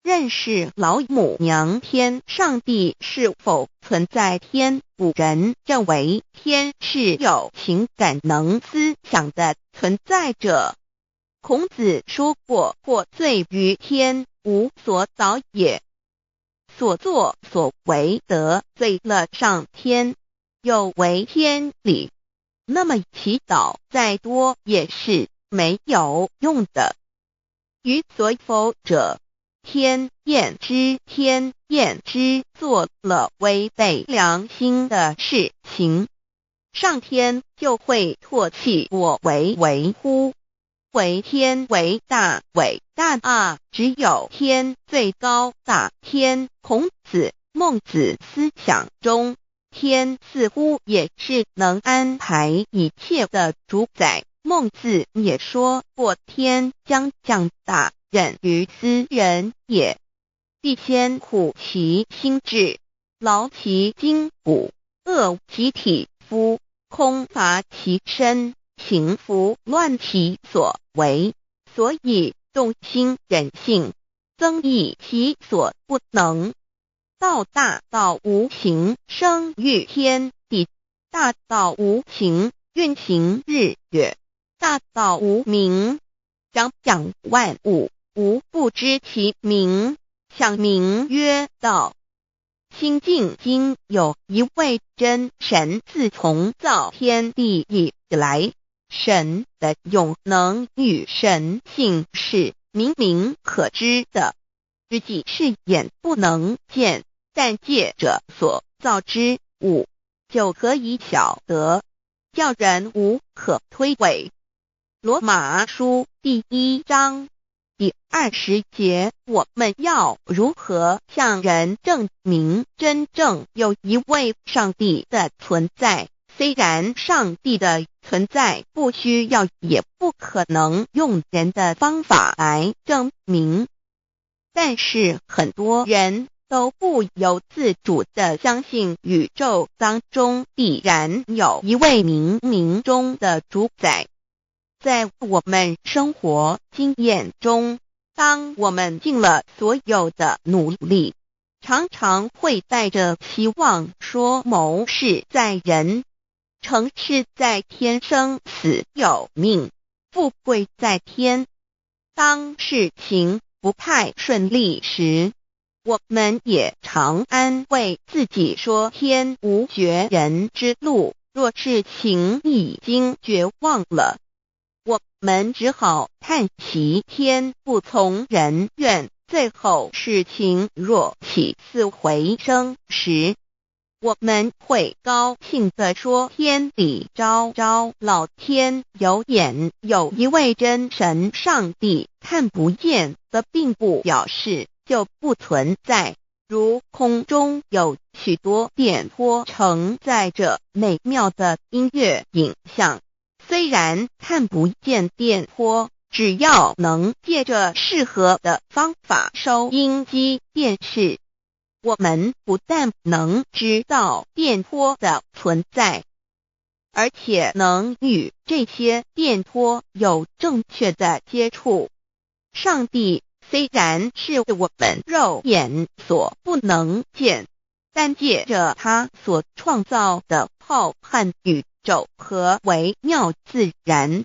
认识老母娘天上帝是否存在。天古人认为天是有情感能思想的存在者。孔子说过，或罪于天，无所导也。所作所为得罪了上天，有违天理，那么祈祷再多也是没有用的。予所否者，天厌之。天厌之做了违背良心的事情，上天就会唾弃我为乎？为天为大，伟大啊！只有天最高大。天，孔子、孟子思想中，天似乎也是能安排一切的主宰。孟子也说过，天将降大任于斯人也，必先苦其心志，劳其筋骨，饿其体肤，空乏其身，行拂乱其所为。所以动心忍性，增益其所不能。道大道无形，生育天地；大道无形，运行日月；大道无名，掌讲万物，无不知其名，想名曰道。心经经有一位真神，自从造天地以来，神的永能与神性是明明可知的，实际是眼不能见，但借着所造之物，就可以晓得，叫人无可推诿。罗马书第1章第20节，我们要如何向人证明真正有一位上帝的存在？虽然上帝的存在不需要也不可能用人的方法来证明，但是很多人都不由自主地相信宇宙当中必然有一位冥冥中的主宰。在我们生活经验中，当我们尽了所有的努力，常常会带着期望说谋事在人，成事在天，生死有命，富贵在天。当事情不太顺利时，我们也常安慰自己说天无绝人之路，若事情已经绝望了，我们只好叹息天不从人愿。最后事情若起死回生时，我们会高兴地说天理昭昭，老天有眼，有一位真神上帝，看不见的并不表示就不存在。如空中有许多电波承载着美妙的音乐影像，虽然看不见电波，只要能借着适合的方法收音机电视，我们不但能知道电波的存在，而且能与这些电波有正确的接触。上帝虽然是我们肉眼所不能见，但借着他所创造的浩瀚宇宙和微妙自然，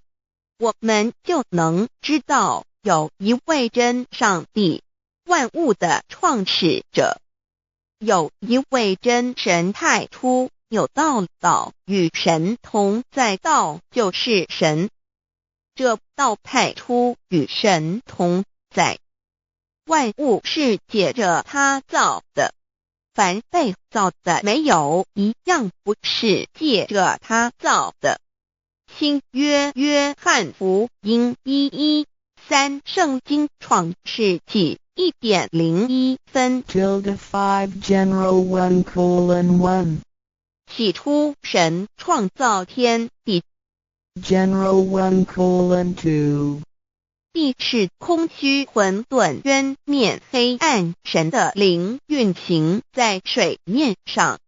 我们就能知道有一位真上帝，万物的创始者，有一位真神太初有道，道与神同在，道就是神，这道太初与神同在。万物是借着他造的，凡被造的没有一样不是借着他造的。新约约翰福音1:13，圣经创世纪1.01分 5 general 1:1 起初神创造天地， general 1:2 地是空虚混沌渊面黑暗，神的灵运行在水面上。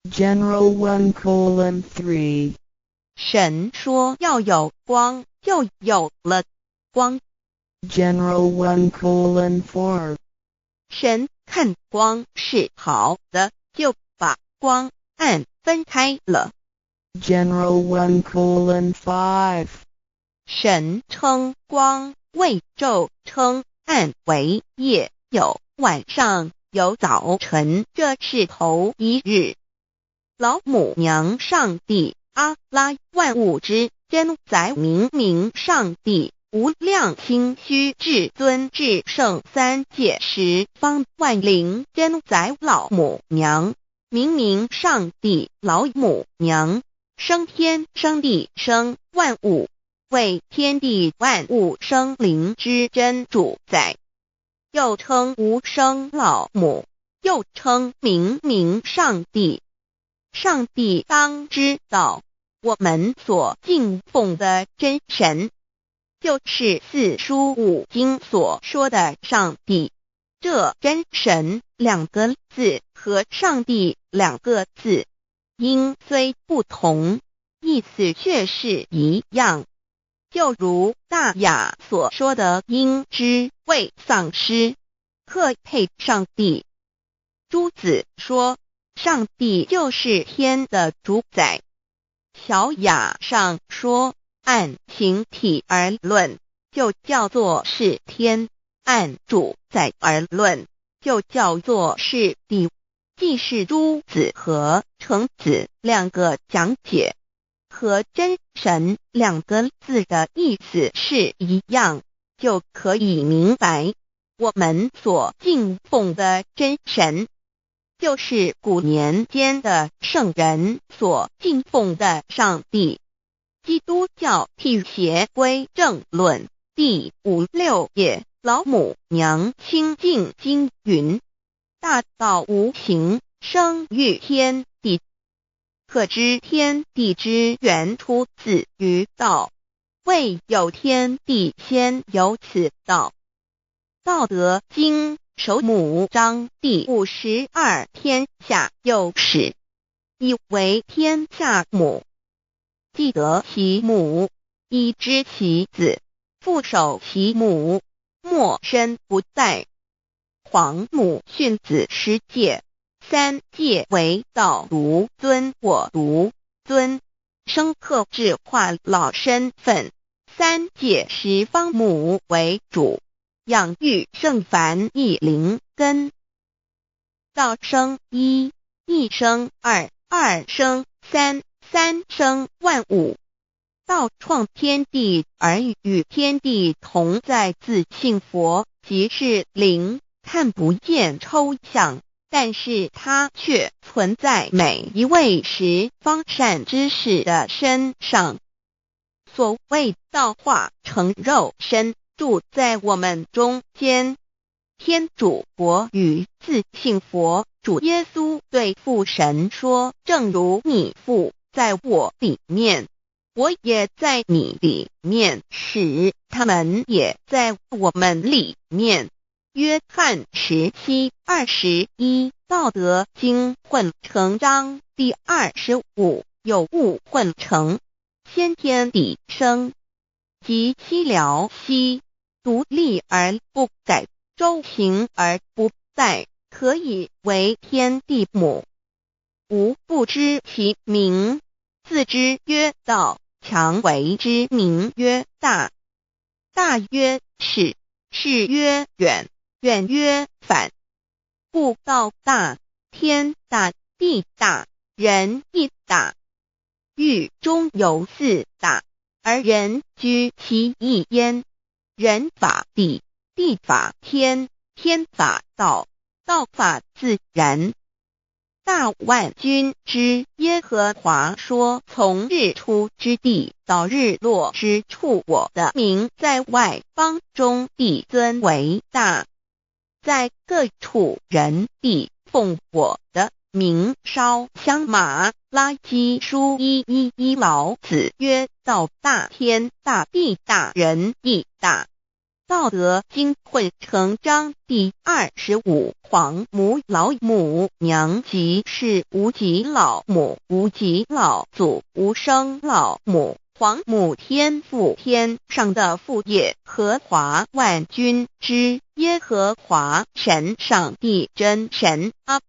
general 1:3 神说要有光，就有了光。 general 1:4神看光是好的，就把光暗分开了。General 1:5. 神称光为昼，称暗为夜，有晚上，有早晨，这是头一日。老母娘上帝阿拉，万物之真宰明明上帝，无量清虚至尊至圣三界十方万灵真宰老母娘，明明上帝老母娘，生天生地生万物，为天地万物生灵之真主宰，又称无生老母，又称明明上帝。上帝当知道，我们所敬奉的真神，就是四书五经所说的上帝。这真神两个字和上帝两个字，音虽不同，意思却是一样。就如大雅所说的音之谓丧尸，克配上帝。朱子说，上帝就是天的主宰。小雅上说，按形体而论，就叫做是天；按主宰而论，就叫做是地。既是朱子和程子两个讲解，和真神两个字的意思是一样，就可以明白，我们所敬奉的真神，就是古年间的圣人所敬奉的上帝。基督教辟邪归正论第56页，老母娘清净经云：大道无形，生育天地，可知天地之源出自于道，未有天地，先有此道。道德经首母章第52，天下有始，以为天下母。既得其母，以知其子，父守其母，莫身不在。皇母训子十戒，三戒为道如尊我如尊，生克制化老身份。三戒十方母为主，养育圣凡一灵根。道生一，一生二，二生三，三生万物。道创天地而与天地同在，自性佛，即是灵，看不见抽象，但是它却存在每一位十方善知识的身上。所谓道化成肉身，住在我们中间。天主国与自性佛主耶稣对父神说，正如你父在我里面，我也在你里面，使他们也在我们里面。约翰17:21，道德经混成章第25，有物混成，先天地生，即西辽西，独立而不改，周行而不殆，可以为天地母。吾不知其名，自之曰道，强为之名曰大。大曰始，始曰远，远曰反。故道大，天大，地大，人亦大。域中有四大，而人居其一焉。人法地，地法天，天法道，道法自然。大万军之耶和华说，从日出之地到日落之处，我的名在外邦中必尊为大。在各处人必奉我的名烧香。马拉基书1:11，老子曰：道大，天大，地大，人亦大。道德经混成章第25，皇母老母娘，即是无极老母，无极老祖，无生老母。皇母天父，天上的父耶和华万军之耶和华神，上帝真神，阿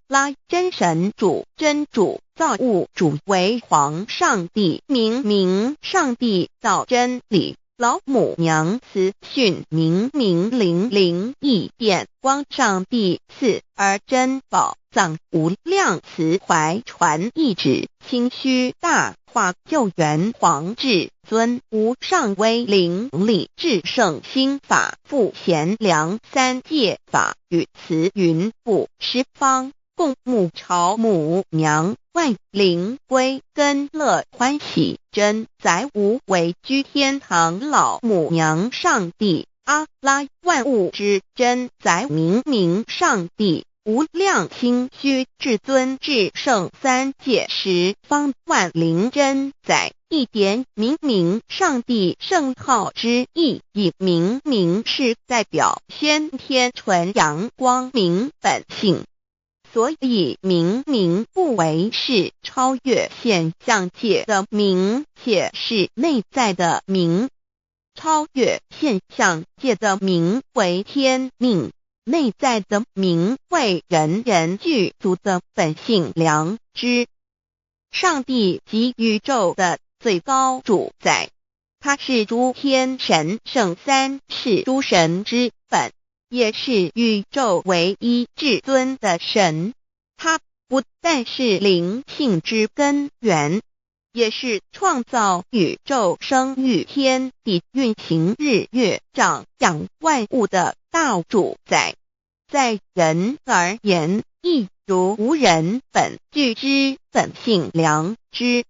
拉真神主，真主，造物主，为皇上帝，明上帝造真理，老母娘慈训，明灵义典光，上帝赐而真宝藏，无量慈怀传懿旨，清虚大化救援皇至尊，无上威灵力至圣心法，复贤良三界法，与慈云布十方，共沐朝母娘，万灵归根乐欢喜，真载无为居天堂，老母娘上帝，阿拉万物之真载，明上帝，无量清虚至尊至圣三界十方，万灵真载，一点明上帝圣号之意，以明是代表先天纯阳光明本性，所以明不为是超越现象界的明，且是内在的明。超越现象界的明为天命，内在的明为人人具足的本性良知。上帝即宇宙的最高主宰，他是诸天神圣三世诸神之本，也是宇宙唯一至尊的神。他不但是灵性之根源，也是创造宇宙生育天地运行日月长养万物的大主宰。在人而言，亦如无人本具之本性良知，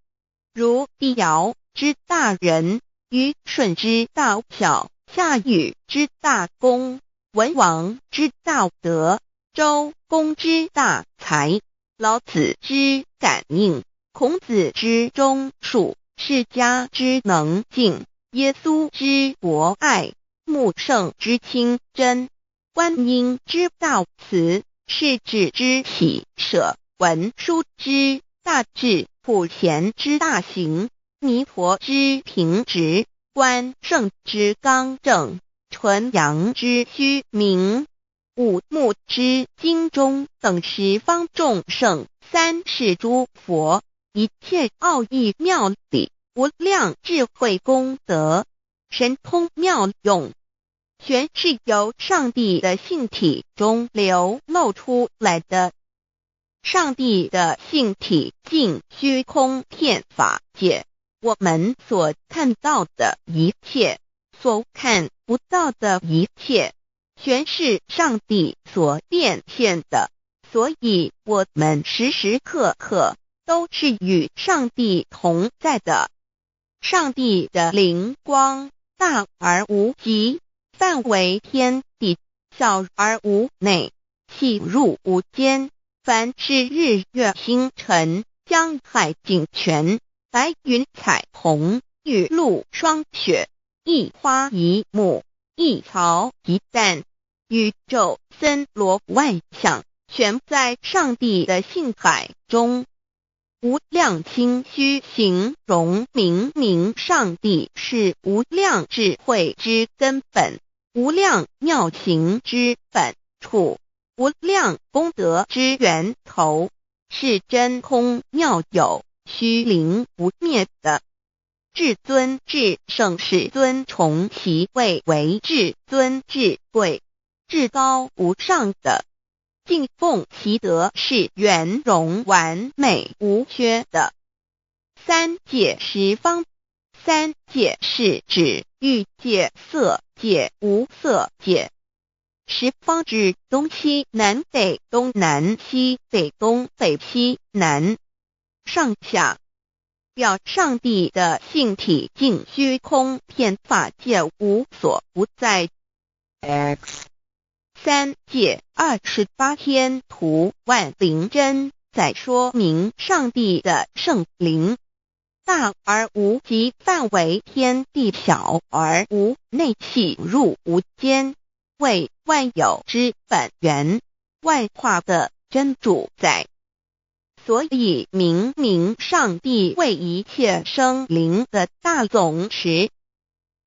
如帝尧之大仁，虞舜之大巧，夏禹之大功，文王之大德，周公之大才，老子之感应，孔子之忠恕，释迦之能静，耶稣之博爱，穆圣之清真，观音之大慈，世子之喜舍，文殊之大智，普贤之大行，弥陀之平直，关圣之刚正，纯阳之虚明，五目之精中，等十方众圣，三世诸佛，一切奥义妙理，无量智慧功德，神通妙用，全是由上帝的性体中流露出来的。上帝的性体尽虚空遍法界，我们所看到的一切，所看不到的一切，全是上帝所变现的，所以我们时时刻刻都是与上帝同在的。上帝的灵光大而无极，范围天地，小而无内，细入无间。凡是日月星辰，江海井泉，白云彩虹，雨露霜雪，一花一木，一草一蛋，宇宙森罗万象，全在上帝的性海中。无量清虚形容明上帝是无量智慧之根本，无量妙行之本处，无量功德之源头，是真空妙有，虚灵不灭的。至尊至圣世尊崇其位为至尊至贵，至高无上的，敬奉其德是圆融完美无缺的。三界十方，三界是指欲界、色界、无色界。十方指东西南北东南西北东北西南上下，表上帝的性体尽虚空遍法界无所不在。 X 三界28天图万灵真在说明上帝的圣灵大而无极，范围天地，小而无内，细入无间，为万有之本源，万化的真主宰。所以明明上帝为一切生灵的大总持。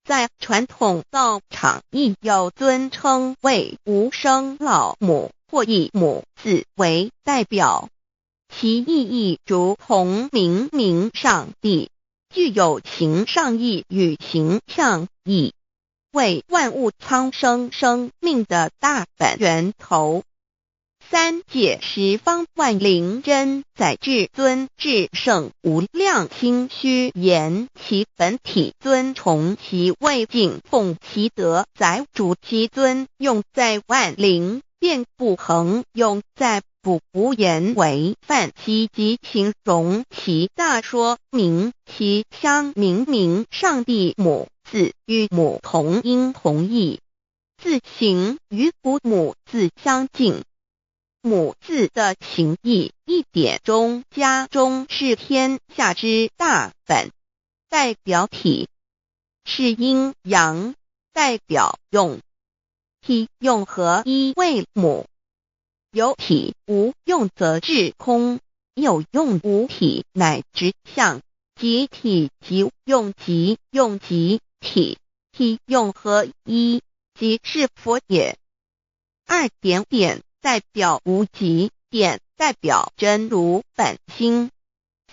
在传统道场亦有尊称为无生老母或以母字为代表，其意义如同明明上帝，具有形上义与形象义，为万物苍生生命的大本源头。三界十方万灵真在至尊至圣无量心虚言其本体尊崇其位敬奉其德载主其尊用在万灵便不恒用在不无言为范其及形容其大说明其相明明上帝母字与母同音同义，字形与古母字相近。母字的情义一点中加中是天下之大本，代表体是阴阳，代表用，体用合一为母。有体无用则至空，有用无体乃至相，即体即用即用即体，体用合一即是佛也。二点点代表无极，点代表真如本心。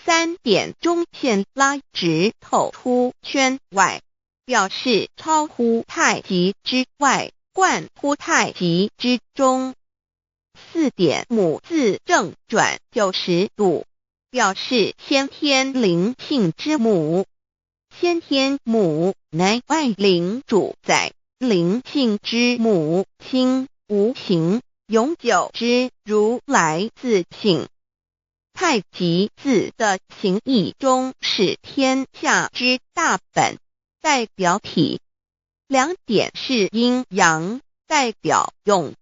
三点中线拉直透出圈外，表示超乎太极之外，贯乎太极之中。四点母字正转90度，表示先天灵性之母。先天母乃外灵主宰，灵性之母亲无形永久之如来自性。太极字的形义中是天下之大本，代表体。两点是阴阳，代表用，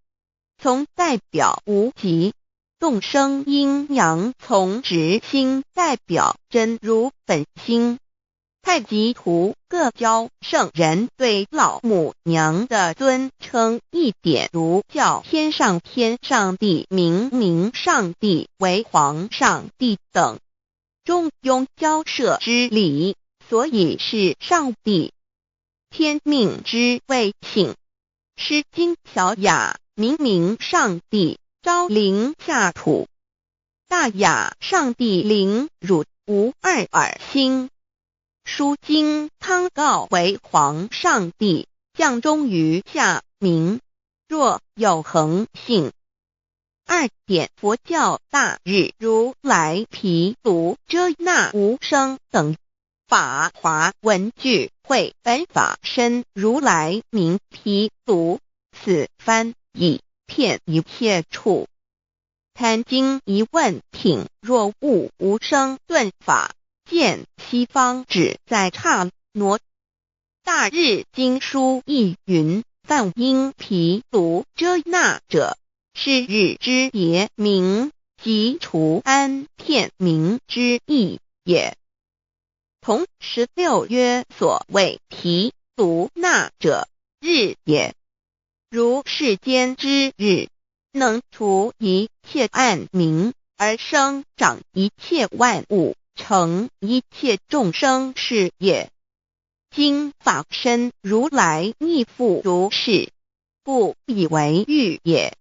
从代表无极，动生阴阳从直心代表真如本心。太极图各教圣人对老母娘的尊称一点如叫天上帝明明上帝为皇上帝等，中庸交涉之理，所以是上帝。天命之谓性，诗经小雅明明上帝昭灵下土，大雅上帝灵汝无二耳心。书经汤告为皇上帝降中于下民，若有恒性。二点佛教大日如来毗卢遮那无生等法华文具会本法身如来名毗卢，此翻译遍一切处。坛经一问品若悟无生顿法，见西方只在刹那。大日经书亦云，梵音毗卢遮那者，是日之别名，即除安片名之意也。同16曰所谓毗卢那者，日也。如世间之日，能除一切暗明，而生长一切万物，成一切众生是也。今法身如来亦复如是，故以为喻也。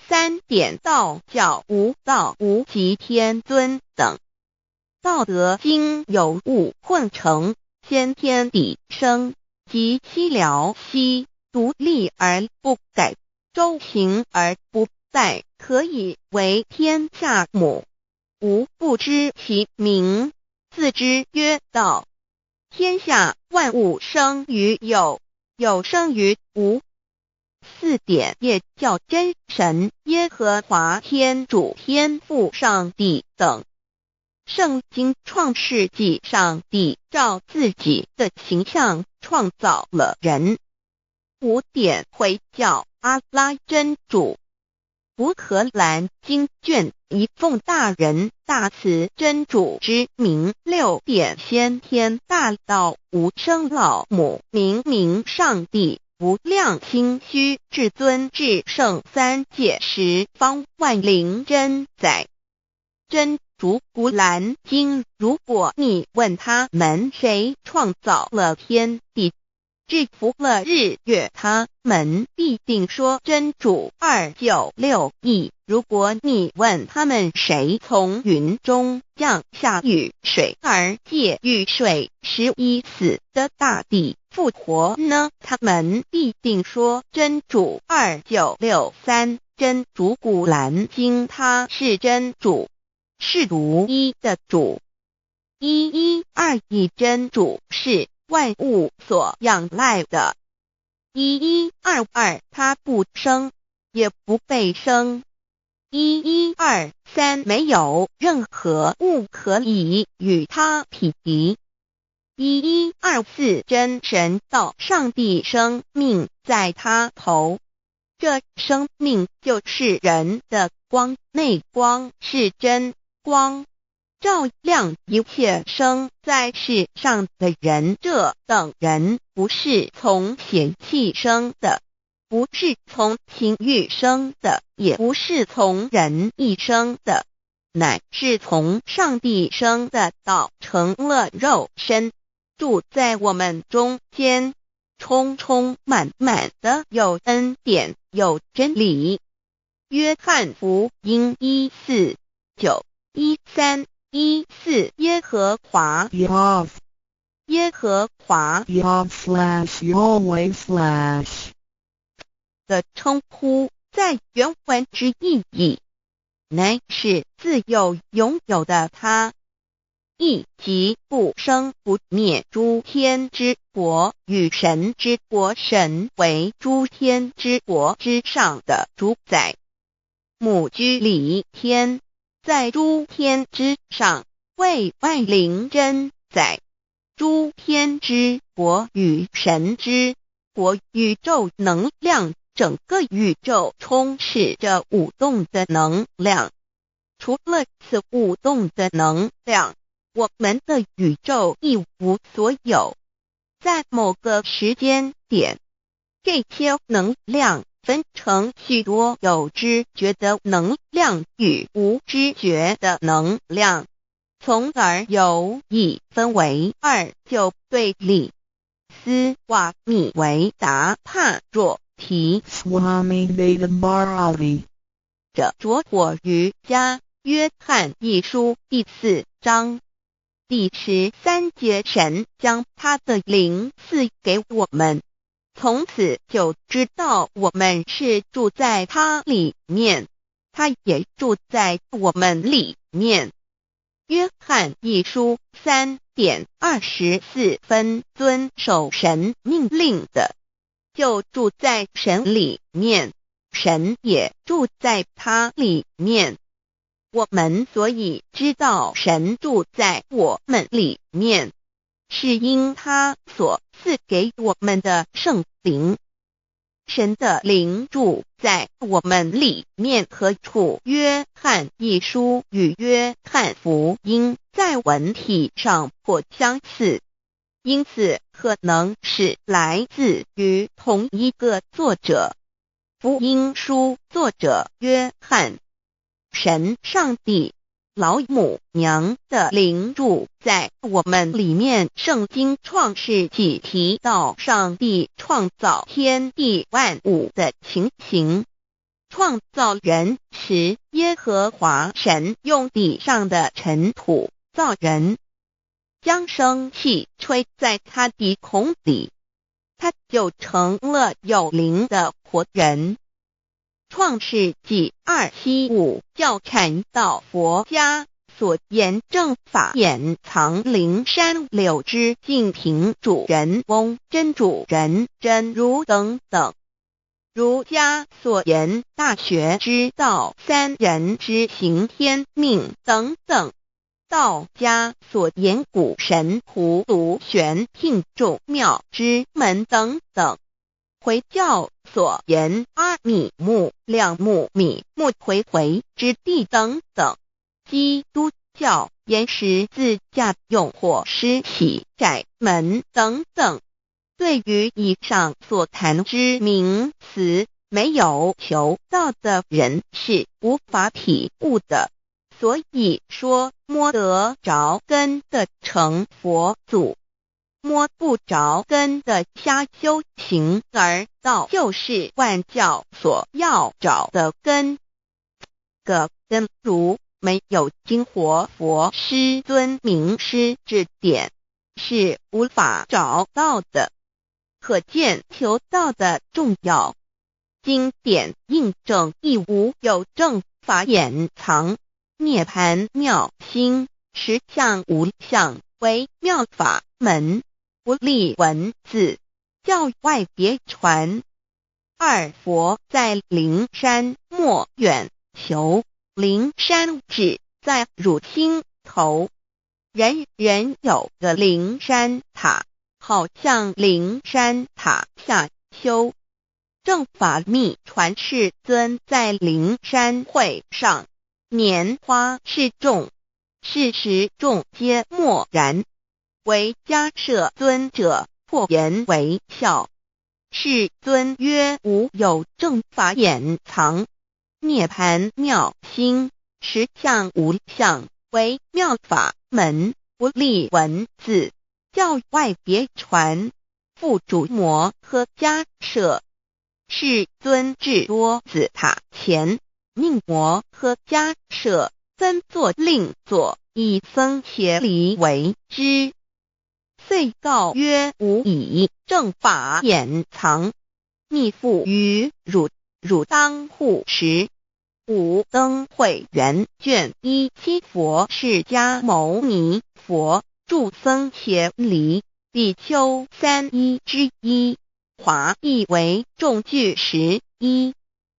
三点道教无道无极天尊等。道德经有物混成，先天地生，即悉了悉，独立而不改，周行而不殆，可以为天下母。吾不知其名，自之曰道。天下万物生于有，有生于无。四点也叫真神、耶和华天主、天父上帝等。圣经创世纪，上帝照自己的形象创造了人。五点回教阿拉真主。乌克兰经卷一奉大人大慈真主之名，六点先天大道无生老母明明上帝无量心虚至尊至圣三界十方万灵真在。真竹古兰经，如果你问他们谁创造了天地，制服了日月，他们必定说真主296亿。如果你问他们谁从云中降下雨水而借雨水使已死的大地复活呢？他们必定说真主2963。真主古兰经，他是真主，是独一的主，112真主是万物所仰赖的，1122他不生也不被生，1123没有任何物可以与他匹敌，1124真神道上帝生命在他头，这生命就是人的光，内光是真光，照亮一切生在世上的人。这等人不是从血气生的，不是从情欲生的，也不是从人意生的，乃是从上帝生的，道成了肉身，住在我们中间，充充满满的有恩典有真理。约翰福音1491314耶和华 Yav 耶和华 Yav/Yahweh/ 的称呼，在原文之意义乃是自有拥有的他，亦即不生不灭诸天之国与神之国，神为诸天之国之上的主宰，母居里天，在诸天之上，为万灵真宰。诸天之国与神之国，宇宙能量，整个宇宙充斥着舞动的能量。除了此舞动的能量，我们的宇宙一无所有。在某个时间点，这些能量分成许多有知觉的能量与无知觉的能量，从而由一分为二，就对立。斯瓦米维达帕若提 Swami Vedabharati 着着火于家约翰一书第4章第13节，神将他的灵赐给我们，从此就知道我们是住在他里面，他也住在我们里面。约翰一书3:24遵守神命令的，就住在神里面，神也住在他里面。我们所以知道神住在我们里面，是因他所赐给我们的圣灵。神的灵住在我们里面何处？约翰一书与约翰福音在文体上颇相似，因此可能是来自于同一个作者。福音书作者约翰，神上帝老母娘的灵住在我们里面。圣经创世纪提到上帝创造天地万物的情形，创造人时，耶和华神用地上的尘土造人，将生气吹在他鼻孔里，他就成了有灵的活人。创世纪275教阐到佛家所言正法掩藏灵山柳之净瓶主人翁真主人真如等等，儒家所言大学之道三人之行天命等等，道家所言古神荼毒玄牝众妙之门等等，回教所言阿米木两木米木回回之地等等，基督教言十字架用火施洗窄门等等。对于以上所谈之名词，没有求道的人是无法体悟的。所以说摸得着根的成佛祖，摸不着根的瞎修行而道，就是万教所要找的根。个根如没有经活佛师尊名师指点，是无法找到的。可见求道的重要。经典印证亦无有正法掩藏，涅盘妙心，实相无相，为妙法门，不立文字，教外别传。二佛在灵山莫远求，灵山只在汝心头，人人有个灵山塔，好像灵山塔下修。正法密传世尊在灵山会上拈花示众，是时众皆默然，唯迦摄尊者破颜为笑。世尊曰：无有正法掩藏，涅盘妙心，实相无相，为妙法门，不立文字，教外别传。复主摩诃迦摄。世尊至多子塔前，命摩诃迦摄分座令座，以僧伽梨为之。遂告曰：吾以正法掩藏，逆复于汝，汝当护持。五灯会元卷17佛释迦牟尼佛著僧伽梨比丘31之一，华译为众句11，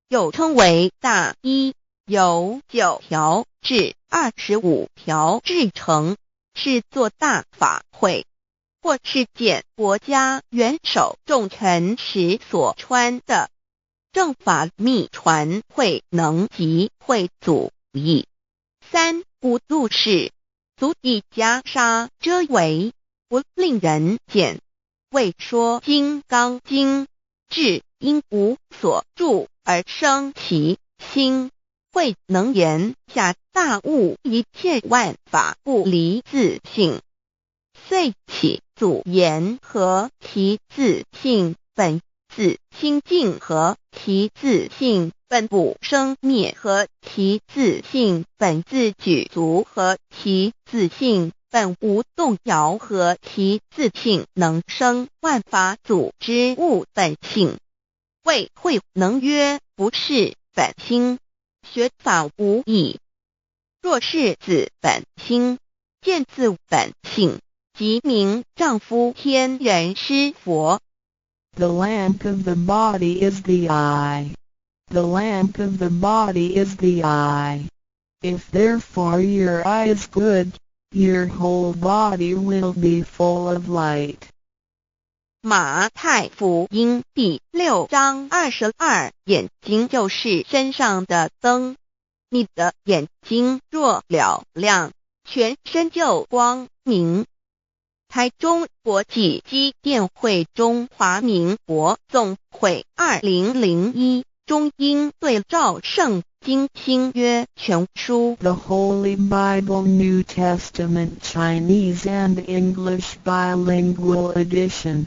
又称为大一，由9条至25条制成，是作大法会，或是见国家元首重臣时所穿的。正法密传会能及会祖义。三不入世，足以袈裟遮围，不令人见。为说金刚经，至因无所住而生其心，慧能言下大悟一切万法不离自性。遂起祖言和其自性本自清净和其自性本不生灭和其自性本自具足和其自性本无动摇和其自性能生万法组之物本性。谓慧能曰：不是本心，学法无益。若是自本心，见自本性，即名丈夫天人师佛。The lamp of the body is the eye. The lamp of the body is the eye. If therefore your eye is good, your whole body will be full of light. 马太福音第6章22，眼睛就是身上的灯。你的眼睛若了亮，全身就光明。台中国际机电会中华民国总会2001中英对照圣经新约全书 The Holy Bible New Testament Chinese and English Bilingual Edition.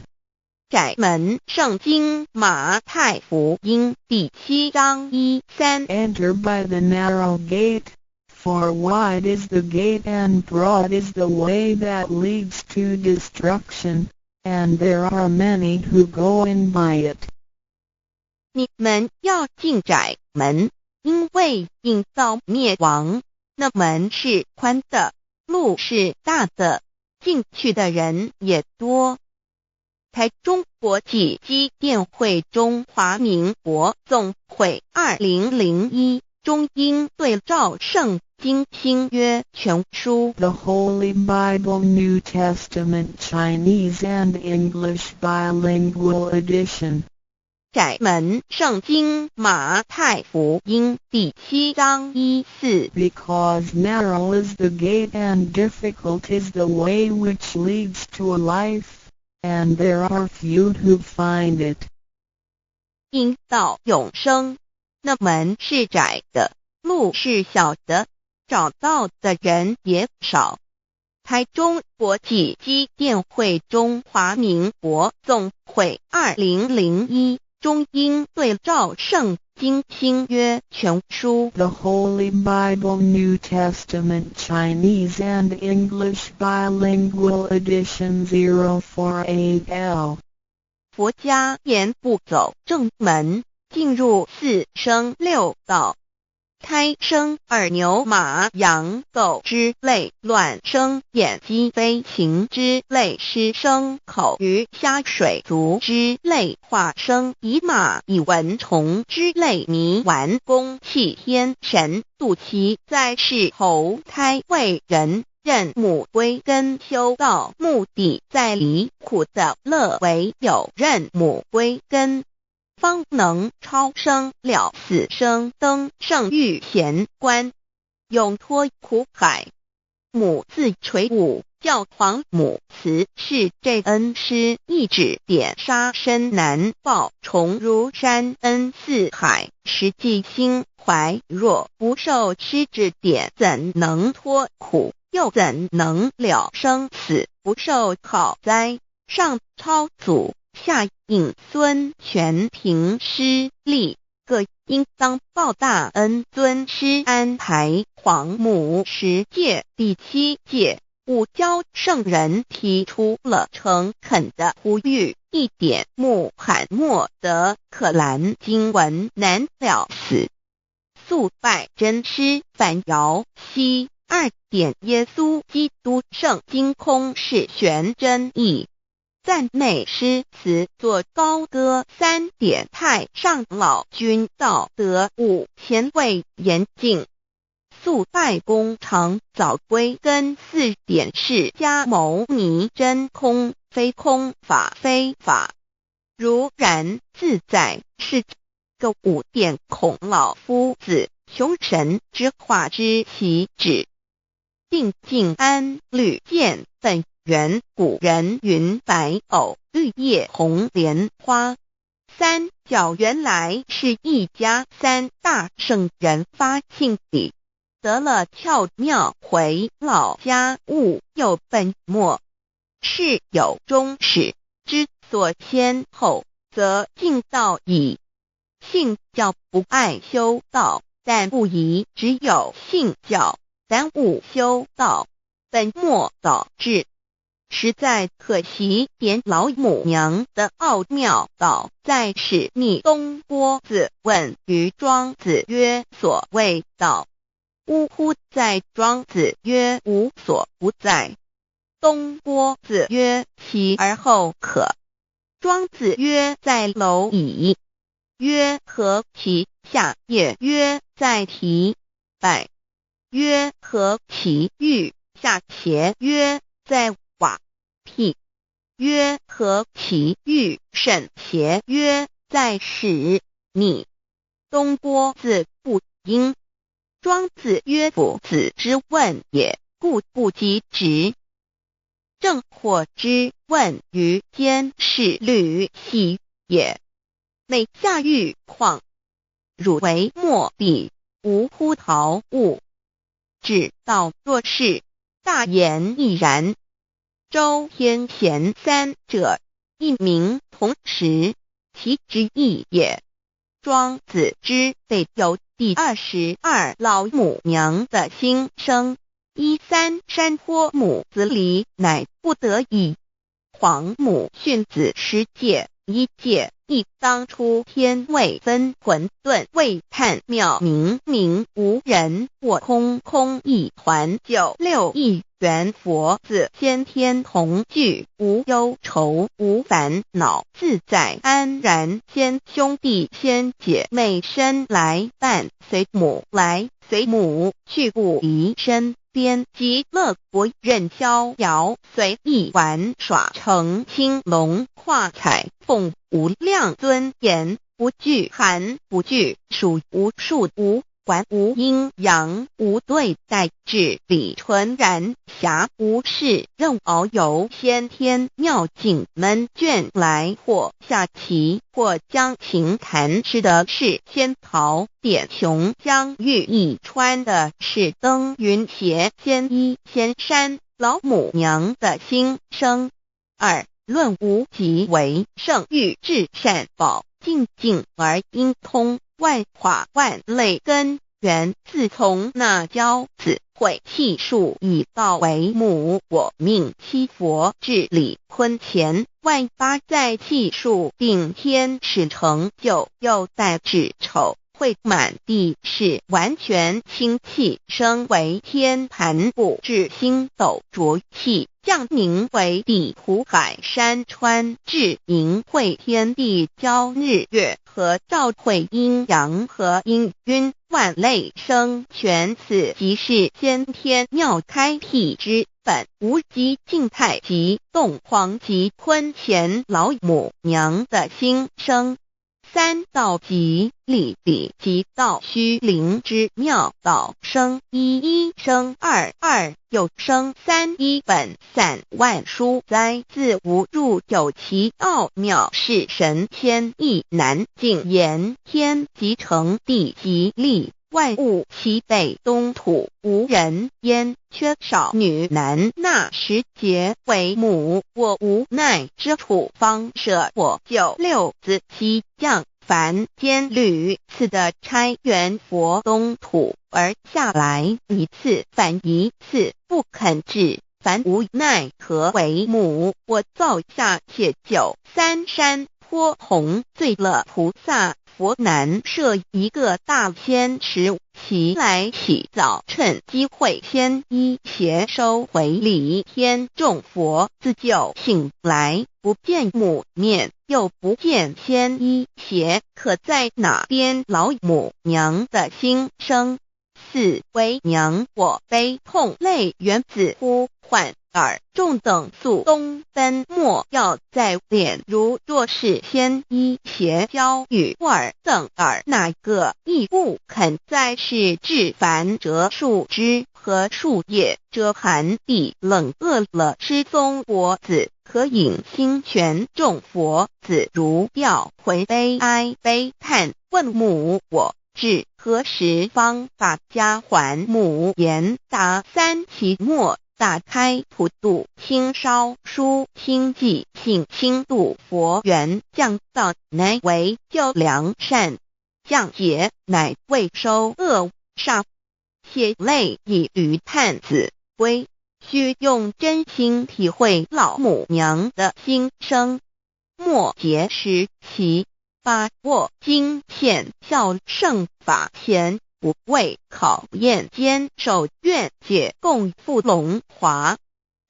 窄门圣经马太福音第7章1-3 Enter by the narrow gate, for wide is the gate and broad is the way that leads to destruction, and there are many who go in by it. 你们要进窄门，因为引到灭亡。那门是宽的，路是大的，进去的人也多。台中国际机电会中华民国总会2001中英对照圣经新约全书 The Holy Bible New Testament Chinese and English Bilingual Edition. 窄门圣经马太福音第7章1-4 Because narrow is the gate and difficult is the way which leads to life, and there are few who find it. 因到永生，那门是窄的，路是小的，找到的人也少。台中国际机电会中华民国总会2001中英对照圣经新约全书 The Holy Bible New Testament Chinese and English Bilingual Edition 048L 佛家言不走正门，进入四生六道。胎生耳牛马羊狗之类，卵生眼鸡飞禽之类，湿生口鱼虾水族之类，化生以马以蚊虫之类，泥丸公气天神，度其在世投胎为人，任母归根修道，目的在离苦的乐为有任母归根，方能超生了死生，登圣域贤官，永脱苦海。母自垂武，教皇母慈是这恩师，一指点杀身难报，重如山恩四海，实际心怀若不受师指点，怎能脱苦？又怎能了生死？不受好灾，上超祖，下引孙权，凭师力，各应当报大恩。尊师安排皇母10戒，第7戒，五教圣人提出了诚恳的呼吁，一点穆罕默德可兰经文难了死，速拜真师反摇西。2点耶稣基督圣经空是玄真义，赞美诗词作高歌。3点太上老君道德5前卫严谨，速拜公常早归根。4点释迦牟尼真空，非空法非法，如然自在是个。5点孔老夫子雄神之化之其旨，定静安律见本源。古人云白藕绿叶红莲花。3角原来是一家3大圣人发庆礼，得了窍妙，回老家务有本末，事有终始，之所先后，则敬道矣。信教不爱修道，但不宜只有信教，耽误修道，本末倒置，实在可惜。点老母娘的奥妙道在使逆东郭子问于庄子曰：所谓道，呜呼！在庄子曰：无所不在。东郭子曰：其而后可？庄子曰：在蝼蚁。曰：何其下也？曰：在蹄。百。曰：何其欲下且？曰：在瓦辟。曰：何其欲甚且？曰：在使逆。东郭子不应。庄子曰：夫子之问也，故不及直。正或之问于间，是履兮也。每下欲况，汝为莫必，无乎陶物。指道若是，大言亦然。周天贤3者，一名同时，其之义也。庄子之备有第22老母娘的心声，3山坡母子礼，乃不得已。皇母训子10戒，1戒亦当初天未分，混沌未探，妙明明无人，我空空一团。9六一元佛子先天同具，无忧愁无烦恼，自在安然。先兄弟先姐妹生来伴，随母来随母去，不离身边。极乐国任逍遥，随意玩耍，成青龙画彩凤，无量尊严，不惧寒不惧暑，无数无观无阴阳，无对待，至理纯然，暇无事，任遨游，先天妙境门卷来，或下棋，或将琴弹，吃的是仙桃点琼将玉一穿的是登云鞋，仙衣仙山，老母娘的心声。二论无极为圣域至善宝，静静而应通，万法万类根源，自从那骄子会气数以道为母，我命七佛至理坤前，万八在气数定天使成就，又待至丑会满地是完全清气，升为天盘部至星斗浊气，降凝为地湖海山川，至凝会天地交日月和照会阴阳和阴晕，万类生全，此即是先天妙开辟之本，无极静态及动黄及坤乾老母娘的心声。三道即理即道虚灵之妙道生一生二又生三，一本散万殊哉，自无入有其奥妙，是神天意难尽言，天即成，地即立，万物其北东土，无人焉，缺少女男，那时节为母，我无奈之处方舍我就六子七将凡间屡次的差援佛东土，而下来一次反一次不肯治，凡无奈何为母，我造下且就三山颇弘罪乐菩萨佛南设一个大仙池，其来洗澡，趁机会先一邪收回礼天众佛，自就醒来，不见母面，又不见先一邪，可在哪边老母娘的心声？四为娘我悲痛泪源自呼唤耳众等速东奔，莫要在脸，如若是先一邪教与尔等耳，哪个亦不肯在是至凡折树枝和树叶，遮寒地冷，饿了吃松果子，可饮清泉，众佛子如调回悲哀悲叹，问母我至何时方把家还母？言答三期末，打开普度清烧书清寂性清度佛缘，降道乃为救良善，降劫乃为收恶煞，血泪以于叹子归，须用真心体会老母娘的心声，莫结识其把握经现效圣法前，不为考验坚守愿解共赴龙华，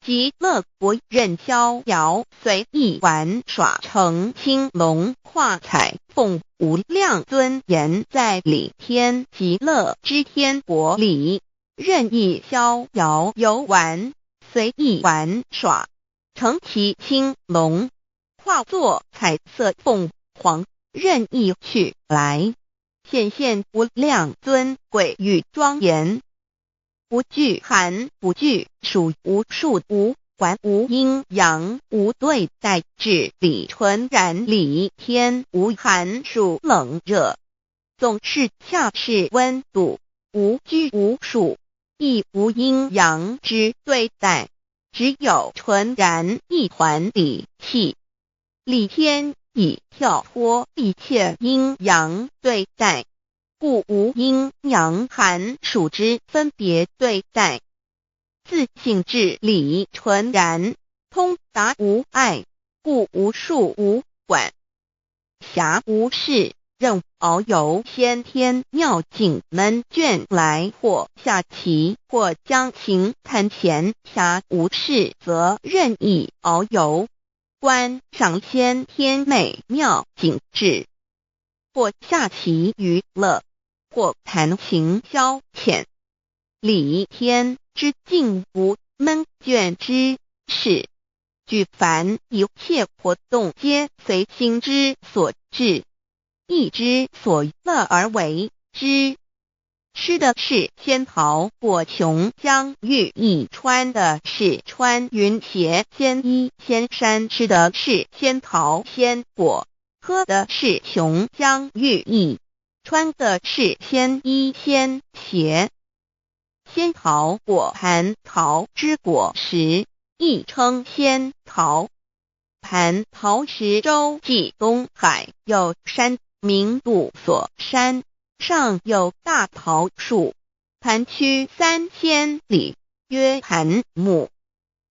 极乐国任逍遥随意玩耍，成青龙化彩凤，无量尊严在理天极乐之天国里，任意逍遥游玩，随意玩耍，成其青龙，化作彩色凤凰，任意去来，显现无量尊贵与庄严，不惧寒，不惧暑，无数无管，无阴阳，无对待，至理纯然理天，无寒暑冷热，总是恰是温度，无拘无束，亦无阴阳之对待，只有纯然一团理气。理天以跳脱一切阴阳对待，故无阴阳寒暑之分别对待，自性至理纯然，通达无碍，故无数无管，暇无事，任遨游先天妙境门卷来，或下棋，或将琴弹弦，暇无事则任意遨游，观赏先天美妙景致，或下棋娱乐，或弹琴消遣，理天之境无闷倦之事，举凡一切活动皆随心之所至，意之所乐而为之。吃的是仙桃果琼浆玉液，穿的是穿云鞋仙衣仙衫，吃的是仙桃仙果，喝的是琼浆玉液，穿的是仙衣仙鞋。仙桃果蟠桃之果实，亦称仙桃。蟠桃实洲际东海有山，名杜索山，上有大桃树，盘曲3千里，曰盘木。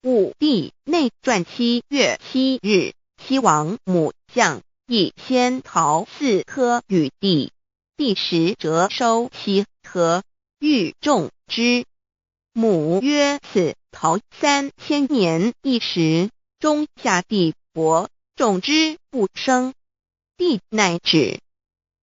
武帝内传7月7日，西王母将以仙桃4颗与帝，帝时折收其核，欲种之。母曰：此桃3000年一时，终下地薄，种之不生。帝乃止。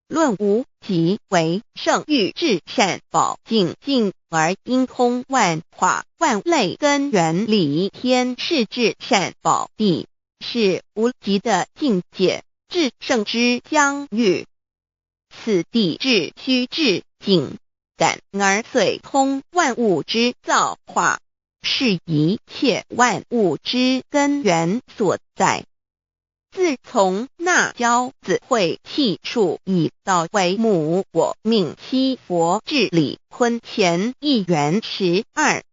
论无极为圣域至善宝净净而因通万化万类根源理天是至善宝地，是无极的境界，至圣之疆域。此地至虚至静，感而遂通万物之造化，是一切万物之根源所在。自从那骄子会气数以道为母，我命七佛治理坤乾一元12，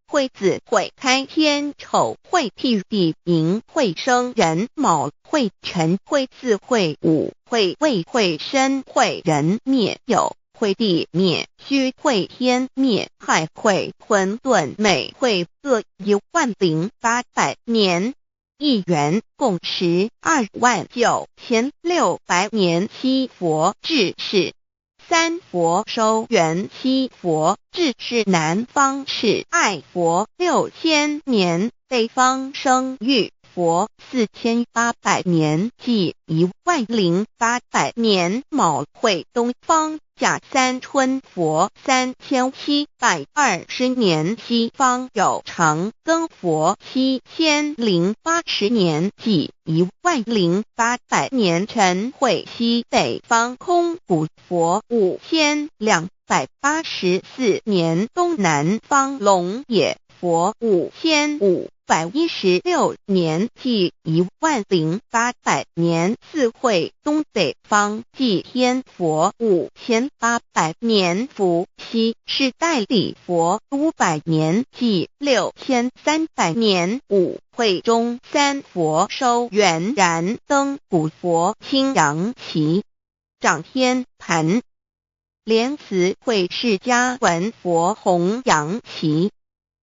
会子会开天丑会替地寅会生人卯会辰会巳会午会未会申会人灭酉会地灭戌会天灭亥会混沌每会各10800年。一元共129600年。七佛治世，三佛收元，七佛治世南方是爱佛6000年，北方生玉佛4800年，即10800年。卯会东方甲三春佛3720年，西方有长庚佛7080年，即10800年。辰会西北方空谷佛5284年，东南方龙野佛5516年，即10800年。四会东北方祭天佛5800年，伏羲是代理佛500年，即6300年。五会中三佛收元，燃灯古佛清阳旗，掌天盘。莲慈会释迦文佛弘扬旗，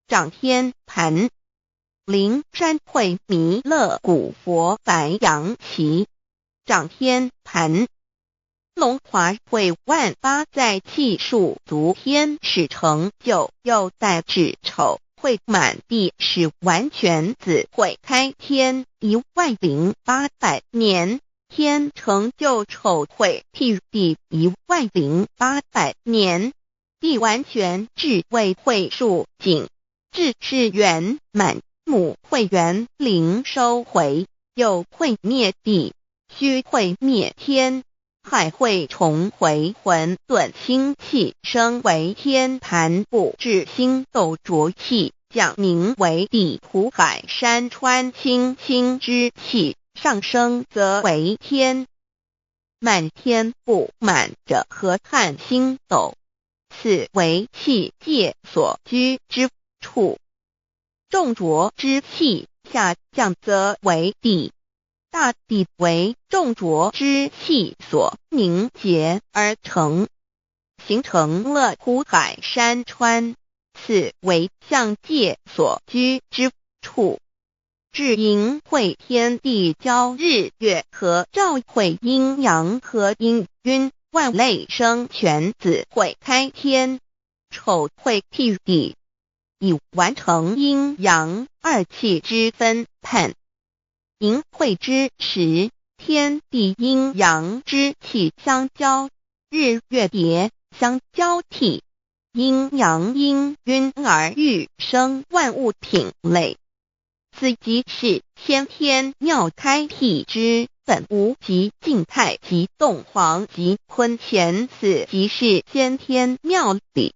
掌天盘。灵山会弥勒古佛白羊旗，掌天盘。龙华会万八载气数足天使成就，又代指丑会满地是完全子会开天10800年，天成就丑会替地10800年，地完全智慧会数景，智是圆满。母会元灵收回，又会灭地，戌会灭天，亥会重回混沌星气，生为天盘部，至星斗浊气，降名为地土海山川清清之气，上升则为天。满天不满者何叹星斗，此为气界所居之处。重浊之气下降则为地，大地为重浊之气所凝结而成，形成了土海山川，此为象界所居之处。至寅会天地交日月和照会阴阳和阴晕，万类生全子会开天，丑会替地，以完成阴阳二气之分判。寅会之时，天地阴阳之气相交，日月叠相交替，阴阳阴晕而育生万物品类。此即是先天妙开辟之本无极静态及动黄及坤乾，此即是先天妙理。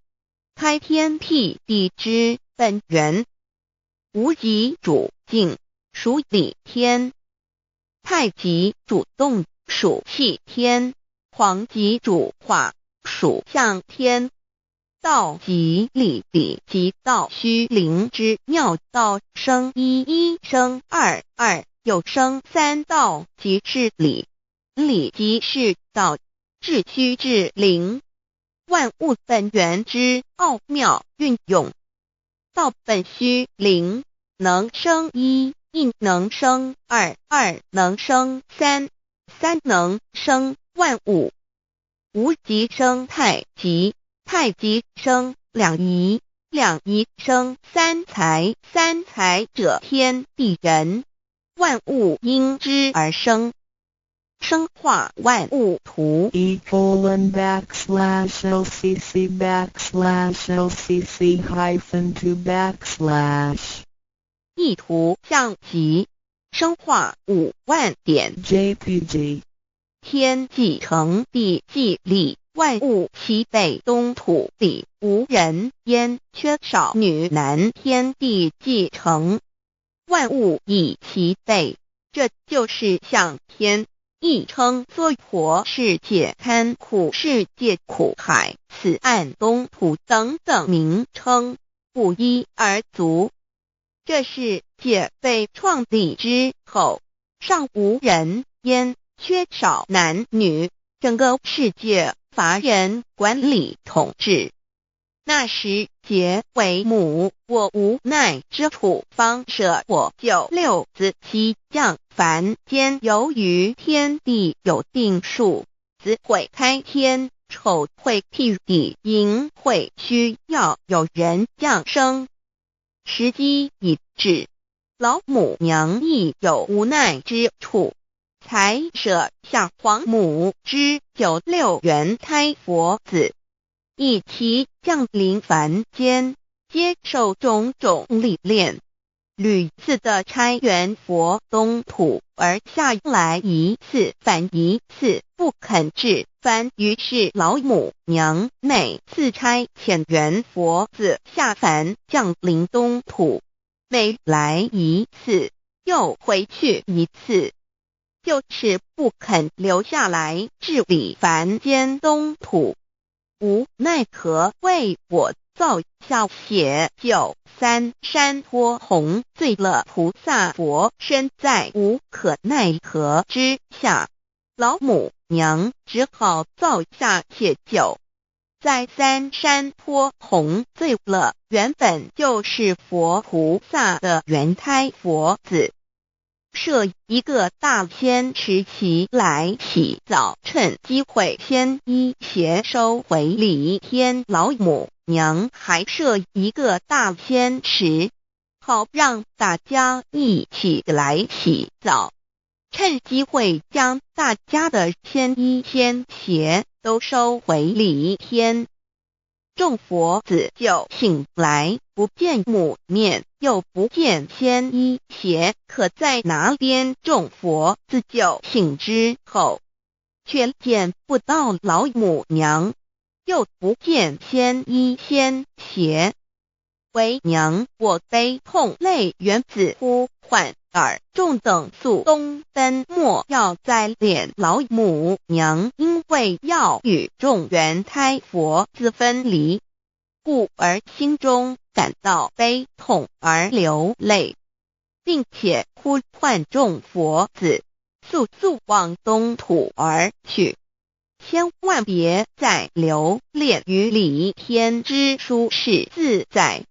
开天辟地之本源，无极主静，属理天；太极主动，属气天；黄极主化，属象天。道即理，理即道虚灵之妙道，生一，一生二，二又生三，道即是理，理即是道，至虚至灵，万物本源之奥妙运用。道本虚灵，能生一，一能生二，二能生三，三能生万物。无极生太极，太极生两仪，两仪生三才，三才者天地人，万物因之而生，生化万物图。://LCC_LCC_2/ 意图象极，生化5万点。JPG 天既成，地既立，万物齐备，东土里无人焉，缺少女男，天地既成，万物亦齐备。这就是象天，亦称娑婆世界、堪苦世界、苦海、此岸、东土等等名称，不一而足。这世界被创立之后，尚无人焉，缺少男女，整个世界乏人管理统治。那时桀为母，我无奈之处，方舍我救六子妻降凡间。由于天地有定数，子会开天，丑会辟地，寅会需要有人降生。时机已至，老母娘亦有无奈之处，才舍下皇母之9六元胎佛子，一齐降临凡间，接受种种历练，屡次的差援佛东土，而下来一次反一次不肯至凡，于是老母娘每次差遣援佛子下凡降临东土，每来一次又回去一次，就是不肯留下来治理凡间东土。无奈何为我造下血救三山托洪罪了菩萨佛，身在无可奈何之下，老母娘只好造下血救，在三山托洪罪了原本就是佛菩萨的原胎佛子，设一个大仙池其来洗澡，趁机会先一邪收回礼天。老母娘还设一个大仙池，好让大家一起来洗澡，趁机会将大家的仙衣仙鞋都收回礼天。众佛子就醒来，不见母面，又不见仙衣鞋可在哪边。众佛子就醒之后，却见不到老母娘，又不见仙衣仙鞋。为娘我悲痛泪源子呼唤耳众等速东奔，莫要再怜老母娘，因为要与众原胎佛子分离，故而心中感到悲痛而流泪，并且呼唤众佛子速速往东土而去，千万别再留恋于礼天之舒适自在。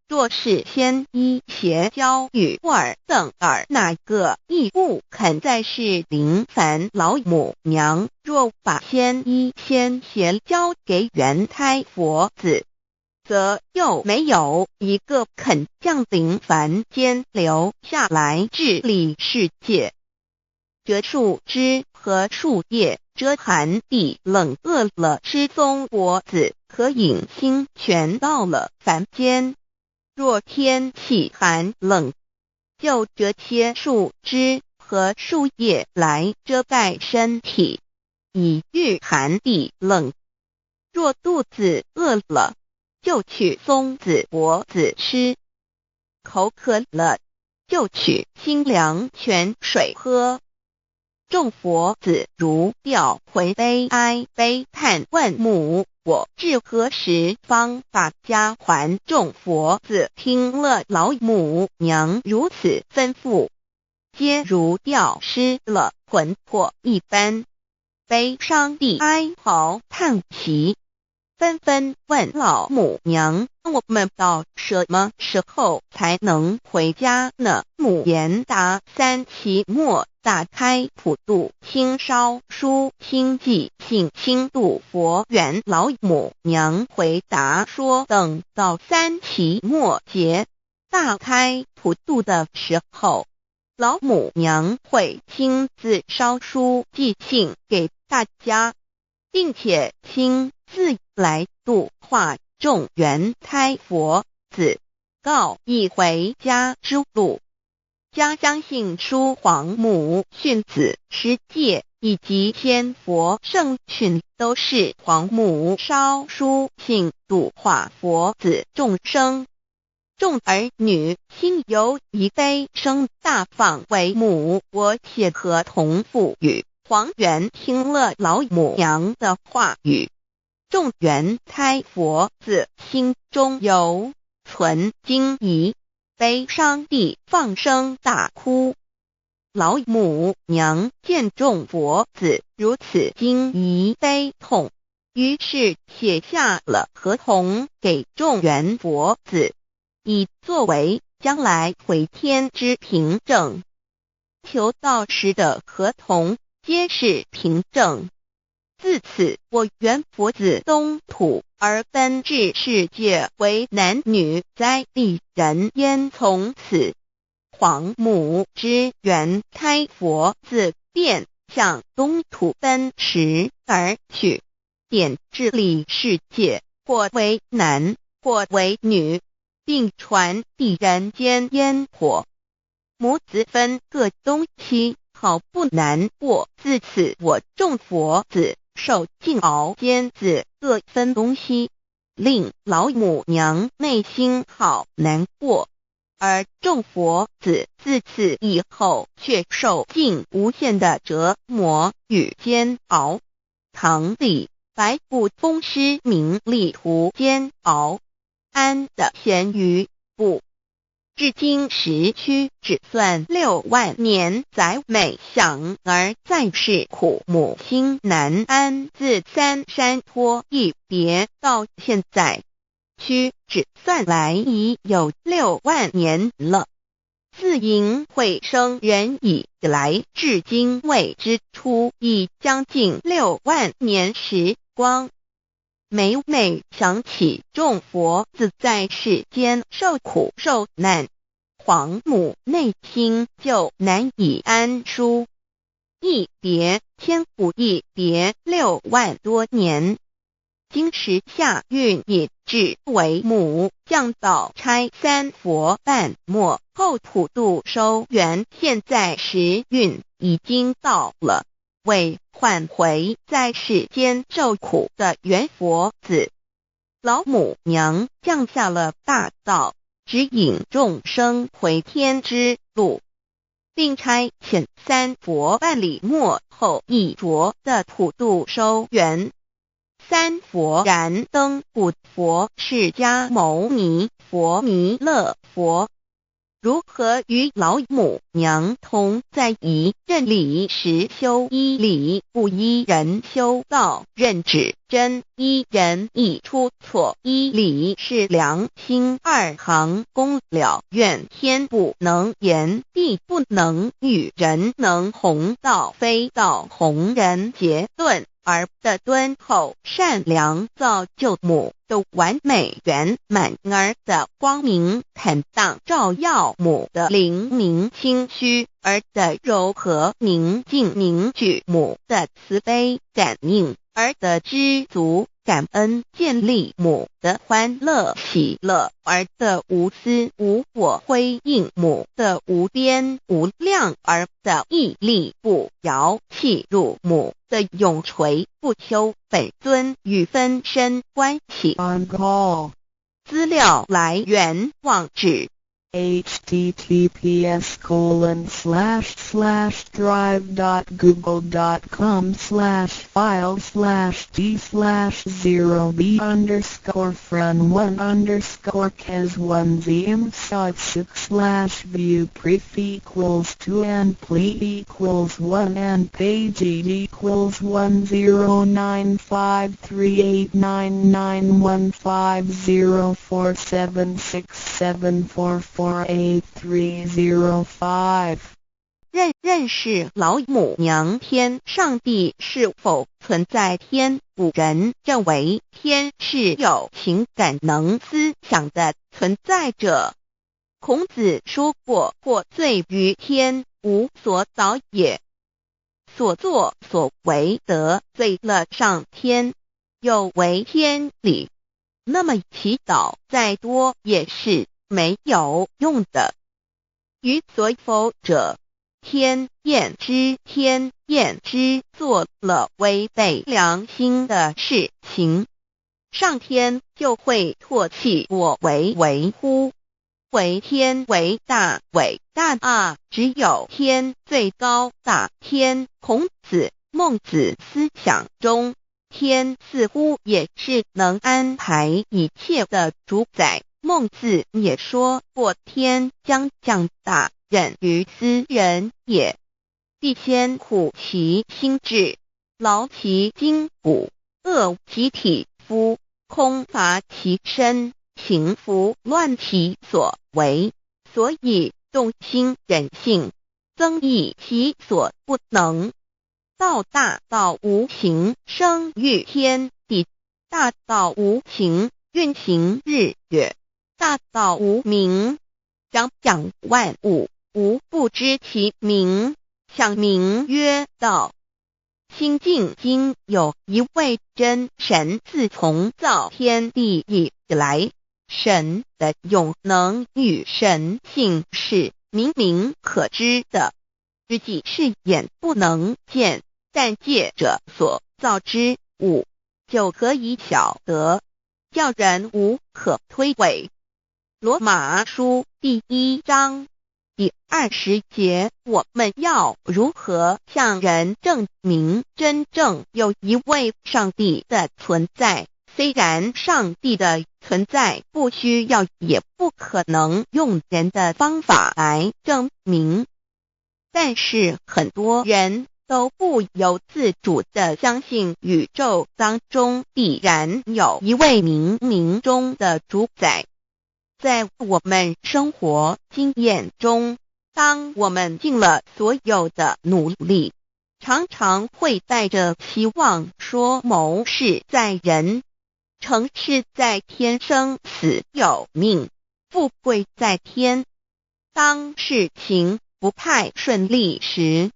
若是仙衣鞋交与尔等儿，哪个亦不肯再是临凡老母娘？若把仙衣仙鞋交给原胎佛子，则又没有一个肯降临凡间留下来治理世界。这树枝和树叶遮寒地冷，饿了吃松果子和饮清泉，到了凡间。若天气寒冷，就折些树枝和树叶来遮盖身体，以御寒地冷。若肚子饿了，就取松子柏子吃，口渴了就取清凉泉水喝。众佛子如调回悲哀悲叹问母，我至何时方把家还？众佛子听了老母娘如此吩咐，皆如吊失了魂魄一般，悲伤地哀嚎叹息，纷纷问老母娘：我们到什么时候才能回家呢？母言答：3期末打开普度清烧书清寂信清度佛缘。老母娘回答说，等到3期末节大开普度的时候，老母娘会亲自烧书寄信给大家，并且亲自来度化众缘胎佛子，告一回家之路。家相信书皇母训子师戒以及仙佛圣训都是皇母烧书信度化佛子众生。众儿女心由一悲生大放为母，我且合同赋予。皇元听了老母娘的话语，众缘胎佛子心中犹存惊疑，悲伤地放声大哭。老母娘见众佛子如此惊疑悲痛，于是写下了合同给众缘佛子，以作为将来回天之凭证。求道时的合同皆是凭证。自此，我缘佛子东土而奔至世界为男女灾地人焉。从此，皇母之缘胎佛子便向东土奔驰而去，点治理世界，或为男，或为女，并传递人间烟火。母子分各东西，好不难过。自此，我众佛子受尽熬煎子各分东西，令老母娘内心好难过。而众佛子自此以后却受尽无限的折磨与煎熬。唐李白骨风师名利图煎熬，安的咸鱼不。至今时区只算6万年，载每想而在世苦，母心难安。自三山坡一别到现在，屈指算来已有6万年了。自寅会生人以来，至今未知出，已将近6万年时光。每每想起众佛子在世间受苦受难，皇母内心就难以安舒。一别千古，一别6万多年。今时下运引至为母，降道差3佛半末，后普度收圆。现在时运已经到了，为唤回在世间受苦的缘佛子，老母娘降下了大道，指引众生回天之路，并差遣3佛半里末后一着的普度收圆。3佛燃灯古佛释迦牟尼佛弥勒佛，如何与老母娘同在一任理时修一理，不依人修道，任指真一人一出错，一理是良心2行公了，愿天不能言，地不能语，人能弘道，非道弘人。结论而的敦厚善良，造就母的完美圆满，儿的光明坦荡，照耀母的灵明清虚，儿的柔和宁静凝聚，母的慈悲感应，儿的知足感恩建立，母的欢乐喜乐，儿的无私无我辉映，母的无边无量，儿的屹立不摇弃入，母的永垂不朽。本尊与分身关系。On call. 资料来源网址https://drive.google.com/file/d/0b__cor_front1_view_pref=1 and page8:10938915047674483005认识老母娘天上帝是否存在？天古人认为天是有情感能思想的存在者。孔子说过，或罪于天，无所导也。所作所为得罪了上天，有违天理，那么祈祷再多也是没有用的。予所否者，天厌之，天厌之做了违背良心的事情，上天就会唾弃我为乎？为天为大，伟大啊！只有天最高大。天，孔子、孟子思想中，天似乎也是能安排一切的主宰。孟子也说过，天将降大任于斯人也，必先苦其心志，劳其筋骨，饿其体肤，空乏其身，行拂乱其所为，所以动心忍性，增益其所不能。道大道无形，生育天地；大道无形，运行日月；大道无名，掌养万物，无不知其名，想名曰道。新晋经有一位真神，自从造天地以来，神的永能与神性是明明可知的，自己是眼不能见，但借着所造之物就可以晓得，叫人无可推诿。罗马书第1章第20节，我们要如何向人证明真正有一位上帝的存在？虽然上帝的存在不需要也不可能用人的方法来证明，但是很多人都不由自主地相信宇宙当中必然有一位冥冥中的主宰。在我们生活经验中，当我们尽了所有的努力，常常会带着希望说谋事在人，成事在天，生死有命，富贵在天。当事情不太顺利时，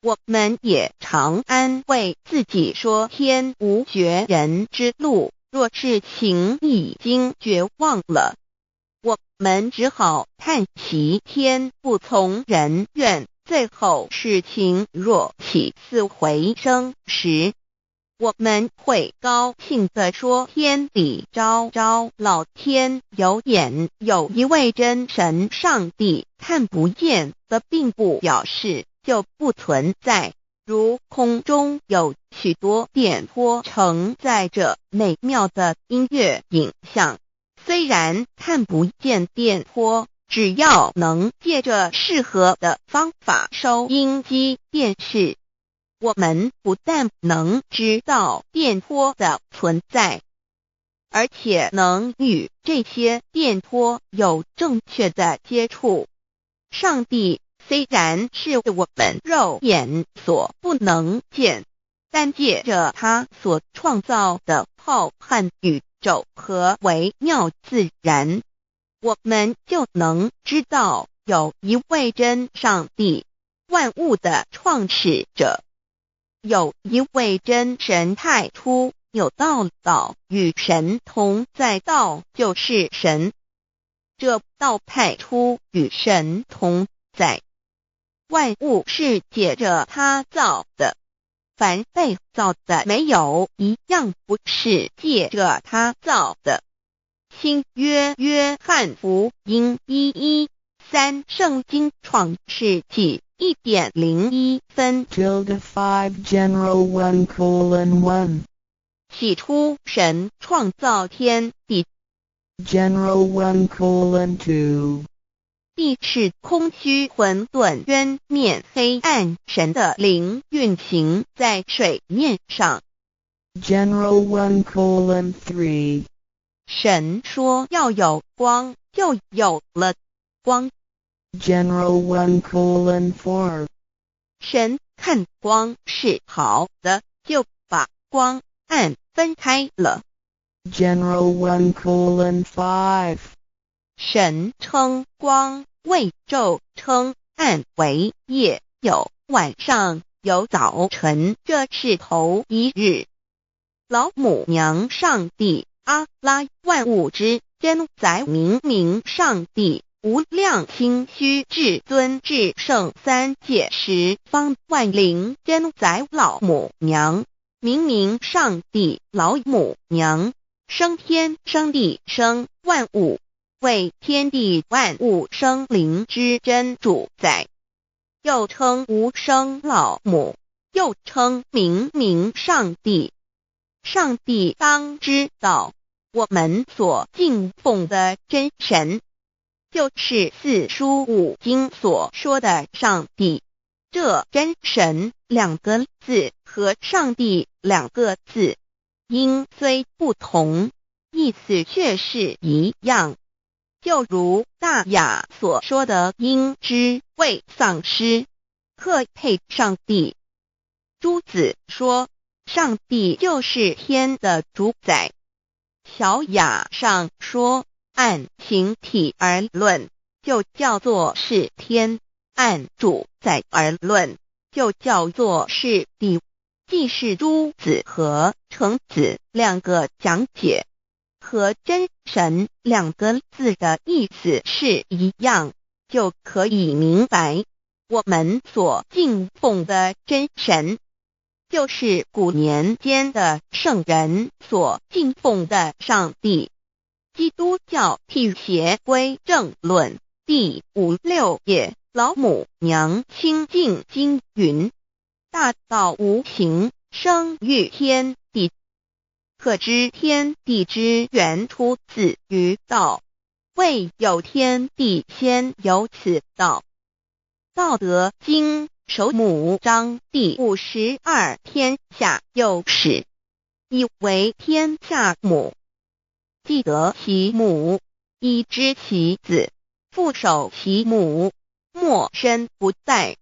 我们也常安慰自己说天无绝人之路，若事情已经绝望了，我们只好叹息天不从人愿。最后事情若起死回生时，我们会高兴地说天理昭昭，老天有眼，有一位真神上帝，看不见的并不表示就不存在。如空中有许多电波承载着美妙的音乐影像，虽然看不见电波，只要能借着适合的方法收音机、电视，我们不但能知道电波的存在，而且能与这些电波有正确的接触。上帝虽然是我们肉眼所不能见，但借着他所创造的浩瀚宇宙和微妙自然，我们就能知道有一位真上帝，万物的创始者，有一位真神太初有道，道与神同在，道就是神，这道太初与神同在。万物是借着他造的，凡被造的没有一样不是借着他造的。新约约翰福音1:13圣经创世纪1.01分 5 general 1:1 起初神创造天地， general 1:2 地是空虚混沌渊面黑暗，神的灵运行在水面上。 general 1:3 神说要有光，就有了光。 general 1:4 神看光是好的，就把光暗分开了。 general 1:5 神称光为昼，称暗为夜，有晚上，有早晨，这是头一日。老母娘上帝阿拉万物之真宰明明上帝无量清虚至尊至圣三界十方万灵真宰老母娘明明上帝老母娘生天生地生万物，为天地万物生灵之真主宰，又称无生老母，又称明明上帝。上帝当知道，我们所敬奉的真神，就是四书五经所说的上帝。这真神两个字和上帝两个字，音虽不同，意思却是一样。就如大雅所说的音之谓丧失，克配上帝。朱子说上帝就是天的主宰。小雅上说按形体而论，就叫做是天；按主宰而论，就叫做是地。既是朱子和程子两个讲解，和真神两个字的意思是一样，就可以明白，我们所敬奉的真神，就是古年间的圣人所敬奉的上帝。基督教辟邪归正论第56页，老母娘清净经云：大道无形，生育天地，可知天地之源出自于道，未有天地，先有此道。道德经首母章第52，天下有始，以为天下母。既得其母，以知其子，父守其母，莫身不殆。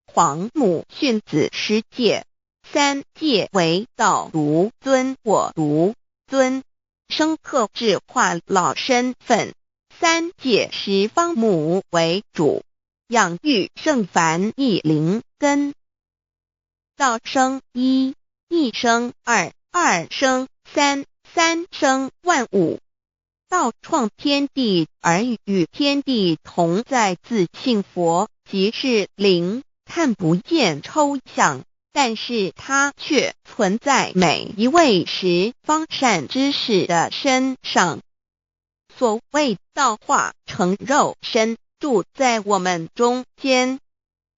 皇母训子十戒，三戒为道如尊我如尊，生克制化老身份。三戒十方母为主，养育圣凡一灵根。道生一，一生二，二生三，三生万物。道创天地而与天地同在，自性佛，即是灵，看不见抽象，但是它却存在每一位十方善知识的身上。所谓道化成肉身，住在我们中间。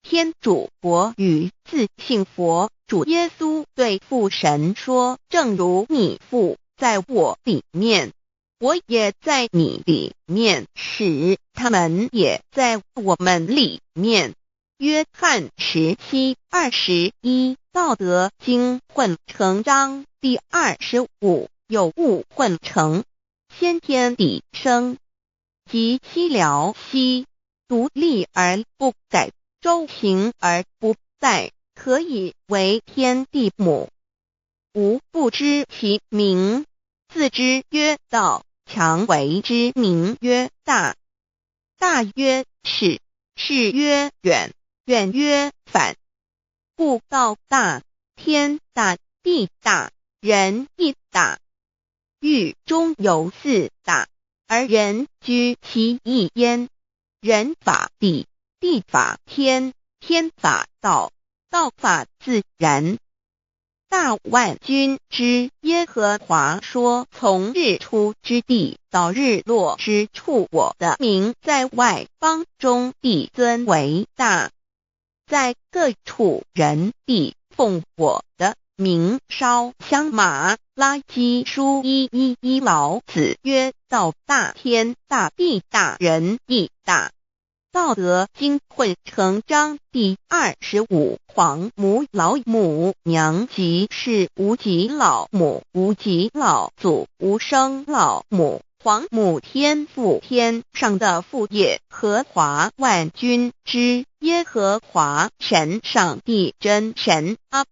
天主国与自性佛主耶稣对父神说：正如你父在我里面，我也在你里面，使他们也在我们里面。约翰17:21，道德经混成章第25，有物混成，先天地生，即西辽西，独立而不改，周行而不殆，可以为天地母。吾不知其名，自之曰道，强为之名曰大。大曰始，始曰远，远曰反。故道大，天大，地大，人亦大。狱中有四大，而人居其一焉。人法地，地法天，天法道，道法自然。大万军之耶和华说，从日出之地到日落之处，我的名在外邦中必尊为大，在各处人必奉我的名烧香。马拉基书1:1老子曰：道大天大，地大人亦大。道德经混成章第25。黄母老母娘即是无极老母，无极老祖，无生老母。黄母天父，天上的父，耶和华万军之耶和华，神上帝，真神，阿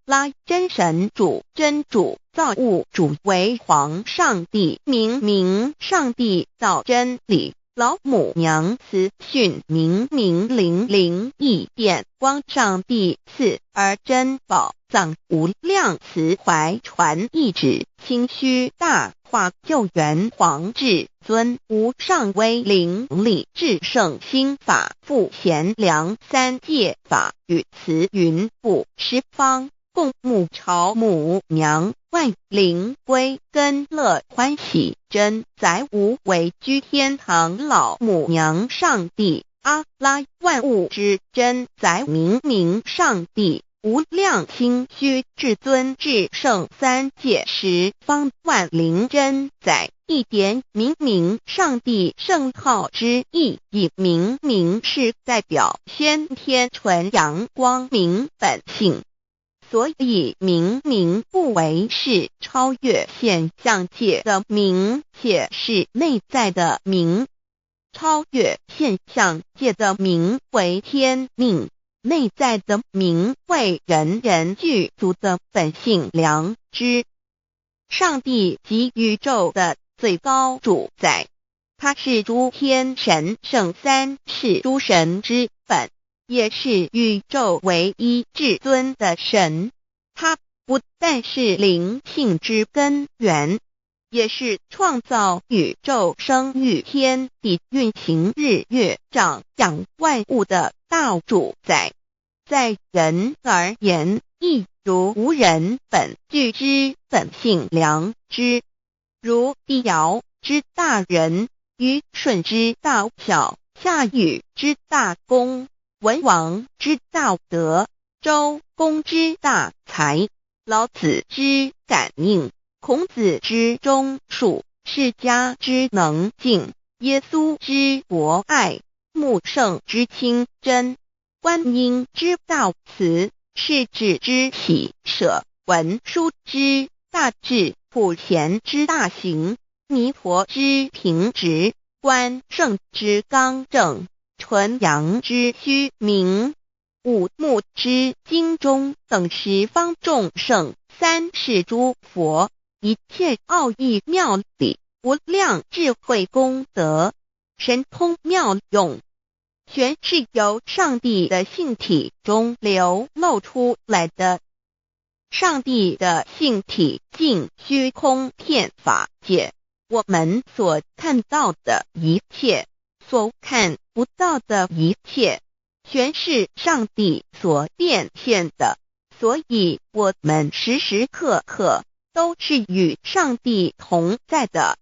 拉真神主，真主，造物主，为皇上帝，明上帝，造真理。老母娘慈训，明灵义电光，上帝赐而真宝藏，无量慈怀传一旨，清虚大化，救援皇至尊，无上威灵力，至圣心法，复贤良三界法，与慈云布十方，共沐朝母娘，万灵归根乐欢喜，真载无为居天堂。老母娘上帝，阿拉万物之真载，明上帝，无量清虚至尊至圣三界十方，万灵真载，一点明上帝圣号之意，以明是代表先天纯阳光明本性，所以明不为是超越现象界的明，且是内在的明。超越现象界的明为天命，内在的明为人具足的本性良知。上帝即宇宙的最高主宰，他是诸天神圣三世诸神之本，也是宇宙唯一至尊的神。他不但是灵性之根源，也是创造宇宙生育天地运行日月长养万物的大主宰。在人而言，亦如无人本具之本性良知，如帝尧之大仁，虞舜之大巧，夏禹之大功，文王之大德，周公之大才，老子之感应，孔子之忠恕，释迦之能静，耶稣之博爱，穆圣之清真，观音之大慈，世子之喜舍，文殊之大智，普贤之大行，弥陀之平直，关圣之刚正，纯阳之虚明，五目之精中，等十方众圣，三世诸佛，一切奥义妙理，无量智慧功德，神通妙用，全是由上帝的性体中流露出来的。上帝的性体尽虚空遍法界，我们所看到的一切，所看不到的一切，全是上帝所变现的，所以我们时时刻刻都是与上帝同在的。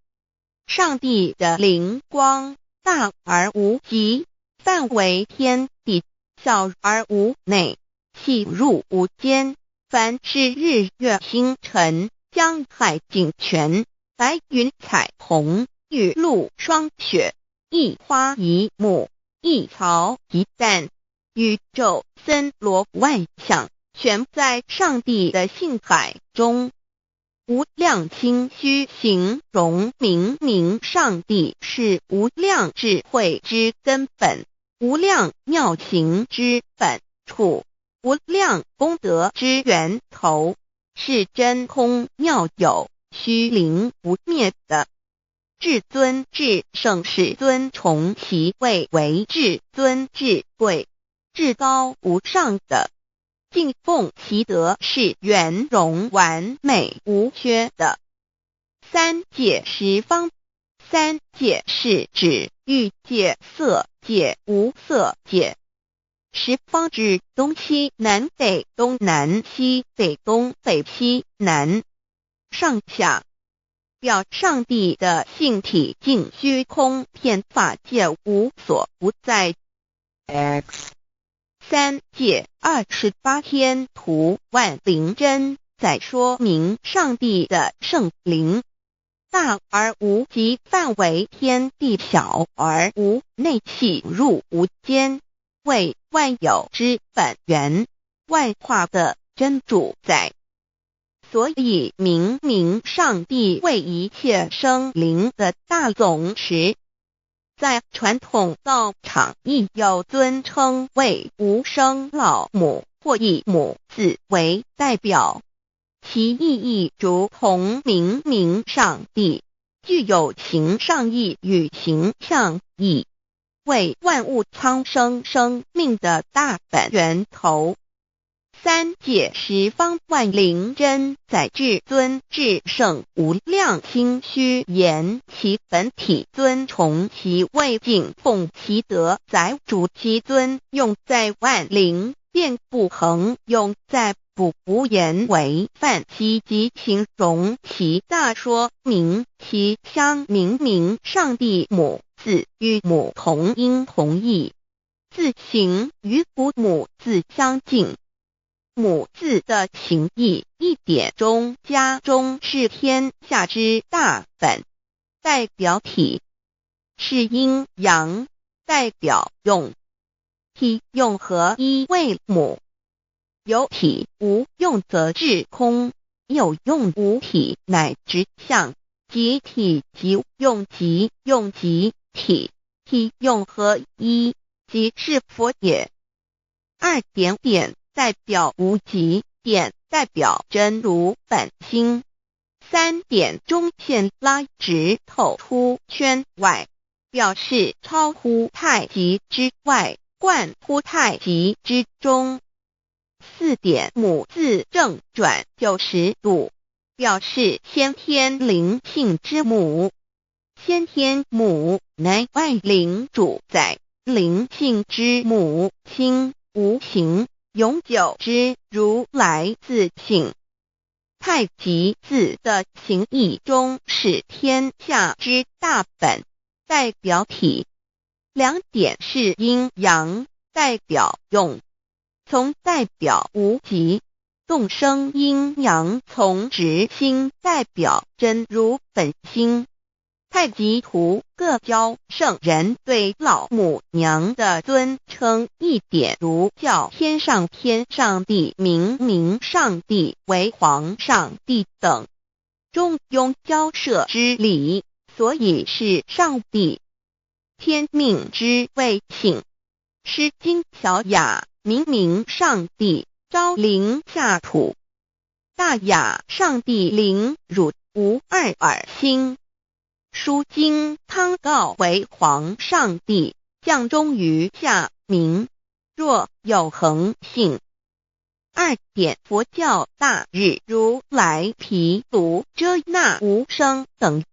上帝的灵光大而无极，范围天地，小而无内，细入无间。凡是日月星辰，江海井泉，白云彩虹，雨露霜雪，一花一木，一草一蛋，宇宙森罗万象，全在上帝的性海中。无量清虚形容明上帝是无量智慧之根本，无量妙行之本处，无量功德之源头，是真空妙有，虚灵不灭的。至尊至圣世尊崇其位为至尊至贵，至高无上的，敬奉其德是圆融完美无缺的。三界十方，三界是指欲界、色界、无色界。十方指东西南北东南西北东北西南上下，表上帝的性体尽虚空遍法界无所不在。 X 三界28天图万灵真在说明上帝的圣灵大而无极范围，天地小而无内细入无间，为万有之本源，万化的真主宰。所以明明上帝为一切生灵的大总持，在传统道场亦有尊称为无生老母，或以母字为代表，其意义如同明明上帝具有形上义与形象义，为万物苍生生命的大本源头。三界十方万灵真在至尊至圣无量心虚言其本体尊崇其位敬奉其德载主其尊，用在万灵便不恒用在不无言为范积极形容其大，说明其相明明上帝母字与母同音同义，字形与父母字相近。母字的情义一点中加中是天下之大本，代表体是阴阳，代表用体用合一为母，有体无用则至空，有用无体乃直相，即体即用即用即体，体用合一即是佛也。二点点代表无极，点代表真如本心，三点中线拉直透出圈外，表示超乎太极之外，贯乎太极之中。四点母字正转90度，表示先天灵性之母，先天母乃万灵主宰，灵性之母亲无形永久之如来自性。太极字的形义中是天下之大本，代表体，两点是阴阳，代表用，从代表无极，动生阴阳从直心，代表真如本心。太极图各教圣人对老母娘的尊称，一点如叫天上天上帝、明明上帝为皇上帝等，中庸交涉之理，所以是上帝。天命之谓性，诗经小雅明明上帝昭灵下土，大雅上帝灵汝无二耳心。书经汤告为皇上帝降中于下民，若有恒性。二点佛教大日如来毗卢遮那无生等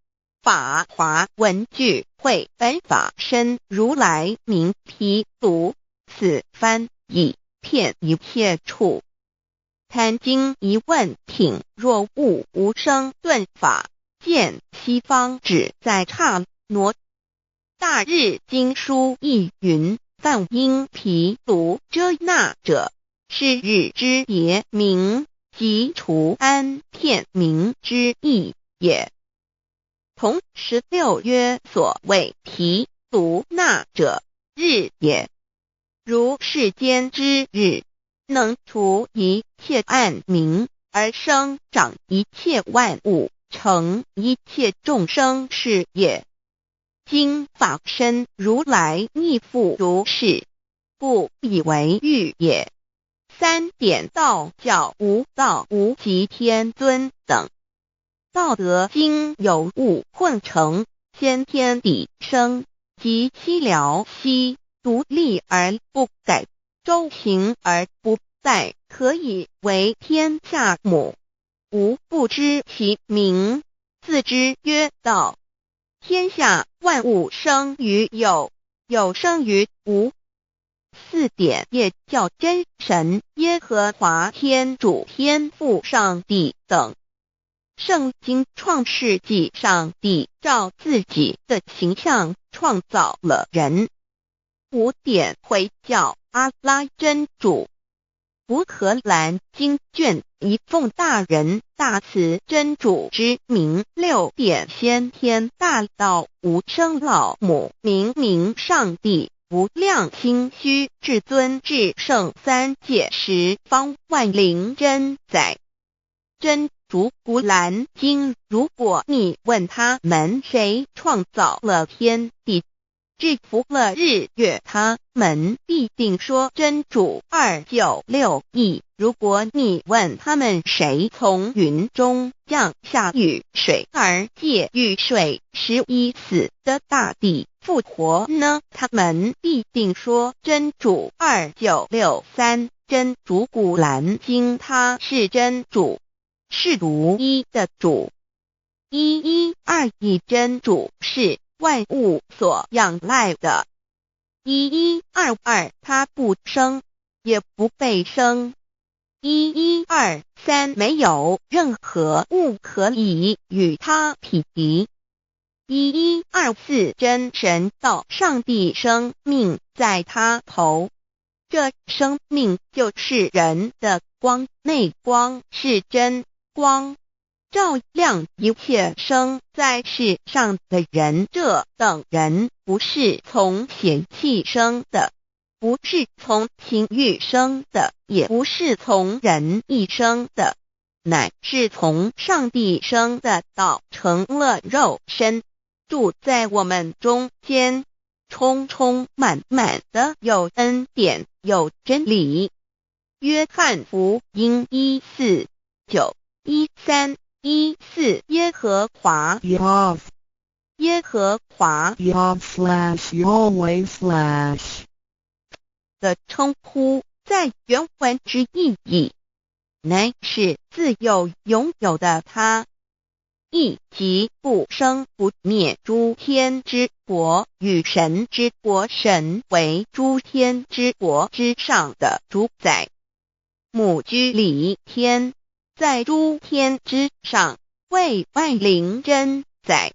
法华文具会本法身如来名毗卢，此翻译片一切处。贪经一问品，若悟无生顿法，见西方只在刹那。大日经书亦云，梵音毗卢遮那者，是日之别名，即除安片名之意也。同16曰，所谓毗卢那者，日也。如世间之日，能除一切暗明，而生长一切万物，成一切众生是也。今法身如来亦复如是，故以为喻也。三点道教无道无极天尊等，道德经有物混成，先天地生，即悉了悉，独立而不改，周行而不殆，可以为天下母。吾不知其名，自之曰道。天下万物生于有，有生于无。4点也叫真神、耶和华天主、天父上帝等。圣经创世纪，上帝照自己的形象创造了人。5点会叫阿拉真主。乌克兰经卷一奉大人大慈真主之名。6点先天大道无生老母明明上帝无量心虚至尊至圣三界十方万灵真在。真主古兰经，如果你问他们谁创造了天地，制服了日月，他们必定说真主296亿。如果你问他们谁从云中降下雨水而借雨水使已死的大地复活呢，他们必定说真主2963。真主古兰经，他是真主，是独一的主。112真主是万物所仰赖的。1122他不生，也不被生。1123没有任何物可以与他匹敌。1124真神道上帝生命在他头，这生命就是人的光，内光是真光，照亮一切生在世上的人。这等人不是从血气生的，不是从情欲生的，也不是从人意生的，乃是从上帝生的道成了肉身，住在我们中间，充充满满的有恩典有真理。约翰福音1491314耶和华 Yav 耶和华 Yav/Yahweh/ 的称呼，在原文之意义，乃是自有拥有的他，亦即不生不灭诸天之国与神之国，神为诸天之国之上的主宰，母居里天，在诸天之上，为万灵真在。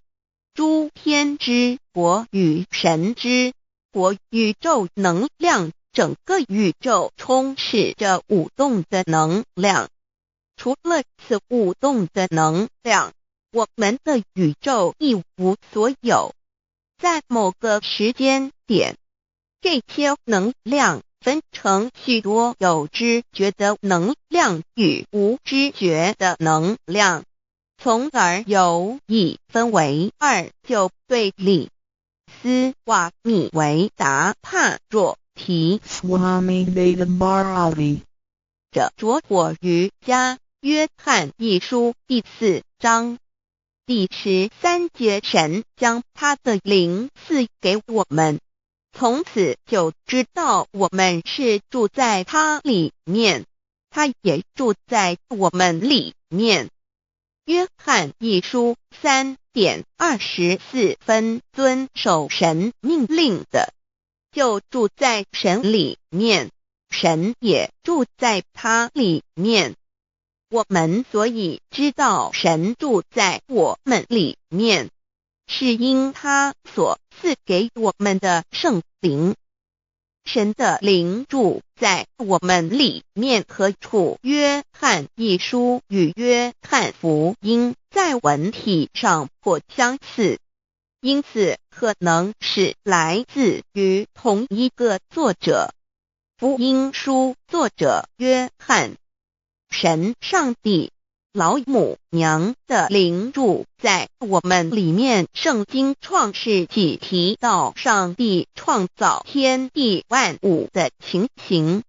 诸天之国与神之国，宇宙能量，整个宇宙充斥着舞动的能量。除了此舞动的能量，我们的宇宙一无所有。在某个时间点，这些能量分成许多有知觉的能量与无知觉的能量，从而有意分为2，就对立。斯瓦米维达帕若提 Swami Vedabharati 者着火于家约翰一书第4章第13节，神将他的灵赐给我们，从此就知道我们是住在他里面，他也住在我们里面。约翰一书3:24遵守神命令的，就住在神里面，神也住在他里面。我们所以知道神住在我们里面，是因他所赐给我们的圣灵。神的灵住在我们里面，何处？约翰一书与约翰福音在文体上颇相似，因此可能是来自于同一个作者。福音书作者约翰，神上帝老母娘的灵住在我们里面。圣经创世纪提到上帝创造天地万物的情形，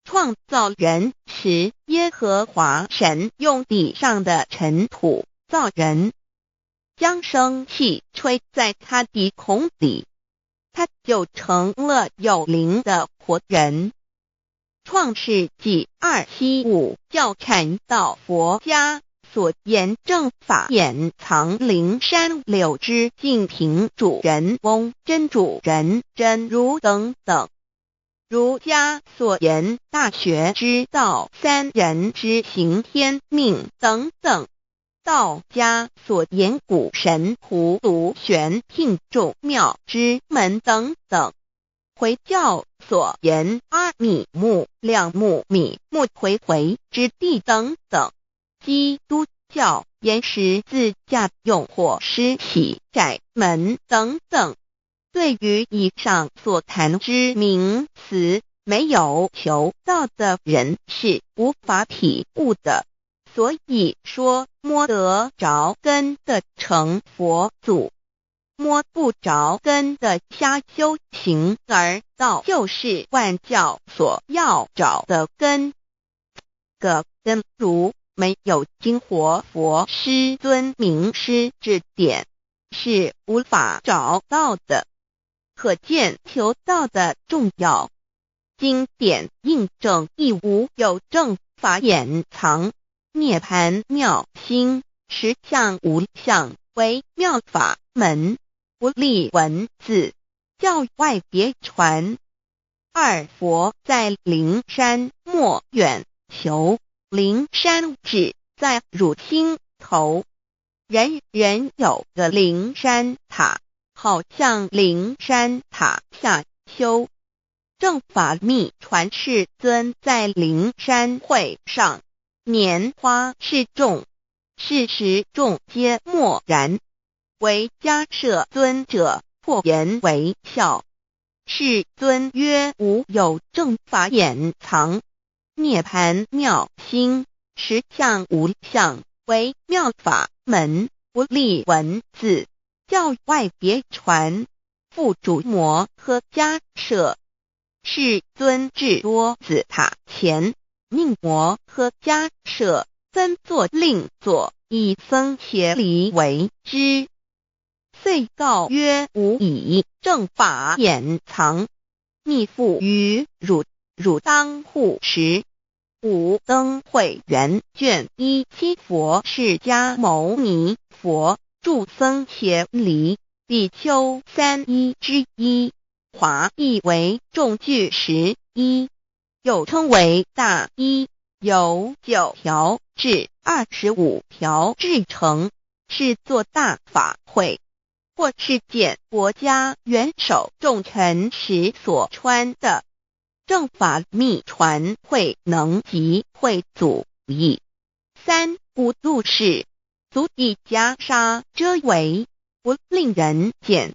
创造人时，耶和华神用地上的尘土造人，将生气吹在他鼻孔里，他就成了有灵的活人。创世纪275教禅道佛家所言正法掩藏灵山柳枝净瓶主人翁真主人真如等等。儒家所言大学之道，三人之行天命等等，道家所言谷神葫芦玄牝众妙之门等等，回教所言阿米木亮木米木回回之地等等，基督教言十字架用火施洗窄门等等。对于以上所谈之名词，没有求道的人是无法体悟的。所以说摸得着根的成佛祖，摸不着根的瞎修行，而道就是万教所要找的根。个根如没有经活佛师尊名师指点，是无法找到的。可见求道的重要。经典印证亦无有正法掩藏，涅盘妙心，实相无相，为妙法门，不立文字，教外别传。二佛在灵山莫远求，灵山只在汝心头，人人有个灵山塔，好像灵山塔下修。正法密传世尊在灵山会上，拈花示众，是时众皆默然，唯迦摄尊者破颜为笑。世尊曰：无有正法掩藏，涅盘妙心，实相无相，为妙法门，不立文字，教外别传。复主摩诃迦摄。世尊至多子塔前，命摩诃迦摄分作另作，以僧伽梨为之。遂告曰：吾以正法掩藏，密付于汝，汝当护持。五灯会元卷17佛释迦牟尼佛著僧伽梨比丘31之一，华译为众句11，又称为大一，由9条至25条制成，是作大法会，或是见国家元首重臣时所穿的。正法密传会能及会祖义。三无度世，足以袈裟遮为，不令人见。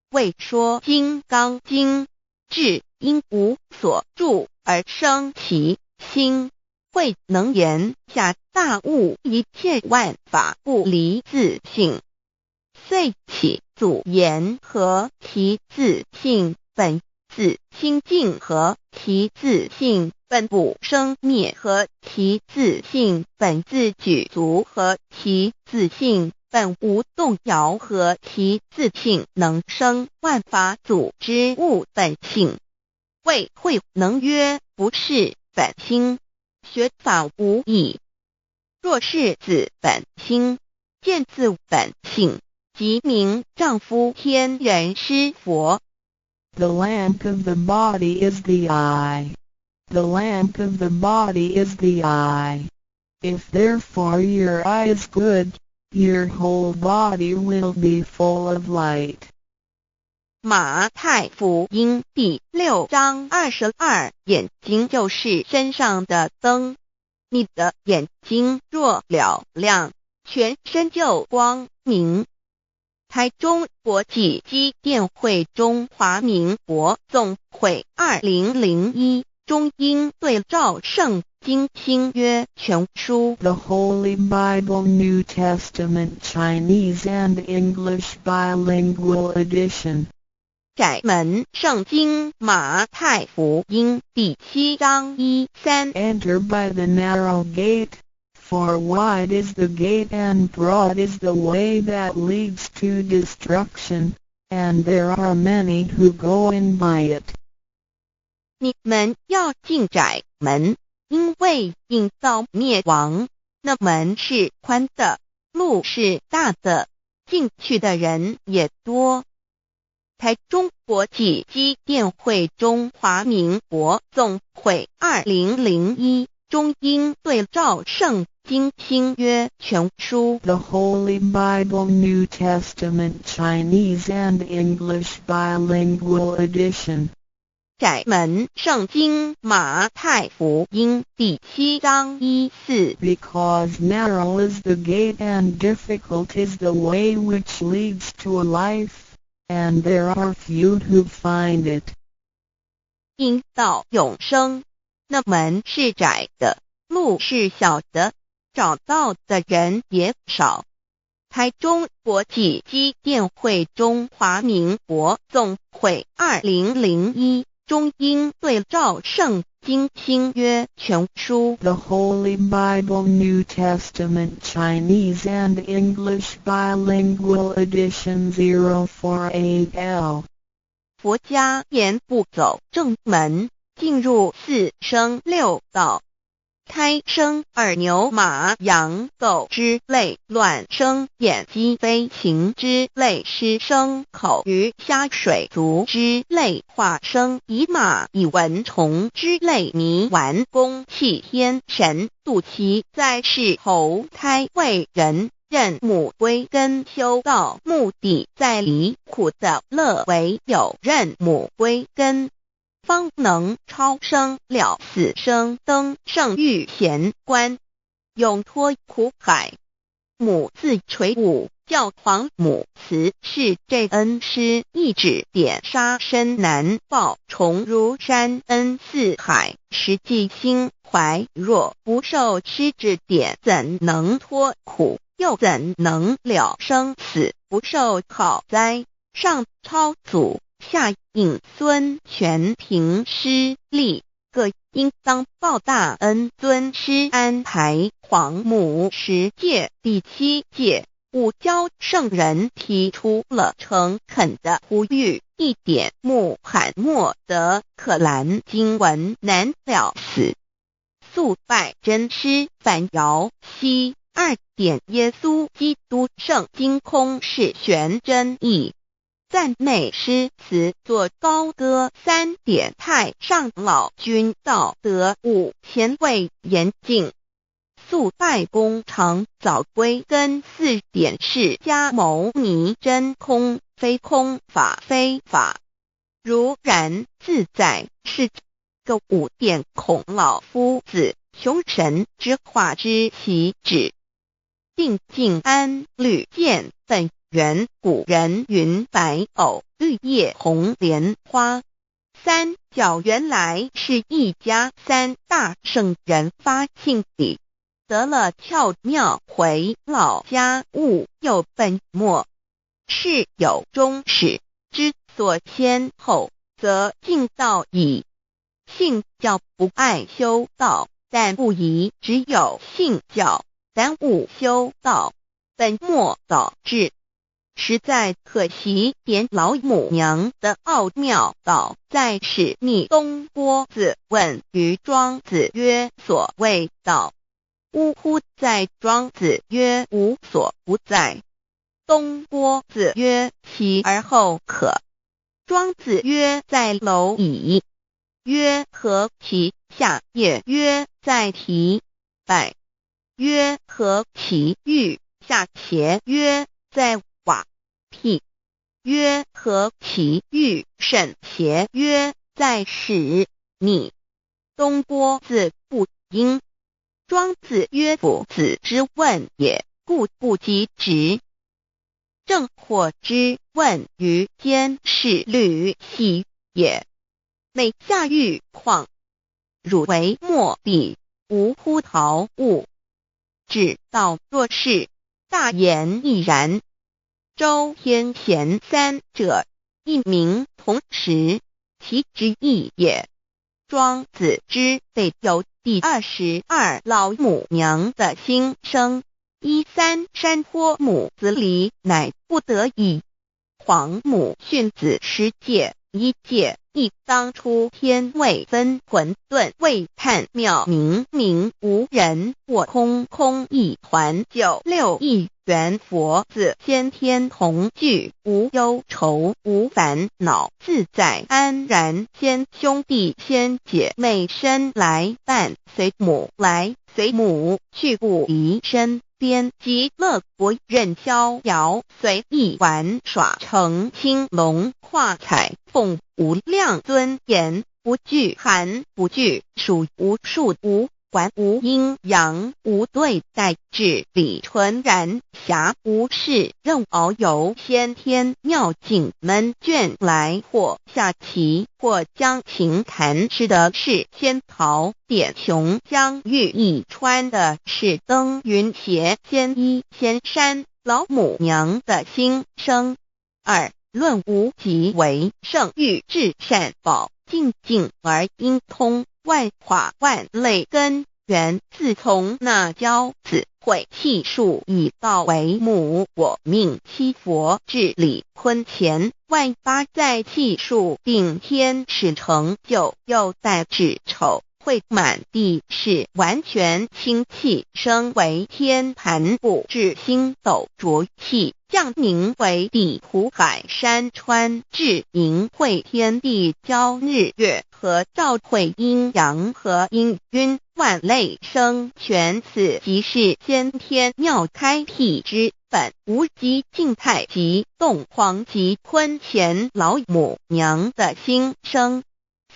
为说金刚经，至因无所住而生其心，慧能言下大悟一切万法不离自性。遂起祖言和其自性本自清净和其自性本不生灭和其自性本自具足和其自性本无动摇和其自性能生万法组之物本性。谓慧能曰：不是本心，学法无益。若是自本心，见自本性，即名丈夫天人师佛。The lamp of the body is the eye. The lamp of the body is the eye. If therefore your eye is good, your whole body will be full of light. 马太福音第6章22，眼睛就是身上的灯。你的眼睛若了亮，全身就光明。台中国际机电会中华民国总会2001中英对照圣经新约全书 The Holy Bible New Testament Chinese and English Bilingual Edition. 窄门圣经马太福音第7章1-3 Enter by the narrow gate, for wide is the gate and broad is the way that leads to destruction, and there are many who go in by it. 你们要进窄门，因为引到灭亡，那门是宽的，路是大的，进去的人也多。台中国际机电会中华民国总会2001中英对照圣经新约全书 The Holy Bible New Testament Chinese and English Bilingual Edition. 窄门圣经马太福音第7章14 Because narrow is the gate and difficult is the way which leads to life, and there are few who find it. 因到永生，那门是窄的，路是小的，找到的人也少。台中国际机电会中华民国总会2001中英对照圣经新约全书 The Holy Bible New Testament Chinese and English Bilingual Edition 048L. 佛家言不走正门，进入4生6道。胎生耳牛马羊狗之类，卵生眼鸡飞禽之类，湿生口鱼虾水族之类，化生以马以蚊虫之类，泥丸公气天神，度其在世投胎为人，任母归根修道，目的在离苦的乐，唯有任母归根，方能超生了死生，登圣域贤官，永脱苦海。母自垂武，教皇母慈是这恩师，一指点杀身难报，重如山恩似海，实际心怀若不受师指点，怎能脱苦？又怎能了生死？不受考灾，上超祖，下引孙全凭师力，各应当报大恩。尊师安排皇母10诫，第7诫，五教圣人提出了诚恳的呼吁，一点穆罕默德可兰经文难了死，肃拜真师反摇西。2点耶稣基督圣经空是玄真义，赞美诗词作高歌。3点太上老君道德5前卫严谨，肃拜公常早归根。4点释迦牟尼真空非空，法非法，如然自在，是个5点孔老夫子雄神之化之其旨，定静安律见本源。古人云白藕绿叶红莲花。3角原来是一家3大圣人发庆礼，得了窍妙，回老家务有本末，事有终始，之所先后，则敬道矣。信教不爱修道，但不宜只有信教，耽误修道，本末倒置，实在可惜。点老母娘的奥妙道在使逆东郭子问于庄子曰：所谓道，呜呼！在庄子曰：无所不在。东郭子曰：其而后可。庄子曰：在蝼蚁。曰：何其下也？曰：在蹄。百。曰：何其欲？下且。曰：在瓦辟。曰：何其欲？甚邪。曰：在使逆。东郭子不应。庄子曰：夫子之问也，故不及直。正火之问于监视律系也，每下狱况，汝为莫必，无乎陶物。指道若是，大言亦然。周天贤3者，一名同时，其之义也。庄子之备有第22老母娘的心声，3山坡母子礼，乃不得已。皇母训子10诫，1诫，亦当初天未分，混沌未探，妙明明无人，我空空一团。96义圆佛子先天同具，无忧愁无烦恼，自在安然。先兄弟先姐妹生来伴随母来随母去，不离身边。极乐国任逍遥，随意玩耍，成青龙化彩凤，无量尊严，不惧寒不惧暑，无数无管无阴阳，无对待，至理纯然，暇无事任遨游。先天妙境门卷来，或下棋，或将琴弹，吃的是仙桃点琼将玉一穿的是登云鞋，仙衣仙衫，老母娘的心声。二论无极为圣域至善宝，静静而应通，万法万类根源。自从那教子会气数以道为母，我命七佛治理坤乾，万八在气数定天使成就，又待至丑会满地是完全清气，升为天盘部，至星斗浊气，降凝为地湖海山川，至凝会天地交日月和照会阴阳和阴晕，万类生全。此即是先天妙开辟之本，无极静态及动黄及坤乾老母娘的心声。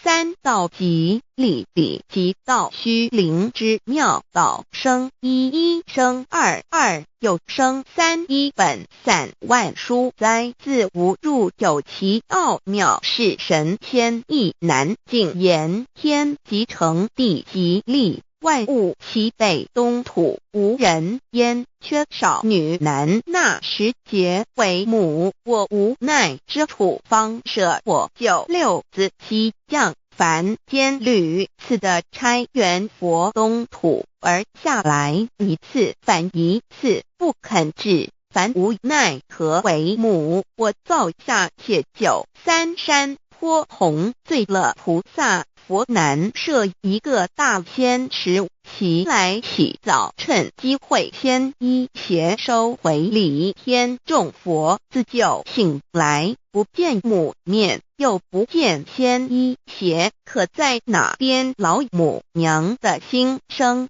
三道即理比及道虚灵之妙道生一，一生二，二又生三，一本散万殊哉。自无入有其奥妙，是神千亿难尽言。天即成地即立，万物其北东土，无人焉。缺少女男纳时节为母，我无奈之处，方舍我九六子七将凡间屡次的差援佛东土而下来，一次反一次不肯至，凡无奈何为母。我造下且九三山颇弘罪了菩萨，佛南设一个大仙池，其来洗澡，趁机会先一邪收回礼。天众佛自救醒来，不见母面，又不见先一邪，可在哪边老母娘的心声？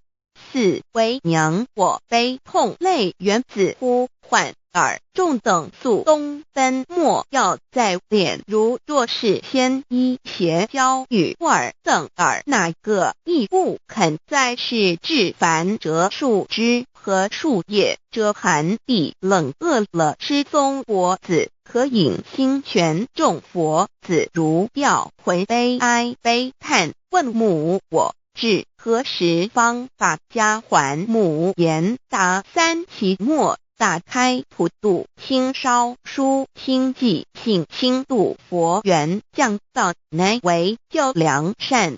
四为娘我悲痛泪源自呼唤耳众等速东奔，莫要再敛。如若是先一邪教与尔等耳，哪个亦不肯再是至凡折树枝和树叶，遮寒地冷饿了失踪佛子，可引心泉众佛子如吊回悲哀悲叹，问母我至何时方把家还母？言答三期末，打开普度清烧书清寂性清度佛缘，降道乃为救良善，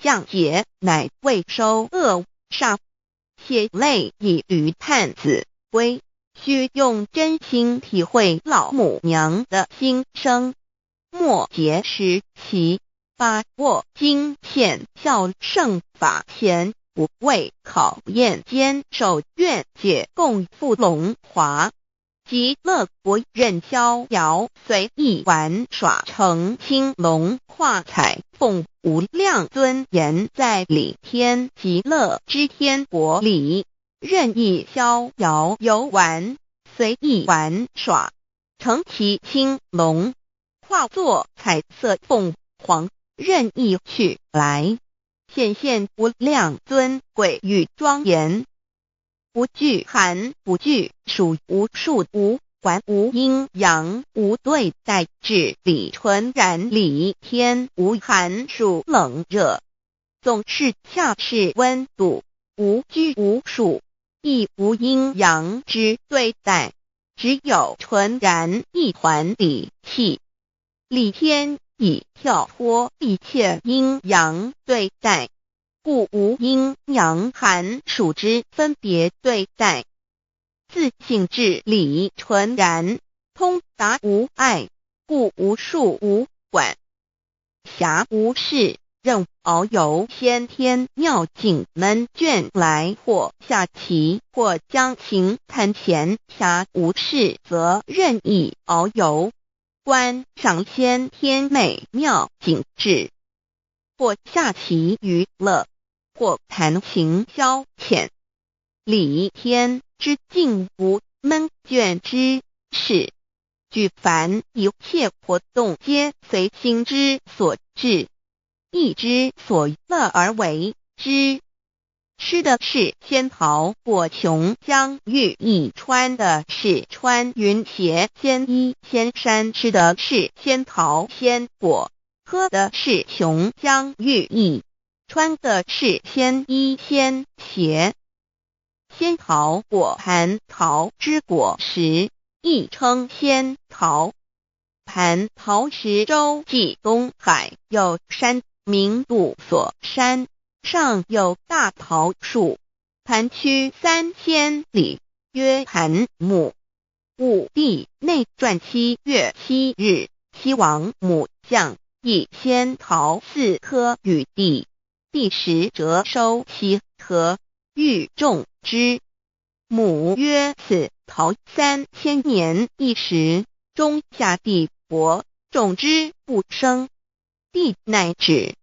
降劫乃为收恶煞。血泪以于叹子归，须用真心体会老母娘的心声。末节时期，把握经现效圣法前，不畏考验，坚守愿解共赴龙华。极乐国任逍遥，随意玩耍，成青龙化彩凤，无量尊严，在理天极乐之天国里，任意逍遥游玩，随意玩耍，成其青龙，化作彩色凤凰，任意去来，显现无量尊贵与庄严，不惧寒不惧暑，无数无管无阴阳，无对待，至理纯然，理天无寒暑冷热，总是恰是温度，无拘无束，亦无阴阳之对待，只有纯然一团理气。理天以跳脱一切阴阳对待，故无阴阳寒暑之分别对待，自性至理纯然，通达无碍，故无束无管，暇无事任遨游先天妙境门卷来，或下棋，或将琴弹弦，暇无事则任意遨游，观赏先天美妙景致，或下棋娱乐，或弹琴消遣。理天之境无闷倦之事，举凡一切活动皆随心之所至，意之所乐而为之。吃的是仙桃果琼浆玉液，穿的是穿云鞋仙衣仙衫，吃的是仙桃仙果，喝的是琼浆玉液，穿的是仙衣仙鞋。仙桃果蟠桃之果实，亦称仙桃。蟠桃实洲际东海有山，名杜所山，上有大桃树，盘曲3000里，曰盘木。武帝内传7月7日，西王母将以仙桃4颗与帝，帝时折收其核，欲种之。母曰：此桃3000年一时，中下地薄，种之不生。帝乃止。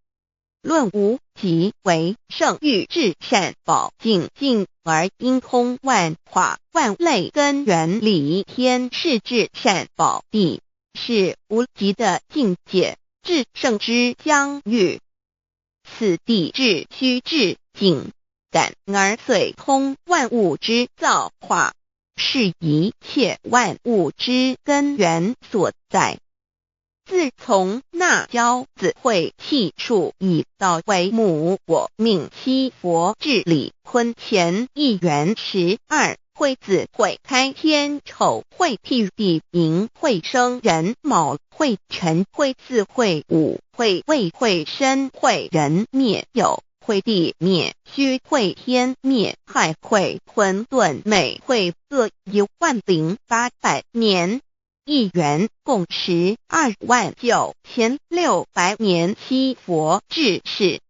论无极为圣欲至善宝净尽而应通万化万类根源理天是至善宝地，是无极的境界，至圣之疆域。此地至虚至静感而遂通万物之造化，是一切万物之根源所在。自从那骄子会气数以道为母，我命七佛治理坤乾一元12，会子会开天丑，会替地寅，会生人卯，会辰，会巳，会午，会未，会申，会人灭酉，会地灭戌，会天灭亥，会混沌昧，会各10800年。一元共129600年，七佛治世。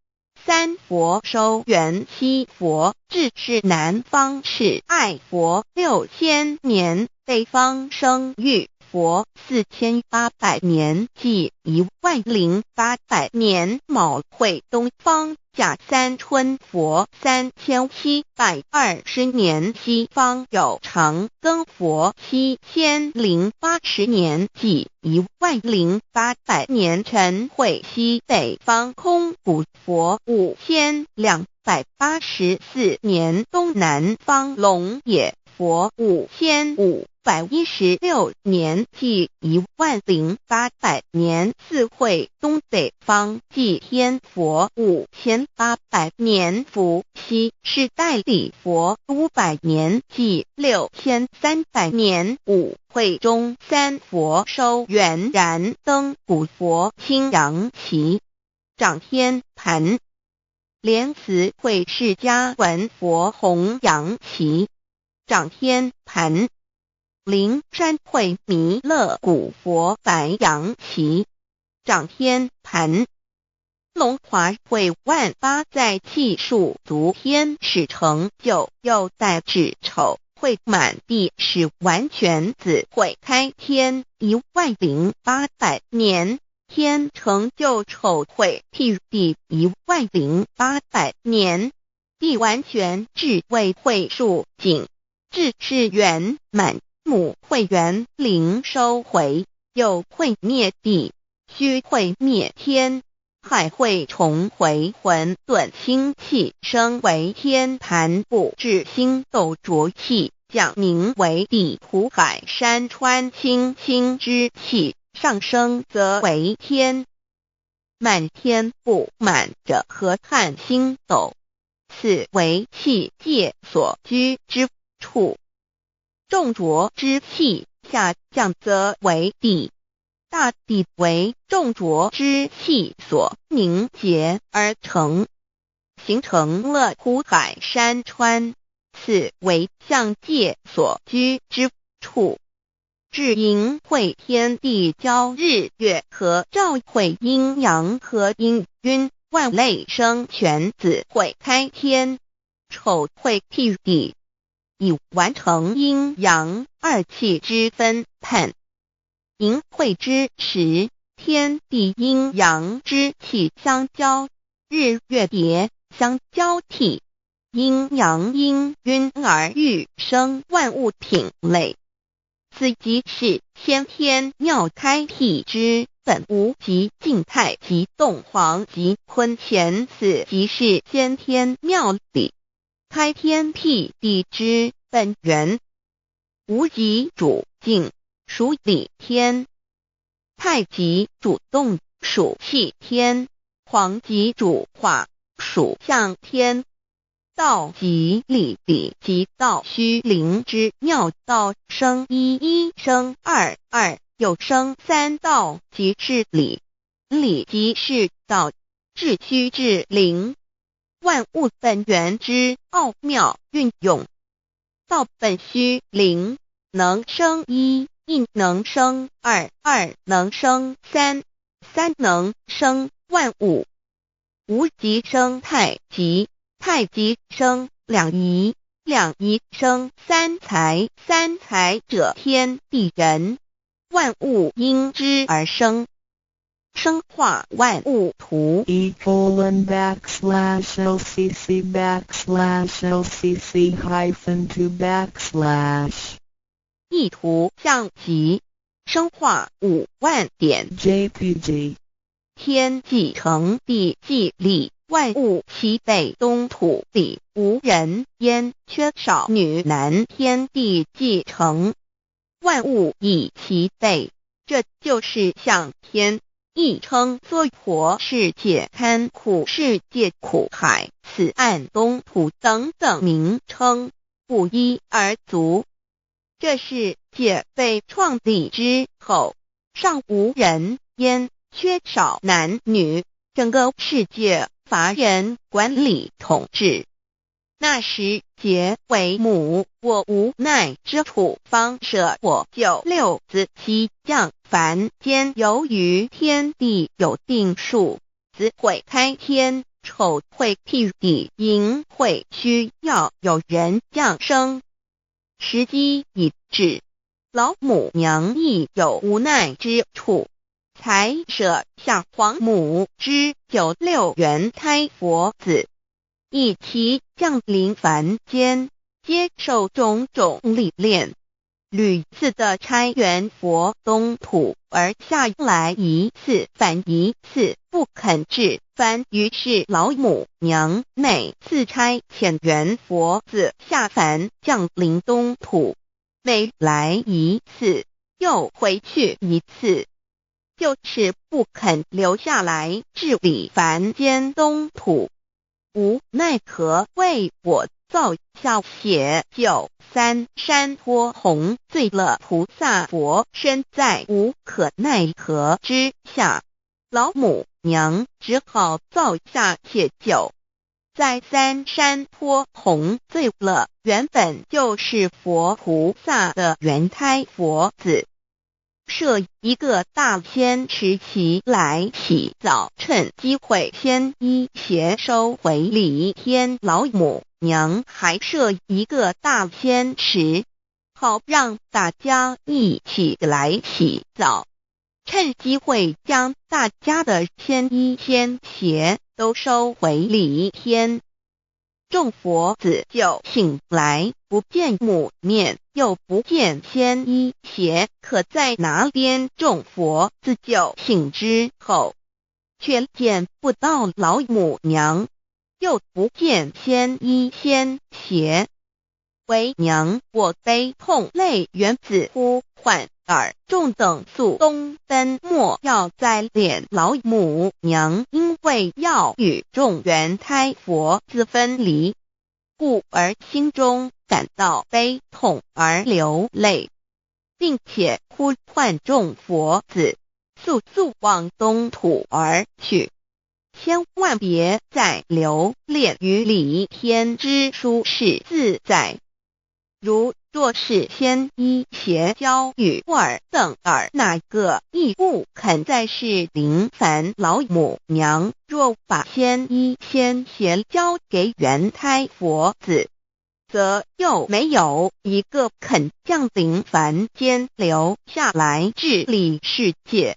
三佛收元，七佛治世。南方是爱佛6000年，北方生玉佛4800年，即10800年。卯会东方甲三春佛3720年，西方有长庚佛7080年，即10800年。辰会西北方空谷佛5284年，东南方龙野佛5516年，即10800年。四会东北方祭天佛5800年，伏羲是代理佛500年，即6300年。五会中三佛收元，燃灯古佛清阳旗，掌天盘。莲慈会释迦文佛弘扬旗，掌天盘。灵山会弥勒古佛白羊旗，掌天盘。龙华会万八在气数足天使成就，又代指丑会满地是完全子会开天10800年，天成就丑会替地10800年，地完全至为会数景，至是圆满。母会元灵收回，又会灭地，戌会灭天，亥会重回混沌星气，生为天盘部，至星斗浊气，降名为地土海山川清清之气，上升则为天。满天布满着河汉星斗，此为气界所居之处。重浊之气下降则为地，大地为重浊之气所凝结而成，形成了土海山川，此为象界所居之处。至阴会天地交日月合，照会阴阳和阴晕，万类生全子会开天，丑会替地，以完成阴阳二气之分判。寅会之时，天地阴阳之气相交，日月叠相交替，阴阳因晕而育生万物品类。此即是先天妙开辟之本无极静态及动黄及坤乾，此即是先天妙理开天辟地之本源。无极主静，属理天；太极主动，属气天；黄极主化，属象天。道即理理即道虚灵之妙道，生一一生二二又生三道，即是理。理即是道，至虚至灵，万物本源之奥妙运用。道本虚灵，能生一，一能生二，二能生三，三能生万物。无极生太极，太极生两仪，两仪生三才，三才者天地人，万物因之而生。生化万物图://LCC_LCC_2/ 意图象棋，生化5万点 JPG 天既成地既立，万物其备，东土里无人焉，缺少女男，天地既成，万物以其备，这就是象天。亦称娑婆世界、堪苦世界、苦海、此岸、东土等等名称，不一而足。这世界被创立之后，尚无人焉，缺少男女，整个世界乏人管理统治。那时桀为母，我无奈之处，方舍我9六子七将，凡间由于天地有定数，子会开天，丑会替地，寅会需要有人降生。时机已至，老母娘亦有无奈之处，才舍下皇母之9六元胎佛子，以其降临凡间，接受种种历练，屡次的差援佛东土，而下来一次反一次不肯至凡，于是老母娘每次差遣援佛子下凡降临东土，每来一次又回去一次，就是不肯留下来治理凡间东土。无奈何为我造下血酒3山托红，醉了菩萨佛，身在无可奈何之下，老母娘只好造下血酒，在3山托红醉了原本就是佛菩萨的原胎佛子，设一个大仙池其来洗澡，趁机会先一邪收回礼天。老母娘还设一个大仙池，好让大家一起来洗澡，趁机会将大家的仙衣仙鞋都收回礼天。众佛子就醒来，不见母面，又不见仙衣鞋，可在哪边？众佛子就醒之后，却见不到老母娘，又不见仙衣仙鞋。为娘我悲痛泪源子呼唤耳众等速东奔，莫要再敛老母娘，因为要与众原胎佛子分离，故而心中感到悲痛而流泪，并且呼唤众佛子速速往东土而去，千万别再留恋于礼天之舒适自在。若是先一邪教与二等二哪个亦不肯再是临凡老母娘，若把先一先邪交给元胎佛子，则又没有一个肯降临凡间留下来治理世界。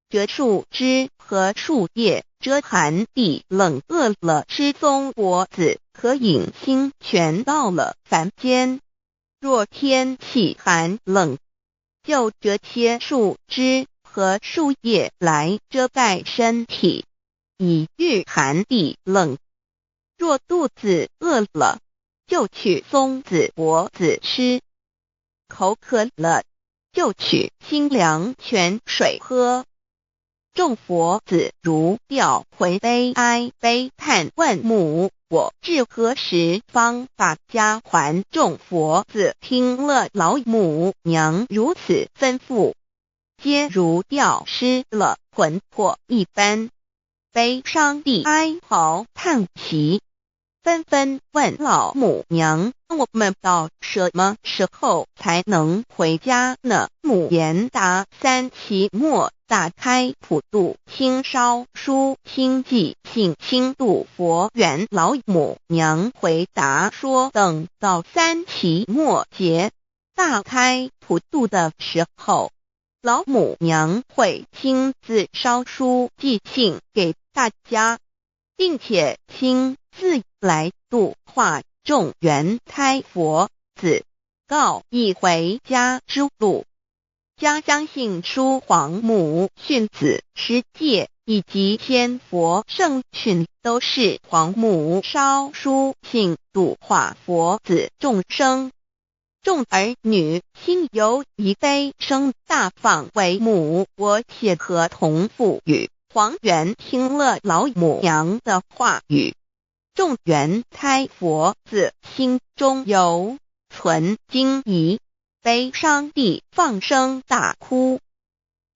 这树枝和树叶遮寒地冷，饿了吃松果子，可隐心全到了凡间。若天气寒冷，就折些树枝和树叶来遮盖身体，以御寒地冷。若肚子饿了，就取松子果子吃；口渴了，就取清凉泉水喝。众佛子如吊魂悲哀悲叹问母，我至何时方把家还？众佛子听了老母娘如此吩咐，皆如吊失了魂魄一般，悲伤地哀嚎叹息，纷纷问老母娘：我们到什么时候才能回家呢？母言答：三期末打开普度清烧书清寂信清度佛缘。老母娘回答说，等到三期末节大开普度的时候，老母娘会亲自烧书寄信给大家，并且亲自来度化众元胎佛子，告一回家之路。家相信书皇母训子师戒以及天佛圣训，都是皇母烧书信度化佛子众生。众儿女心由以悲生大放为母，我且合同赋予。皇元听了老母娘的话语，众元胎佛子心中有存惊疑，悲伤地放声大哭。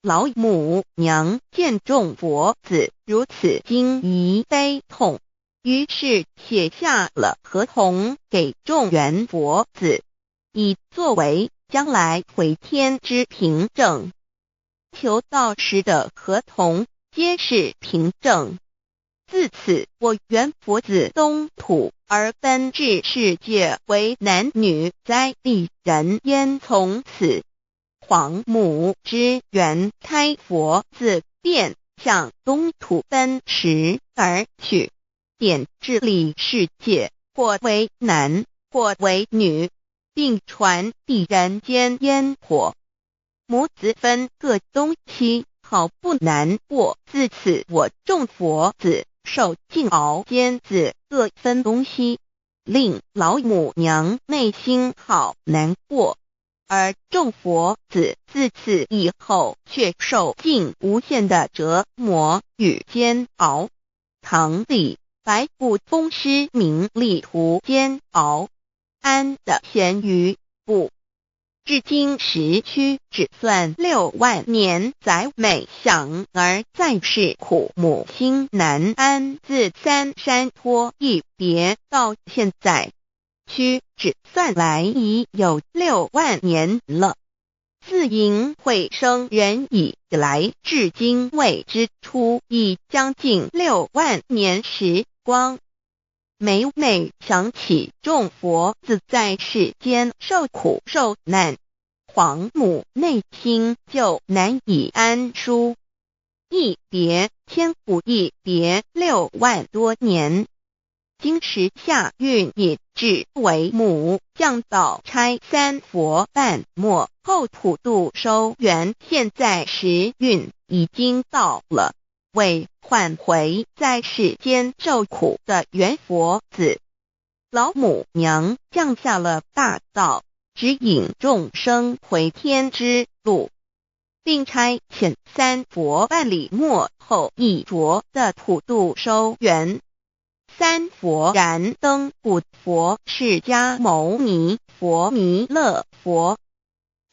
老母娘见众佛子如此惊疑悲痛，于是写下了合同给众元佛子，以作为将来回天之凭证。求道时的合同皆是凭证。自此，我元佛子东土而奔至世界为男女在地人焉。从此，皇母之元胎佛子便向东土奔驰而去，点治理世界，或为男，或为女，并传递人间烟火。母子分各东西，好不难过。自此，我众佛子受尽熬煎子各分东西，令老母娘内心好难过。而众佛子自此以后却受尽无限的折磨与煎熬。唐李白骨风师名利图煎熬，安的咸鱼不。至今时区只算6万年，载美享而在世苦，母心难安。自三山托一别到现在，屈指算来已有6万年了。自寅会生人以来，至今未知出，已将近6万年时光。每每想起众佛子在世间受苦受难，皇母内心就难以安舒。一别千古，一别6万多年。今时下运也至为母，降道差三佛半末后普度收圆，现在时运已经到了，为唤回在世间受苦的元佛子，老母娘降下了大道，指引众生回天之路，并差遣三佛半里末后一着的普度收圆。三佛燃灯古佛释迦牟尼佛、弥勒佛、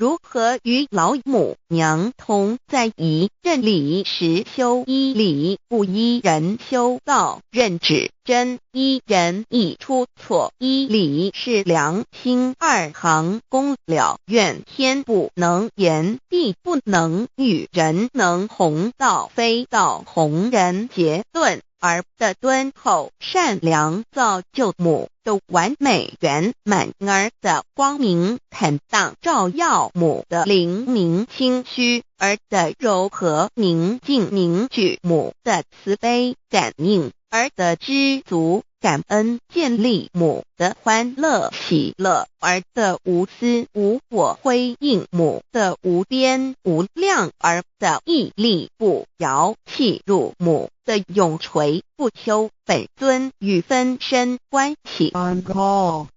如何与老母娘同在一任理时修一理，不依人修道，任指真一人一出错，一理是良心，二行公了愿，天不能言，地不能喻，人能弘道，非道弘人。结论而的敦厚善良，造就母的完美圆满，儿的光明坦荡，照耀母的灵明清虚，儿的柔和宁静凝聚母的慈悲感应，儿的知足感恩建立母的欢乐喜乐，儿的无私无我辉映母的无边无量，儿的屹立不摇弃入母的永垂不朽，本尊与分身关系。 On call.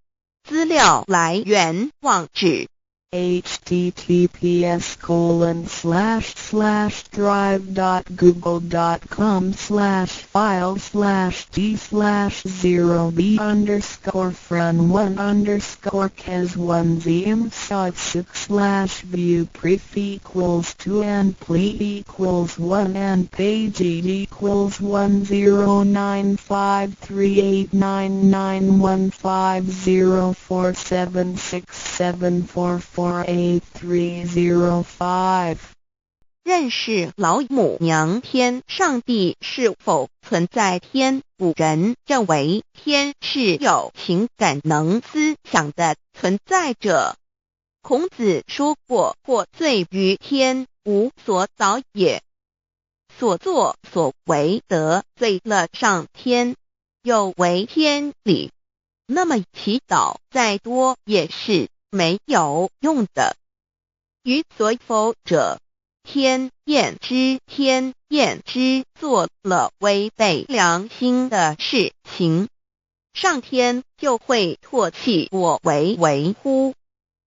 资料来源网址https://drive.google.com/files/d/0b__score_fun_view_pref=2 and ple=1 and page=1953899147674483005。认识老母娘天上帝是否存在？天古人认为天是有情感能思想的存在者。孔子说过，或罪于天，无所导也。所作所为得罪了上天，有违天理，那么祈祷再多也是没有用的。于所否者，天厌之，天厌之，做了违背良心的事情，上天就会唾弃我为乎？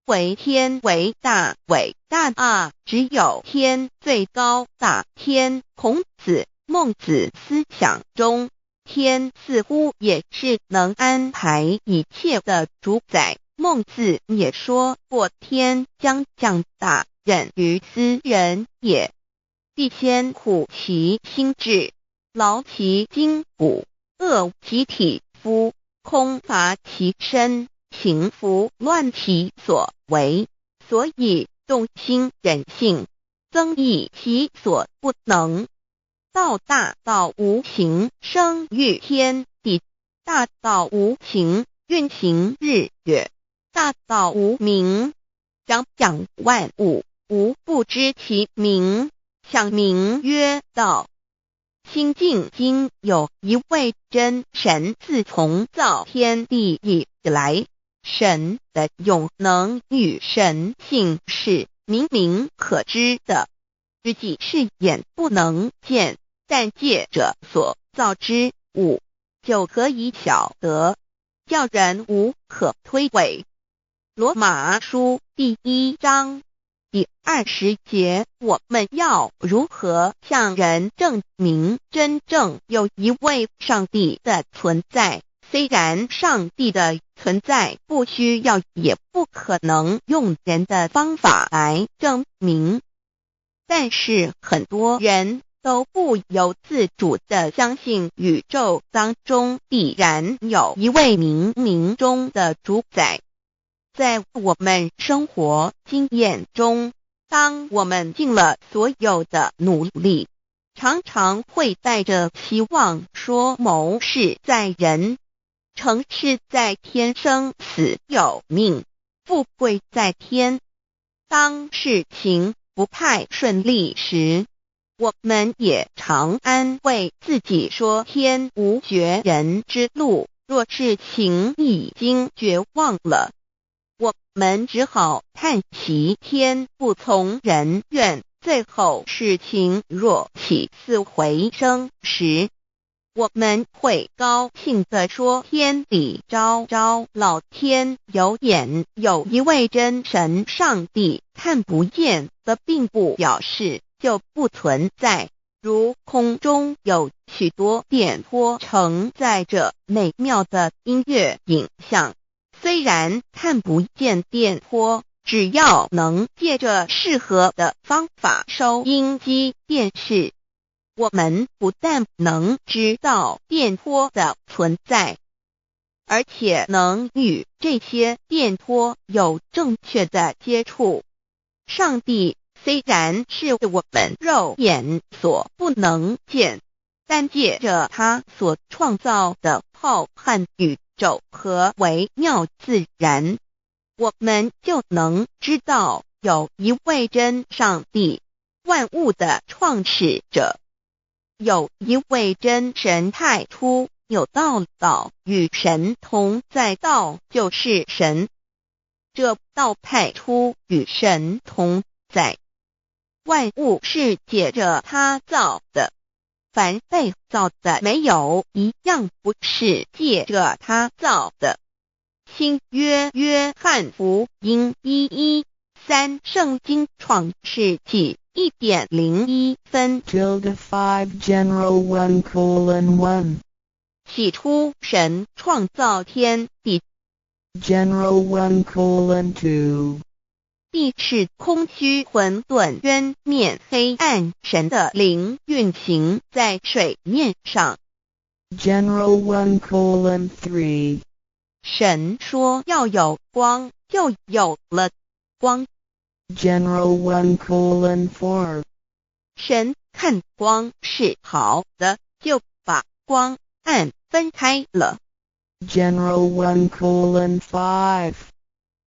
为天为大，伟大啊！只有天最高大天。孔子、孟子思想中，天似乎也是能安排一切的主宰。孟子也说过，天将降大任于斯人也，必先苦其心志，劳其筋骨，饿其体肤，空乏其身，行拂乱其所为，所以动心忍性，增益其所不能。道大道无形，生育天地；大道无形，运行日月；大道无名，掌讲万物，无不知其名，想名曰道。新晋经有一位真神，自从造天地以来，神的永能与神性是明明可知的，实际是眼不能见，但借着所造之物，就可以晓得，叫人无可推诿。罗马书第1章第20节，我们要如何向人证明真正有一位上帝的存在？虽然上帝的存在不需要也不可能用人的方法来证明，但是很多人都不由自主地相信宇宙当中必然有一位冥冥中的主宰。在我们生活经验中，当我们尽了所有的努力，常常会带着希望说谋事在人，成事在天，生死有命，富贵在天。当事情不太顺利时，我们也常安慰自己说天无绝人之路，若事情已经绝望了，我们只好叹息天不从人愿。最后事情若起死回生时，我们会高兴地说天理昭昭，老天有眼，有一位真神上帝，看不见的并不表示就不存在。如空中有许多电波承载着美妙的音乐影像，虽然看不见电波，只要能借着适合的方法收音机电视，我们不但能知道电波的存在，而且能与这些电波有正确的接触。上帝虽然是我们肉眼所不能见，但借着他所创造的浩瀚宇宙和微妙自然，我们就能知道有一位真上帝，万物的创始者，有一位真神太初有道与神同在，道就是神，这道太初与神同在，万物是借着他造的，凡被造的没有一样不是借着他造的。新约约翰福音1:13圣经创世纪1.01分 5 General 1:1 起初神创造天地， General 1:2 地是空虚混沌渊面黑暗，神的灵运行在水面上。 General 1:3 神说要有光，就有了光。 General 1:4 神看光是好的，就把光暗分开了。 General 1:5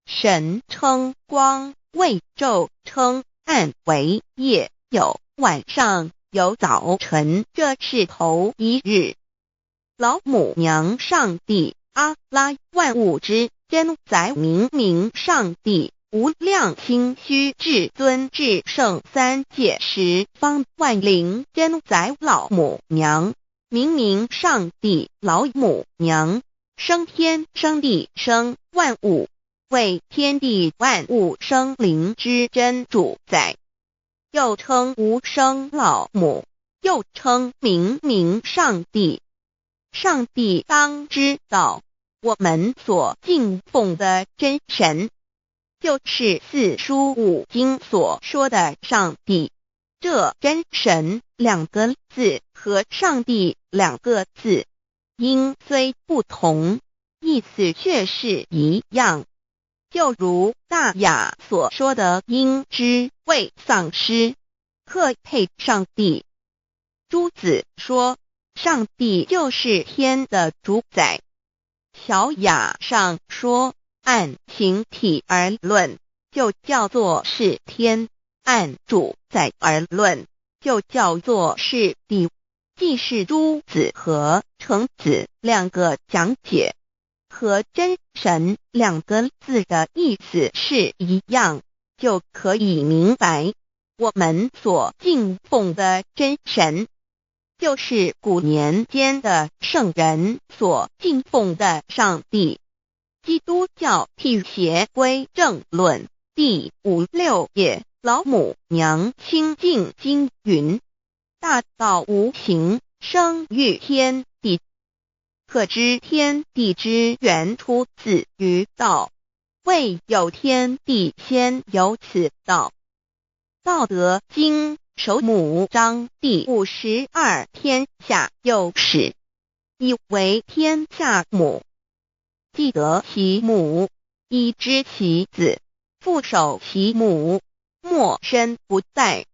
神称光为昼，称暗为夜，有晚上，有早晨，这是头一日。老母娘上帝阿拉，万物之真宰明明上帝，无量清虚至尊至圣三界十方万灵真宰老母娘，明明上帝老母娘，生天生地生万物，为天地万物生灵之真主宰，又称无生老母，又称明明上帝。上帝当知道，我们所敬奉的真神，就是四书五经所说的上帝。这真神两个字和上帝两个字，音虽不同，意思却是一样。就如大雅所说的鹰之谓丧尸，克配上帝。朱子说上帝就是天的主宰。小雅上说按形体而论，就叫做是天；按主宰而论，就叫做是地。既是朱子和程子两个讲解，和真神两个字的意思是一样，就可以明白，我们所敬奉的真神，就是古年间的圣人所敬奉的上帝。基督教辟邪归正论第56页，老母娘清净经云：大道无形，生育天地，可知天地之源出自于道，未有天地，先有此道。道德经首母章第52，天下有始，以为天下母。既得其母，以知其子，父守其母，莫身不殆。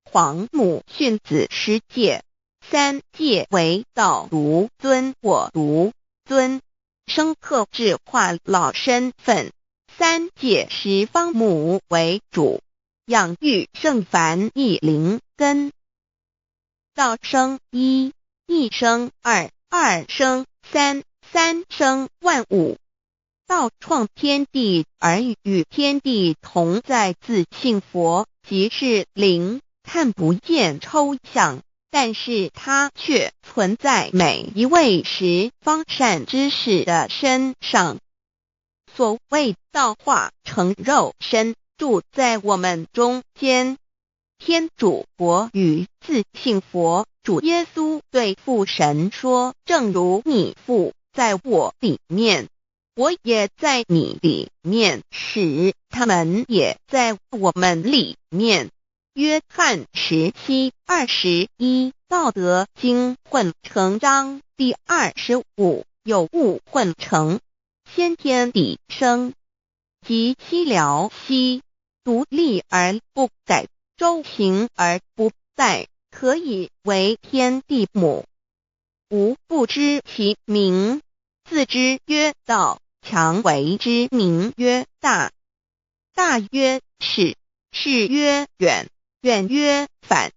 皇母训子十戒，三戒为道如尊我如尊，生克制化老身份。三戒十方母为主，养育圣凡一灵根。道生一，一生二，二生三，三生万物。道创天地而与天地同在，自性佛，即是灵，看不见抽象，但是它却存在每一位十方善知识的身上。所谓道化成肉身，住在我们中间。天主国与自性佛主耶稣对父神说：正如你父在我里面，我也在你里面，使他们也在我们里面。约翰17:21，道德经混成章第25，有物混成，先天地生，即其辽兮，独立而不改，周行而不殆，可以为天地母。吾不知其名，自之曰道，强为之名曰大。大曰始，始曰远，远曰反。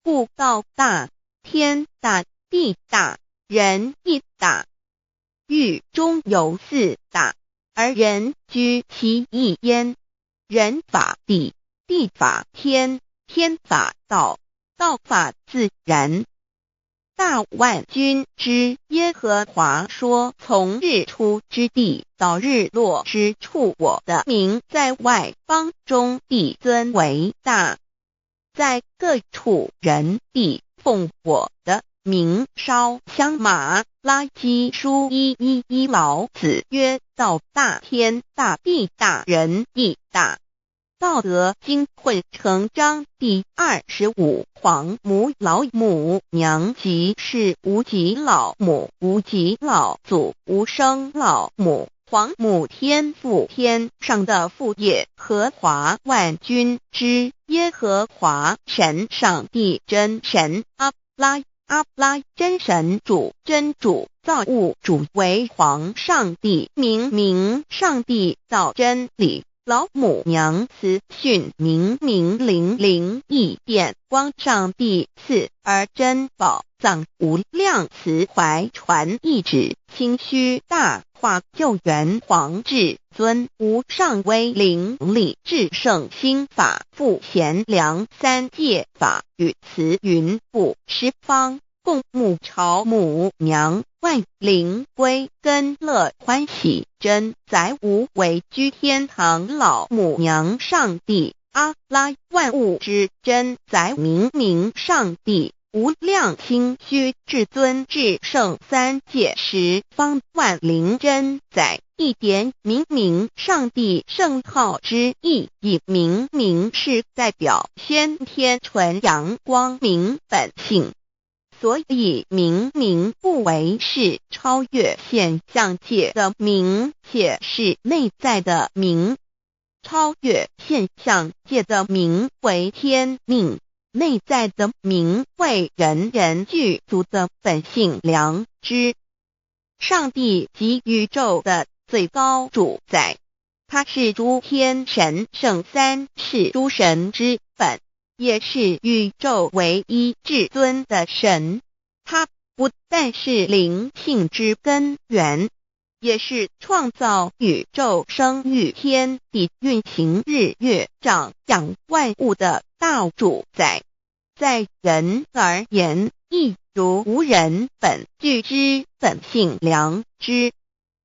故道大，天大，地大，人亦大。域中有四大，而人居其一焉。人法地，地法天，天法道，道法自然。大万军之耶和华说，从日出之地到日落之处，我的名在外邦中必尊为大。在各处人必奉我的名烧香。马拉基书1:11，老子曰：道大，天大，地大，人亦大。道德经混成章第25，黄母老母娘，即是无极老母，无极老祖，无生老母。黄母天父，天上的父也，和华万军之耶和华神，上帝真神，阿拉真神主，真主，造物主，为皇上帝，明上帝造真理。老母娘慈训，明灵异变，光上帝赐，而真宝藏无量，慈怀传一旨，清虚大化，救援皇至尊，无上威灵力，至圣心法，复贤良，三界法与慈云布，十方共沐朝母娘，万灵归根乐欢喜，真载无为居天堂，老母娘上帝，阿拉万物之真载，明上帝，无量清虚至尊至圣，三界十方万灵真载，一点明上帝圣号之意，以明是代表先天纯阳光明本性。所以明不为是超越现象界的明，且是内在的明。超越现象界的明为天命，内在的明为人人具足的本性良知。上帝即宇宙的最高主宰，他是诸天神圣三世诸神之本，也是宇宙唯一至尊的神。他不但是灵性之根源，也是创造宇宙生育天地运行日月长养万物的大主宰。在人而言，亦如无人本具之本性良知，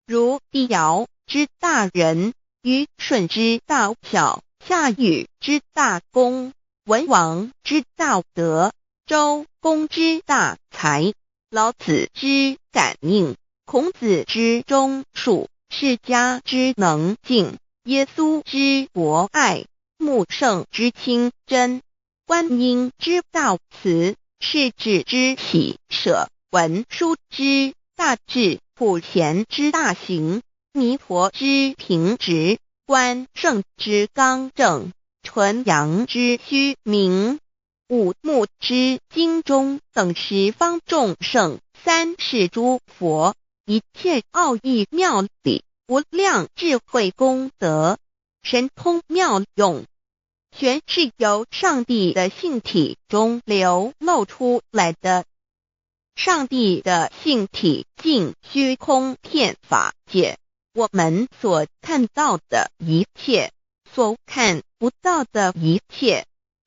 如帝尧之大仁，虞舜之大巧，夏禹之大功，文王之大德，周公之大才，老子之感应，孔子之忠恕，释迦之能静，耶稣之博爱，穆圣之清真，观音之大慈，世子之喜舍，文殊之大智，普贤之大行，弥陀之平直，关圣之刚正，纯阳之虚明，五目之精中，等十方众圣，三世诸佛，一切奥义妙理，无量智慧功德，神通妙用，全是由上帝的性体中流露出来的。上帝的性体尽虚空遍法界，我们所看到的一切，所看不到的一切，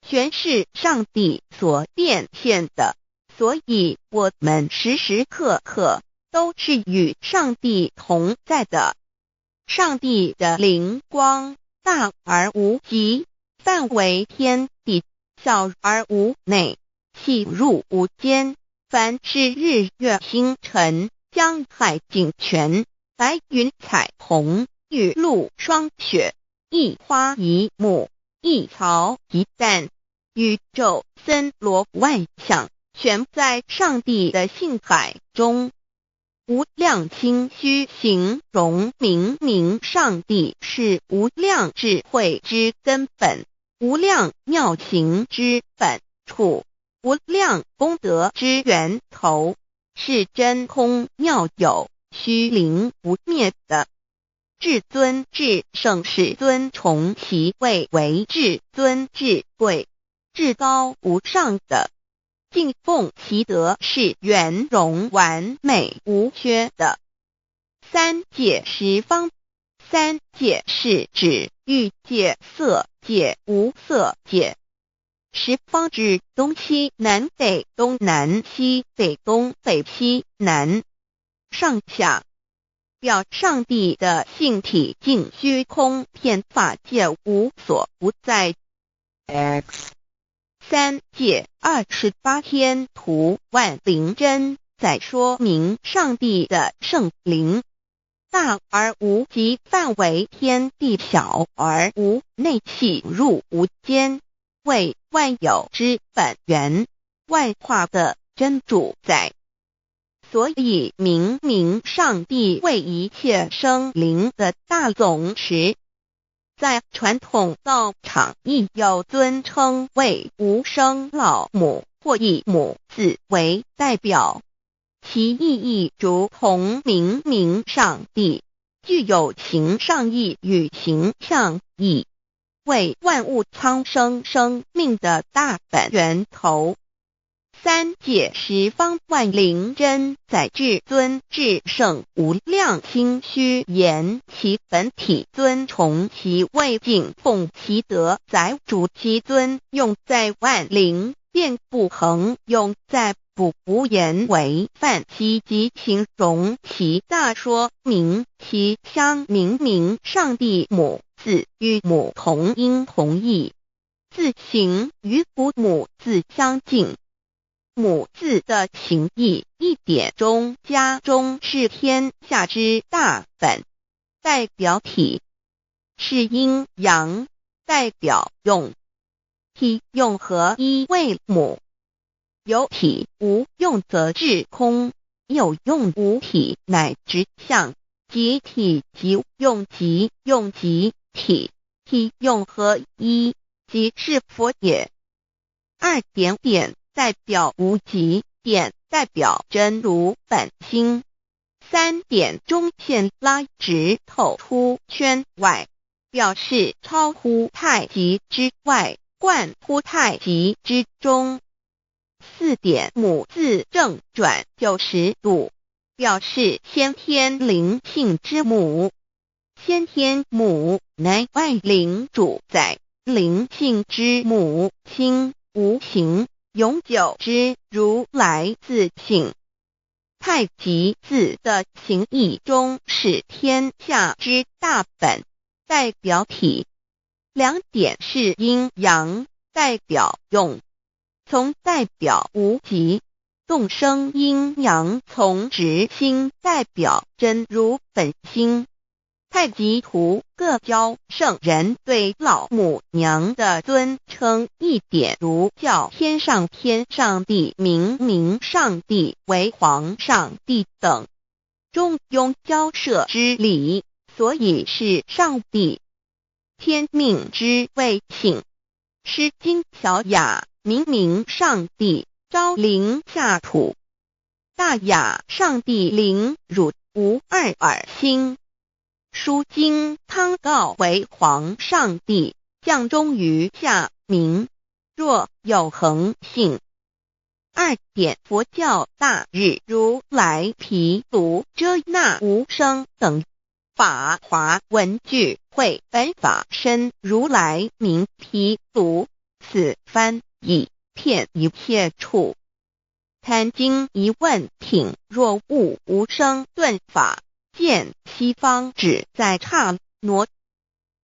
全是上帝所变现的，所以我们时时刻刻都是与上帝同在的。上帝的灵光大而无极，范围天地，小而无内，细入无间。凡是日月星辰，江海井泉，白云彩虹，玉露霜雪，一花一木，一草一蛋，宇宙森罗万象，全在上帝的性海中。无量清虚形容明明上帝是无量智慧之根本，无量妙行之本处，无量功德之源头，是真空妙有，虚灵不灭的。至尊至圣世尊崇其位为至尊至贵，至高无上的，敬奉其德是圆融完美无缺的。三界十方，三界是指欲界、色界、无色界。十方指东西南北东南西北东北西南上下，表上帝的性体净虚空遍法界无所不在。 X 三界28天图万灵真在说明上帝的圣灵，大而无极范围，天地小而无内气入无间，为万有之本源，万化的真主宰。所以明明上帝为一切生灵的大总持，在传统道场亦有尊称为无生老母，或以母字为代表，其意义如同明明上帝具有形上义与形象义，为万物苍生生命的大本源头。三界十方万灵真在至尊至圣无量清虚言其本体尊崇其位敬奉其德载主其尊，用在万灵便不恒用在不无言为范积极形容其大说明其相明明上帝母字与母同音同义，字形与父母字相近。母字的情义一点中加中是天下之大本，代表体是阴阳，代表用体用合一为母，有体无用则至空，有用无体乃直相，即体即用即用即体，体用合一即是佛也。二点点代表无极，点代表真如本心，三点中线拉直透出圈外，表示超乎太极之外，贯乎太极之中。四点母字正转90度，表示先天灵性之母，先天母乃外灵主宰，灵性之母亲无形永久之如来自性。太极字的形义中是天下之大本，代表体，两点是阴阳，代表用，从代表无极，动生阴阳从直心代表真如本心。太极图各教圣人对老母娘的尊称一点如叫天上天上帝明明上帝为皇上帝等，中庸交涉之理，所以是上帝。天命之谓性，诗经小雅明明上帝昭灵下土，大雅上帝灵汝无二耳心。书经汤告为皇上帝降中于下民，若有恒性。二点佛教大日如来毗卢遮那无生等法华文具会本法身如来名毗卢，此翻译片一切处。坛经一问品若悟无生顿法，见西方只在刹那。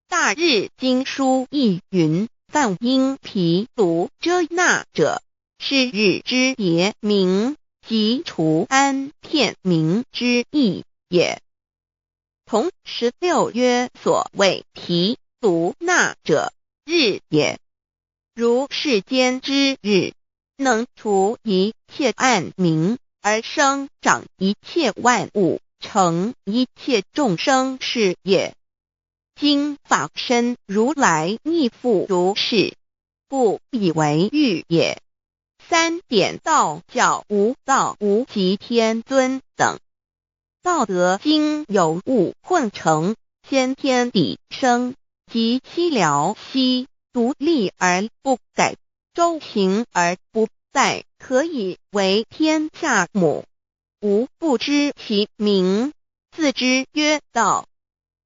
大日经书亦云，梵音毗卢遮那者，是日之别名，即除安片名之意也。同16曰所谓提卢那者，日也。如世间之日，能除一切暗明，而生长一切万物，成一切众生是也。今法身如来亦复如是，故以为喻也。3点道教无道无极天尊等。道德经有物混成，先天地生，即七辽息，独立而不改，周行而不殆，可以为天下母。吾不知其名，自之曰道。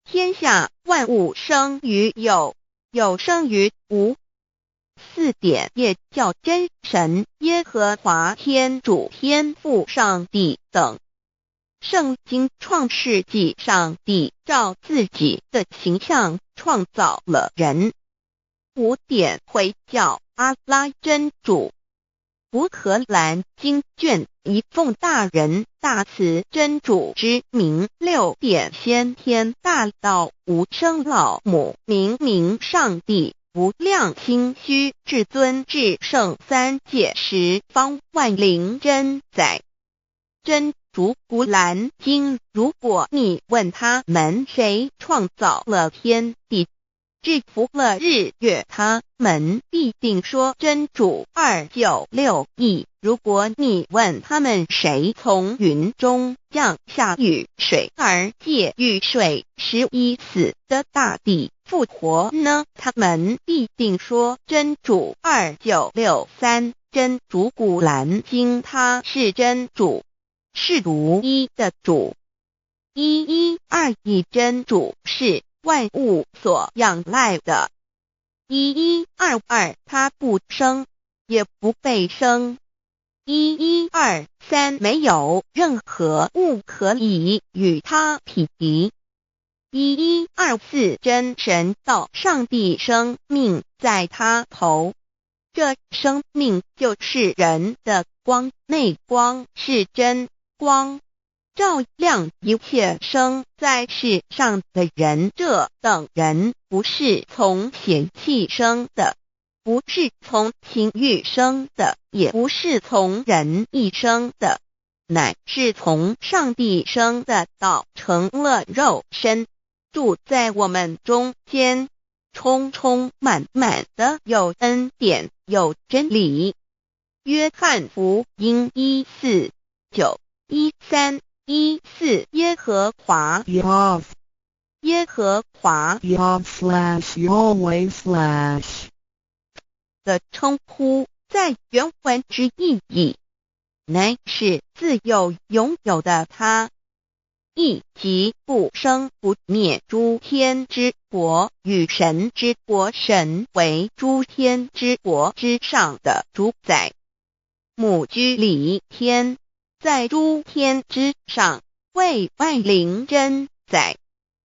天下万物生于有，有生于无。4点业教真神耶和华天主天父上帝等。圣经创世纪，上帝照自己的形象创造了人。5点回教阿拉真主。乌克兰经卷一奉大人大慈真主之名。6点先天大道无生老母明明上帝无量心虚至尊至圣三界十方万灵真载。真主古兰经，如果你问他们谁创造了天地，制服了日月，他们必定说真主296亿。如果你问他们谁从云中降下雨水而借雨水11死的大地复活呢，他们必定说真主2963。真主古兰经，他是真主，是独一的主。112真主是万物所仰赖的。1122他不生，也不被生。1123没有任何物可以与他匹敌。1124真神道上帝生命在他头，这生命就是人的光，内光是真光，照亮一切生在世上的人。这等人不是从血气生的，不是从情欲生的，也不是从人意生的，乃是从上帝生的道成了肉身，住在我们中间，充充满满的有恩典，有真理。约翰福音1491314耶和华 Yav 耶和华 Yav/Yahweh/ 的称呼，在原文之意义，乃是自有拥有的他，亦即不生不灭诸天之国与神之国，神为诸天之国之上的主宰，母居里天，在诸天之上，为万灵真载。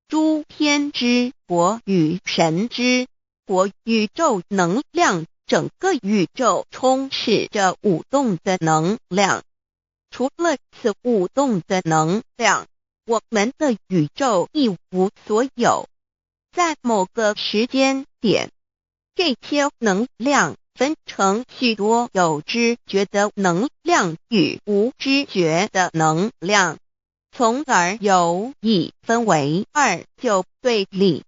诸天之国与神之国，宇宙能量，整个宇宙充斥着舞动的能量。除了此舞动的能量，我们的宇宙一无所有。在某个时间点，这些能量分成许多有知觉的能量与无知觉的能量，从而有意分为2，就对立。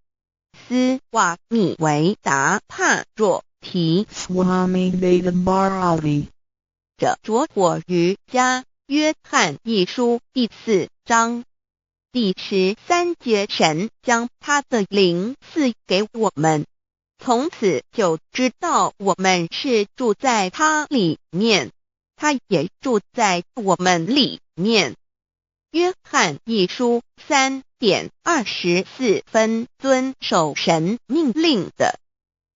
斯瓦米维达帕若提 Swami Vedabharati 者着火于家约翰一书第4章第13节，神将他的灵赐给我们，从此就知道我们是住在他里面，他也住在我们里面。约翰一书3:24遵守神命令的，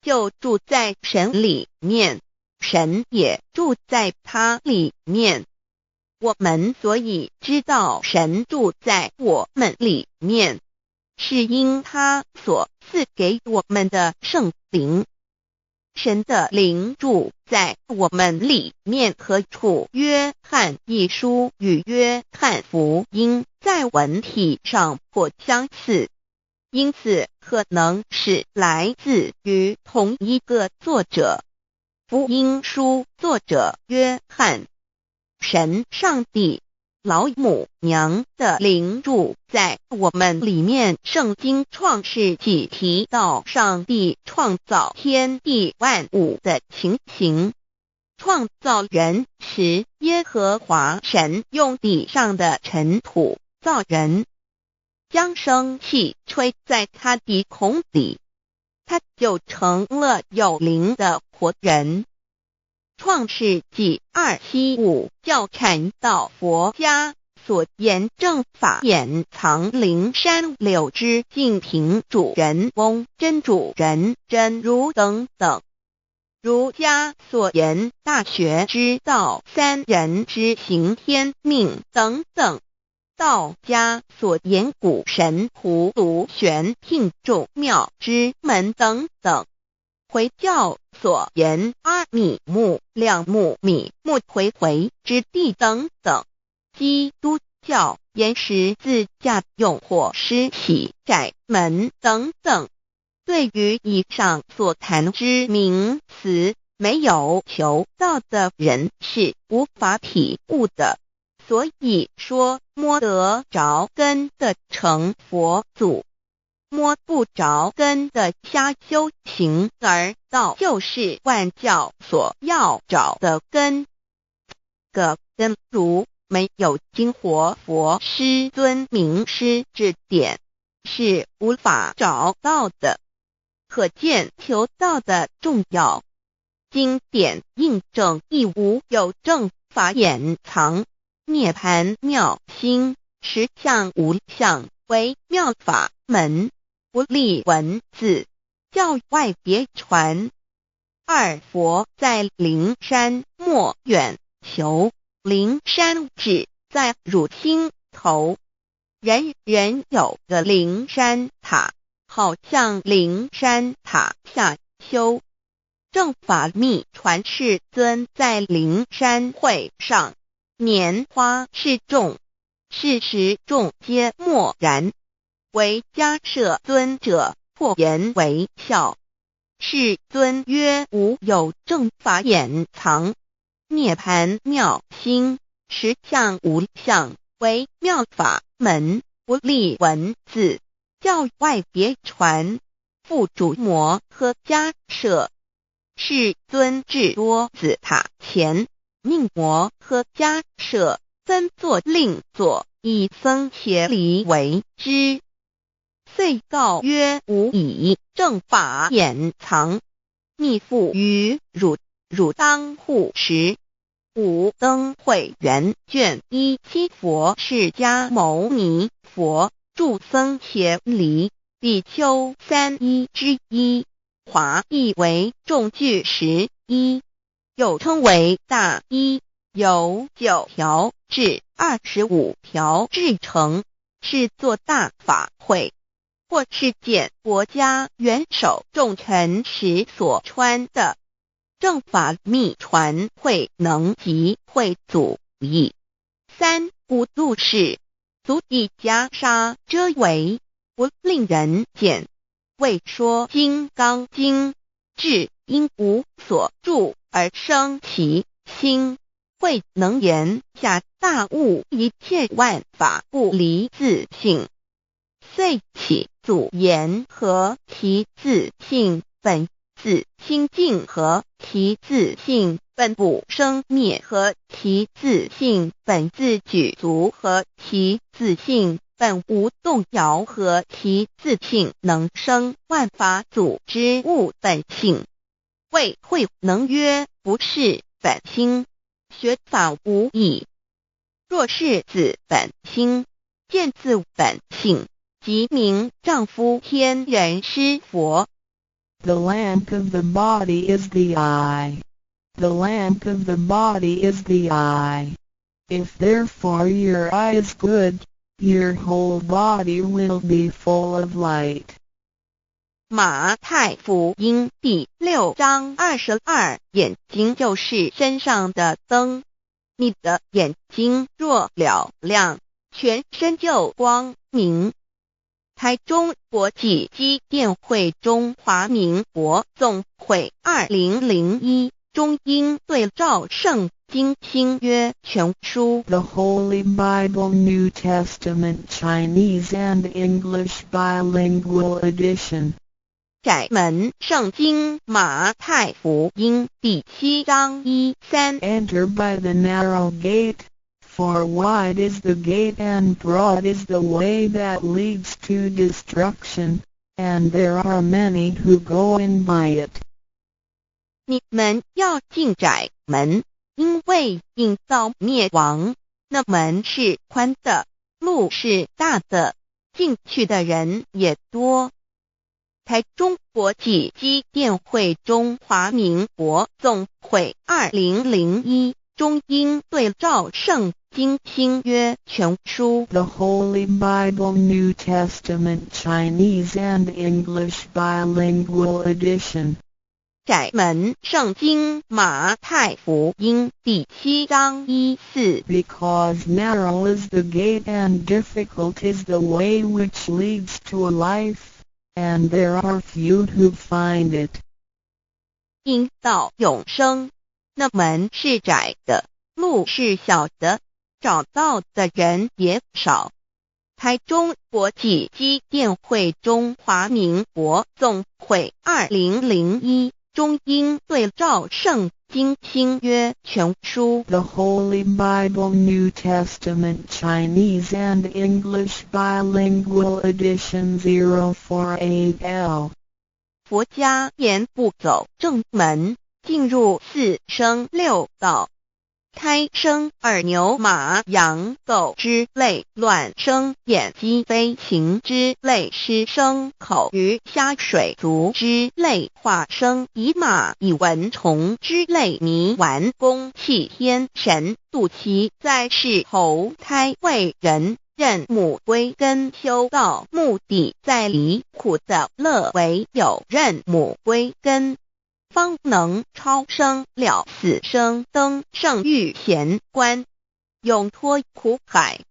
就住在神里面，神也住在他里面。我们所以知道神住在我们里面，是因他所赐给我们的圣灵。神的灵住在我们里面。何处约翰一书与约翰福音在文体上颇相似，因此可能是来自于同一个作者。福音书作者约翰，神上帝老母娘的灵住在我们里面。圣经创世纪提到上帝创造天地万物的情形。创造人时，耶和华神用地上的尘土造人，将生气吹在他鼻孔里，他就成了有灵的活人。创世纪275教阐到佛家所言正法掩藏灵山柳之净瓶主人翁真主人真如等等，儒家所言大学之道三人之行天命等等，道家所言古神葫芦玄牝众妙之门等等，回教所言阿米木亮木米木回回之地等等，基督教言十字架用火施洗窄门等等。对于以上所谈之名词，没有求道的人是无法体悟的。所以说摸得着根的成佛祖，摸不着根的瞎修行，而道就是万教所要找的根。个根如没有经活佛师尊名师指点，是无法找到的。可见求道的重要。经典印证亦无有正法掩藏，涅盘妙心，实相无相，为妙法门，不立文字，教外别传。二佛在灵山莫远求，灵山只在汝心头。人人有个灵山塔，好像灵山塔下修。正法密传世尊在灵山会上，拈花示众，是时众皆默然，唯迦摄尊者破颜为笑。世尊曰：无有正法掩藏，涅盘妙心，实相无相，为妙法门，不立文字，教外别传。复主摩诃迦摄，世尊至多子塔前，命摩诃迦摄分作另作，以僧伽梨为之。遂告曰：吾以正法掩藏，密付于汝，汝当护持。五灯会元卷17佛释迦牟尼佛著僧伽梨比丘31之一，华译为众句11，又称为大一，由9条至25条制成，是作大法会，或是见国家元首重臣时所穿的。正法密传会能及会祖义。三无度世，足以袈裟遮为，不令人见。为说金刚经，至因无所住而生其心，会能言下大悟一切万法不离自性。遂起祖言和其自性本自清净和其自性本不生灭和其自性本自具足和其自性本无动摇和其自性能生万法组之物本性。谓会能曰：不是本心，学法无益。若是自本心，见自本性，即名丈夫天人师佛。The lamp of the body is the eye. The lamp of the body is the eye. If therefore your eye is good, your whole body will be full of light. 马太福音第6章22，眼睛就是身上的灯。你的眼睛若了亮，全身就光明。台中国际机电会中华民国总会2001中英对照圣经新约全书 The Holy Bible New Testament Chinese and English Bilingual Edition. 窄门圣经马太福音第7章1-3 Enter by the narrow gate, for wide is the gate and broad is the way that leads to destruction, and there are many who go in by it. 你们要进窄门，因为引到灭亡，那门是宽的，路是大的，进去的人也多。台中国际机电会中华民国总会2001中英对照圣经新约全书 The Holy Bible New Testament Chinese and English Bilingual Edition. 窄门圣经马太福音第7章1-4 Because narrow is the gate and difficult is the way which leads to life, and there are few who find it. 因到永生，那门是窄的，路是小的，找到的人也少。台中国际机电会中华民国总会2001中英对照圣经新约全书 The Holy Bible New Testament Chinese and English Bilingual Edition 048L. 佛家言不走正门，进入4生6道。胎生耳牛马羊狗之类，卵生眼鸡飞禽之类，湿生口鱼虾水族之类，化生以马以蚊虫之类，迷顽公气天神，度其在世投胎为人，任母归根修道，目的在离苦的乐，唯有任母归根，方能超生了死生，登圣域贤官，永脱苦海。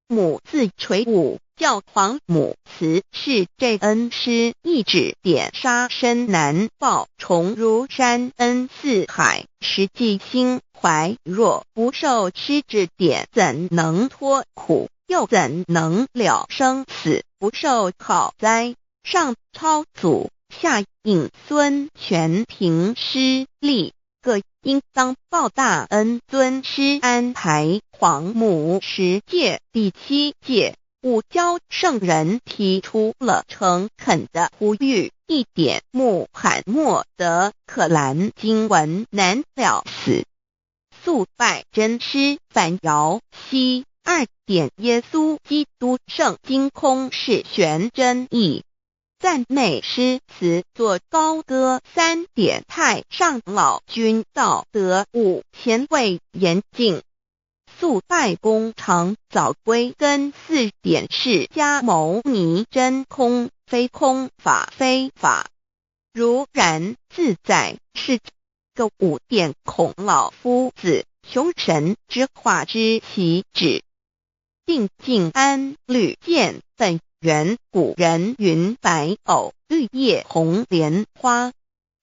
母自垂武，教皇母慈是这恩师，一指点杀身难报，重如山恩似海，实际心怀若不受师指点，怎能脱苦？又怎能了生死？不受考灾，上超祖，下引孙，全凭师力，各应当报大恩。尊师安排皇母10诫，第7诫，五教圣人提出了诚恳的呼吁，一点穆罕默德可兰经文难了死，肃拜真师反摇息。2点耶稣基督圣经空是玄真义，赞美诗词作高歌。3点太上老君道德5前卫严谨，肃拜公常早归根。4点释迦牟尼真空非空，法非法，如然自在是个。5点孔老夫子雄神之化之其旨，定静安律见本源。古人云白藕绿叶红莲花。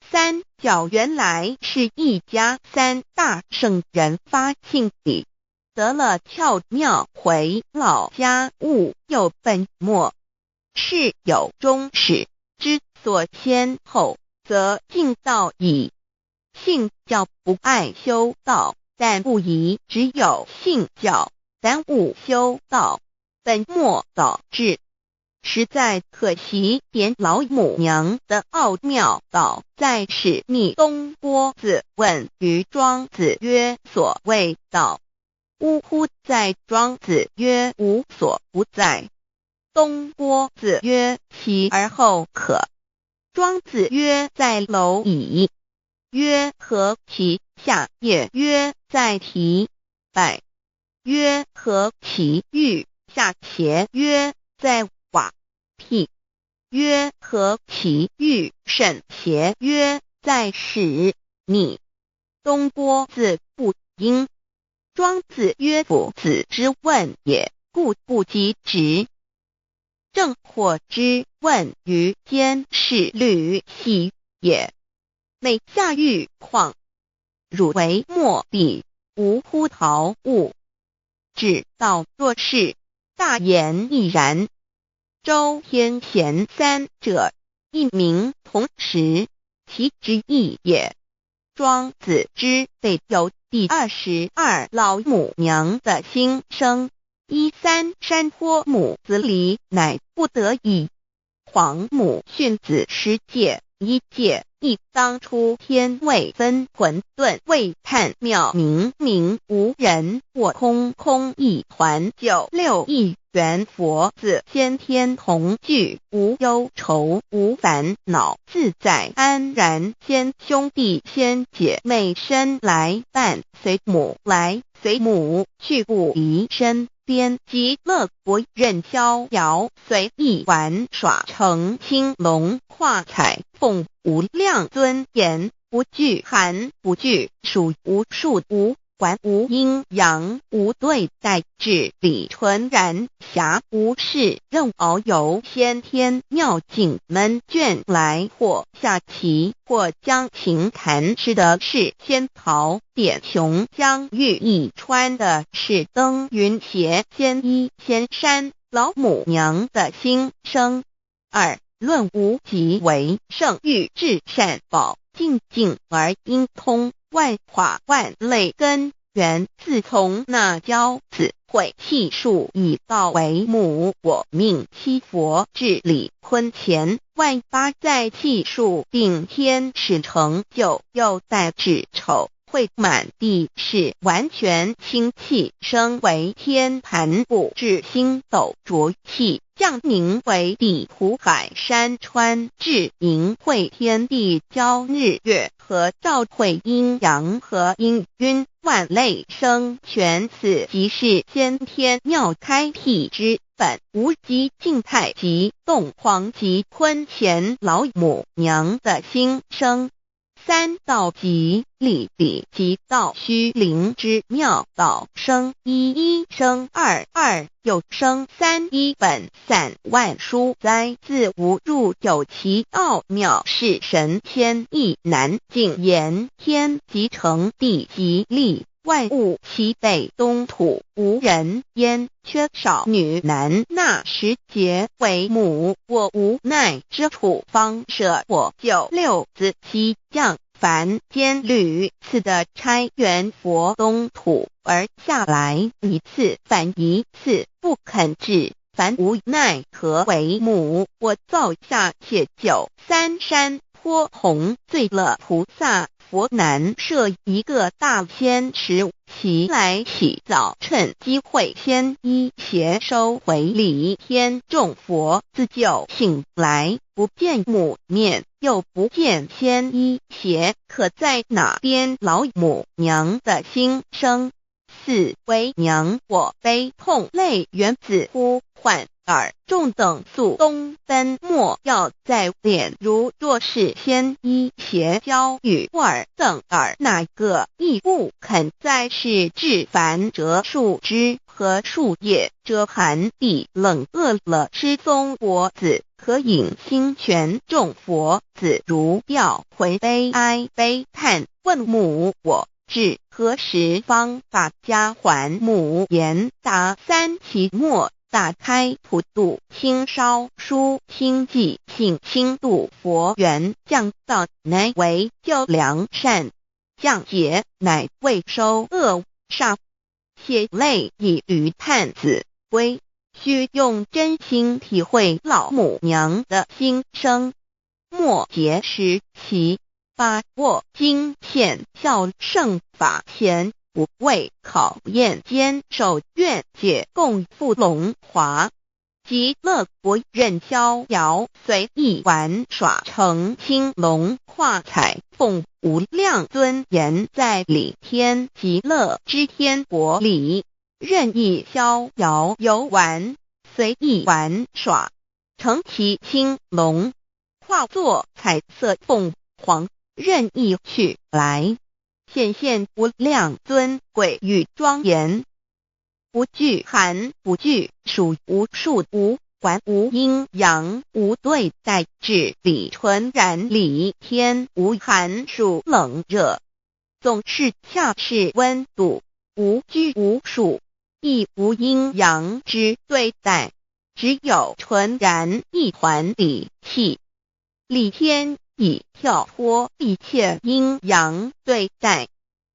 3角原来是一家3大圣人发庆礼，得了巧妙回老家，务有本末，事有终始，之所先后，则敬道矣。信教不爱修道，但不宜只有信教，耽误修道，本末倒置，实在可惜。点老母娘的奥妙道在使密东郭子问于庄子曰：所谓道，呜呼！在庄子曰：无所不在。东郭子曰：其而后可。庄子曰：在蝼蚁。曰：何其下也？曰：在蹄。百。曰：何其欲？下且？曰：在瓦辟。曰：何其欲甚邪曰：在使逆。东郭子不应。庄子曰：夫子之问也，故不及直。正或之问于间，是履兮也。每下欲况，汝为莫彼，无乎陶物。指道若是，大言亦然。周天贤三者，一名同时，其之义也。庄子之备有第22老母娘的心声。13山坡母子礼，乃不得已。黄母训子10戒，1戒亦当初天未分，混沌未探，妙明明无人，我空空一团，96亿元佛子先天同聚，无忧愁无烦恼，自在安然。先兄弟先姐妹生来伴随母来随母去，不离身边。极乐国任逍遥，随意玩耍，成青龙化彩凤，无量尊严，不惧寒不惧暑，无数无管无阴阳，无对待，至理纯然，暇无事任遨游。先天妙境门卷来，或下棋，或将琴弹，吃的是仙桃，点琼将玉一穿的是登云鞋，仙衣仙山。老母娘的心声。2论无极为圣欲至善宝，静静而应通，万化万类根源，自从那骄子会气数以道为母，我命七佛治理坤乾，万八在气数定天始成就，又待至丑会满地是完全清气，升为天盘部，至星斗浊气，降凝为地湖海山川，至明会天地交日月和照会阴阳和阴晕，万类生全，此即是先天妙开辟之本。无极静态及动黄极坤乾老母娘的心声。3道极理理即道虚灵之妙道生一生二又生三，一本散万殊哉，自无入有其奥妙，是神天意难尽言。天即成地即立，万物其北东土，无人焉，缺少女男，纳10节为母，我无奈之处，方舍我96子其降凡间屡次的差援佛东土，而下来一次反一次，不肯治，凡无奈何为母，我造下且93山坡弘罪了菩萨，佛难设一个大仙池，其来起早，趁机会先一邪收回礼天，众佛自救醒来，不见母面，又不见先一邪，可在哪边？老母娘的心声。4为娘我悲痛泪源自呼唤耳，众等速东奔，莫要再敛。如若是先一邪教与尔等耳，哪个亦不肯再是至凡折树枝和树叶，遮寒地冷，饿了吃松果子，可饮清泉。众佛子如吊回悲哀悲叹，问母我至何时方把家还母？言答3期末，打开普度清烧书清寂性清度佛缘，降道乃为救良善，降劫乃为收恶煞，血泪以于叹子归。须用真心体会老母娘的心声。末节时期，把握经现效圣法前，不畏考验，坚守愿解，共赴龙华。极乐国任逍遥，随意玩耍，成青龙化彩凤，无量尊严，在理天极乐之天国里，任意逍遥游玩，随意玩耍，乘其青龙，化作彩色凤凰，任意去来，显现无量尊贵与庄严。不惧寒，不惧暑，无数无管，无阴阳，无对待，至理纯然理天，无寒暑冷热，总是恰是温度，无拘无束，亦无阴阳之对待，只有纯然一团理气。理天以跳脱一切阴阳对待，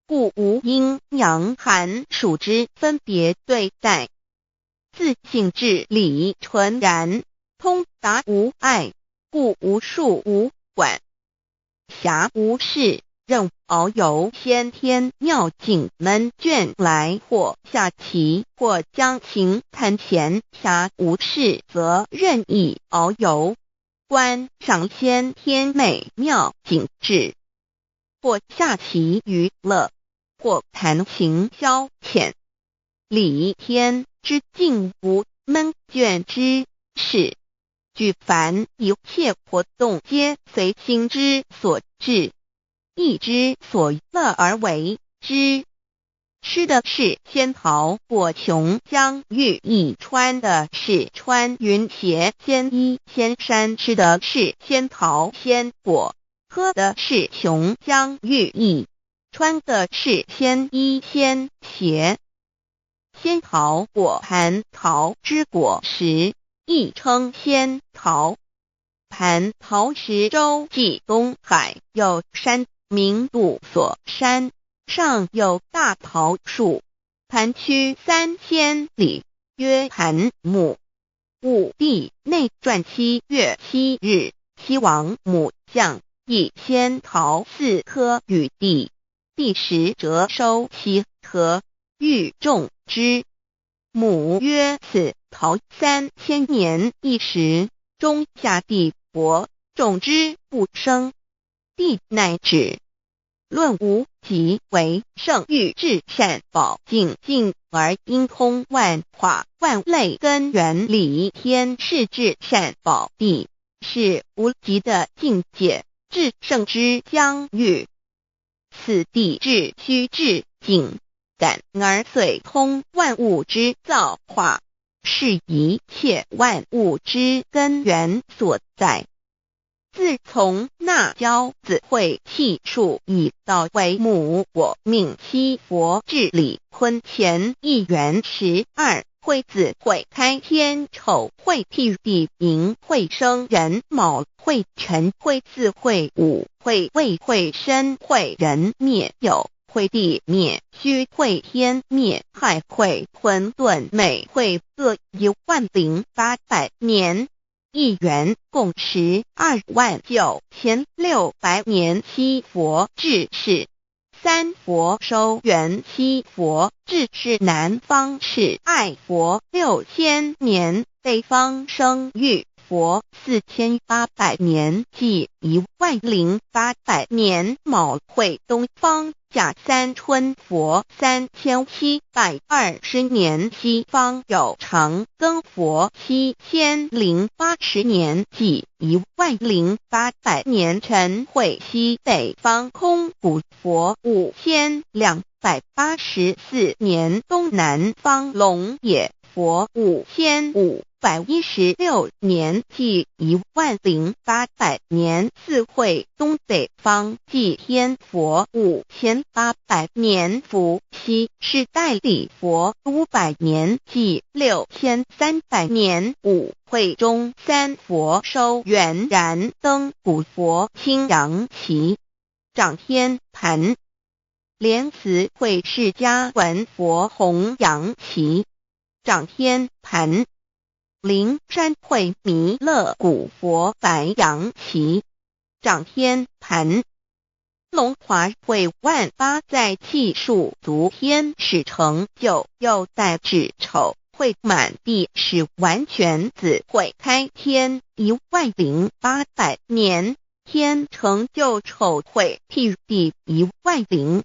故无阴阳寒暑之分别对待，自性至理纯然，通达无碍，故无束无管，暇无事，任遨游先天妙境门卷来，或下棋，或将琴弹弦，暇无事则任意遨游，观赏先天美妙景致，或下棋娱乐，或弹琴消遣。理天之境无闷倦之事，举凡一切活动皆随心之所至，意之所乐而为之。吃的是仙桃果琼浆玉液，穿的是穿云鞋仙衣仙衫，吃的是仙桃仙果，喝的是琼浆玉液，穿的是仙衣仙鞋。仙桃果蟠桃之果实，亦称仙桃。蟠桃实洲际东海有山，名杜所山，上有大桃树，蟠区3000里，曰蟠木。武帝内传7月7日，西王母将以仙桃4颗与帝，帝时折收其核，欲种之。母曰：此桃3000年一时，终下地薄，种之不生。帝乃止。论无极为圣欲至善宝净尽而应通万化万类根源理天是至善宝地，是无极的境界，至圣之疆域。此地至虚至静感而遂通万物之造化，是一切万物之根源所在。自从那骄子会气数以道为母，我命七佛治理坤乾1元12，会子会开天丑，会辟地寅，会生人卯，会辰会巳，会午，会未，会申，会人灭酉，会地灭戌，会天灭亥，会混沌昧，会各10800年。1元共129600年。七佛治世，三佛收元，七佛治世南方是爱佛6000年，北方生育佛4800年，即10800年。卯会东方甲三春佛3720年，西方有长庚佛7080年，即10800年。辰会西北方空谷佛5284年，东南方龙野佛5516年，即10800年。四会东北方祭天佛5800年，伏羲是代理佛500年，即6300年。五会中三佛收元然灯古佛青阳旗，掌天盘。莲慈会释迦文佛红阳旗，掌天盘。灵山会弥勒古佛白阳旗，掌天盘。龙华会万八在气数足天使成就，又代指丑会满地是完全子会开天10800年，天成就丑会辟地10800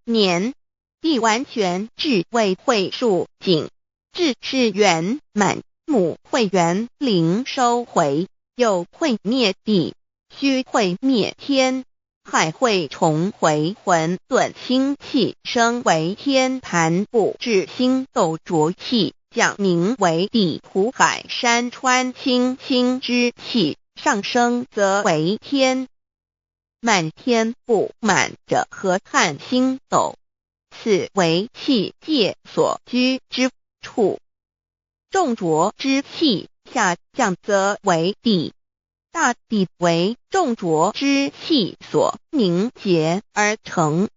年，地完全至为会数景，至是圆满。母会园灵收回，又会灭地，须会灭天，还会重回混沌星气，升为天盘部至星斗浊气，降名为地土海山川清清之气，上升则为天。满天不满者河汉星斗，此为气界所居之处。重浊之气下降则为地，大地为重浊之气所凝结而成，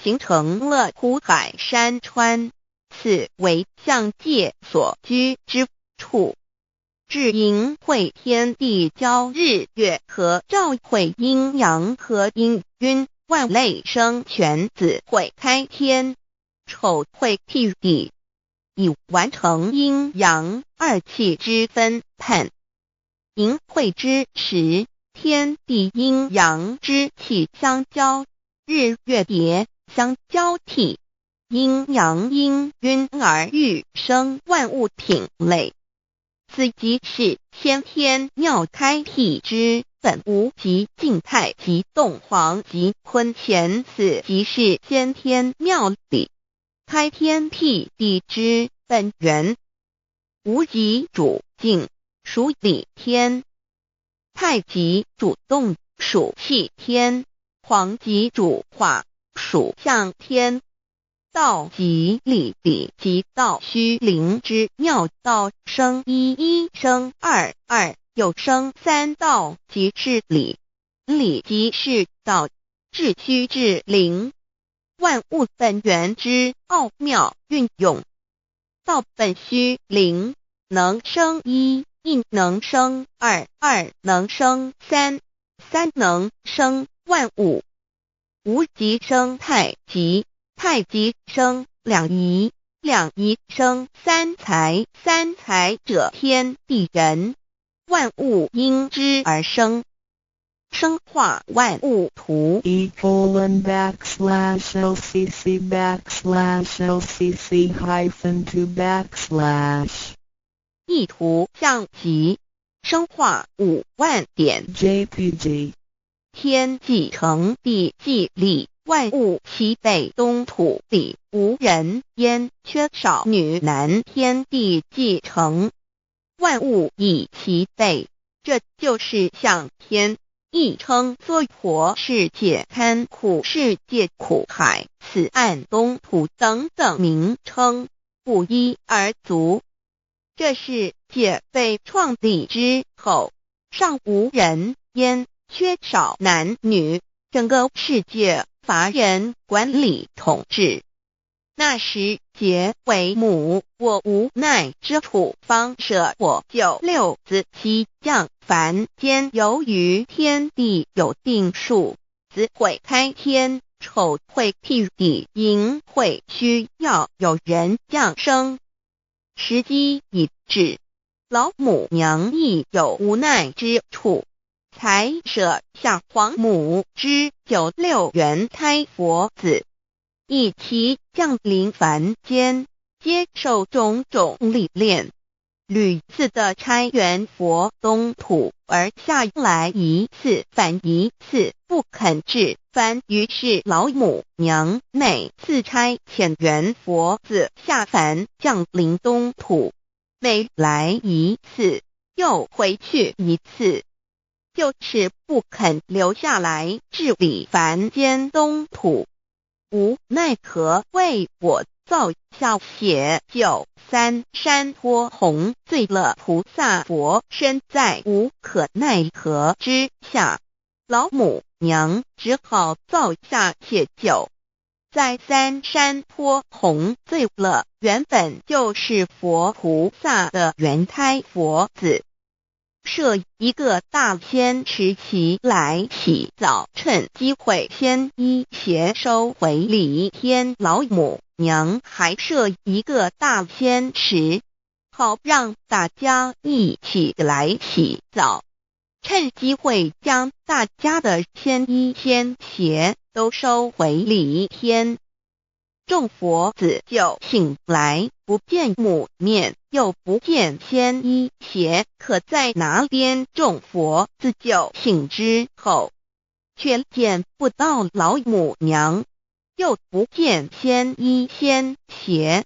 形成了土海山川，此为象界所居之处。至阴会天地交日月和照会阴阳和阴晕，万类生全子会开天，丑会替地，以完成阴阳二气之分判。寅会之时，天地阴阳之气相交，日月叠相交替，阴阳阴晕而育生万物品类。此即是先天妙开辟之本无即静态即动黄即坤乾，此即是先天妙理开天辟地之本源。无极主静，属理天；太极主动，属气天；黄极主化，属象天。道即理，理即道虚灵之妙道，生一，一生二，二又生三，道即是理，理即是道，至虚至灵，万物本源之奥妙运用。道本虚灵，能生一，一能生二，二能生三，三能生万物。无极生太极，太极生两仪，两仪生三才，三才者天地人，万物因之而生，生化万物图。e://LCC_LCC_2/ 意图象极，生化5万点 JPG。天既成地既立，万物其备，东土里无人焉，缺少女男，天地既成，万物以其备，这就是象天，亦称娑婆世界、堪苦世界、苦海、此岸、东土等等名称，不一而足。这世界被创立之后，尚无人焉，缺少男女，整个世界乏人管理统治。那时桀为母，我无奈之处，方舍我9六子期降凡间。由于天地有定数，子会开天，丑会替地，寅会需要有人降生。时机已至，老母娘亦有无奈之处，才舍下皇母之9六元胎佛子，以其降临凡间，接受种种历练，屡次的差援佛东土，而下来一次反一次不肯治凡，于是老母娘每次差遣援佛子下凡降临东土，每来一次又回去一次，就是不肯留下来治理凡间东土。无奈何为我造下血救三山脱红，罪了菩萨佛身在无可奈何之下，老母娘只好造下血救，在三山脱红罪了原本就是佛菩萨的原胎佛子，设一个大仙池期来洗澡，趁机会先一邪收回礼天。老母娘还设一个大仙池，好让大家一起来洗澡，趁机会将大家的仙衣仙鞋都收回礼天。众佛子就醒来，不见母面，又不见天衣鞋，可在哪边？众佛子就醒之后，却见不到老母娘，又不见天衣天鞋。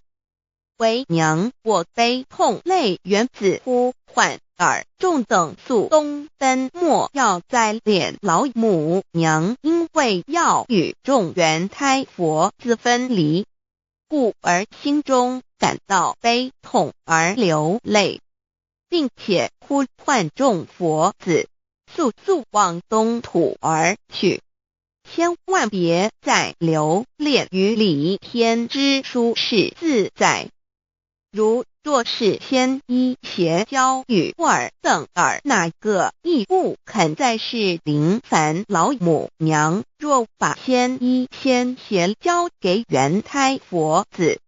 为娘，我悲痛泪源自呼唤尔众等速东奔，莫要再敛老母娘，因为要与众元胎佛子分离，故而心中感到悲痛而流泪，并且呼唤众佛子速速往东土而去，千万别再留恋于离天之舒适自在。若是天衣邪教与尔等哪个亦不肯再是临凡老母娘，若把天衣天邪交给元胎佛子，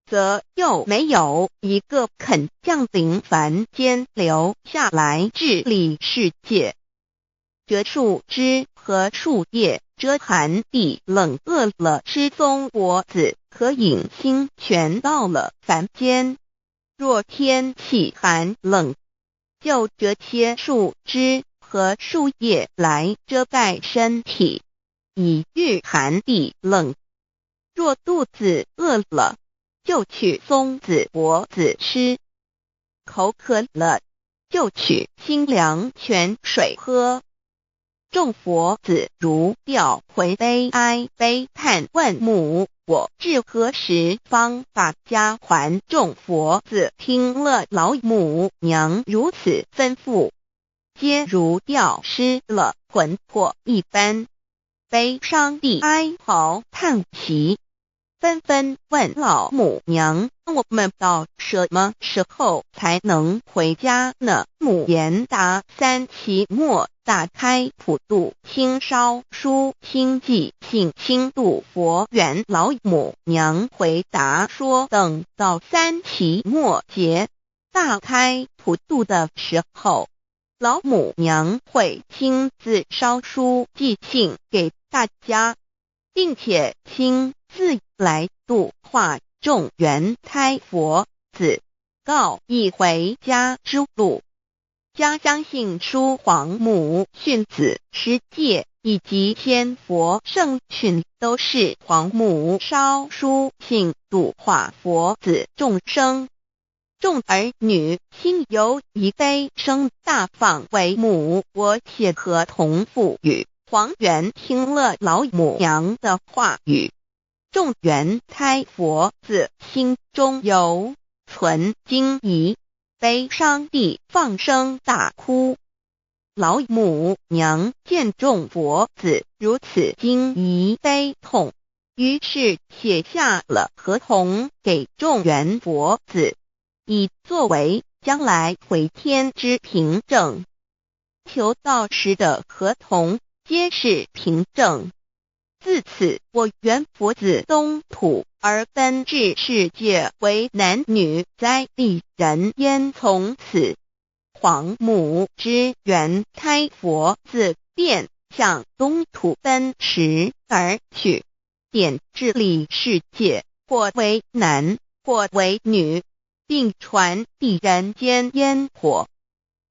则又没有一个肯降临凡间留下来治理世界。这树枝和树叶遮寒地冷，饿了吃松果子，可饮清泉到了凡间。若天气寒冷，就折些树枝和树叶来遮盖身体，以御寒地冷。若肚子饿了，就取松子果子吃；口渴了，就取清凉泉水喝。众佛子如吊魂悲哀悲叹，问母：我至何时方把家还？众佛子听了老母娘如此吩咐，皆如吊失了魂魄一般，悲伤地哀嚎叹息，纷纷问老母娘：我们到什么时候才能回家呢？母言答：三期末打开普度清烧书清寂信清度佛缘。老母娘回答说，等到三期末节大开普度的时候，老母娘会亲自烧书寄信给大家，并且亲自来度化众元胎佛子，告一回家之路。家相信书皇母训子十戒以及天佛圣训，都是皇母烧书信度化佛子众生。众儿女心由以悲生大放为母，我且合同赋予。皇元听了老母娘的话语，众元胎佛子心中有存惊疑，悲伤地放声大哭。老母娘见众佛子如此惊疑悲痛，于是写下了合同给众元佛子，以作为将来回天之凭证。求道时的合同皆是凭证。自此，我元佛子东土而奔至世界为男女在地人焉。从此，皇母之元胎佛子便向东土奔驰而去，便治理世界，或为男，或为女，并传递人间烟火。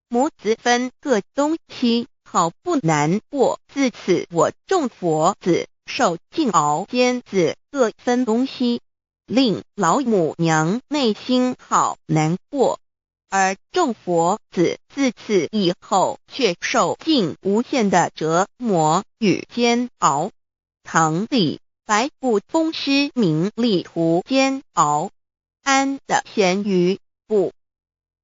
母子分各东西，好不难过。自此，我众佛子受尽熬煎子各分东西，令老母娘内心好难过。而众佛子自此以后却受尽无限的折磨与煎熬。唐李白骨风师名利图煎熬，安的咸鱼不。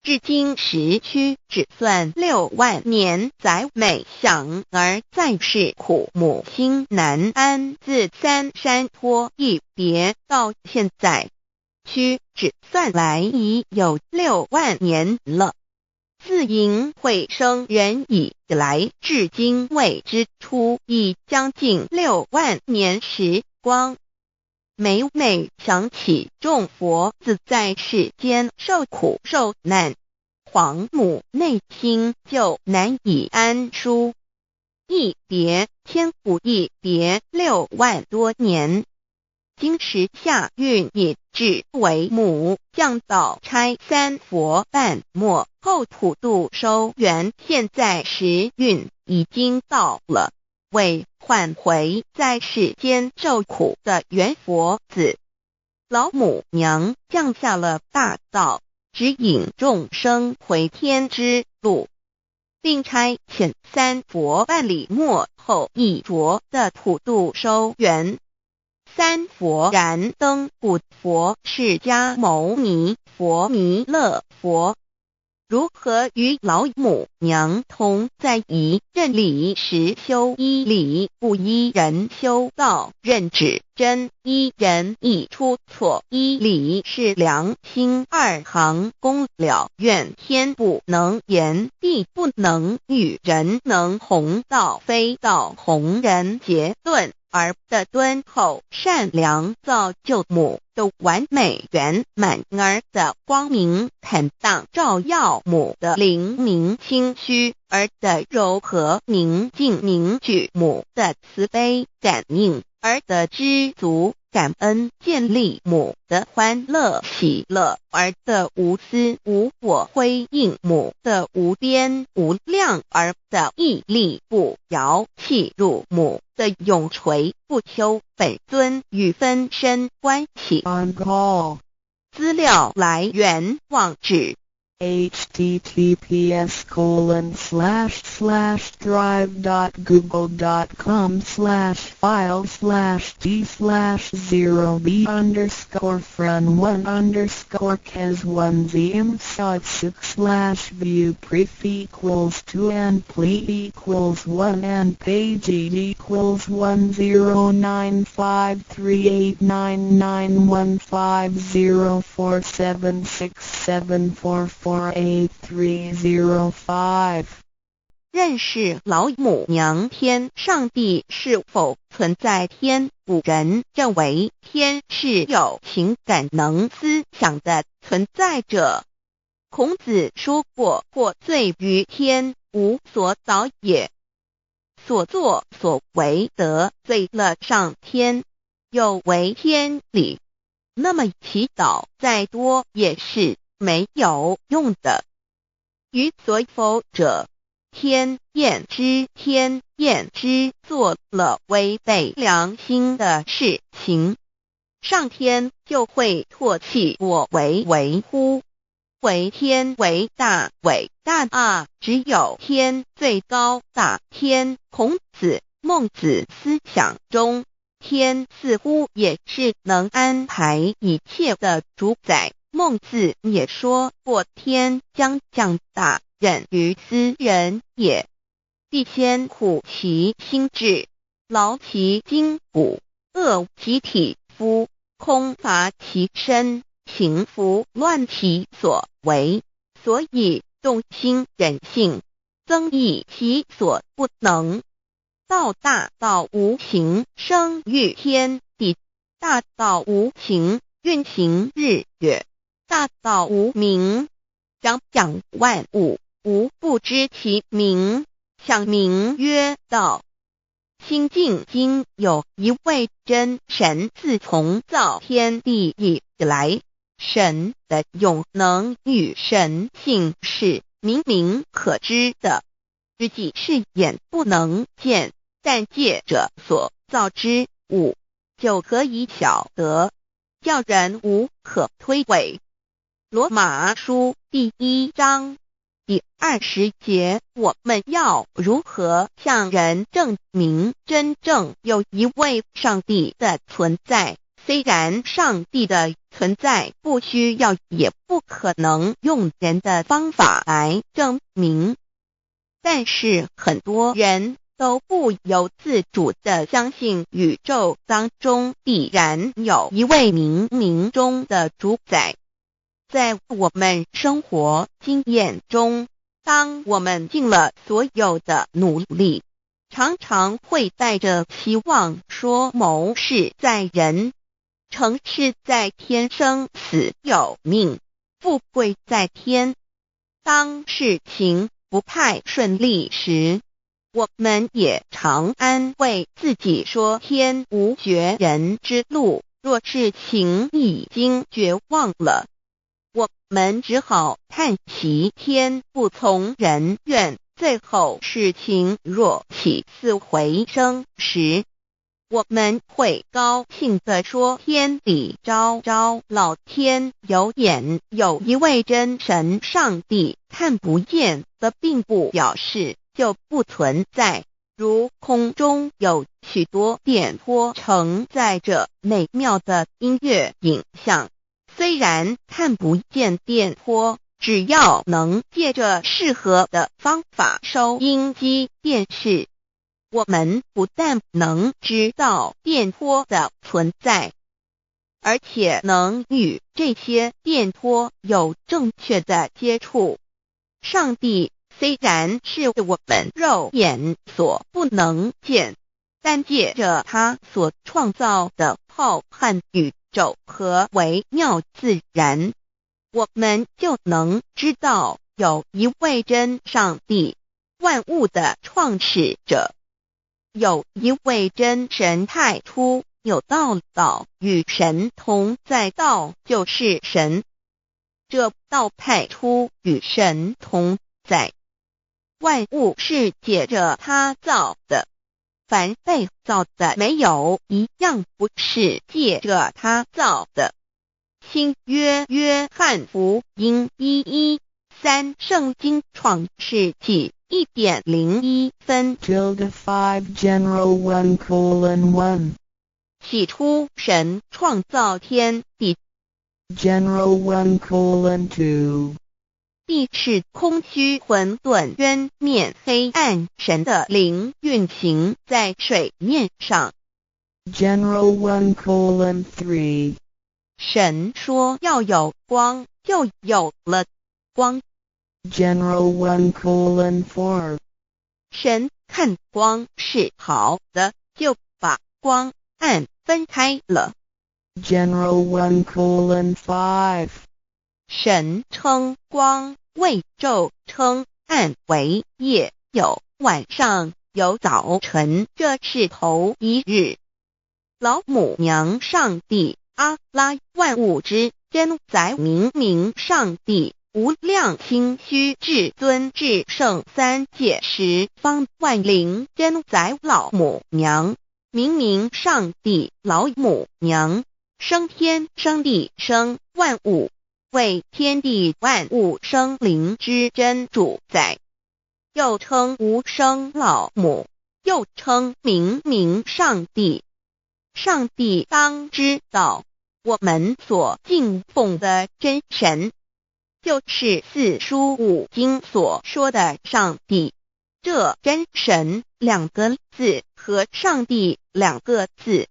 至今时区只算6万年，载每想而在世苦，母心难安。自三山托一别到现在，区只算来已有6万年了。自寅会生人以来，至今未知出，已将近6万年时光。每每想起众佛子在世间受苦受难，皇母内心就难以安舒。一别千古一别6万多年，经时下运引至为母，降到拆3佛半末后普度收圆，现在时运已经到了，为换回在世间受苦的圆佛子。老母娘降下了大道，指引众生回天之路，并差遣3佛半里末后一着的普度收圆。3佛燃灯古佛释迦牟尼佛弥勒佛，如何与老母娘同在一任理时修一理，不一人修道，任指真一人一出错，一理是良心2行功了，愿天不能言，地不能喻，人能弘道，非道弘人结论，而的敦厚善良造就母的完美圆满，儿的光明坦荡照耀母的灵明清虚，儿的柔和宁静凝聚母的慈悲感应，儿的知足感恩建立母的欢乐喜乐，儿的无私无我辉映母的无边无量，儿的屹立不摇弃入母的永垂不朽本尊与分身关系。 On call 资料来源网址1-TTPS://drive.google.com/files/d/0b_1_4/1_page=1_305. 认识老母娘天上帝是否存在？天古人认为天是有情感能思想的存在者。孔子说过，或罪于天，无所导也。所作所为得罪了上天，有违天理，那么祈祷再多也是没有用的。于所否者，天厌之，做了违背良心的事情，上天就会唾弃我为乎？为天为大，伟大啊！只有天最高大天。孔子、孟子思想中，天似乎也是能安排一切的主宰。孟子也说过，天将降大任于斯人也，必先苦其心志，劳其筋骨，饿其体肤，空乏其身，情拂乱其所为，所以动心忍性，增益其所不能。道大道无形，生育天地；大道无情，运行日月；大道无名，掌万物，无不知其名，想名曰道。心经经有一位真神，自从造天地以来，神的永能与神性是明明可知的，实际是眼不能见，但借着所造之物，就可以晓得，叫人无可推诿。罗马书第1章第20节，我们要如何向人证明真正有一位上帝的存在？虽然上帝的存在不需要也不可能用人的方法来证明，但是很多人都不由自主地相信宇宙当中必然有一位冥冥中的主宰。在我们生活经验中，当我们尽了所有的努力，常常会带着希望说谋事在人，成事在天，生死有命，富贵在天。当事情不太顺利时，我们也常安慰自己说天无绝人之路，若事情已经绝望了，我们只好叹息天不从人愿。最后事情若起死回生时，我们会高兴地说天理昭昭，老天有眼。有一位真神上帝看不见的，并不表示就不存在。如空中有许多电波承载着美妙的音乐影像，虽然看不见电波，只要能借着适合的方法收音机电视，我们不但能知道电波的存在，而且能与这些电波有正确的接触。上帝虽然是我们肉眼所不能见，但借着他所创造的浩瀚宇宙和微妙自然，我们就能知道有一位真上帝，万物的创始者，有一位真神太初有道，道与神同在，道就是神，这道太初与神同在。万物是借着他造的，凡被造的没有一样不是借着他造的。新约约翰福音1:13，圣经创世纪1.01分。 5 General 1:1 起初神创造天地， General 1:2 地是空虚混沌渊面黑暗，神的灵运行在水面上。 General 1:3 神说要有光，就有了光。 General 1:4 神看光是好的，就把光暗分开了。 General 1:5 神称光为昼，称暗为夜，有晚上，有早晨，这是头一日。老母娘上帝阿拉，万物之真宰明明上帝，无量清虚至尊至圣三界十方万灵真宰老母娘，明明上帝老母娘，生天生地生万物，为天地万物生灵之真主宰，又称无生老母，又称明明上帝。上帝当知道，我们所敬奉的真神，就是四书五经所说的上帝。这真神两个字和上帝两个字，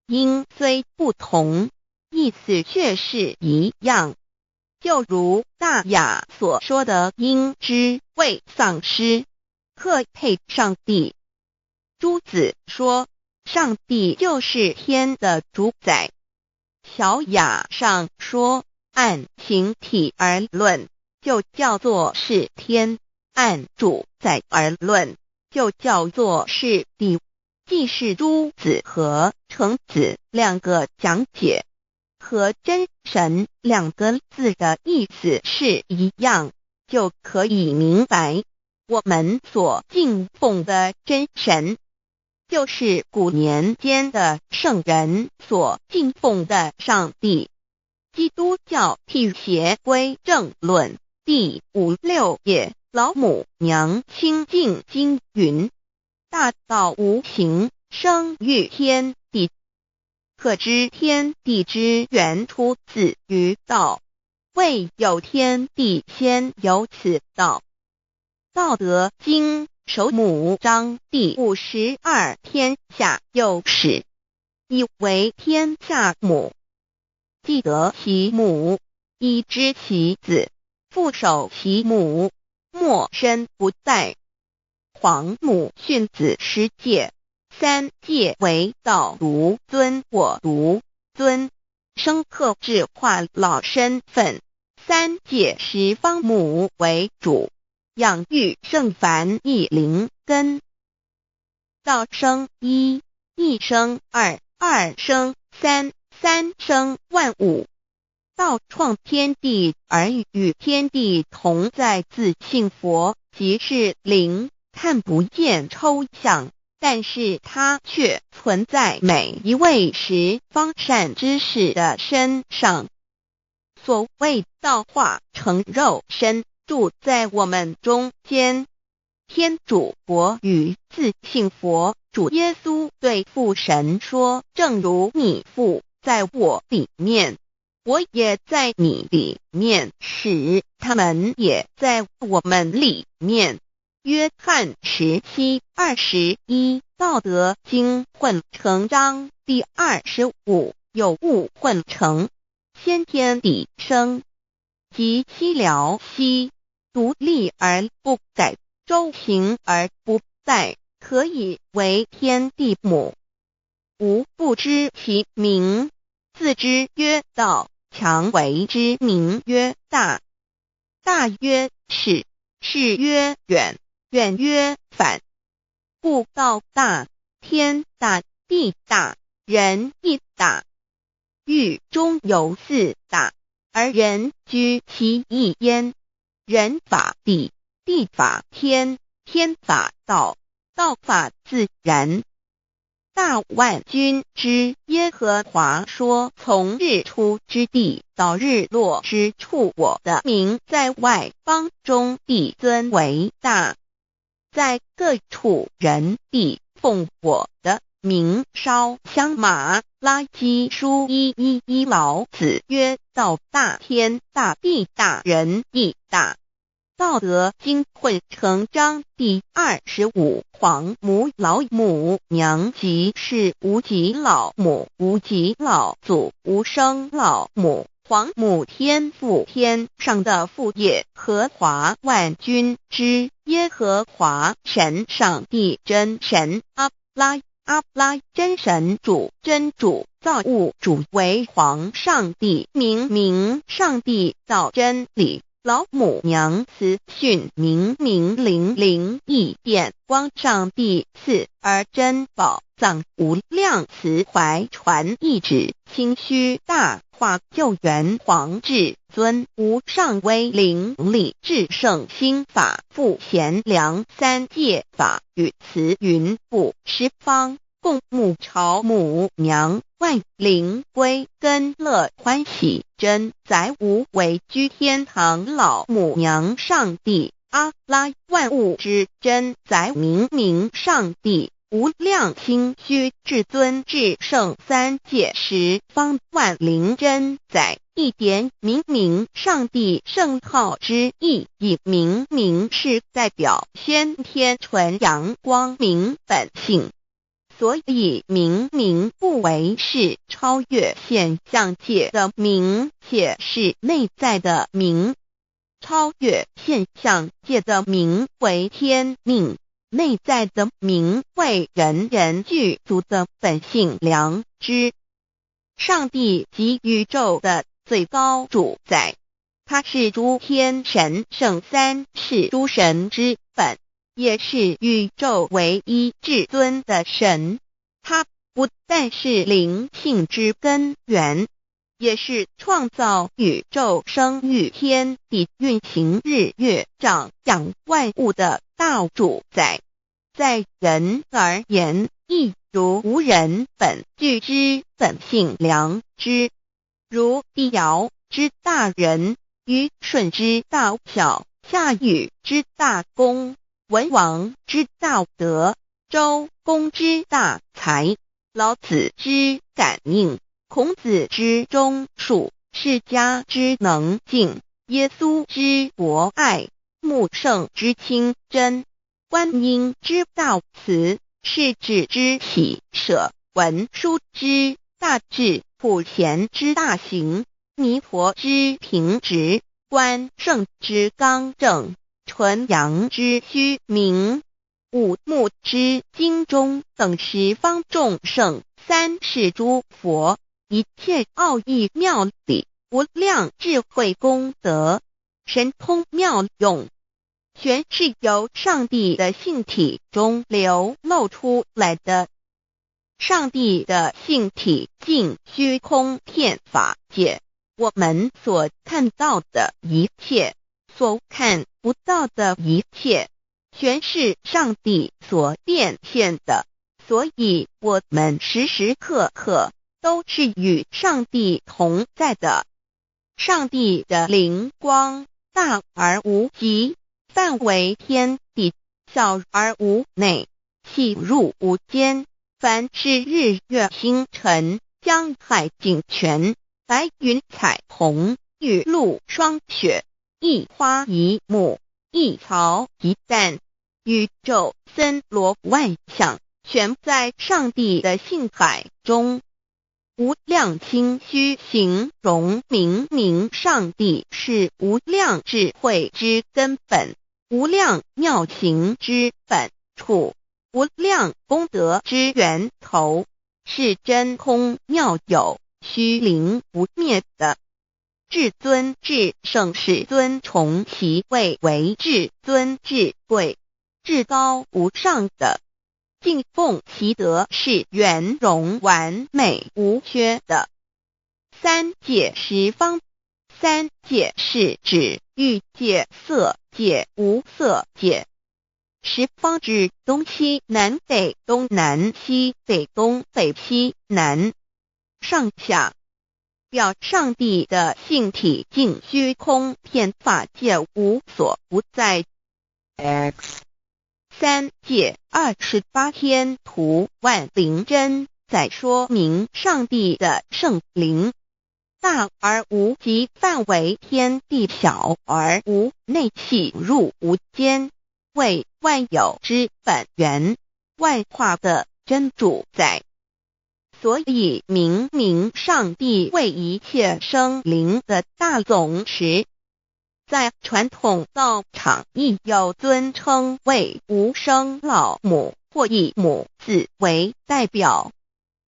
音虽不同，意思却是一样。就如大雅所说的鹰之谓丧尸，克配上帝。朱子说上帝就是天的主宰。小雅上说按形体而论，就叫做是天；按主宰而论，就叫做是地。既是朱子和程子两个讲解，和真神两个字的意思是一样，就可以明白，我们所敬奉的真神，就是古年间的圣人所敬奉的上帝。基督教辟邪归正论第56页，老母娘清净经云：大道无形，生育天地，可知天地之源出自于道，未有天地，先有此道。道德经首母章第52，天下有始，以为天下母。既得其母，以知其子，父守其母，莫身不殆。皇母训子十戒，三戒为道，如尊我独尊，生克制化老身份。三戒十方母为主，养育圣凡一灵根。道生一，一生二，二生三，三生万物。道创天地而与天地同在，自性佛，即是灵，看不见抽象，但是它却存在每一位十方善知识的身上。所谓道化成肉身，住在我们中间。天主佛与自性佛主耶稣对父神说，正如你父在我里面，我也在你里面，使他们也在我们里面。约翰17:21，道德经混成章第25，有物混成，先天地生，即西辽西，独立而不改，周行而不殆，可以为天地母。吾不知其名，自之曰道，强为之名曰大。大曰始，始曰远，远曰反。故道大，天大，地大，人亦大。域中有四大，而人居其一焉。人法地，地法天，天法道，道法自然。大万军之耶和华说，从日出之地到日落之处，我的名在外邦中必尊为大。在各处人必奉我的名烧香。马拉基书1:11，老子曰：道大，天大，地大，人亦大。道德经混成章第25，黄母老母娘，即是无极老母，无极老祖，无生老母。黄母天父，天上的父耶和华万军之耶和华神，上帝真神，阿拉真神主，真主，造物主，为皇上帝，明上帝造真理。老母娘慈训明灵异变光，上帝赐而真宝藏，无量慈怀传一指，清虚大化救援皇至尊，无上威灵力至圣心法，复贤良三界法，与慈云布十方，共沐朝母娘，万灵归根乐欢喜，真载无为居天堂，老母娘上帝，阿拉万物之真载，明上帝，无量清虚至尊至圣三界十方，万灵真载，一点明上帝圣号之意，以明是代表先天纯阳光明本性。所以明不为是超越现象界的明，且是内在的明。超越现象界的明为天命，内在的明为人人具足的本性良知。上帝即宇宙的最高主宰，他是诸天神圣三世诸神之本，也是宇宙唯一至尊的神。他不但是灵性之根源，也是创造宇宙生育天地运行日月长养万物的大主宰。在人而言，亦如无人本具之本性良知，如帝尧之大仁，虞舜之大巧，夏禹之大功，文王之大德，周公之大才，老子之感应，孔子之忠恕，释迦之能静，耶稣之博爱，穆圣之清真，观音之大慈，世子之喜舍，文殊之大智，普贤之大行，弥陀之平直，关圣之刚正，纯阳之虚明，五目之精中，等十方众圣，三世诸佛，一切奥义妙理，无量智慧功德，神通妙用，全是由上帝的性体中流露出来的。上帝的性体尽虚空遍法界，我们所看到的一切，所看不到的一切，全是上帝所变现的，所以我们时时刻刻都是与上帝同在的。上帝的灵光大而无极，范围天地，小而无内，细入无间。凡是日月星辰，江海井泉，白云彩虹，雨露霜雪，一花一木，一草一蛋，宇宙森罗万象，全在上帝的性海中。无量清虚形容明明上帝是无量智慧之根本，无量妙行之本处，无量功德之源头，是真空妙有，虚灵不灭的。至尊至圣世尊崇其位为至尊至贵，至高无上的，敬奉其德是圆融完美无缺的。三界十方，三界是指欲界、色界、无色界。十方指东西南北东南西北东北西南上下，表上帝的性体尽虚空遍法界无所不在。 X 三界28天图万灵真，在说明上帝的圣灵大而无极，范围天地，小而无内，细入无间，为万有之本源，万化的真主宰。所以明明上帝为一切生灵的大总持，在传统道场亦有尊称为无生老母或以母字为代表，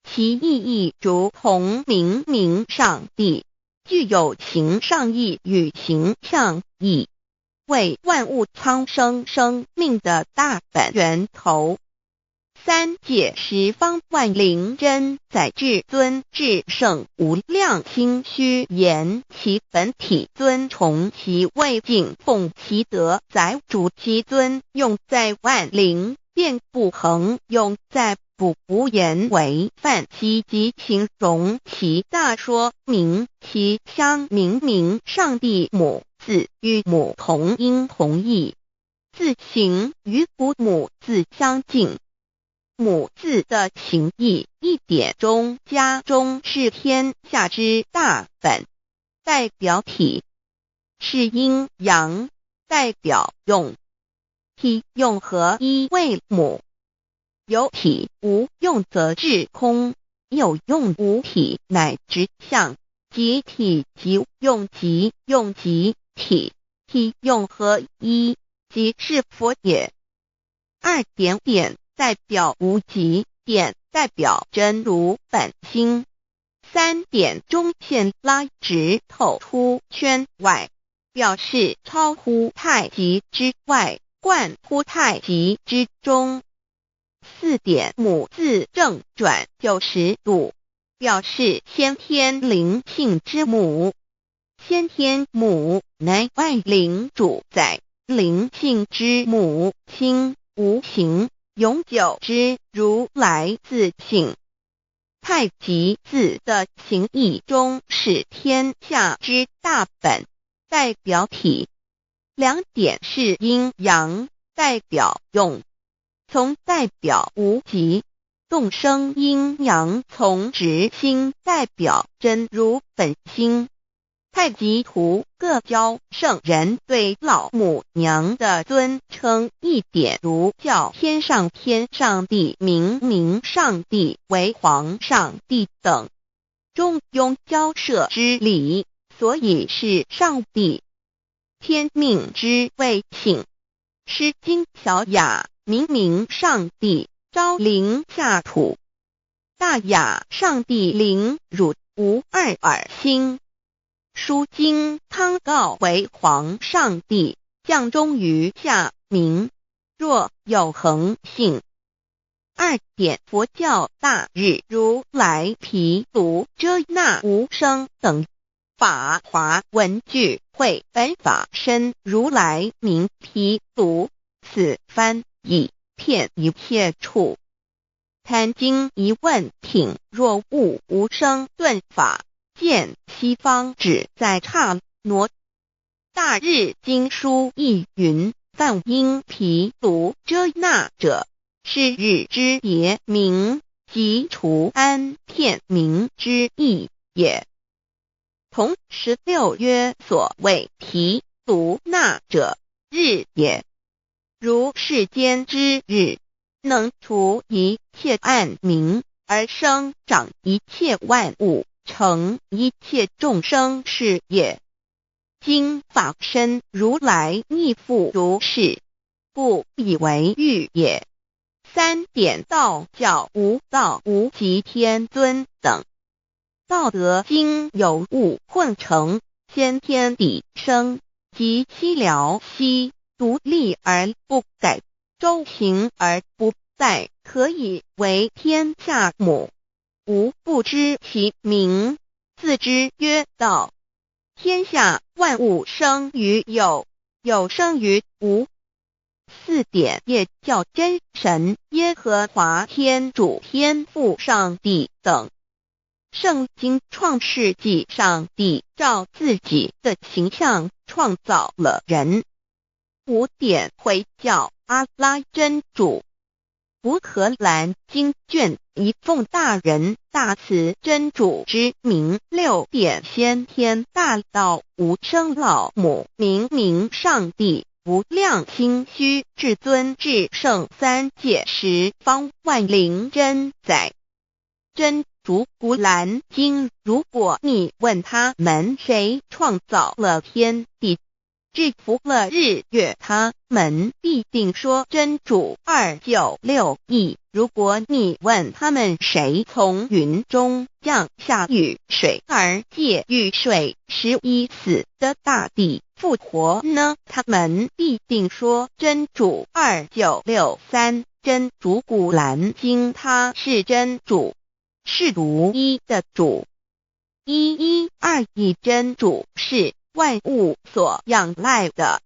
其意义如同明明上帝具有形上义与形象义，为万物苍生生命的大本源头。三界十方万灵真，在至尊至圣无量心虚言其本体尊崇其位，敬奉其德，载主其尊，用在万灵，便不恒用在不无言为范积极形容其大，说明其相明明上帝母字与母同音同义，字形与父母字相近。母字的情义一点中加中是天下之大本，代表体是阴阳，代表用，体用合一为母。有体无用则至空，有用无体乃至相，即体即用即用即体，体用合一即是佛也。二点点代表无极，点代表真如本心，三点中线拉直透出圈外，表示超乎太极之外，贯乎太极之中。四点母字正转90度，表示先天灵性之母。先天母乃万灵主宰，灵性之母亲无形永久之如来自性。太极字的形义中是天下之大本，代表体。两点是阴阳，代表用，从代表无极，动生阴阳从直心，代表真如本心。太极图各教圣人对老母娘的尊称，一点如叫天上帝、明明上帝为皇上帝等，中庸交涉之理，所以是上帝。天命之谓性，诗经小雅明明上帝昭灵下土，大雅上帝灵汝无二耳心。书经汤告为皇上帝，降中于下民，若有恒性， 2点佛教大日如来毗卢遮那无生等法华文具会本法身如来名毗卢，此翻译遍一切处。贪经一问品，若悟无生顿法，见西方只在刹那。大日经书亦云，梵音毗卢遮那者，是日之别名，即除安片名之意也。同16曰，所谓毗卢那者，日也。如世间之日，能除一切暗明，而生长一切万物，成一切众生是也。今法身如来亦复如是，故以为喻也。3点道教无道无极天尊等，道德经有物混成，先天地生，即悉了悉，独立而不改，周行而不殆，可以为天下母。吾不知其名，自之曰道。天下万物生于有，有生于无。4点业教真神耶和华天主天父上帝等。圣经创世纪，上帝照自己的形象创造了人。5点回教阿拉真主。乌克兰经卷一奉大人大慈真主之名，6点先天大道无生老母明上帝无量心虚至尊至圣3界十方万灵真在。真主古兰经，如果你问他们谁创造了天地，制服了日月，他们必定说真主296亿。如果你问他们谁从云中降下雨水而借雨水使已死的大地复活呢，他们必定说真主2963。真主古兰经，他是真主，是独一的主。112真主是万物所仰赖的。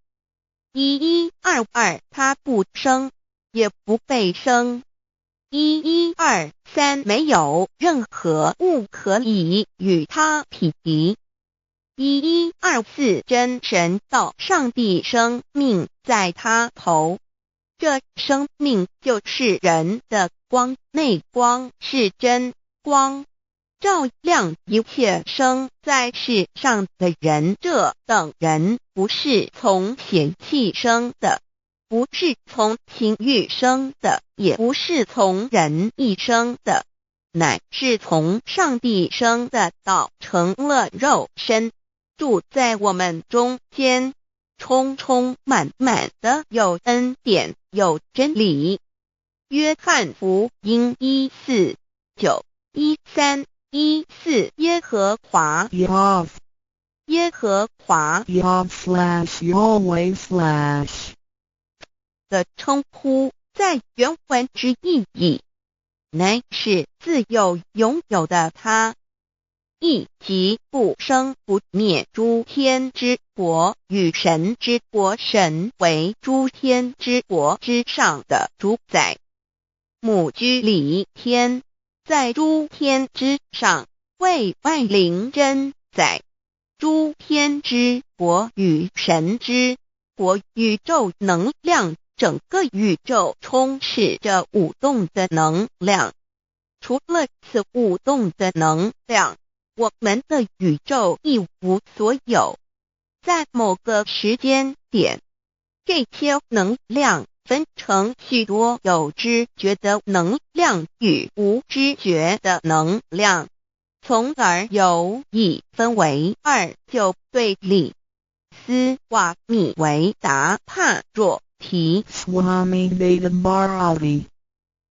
1122他不生，也不被生。1123没有任何物可以与他匹敌。1124真神道上帝生命在他头，这生命就是人的光，内光是真光，照亮一切生在世上的人。这等人不是从血气生的，不是从情欲生的，也不是从人意生的，乃是从上帝生的道成了肉身，住在我们中间，充充满满的有恩典有真理。约翰福音1491314耶和华 Yav 耶和华 Yav/Yahweh/ 的称呼，在原文之意义，乃是自有拥有的他，亦即不生不灭诸天之国与神之国，神为诸天之国之上的主宰，母居里天，在诸天之上，为万灵真在。诸天之国与神之国，宇宙能量，整个宇宙充斥着舞动的能量。除了此舞动的能量，我们的宇宙一无所有。在某个时间点，这些能量分成许多有知觉的能量与无知觉的能量，从而有一分为2，就对立。斯瓦米维达帕若提 Swami Vedabharati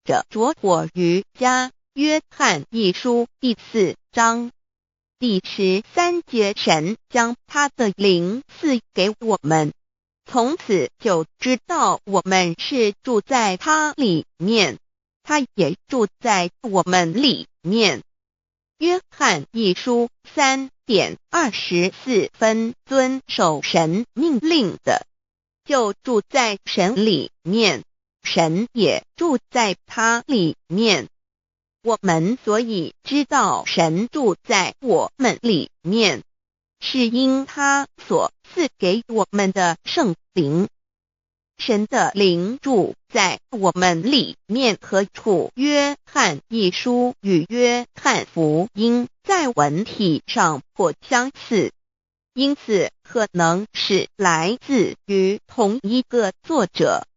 者着火瑜伽约翰一书第4章第13节，神将他的灵赐给我们，从此就知道我们是住在他里面，他也住在我们里面。约翰一书3:24，遵守神命令的，就住在神里面，神也住在他里面。我们所以知道神住在我们里面，是因他所赐给我们的圣灵。神的灵住在我们里面，何处约翰一书与约翰福音在文体上颇相似，因此可能是来自于同一个作者。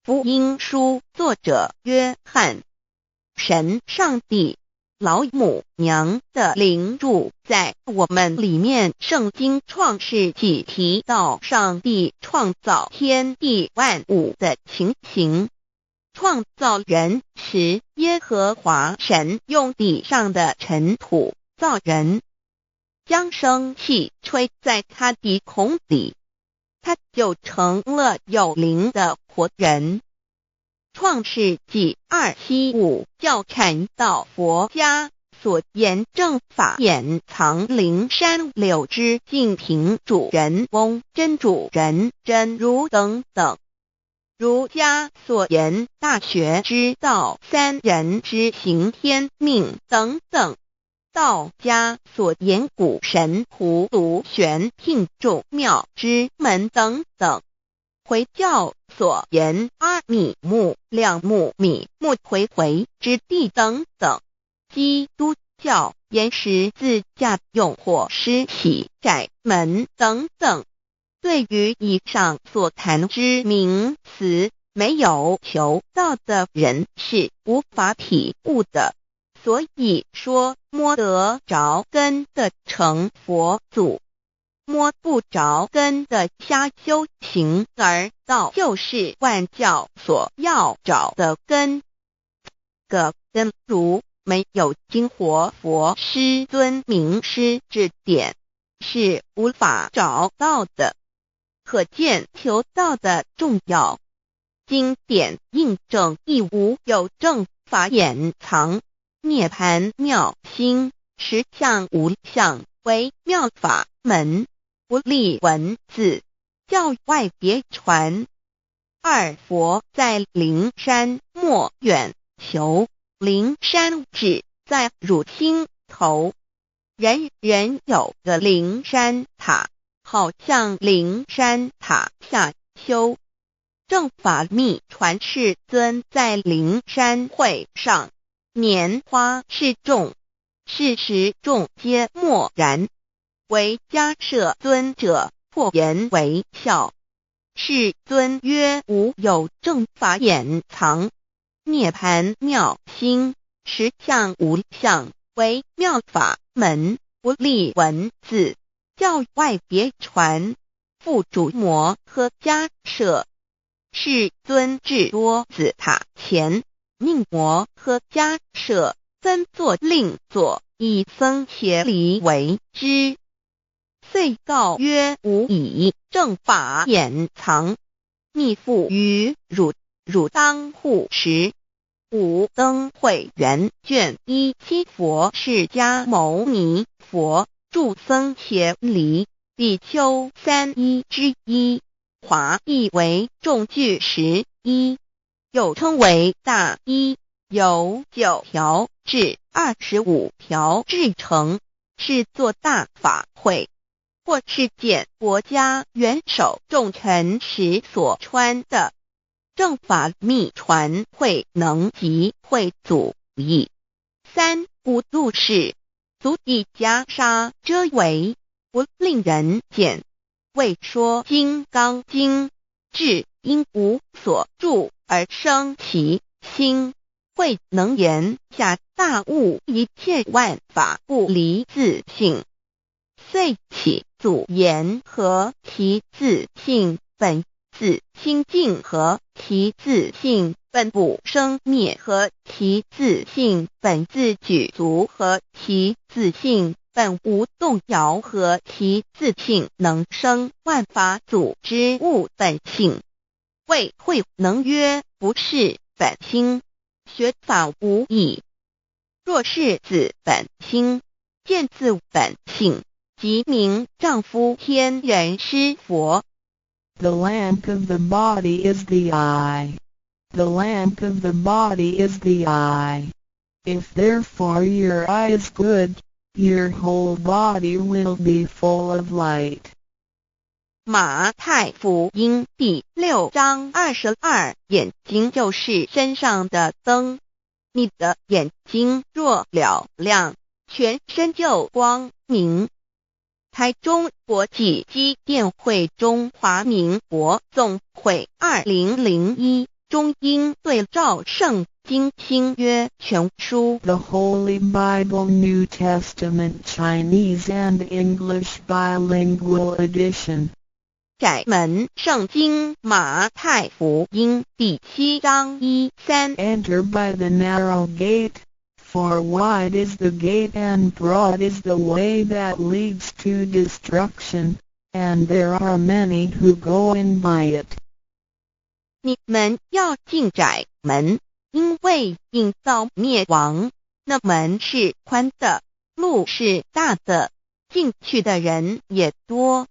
福音书作者约翰。神上帝老母娘的灵住在我们里面。圣经创世纪提到上帝创造天地万物的情形。创造人时，耶和华神用地上的尘土造人，将生气吹在他鼻孔里，他就成了有灵的活人。创世纪2:7-5教看到佛家所言正法掩藏灵山柳之净瓶主人翁真主人真如等等。儒家所言大学之道三人之行天命等等。道家所言古神葫芦玄牝众妙之门等等。回教所言阿米木亮木米木回回之地等等。基督教言十字架用火施洗窄门等等。对于以上所谈之名词，没有求道的人是无法体悟的。所以说摸得着根的成佛祖，摸不着根的瞎修行而道，就是万教所要找的根。个根如没有经活佛师尊名师指点，是无法找到的。可见求道的重要。经典印证亦无有正法掩藏，涅盘妙心，实相无相，为妙法门，不立文字，教外别传。二佛在灵山莫远求，灵山只在汝心头。人人有个灵山塔，好像灵山塔下修。正法密传世尊在灵山会上，拈花示众，是时众皆默然，唯迦摄尊者破颜为笑。世尊曰：无有正法掩藏，涅盘妙心，实相无相，为妙法门，不立文字，教外别传。复主摩诃迦摄。世尊至多子塔前，命摩诃迦摄分作另作，以僧伽梨为之。遂告曰：吾以正法掩藏，密付于汝，汝当护持。五灯会元卷1佛释迦牟尼佛著僧伽梨比丘3之一，华译为众句11，又称为大一，由9条至25条制成，是作大法会，或是见国家元首重臣时所穿的。正法密传会能及会祖义。三无度世，足以袈裟遮为，不令人见。为说金刚经，至因无所住而生其心，慧能言下大悟一切万法不离自性。遂起祖言和其自性本自清净和其自性本不生灭和其自性本自具足和其自性本无动摇和其自性能生万法组之物本性。谓慧能曰：不是本心，学法无益。若是子本心，见自本性，即名丈夫天人师佛。The lamp of the body is the eye. The lamp of the body is the eye. If therefore your eye is good, your whole body will be full of light. 马太福音第6章22，眼睛就是身上的灯。你的眼睛若了亮，全身就光明。台中国际机电会中华民国总会2001中英对照圣经新约全书 The Holy Bible New Testament Chinese and English Bilingual Edition. 窄门圣经马太福音第7章1-3 Enter by the narrow gate, for wide is the gate and broad is the way that leads to destruction, and there are many who go in by it. 你们要进窄门，因为引到灭亡。那门是宽的，路是大的，进去的人也多。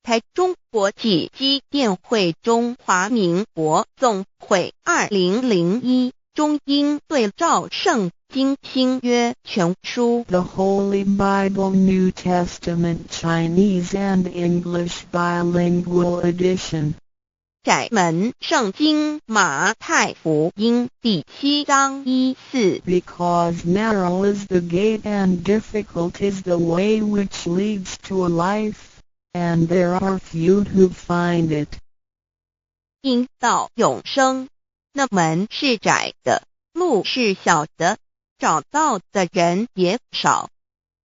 台中国际机电会中华民国总会2001中英对照圣经新约全书 The Holy Bible New Testament Chinese and English Bilingual Edition. 窄门圣经马太福音第7章1-4 Because narrow is the gate and difficult is the way which leads to life, and there are few who find it. 因到永生，那门是窄的，路是小的，找到的人也少。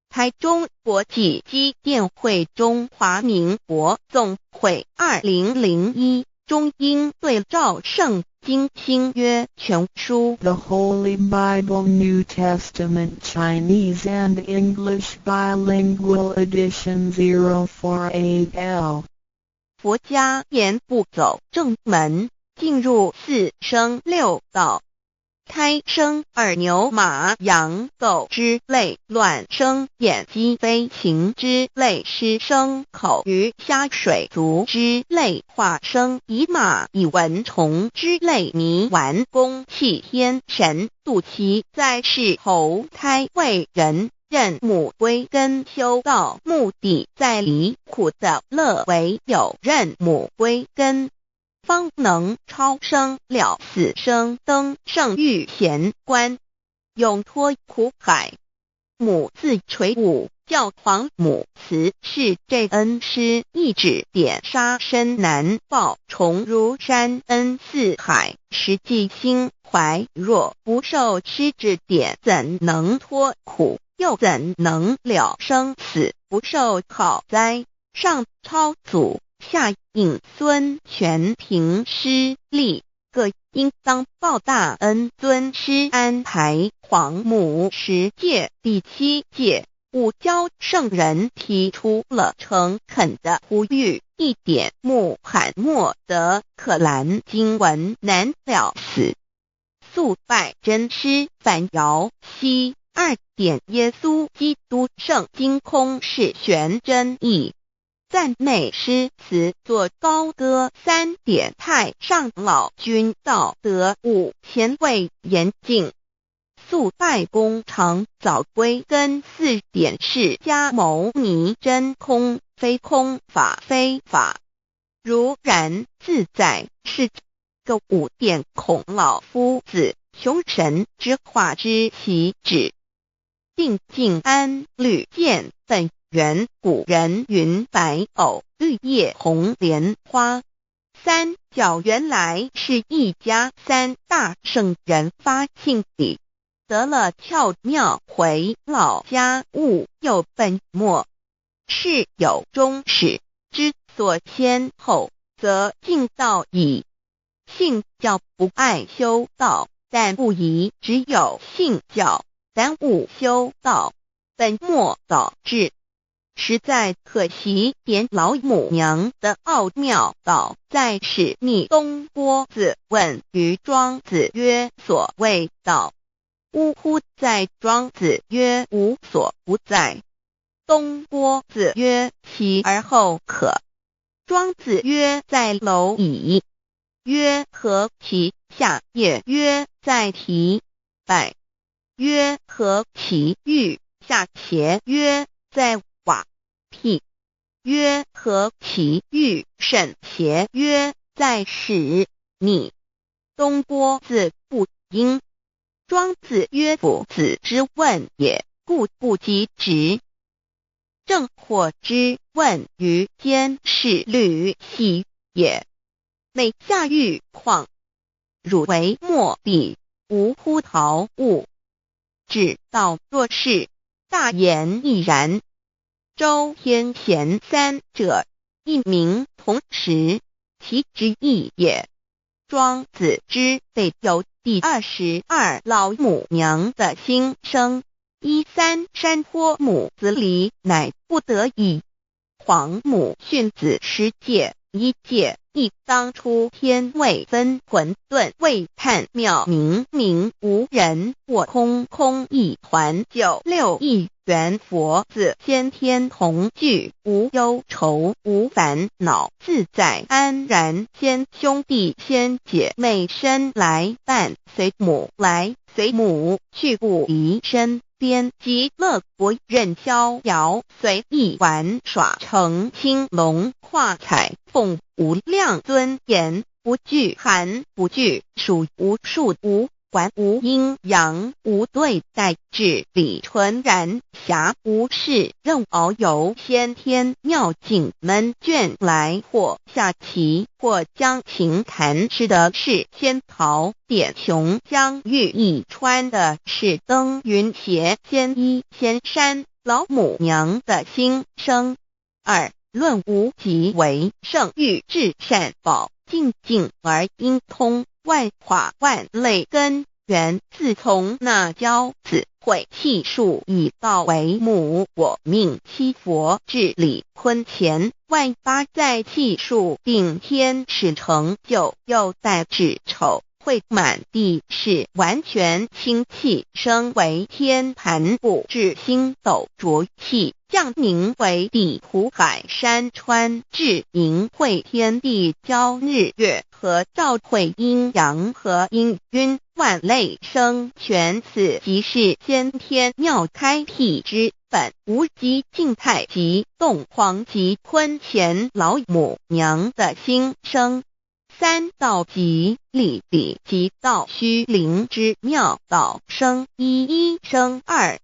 台中国际机电会中华民国总会2001中英对照圣经新约全书 The Holy Bible New Testament Chinese and English Bilingual Edition 048L. 佛家言不走正门，进入四生六道。胎生耳牛马羊狗之类，卵生眼鸡飞禽之类，湿生口鱼虾水族之类，化生以马以蚊虫之类，泥丸公气天神度其在世投胎为人，任母归根修道，目的在离苦的乐，唯有任母归根，方能超生了死生，登圣域贤官，永脱苦海。母自垂武，教皇母慈是这恩师，一指点杀身难报，重如山恩似海，实际心怀若不受师指点，怎能脱苦？又怎能了生死？不受好灾，上超祖，下应孙权凭师力，各应当报大恩。尊师安排皇母10诫，第7诫，五教圣人提出了诚恳的呼吁，一点穆罕默德可兰经文难了死，肃拜真师反摇西。2点耶稣基督圣经空是玄真义，赞美诗词作高歌。3点太上老君道德5前卫严谨，肃拜公常早归根。4点释迦牟尼真空非空，法非法，如然自在是个。5点孔老夫子雄神之化之其旨，定静安律见本源。古人云白藕绿叶红莲花。三角原来是一家3大圣人发庆礼，得了窍妙，回老家务有本末，是有终始，之所先后，则敬道矣。信教不爱修道，但不宜只有信教，耽误修道，本末倒置。实在可惜，点老母娘的奥妙道在使逆东郭子问于庄子曰：所谓道，呜呼！在庄子曰：无所不在。东郭子曰：其而后可。庄子曰：在蝼蚁。曰：何其下也？曰：在蹄。百。曰：何其欲下邪？曰：在瓦辟。曰：何其欲甚邪？曰：在屎逆。东郭子不应。庄子曰：夫子之问也，故不及直。正或之问于监视律兮也。每下欲况，汝为莫彼，无乎陶物。指道若是，大言亦然。周天贤三者，一名同时，其之义也。庄子之备有第22老母娘的心声。13山坡母子离，乃不得已。黄母训子十戒，一戒亦当初天未分，混沌未探，妙明明无人，我空空一团。96亿元佛子，先天同具，无忧愁无烦恼，自在安然。先兄弟先姐妹生来伴，随母来随母去，不离身边。极乐国任逍遥，随意玩耍，成青龙跨彩凤，无量尊严，不惧寒不惧暑，无数无管，无阴阳，无对待，至理纯然，暇无事任遨游。先天妙境门卷来，或下棋，或将琴弹，吃的是仙桃，点琼浆玉一穿的是登云鞋。仙衣仙山，老母娘的心声。2论无极为圣欲至善宝，静静而应通，万法万类根源，自从那骄子会气数以道为母，我命七佛治理坤乾，万八在气数并天使成就，又待至丑会满地是完全清气，升为天盘部，至星斗浊气，降凝为地土海山川，至明会天地交日月和照会阴阳和阴晕，万类生全，此即是先天妙开辟之本。无极静态及动黄及坤乾老母娘的心声。3道即理理即道虚灵之妙道生一生二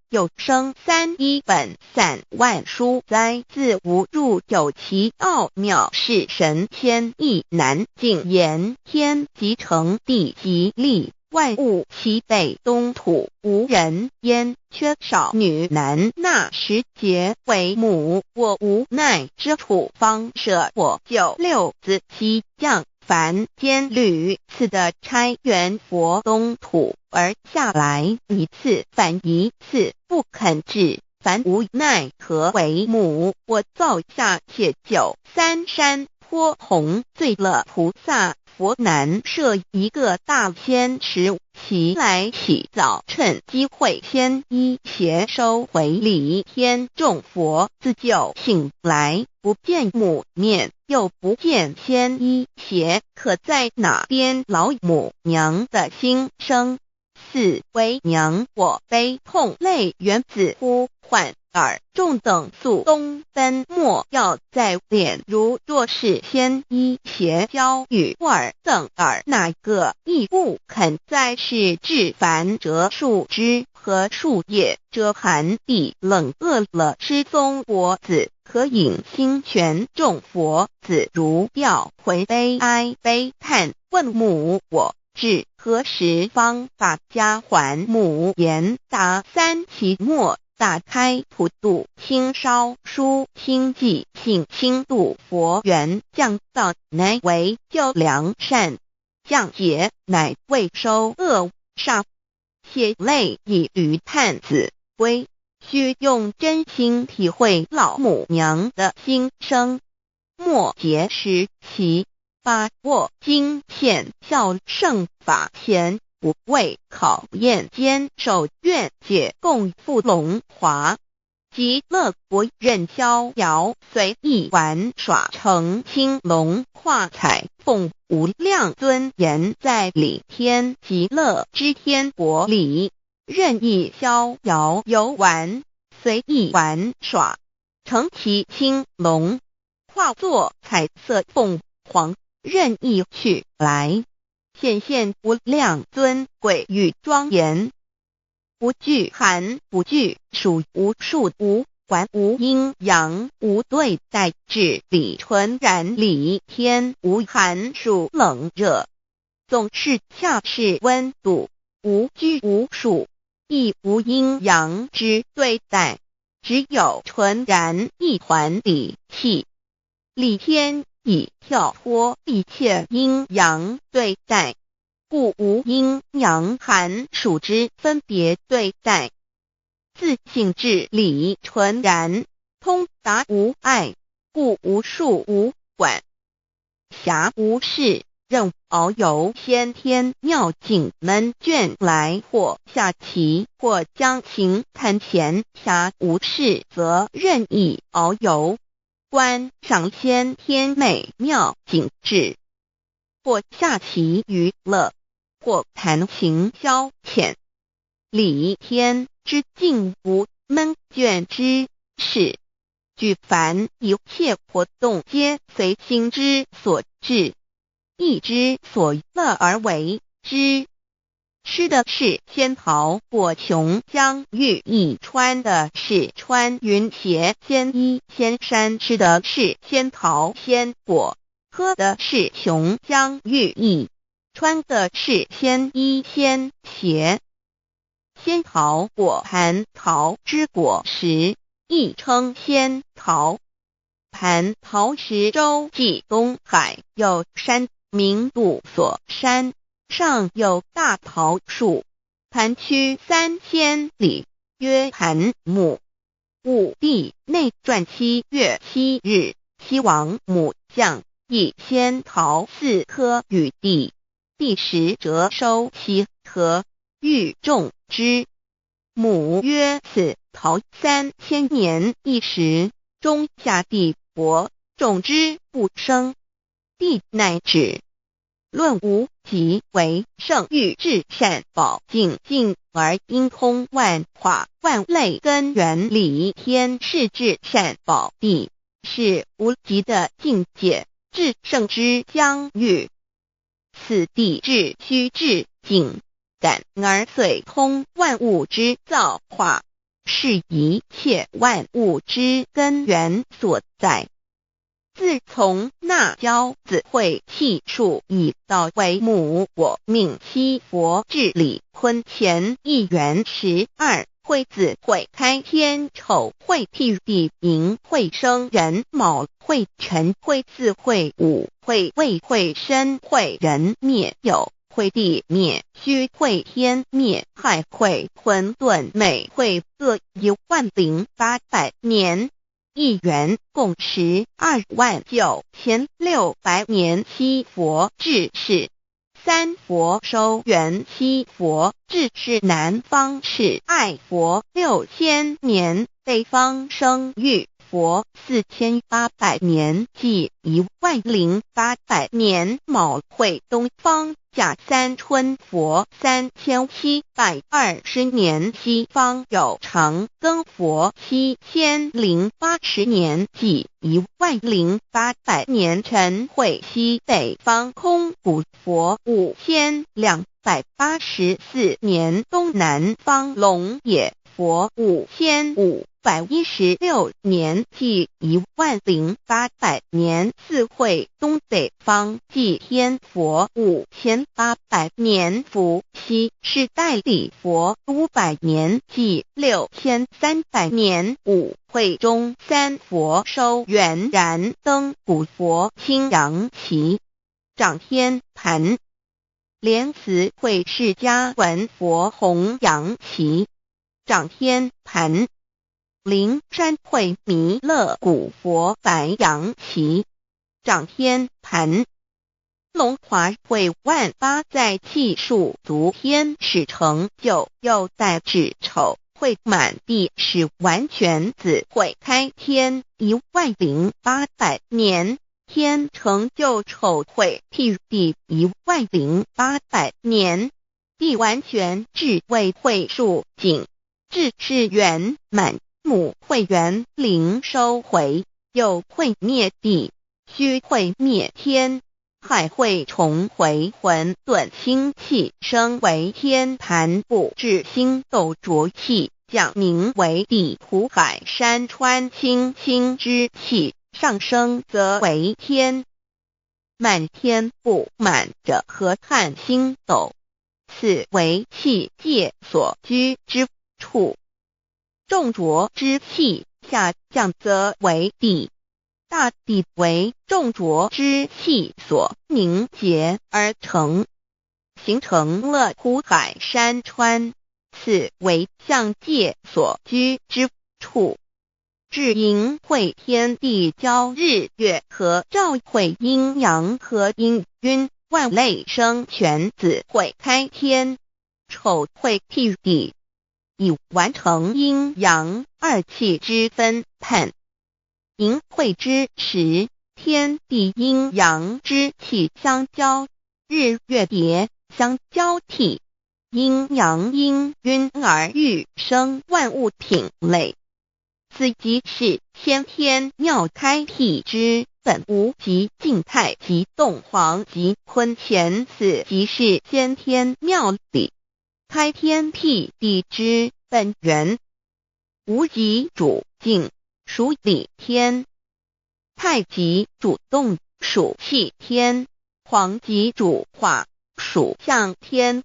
又生三，一本散万殊哉，自无入有其奥妙，是神天意难尽言。天即成地即立，万物其北东土，无人焉，缺少女男。那时节为母，我无奈之处，方舍我96子其降凡间屡次的差元佛东土而下来，一次反一次，不肯至，凡无奈何为母。我造下且93山坡弘罪了菩萨，佛南设一个大仙池，其来起早，趁机会先一邪收回礼。天众佛自就醒来，不见母面，又不见先一邪，可在哪边？老母娘的心声。4为娘我悲痛泪源子呼唤耳众等速东奔，莫要再敛。如若是先一邪教与尔等耳，哪个亦不肯再是至凡折树枝和树叶，遮寒地冷，饿了吃松果子，可饮清泉。众佛子如调回悲哀悲叹，问母我至何时方把家还？母言答3期末，打开普度清烧书清寂性清度佛缘，降道乃为救良善，降劫乃为收恶煞，血泪以于探子归。需用真心体会老母娘的心声。末节时期，把握经现效圣法前，不畏考验，坚守愿解共赴龙华。极乐国任逍遥，随意玩耍，成青龙化彩凤，无量尊严在里天极乐之天国里，任意逍遥游玩，随意玩耍，成其青龙，化作彩色凤凰，任意去来，显现无量尊贵与庄严。不惧寒，不惧暑，无数无管，无阴阳，无对待治理，纯然理天，无寒暑冷热，总是恰是温度，无拘无束，亦无阴阳之对待，只有纯然一团理气。理天以跳脱一切阴阳对待，故无阴阳寒暑之分别对待，自性至理纯然，通达无碍，故无数无管，暇无事，任遨游先天妙境门卷来，或下棋，或将琴弹弦，暇无事则任意遨游，观赏先天美妙景致，或下棋娱乐，或弹琴消遣。理天之境无闷倦之事，举凡一切活动皆随心之所至，意之所乐而为之。吃的是仙桃果琼浆玉液，穿的是穿云鞋仙衣仙衫，吃的是仙桃仙果，喝的是琼浆玉液，穿的是仙衣仙鞋。仙桃果，蟠桃之果实，亦称仙桃。蟠桃实洲际东海有山，名杜所山，上有大桃树，盘曲3000里，曰盘木。武帝内传7月7日，西王母降，以仙桃4颗与帝，帝时折收其核，欲种之。母曰：此桃3000年一时，中下地薄，种之不生。帝乃止。论无极为圣欲至善宝净净而应通万化万类根源理天是至善宝地，是无极的境界，至圣之疆域。此地至虚至静感而遂通万物之造化，是一切万物之根源所在。自从那骄子会气数以道为母，我命七佛治理坤乾一元12，会子会开天丑，会辟地寅，会生人卯，会辰会巳，会午，会未，会申，会人灭酉，会地灭戌，会天灭亥，会混沌昧，会各10800年。一元共129600年，七佛治世。三佛收元，七佛治世。南方是爱佛6000年，北方生玉佛4800年，即10800年。卯会东方甲三春佛3720年，西方有长庚佛7080年，即10800年。辰会西北方空谷佛5284年，东南方龙野佛5516年，即10800年。四会东北方祭天佛5800年，伏羲是代理佛500年，即6300年。五会中三佛收元燃灯古佛青阳旗，掌天盘。莲慈会释迦文佛弘扬旗，掌天盘。灵山会弥勒古佛白羊旗，掌天盘。龙华会万八载气数足天使成就，又代指丑会满地是完全子会开天10800年，天成就丑会替地10800年，地完全智慧会数尽，智是圆满，母会圆灵收回，又会灭地，虚会灭天，海会重回混沌星气，升为天盘部至星斗浊气，降名为地土海山川星星之气，上升则为天。满天布满着河汉星斗，此为气界所居之处。重浊之气下降则为地，大地为重浊之气所凝结而成，形成了土海山川，此为象界所居之处。至阴会天地交日月和照会阴阳和阴晕，万类生全子会开天，丑会替地，以完成阴阳二气之分判。阴会之时，天地阴阳之气相交，日月叠相交替，阴阳阴晕而育生万物品类。此即是先天妙开辟之本无极静态及动黄及坤乾，此即是先天妙理开天辟地之本源。无极主静，属理天；太极主动，属气天；黄极主化，属象天。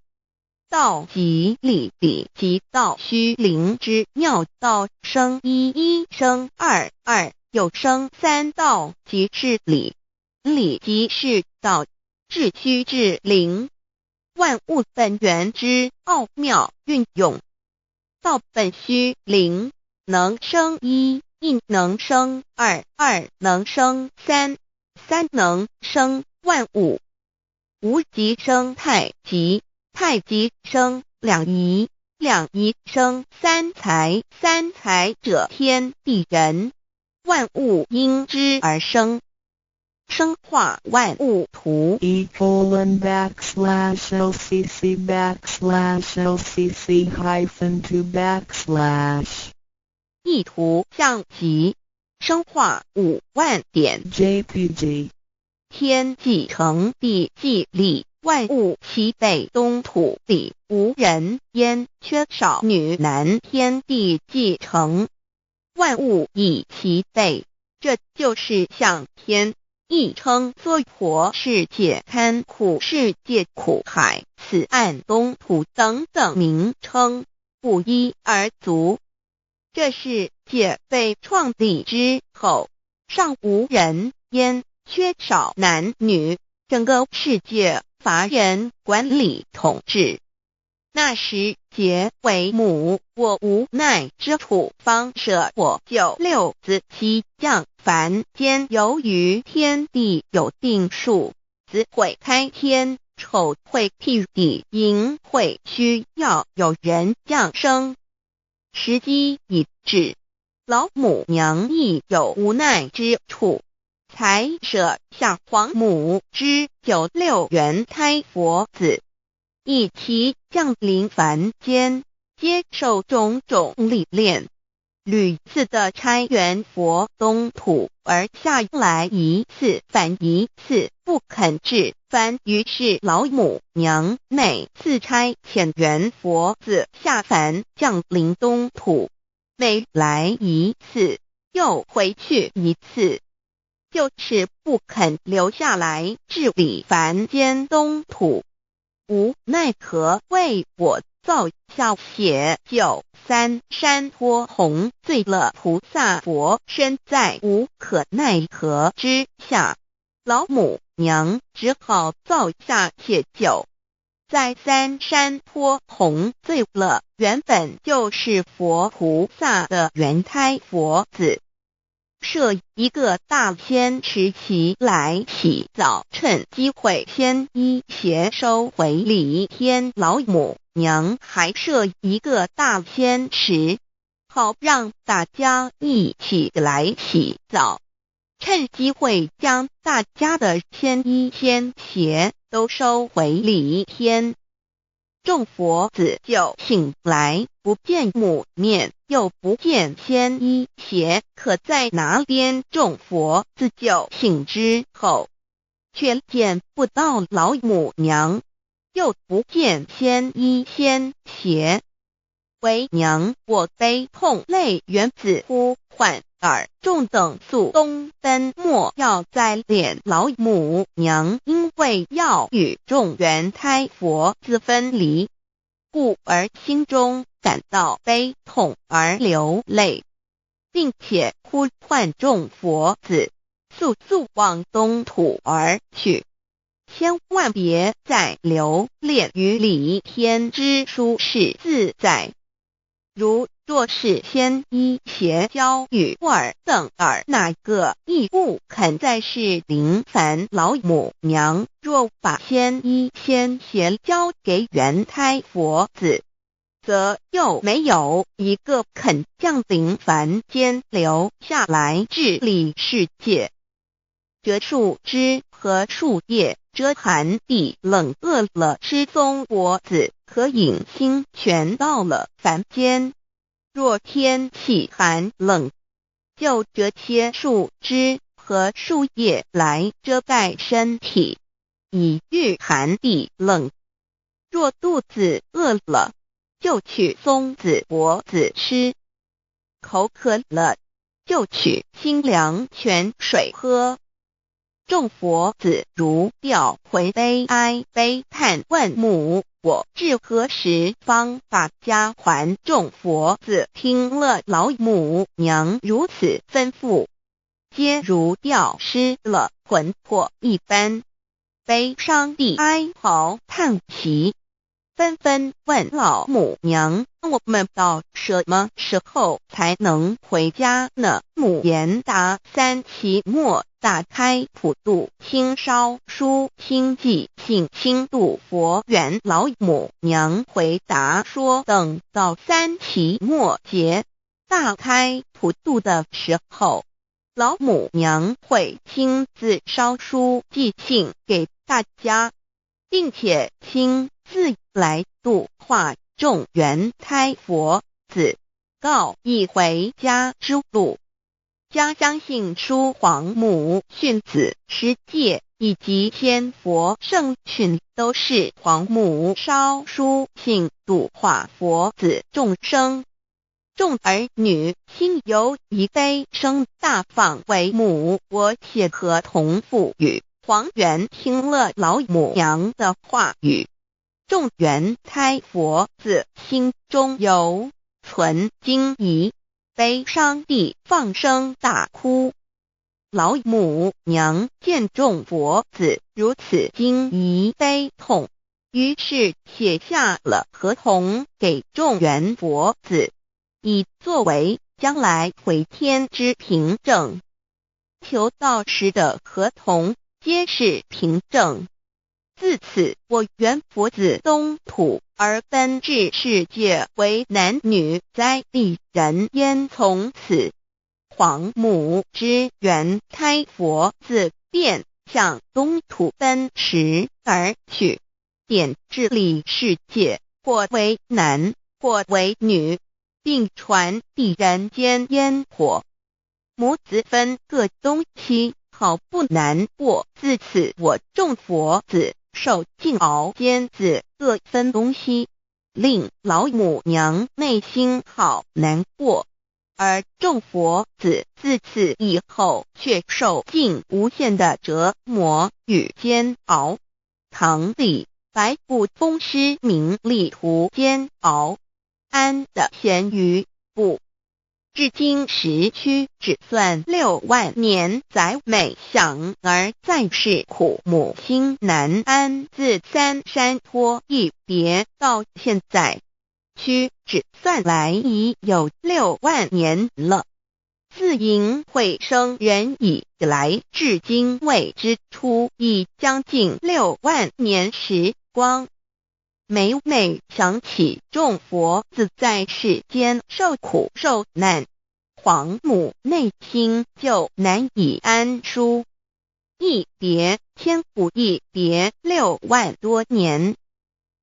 道即理，理即道虚灵之妙道，生一，一生二，二又生三，道即是理，理即是道，至虚至灵，万物本源之奥妙运用。道本虚灵，能生一，一能生二，二能生三，三能生万物。无极生太极，太极生两仪，两仪生三才，三才者天地人，万物因之而生，生化万物图。e://LCC/LCC-2/ 意图象极，生化5万点 JPG。天既成地既立，万物其北东土里无人焉，缺少女男，天地既成，万物以其北，这就是象天，亦称娑婆世界、堪苦世界、苦海、此岸东土等等名称，不一而足。这世界被创立之后，尚无人焉，缺少男女，整个世界乏人管理统治。那时桀为母，我无奈之处，方舍我9六子期降凡间，由于天地有定数，子会开天，丑会替地，寅会需要有人降生。时机已至，老母娘亦有无奈之处，才舍下皇母之9六元胎佛子，以其降临凡间，接受种种历练，屡次的差援佛东土，而下来一次反一次不肯治凡，于是老母娘每次差遣援佛子下凡降临东土，每来一次又回去一次，就是不肯留下来治理凡间东土。无奈何为我造下血酒3山托红，醉了菩萨佛，身在无可奈何之下，老母娘只好造下血酒，在三山坡红醉了，原本就是佛菩萨的原胎佛子，设一个大仙池起来洗澡，趁机会先衣鞋收回礼天老母娘，还设一个大仙池，好让大家一起来洗澡，趁机会将大家的仙衣仙鞋都收回礼天。众佛子就醒来，不见母面，又不见仙衣鞋，可在哪边？众佛子就醒之后，却见不到老母娘，又不见仙衣仙鞋。为娘，我悲痛泪源自呼唤尔众等速东奔，莫要再敛老母娘，因为要与众原胎佛子分离，故而心中感到悲痛而流泪，并且呼唤众佛子速速往东土而去，千万别再留恋于礼天之舒适自在。如若是仙衣鞋交与尔等哪个亦不肯再是临凡老母娘，若把仙衣仙鞋交给原胎佛子，则又没有一个肯降临凡间留下来治理世界。这树枝和树叶遮寒地冷，饿了吃松果子，可饮清泉到了凡间。若天气寒冷，就折些树枝和树叶来遮盖身体，以御寒地冷。若肚子饿了，就取松子果子吃；口渴了，就取清凉泉水喝。众佛子如吊魂悲哀悲叹，问母：我至何时方把家还？众佛子听了老母娘如此吩咐，皆如吊失了魂魄一般，悲伤地哀嚎叹息，纷纷问老母娘：我们到什么时候才能回家呢？母言答：三期末打开普度清烧书清寂信清度佛缘。老母娘回答说，等到三期末节大开普度的时候，老母娘会亲自烧书寄信给大家，并且亲自来度化众原胎佛子，告一回家之路。将相信书皇母训子十戒以及仙佛圣训都是皇母烧书信度化佛子众生。众儿女心有一悲生大放为母，我且合同赋予。皇元听了老母娘的话语，众原胎佛子心中有存惊疑，悲伤地放声大哭。老母娘见众佛子如此惊疑悲痛，于是写下了合同给众原佛子，以作为将来回天之凭证。求道时的合同皆是凭证。自此，我原佛子东土而奔至世界为男女灾地人焉。从此，皇母之原胎佛子便向东土奔驰而去，点治理世界，或为男，或为女，并传递人间烟火。母子分各东西，好不难过。自此，我众佛子受尽熬煎子各分东西，令老母娘内心好难过。而众佛子自此以后却受尽无限的折磨与煎熬。唐李白骨风师名利图煎熬，安的咸鱼不至今时须只算6万年，载每想而在世苦母心难安。自三山托一别到现在，须只算来已有6万年了。自寅会生人以来，至今未知出，已将近6万年时光。每每想起众佛子在世间受苦受难，皇母内心就难以安舒。一别千古，一别6万多年。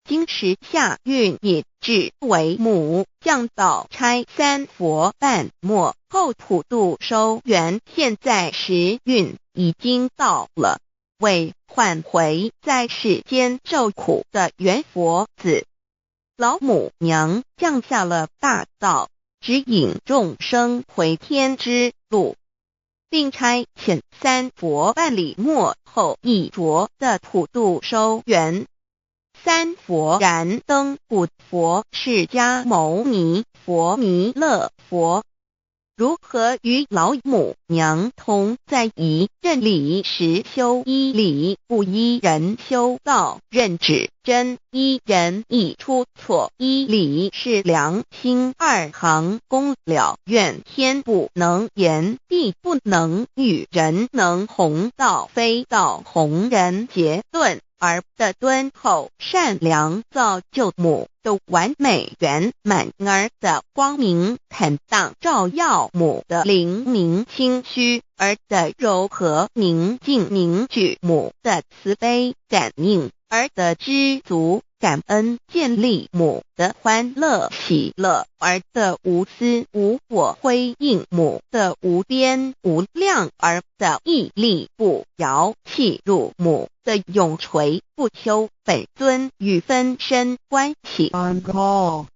今时夏运已至，为母降道差三佛半没，后普度收圆。现在时运已经到了，为唤回在世间受苦的圆佛子，老母娘降下了大道，指引众生回天之路，并差遣三佛半里末后一着的普度收圆。三佛燃灯古佛、释迦牟尼佛、弥勒佛，如何与老母娘同在一任理时修一理，不依人修道，任指真一人一出错，一理是良心，二行功了愿，天不能言，地不能喻，人能弘道，非道弘人。结论而的敦厚善良，造就母的完美圆满，儿的光明坦荡，照耀母的灵明清虚，儿的柔和宁静凝聚母的慈悲感应，儿的知足感恩建立母的欢乐喜乐，儿的无私无我辉映母的无边无量，儿的屹立不摇契入母的永垂不朽本尊与分身关系。 On call.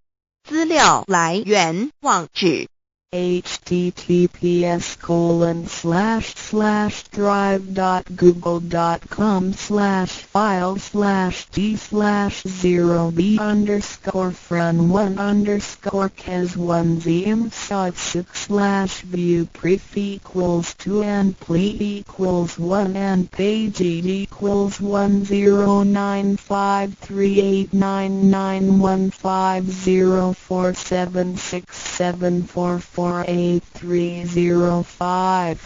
资料来源网址https://drive.google.com/file/d/0b_cas1zm/6/view pref equals 2 and plete equals 1 and page equals 1095389914767448305.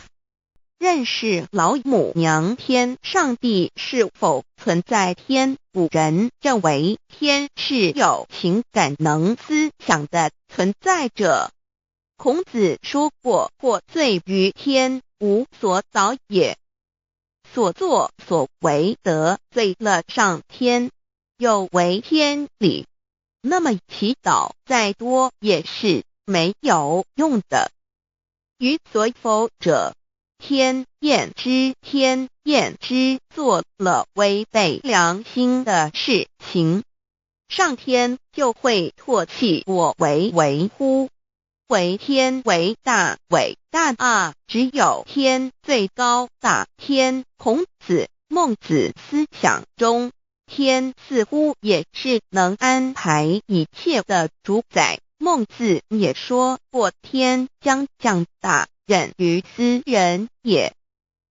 认识老母娘。天上帝是否存在？天古人认为天是有情感能思想的存在者。孔子说过，或罪于天，无所导也。所作所为得罪了上天，有违天理，那么祈祷再多也是没有用的。于所否者，天厌之，天厌之，做了违背良心的事情，上天就会唾弃我为乎。为天为大，伟大啊！只有天最高大。天，孔子、孟子思想中，天似乎也是能安排一切的主宰。孟子也说过，天将降大任于斯人也，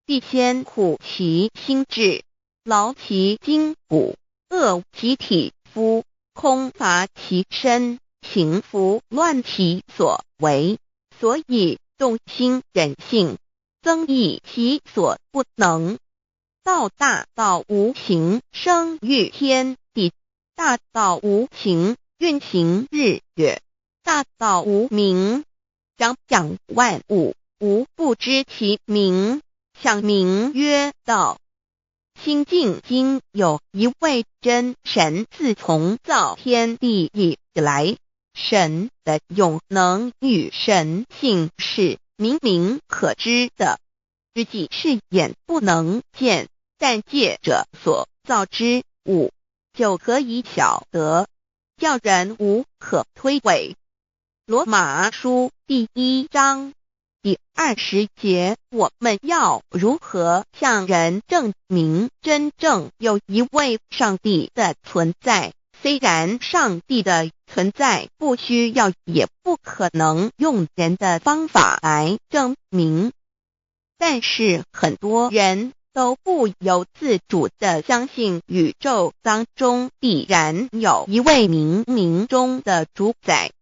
必先苦其心志，劳其筋骨，饿其体肤，空乏其身，情拂乱其所为，所以动心忍性，增益其所不能。道大道无形，生育天地；大道无情，运行日月；大道无名，掌讲万物，无不知其名，想名曰道。心经经有一位真神，自从造天地以来，神的永能与神性是明明可知的，实际是眼不能见，但借着所造之物就可以晓得，叫人无可推诿。罗马书第1章第20节，我们要如何向人证明真正有一位上帝的存在？虽然上帝的存在不需要也不可能用人的方法来证明，但是很多人都不由自主地相信宇宙当中必然有一位冥冥中的主宰。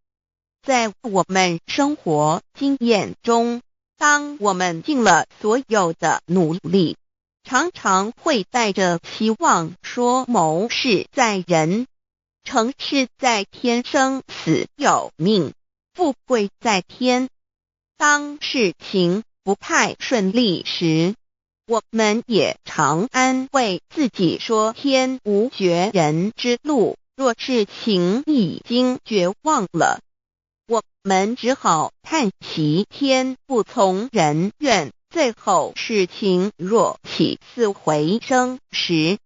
在我们生活经验中，当我们尽了所有的努力，常常会带着希望说谋事在人，成事在天，生死有命，富贵在天。当事情不太顺利时，我们也常安慰自己说天无绝人之路，若事情已经绝望了，我们只好叹息天不从人愿。最后事情若起死回生时，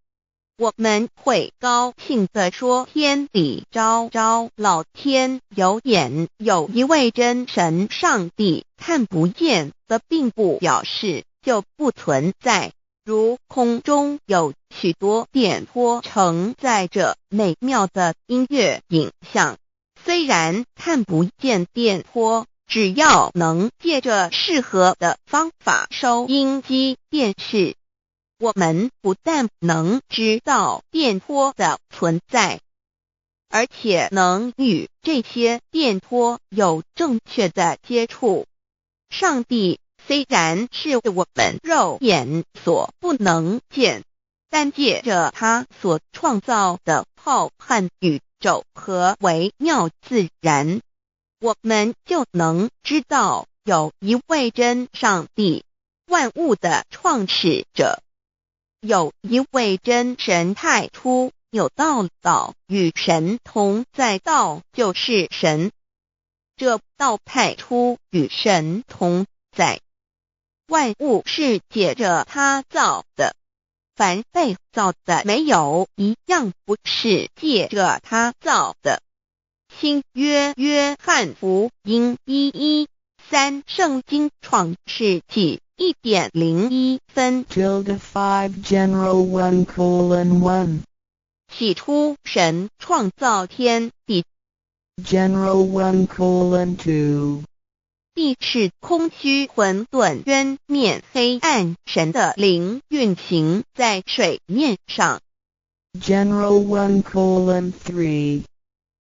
我们会高兴地说天理昭昭，老天有眼，有一位真神上帝，看不见的并不表示就不存在。如空中有许多电波承载着美妙的音乐影像，虽然看不见电波，只要能借着适合的方法收音机电视，我们不但能知道电波的存在，而且能与这些电波有正确的接触。上帝虽然是我们肉眼所不能见，但借着他所创造的浩瀚宇宙和微妙自然，我们就能知道有一位真上帝，万物的创始者，有一位真神太初有道，道与神同在，道就是神，这道太初与神同在。万物是借着他造的，凡被造的没有一样不是借着他造的。新约约翰福音1:13，圣经创世纪1.01分 5 General 1:1 起初神创造天地， General 1:2 地是空虚混沌渊面黑暗，神的灵运行在水面上。 General 1:3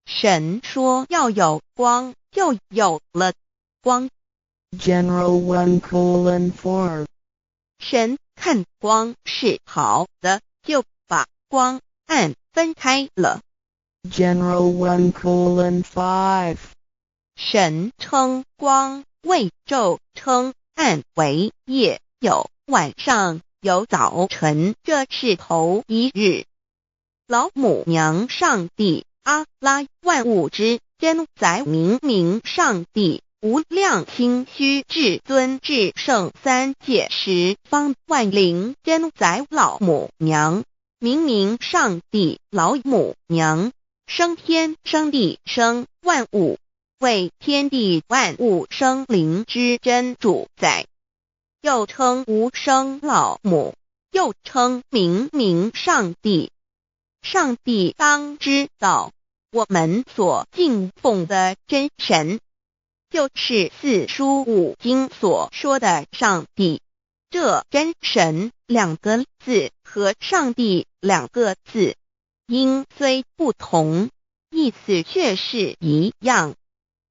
神说要有光，就有了光。 General 1:4 神看光是好的，就把光暗分开了。 General 1:5 神称光为昼，称暗为夜，有晚上，有早晨，这是头一日。老母娘上帝阿拉，万物之真宰明明上帝，无量清虚至尊至圣三界十方万灵真宰老母娘，明明上帝老母娘，生天生地生万物，为天地万物生灵之真主宰，又称无生老母，又称明明上帝。上帝当知道，我们所敬奉的真神，就是四书五经所说的上帝。这真神两个字和上帝两个字，音虽不同，意思却是一样。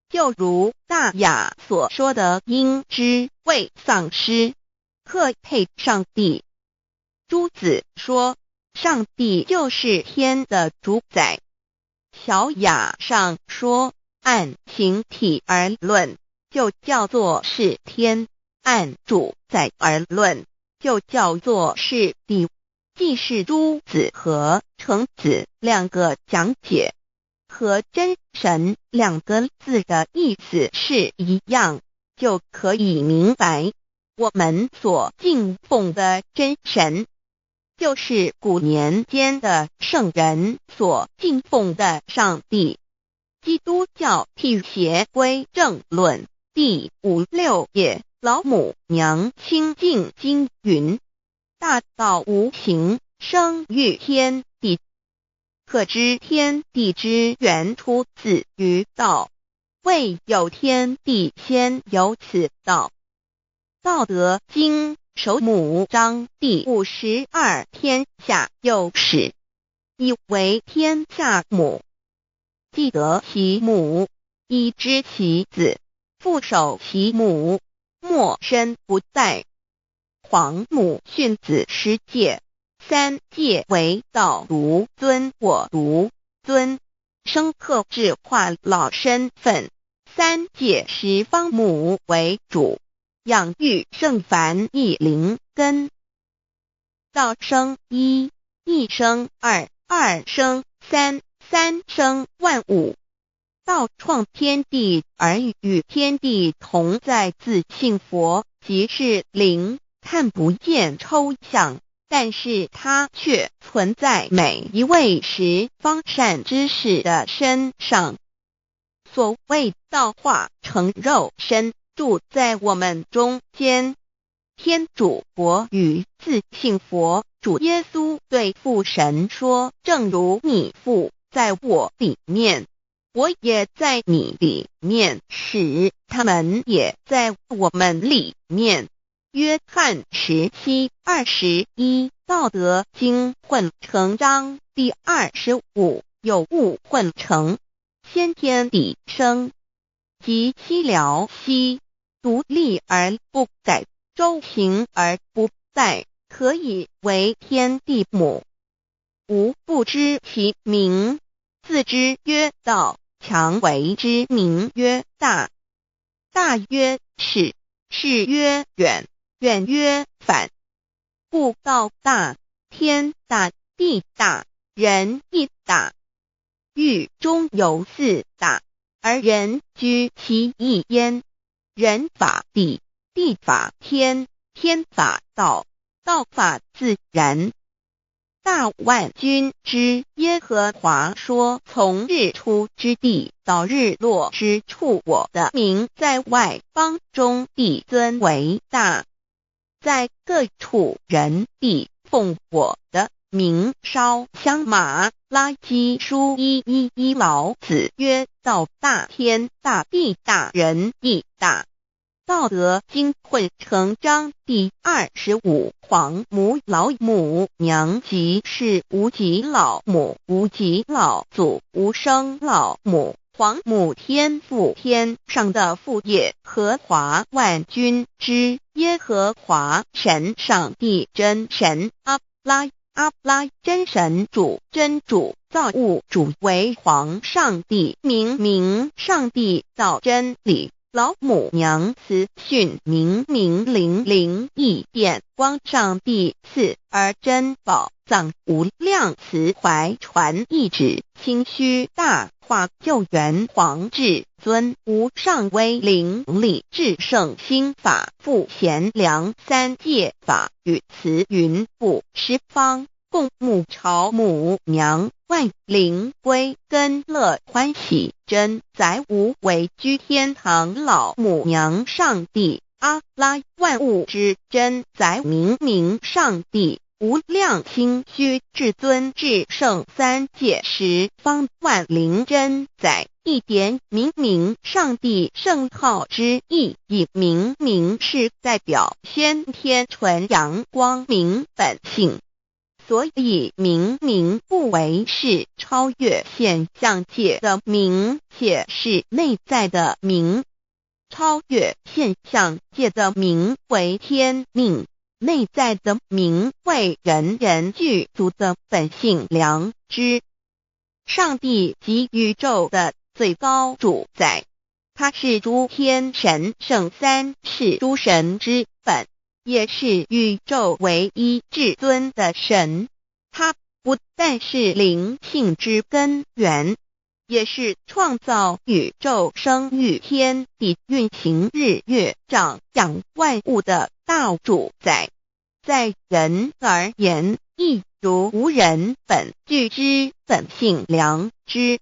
就如大雅所说的鹰之谓丧尸，克配上帝。朱子说上帝就是天的主宰。小雅上说按形体而论，就叫做是天；按主宰而论，就叫做是地。既是朱子和程子两个讲解，和真神两个字的意思是一样，就可以明白，我们所敬奉的真神，就是古年间的圣人所敬奉的上帝。基督教辟邪归正论第56页，老母娘清净经云：大道无形，生育天地，可知天地之源出自于道，未有天地先有此道。道德经首母章第52，天下有始，以为天下母。既得其母，以知其子，父守其母，莫身不殆。皇母训子十戒，三戒为道如尊我如尊，生克制化老身份。三戒十方母为主，养育圣凡一灵根。道生一，一生二，二生三，三生万物。道创天地而与天地同在，自性佛，即是灵，看不见抽象，但是它却存在每一位十方善知识的身上。所谓道化成肉身，住在我们中间。天主佛与自性佛主耶稣对父神说，正如你父在我里面，我也在你里面，使他们也在我们里面。约翰17:21，道德经混成章第25，有物混成，先天地生，即西辽西，独立而不改，周行而不殆，可以为天地母。吾不知其名，自之曰道，强为之名曰大。大曰始，始曰远，远曰反。故道大，天大，地大，人亦大。域中有四大，而人居其一焉。人法地，地法天，天法道，道法自然。大万军之耶和华说，从日出之地到日落之处，我的名在外邦中必尊为大。在各处人必奉我的名烧香。马拉基书1:11，老子曰：道大，天大，地大，人亦大。道德经混成章第25，皇母老母娘，即是无极老母，无极老祖，无生老母。皇母天父，天上的父，耶和华万军之耶和华神，上帝真神，阿拉真神主，真主，造物主，为皇上帝，明上帝造真理。老母娘慈训明灵异变光，上帝赐而珍宝藏，无量慈怀传一指，清虚大化救援皇至尊，无上威灵力至圣心法，复贤良三界法，与慈云布十方，共沐朝母娘，万灵归根乐欢喜，真载无为居天堂老母娘上帝，阿拉万物之真载明上帝，无量清虚至尊至圣三界十方万灵真载，一点明上帝圣号之意，以明是代表先天纯阳光明本性。所以明不为是超越现象界的明，且是内在的明。超越现象界的明为天命，内在的明为人人具足的本性良知。上帝即宇宙的最高主宰，他是诸天神圣三世诸神之本，也是宇宙唯一至尊的神。他不但是灵性之根源，也是创造宇宙生育天地运行日月长养万物的大主宰。在人而言，亦如无人本具之本性良知，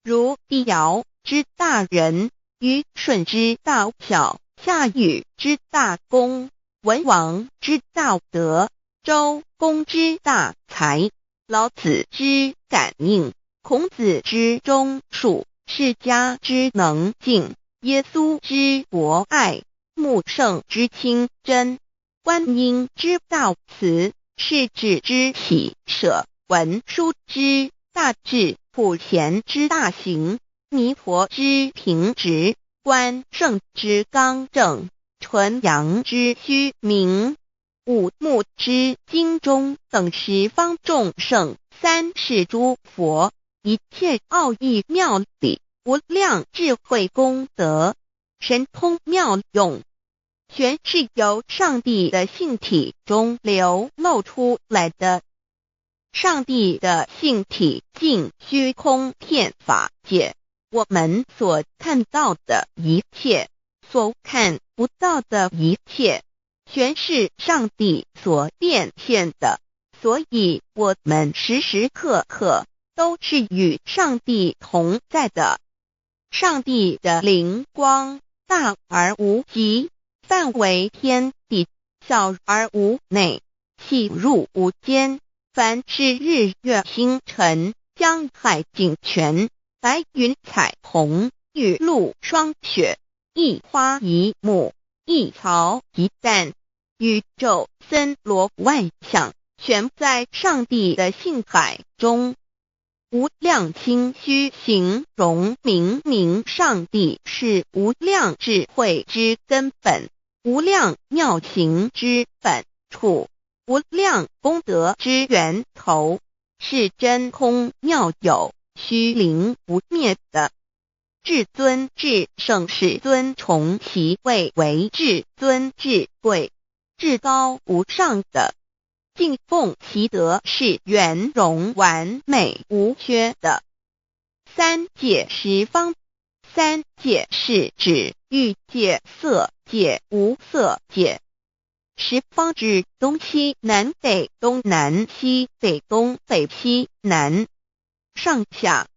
如帝尧之大仁，虞舜之大巧，夏禹之大功，文王之大德，周公之大才。老子之感应，孔子之忠恕，释迦之能静，耶稣之博爱，穆圣之清真，观音之大慈，世子之喜舍，文殊之大智，普贤之大行，弥陀之平直，关圣之刚正，纯阳之虚明，五目之精中，等十方众圣，三世诸佛，一切奥义妙理，无量智慧功德，神通妙用，全是由上帝的性体中流露出来的。上帝的性体尽虚空遍法界，我们所看到的一切，所看不到的一切，全是上帝所变现的，所以我们时时刻刻都是与上帝同在的。上帝的灵光大而无极，范围天地，小而无内，细入无间。凡是日月星辰，江海井泉，白云彩虹，雨露霜雪，一花一木，一草一蛋，宇宙森罗万象，全在上帝的性海中。无量心虚形容明明上帝是无量智慧之根本，无量妙行之本处，无量功德之源头，是真空妙有，虚灵不灭的。至尊至圣世尊崇其位为至尊至贵，至高无上的，敬奉其德是圆融完美无缺的。三界十方，三界是指欲界、色界、无色界。十方指东西南北东南西北东北西南上下，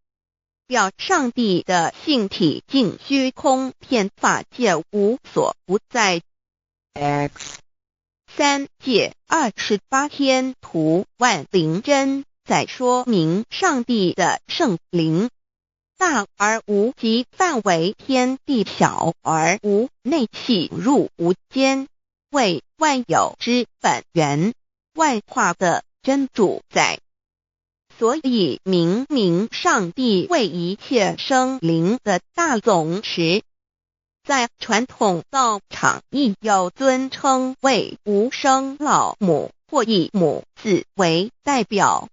表上帝的性体尽虚空遍法界无所不在。 X 三界28天图万灵真，在说明上帝的圣灵大而无极，范围天地，小而无内，细入无间，为万有之本源，万化的真主宰。所以明明上帝为一切生灵的大总持，在传统道场亦有尊称为无生老母，或以母字为代表，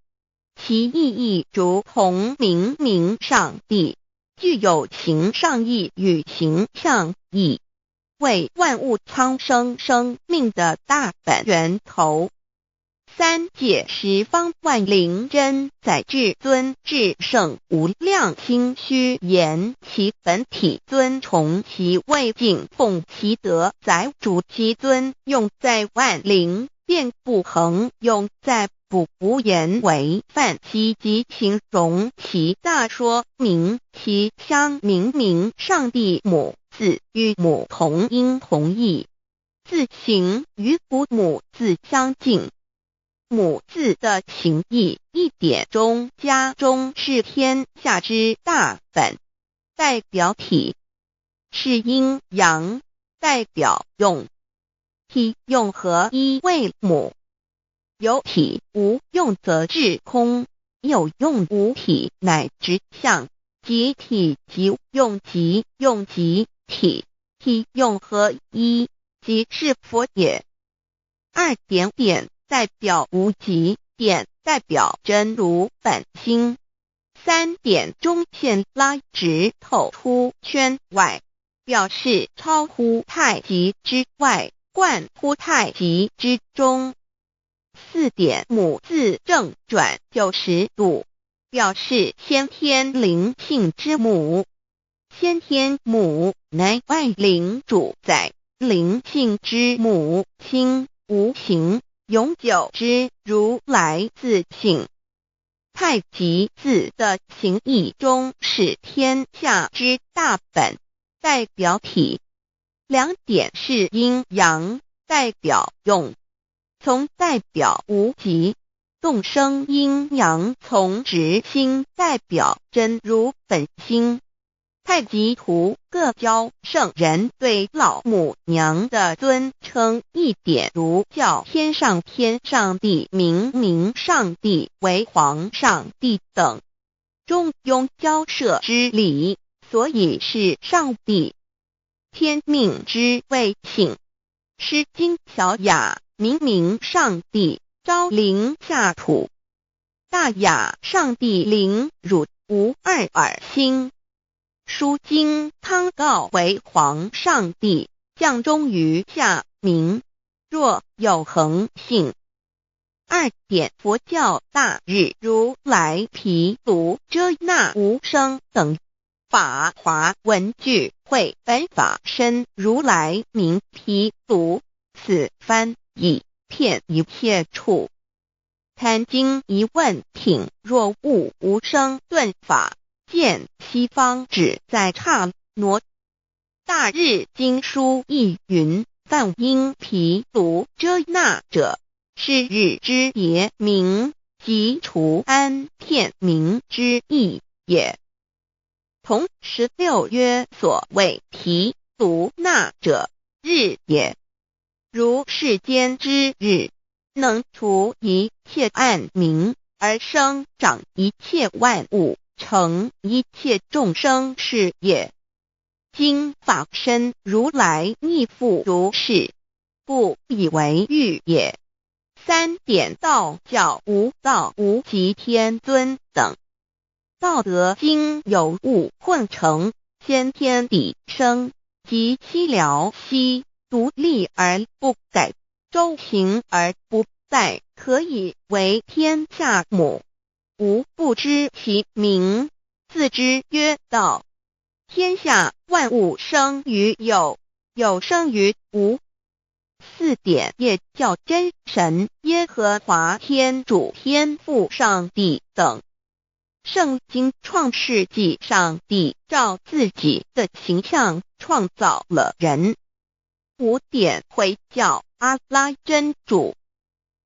其意义如同明明上帝具有形上义与形象义，为万物苍生生命的大本源头。三界十方万灵真，在至尊至圣无量心虚言其本体，尊崇其位，敬奉其德，载主其尊，用在万灵，便不恒用在不无言为范积极形容其大，说明其相明上帝母字与母同音同义，字形与古母字相近。母字的情义一点中加中，是天下之大本，代表体；是阴阳，代表用。体用合一为母，有体无用则至空，有用无体乃至相，即体即用，即用即体，体用合一，即是佛也。二点点代表无极，点代表真如本心，三点中线拉直透出圈外，表示超乎太极之外，贯乎太极之中。四点母字正转90度，表示先天灵性之母。先天母乃万灵主宰，灵性之母亲无形永久之如来自性。太极字的形义中是天下之大本，代表体；两点是阴阳，代表用。从代表无极动生阴阳从直心代表真如本心。太极图各教圣人对老母娘的尊称一点如叫天上帝、明上帝为皇上帝等，中庸交涉之礼，所以是上帝。天命之谓请，诗经小雅明上帝昭临下土，大雅上帝临汝无二耳心。书经汤告为皇上帝，降忠于下民，若有恒信。2点佛教大日如来毗卢遮那无生等法华文具会本法身如来名毗卢，此翻以遍一切处。贪经一问品，若悟无生顿法，见西方只在刹那。大日经书亦云，梵音毗卢遮那者，是日之别名，即除安片名之意也。同16曰，所谓毗卢那者，日也。如世间之日，能除一切暗明，而生长一切万物，成一切众生是也。今法身如来亦复如是，不以为喻也。3点道教无道无极天尊等，道德经有物混成，先天地生，即七辽息，独立而不改，周行而不殆，可以为天下母。吾不知其名，自之曰道。天下万物生于有，有生于无。4点也叫真神耶和华天主天父上帝等。圣经创世纪，上帝照自己的形象创造了人。5点回教阿拉真主。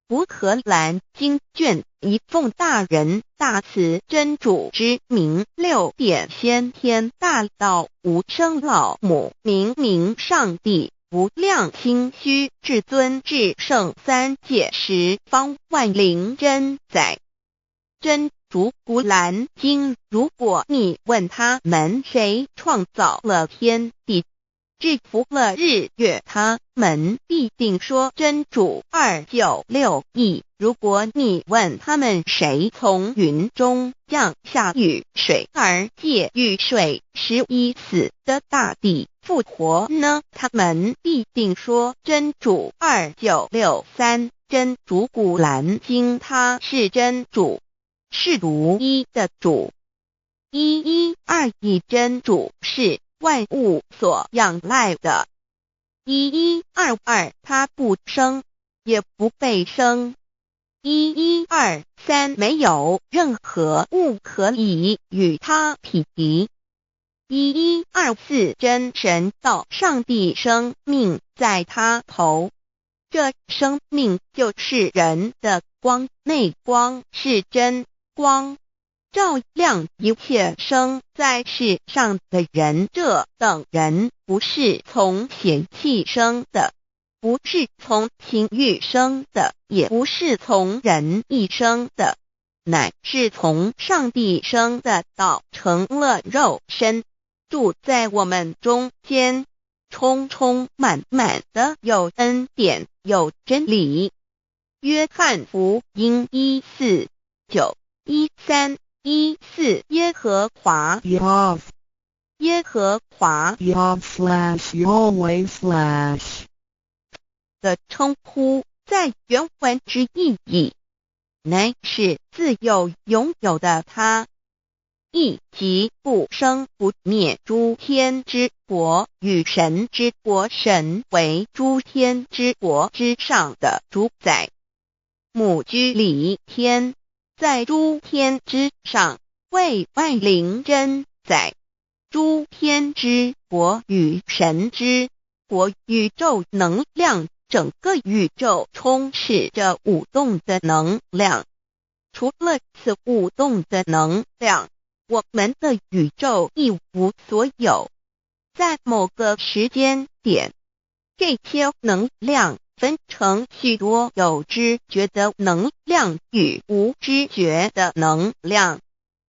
乌克兰经卷一奉大人大慈真主之名。6点先天大道无生老母明上帝无量心虚至尊至圣3界十方万灵真载。真主古兰经，如果你问他们谁创造了天地，制服了日月，他们必定说真主296亿。如果你问他们谁从云中降下雨水而借雨水使已死的大地复活呢，他们必定说真主2963。真主古兰经，他是真主，是独一的主。112真主是万物所仰赖的。1122他不生，也不被生。1123没有任何物可以与他匹敌。1124真神道上帝生命在他头，这生命就是人的光，内光是真光，照亮一切生在世上的人。这等人不是从血气生的，不是从情欲生的，也不是从人意生的，乃是从上帝生的道成了肉身，住在我们中间，充充满满的有恩典，有真理。约翰福音1491314耶和华 Yav 耶和华 Yav/Yahweh/ 的称呼，在原文之意义，乃是自有拥有的他，亦即不生不灭诸天之国与神之国，神为诸天之国之上的主宰。母居里天，在诸天之上，为万灵真载。诸天之国与神之国，宇宙能量，整个宇宙充斥着舞动的能量，除了此舞动的能量，我们的宇宙一无所有。在某个时间点，这些能量分成许多有知觉的能量与无知觉的能量，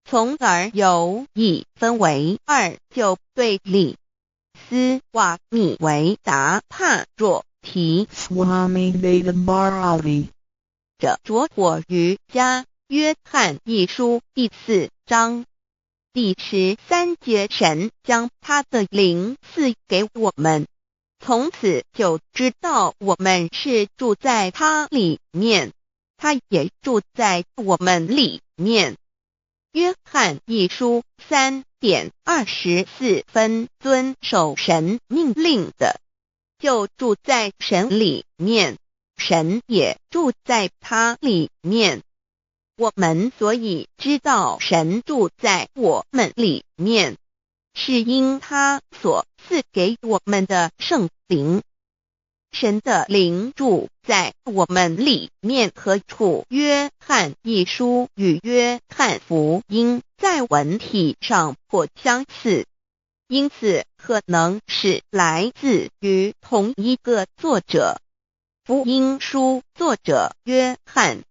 从而有一分为二就对立。斯瓦米维达帕若提 Swami Vedabharati 着火瑜伽约翰一书第4章第13节，神将他的灵赐给我们，从此就知道我们是住在他里面，他也住在我们里面。约翰一书3:24，遵守神命令的，就住在神里面，神也住在他里面。我们所以知道神住在我们里面，是因他所赐给我们的圣灵。神的灵住在我们里面何处？约翰一书与约翰福音在文体上颇相似，因此可能是来自于同一个作者。福音书作者约翰，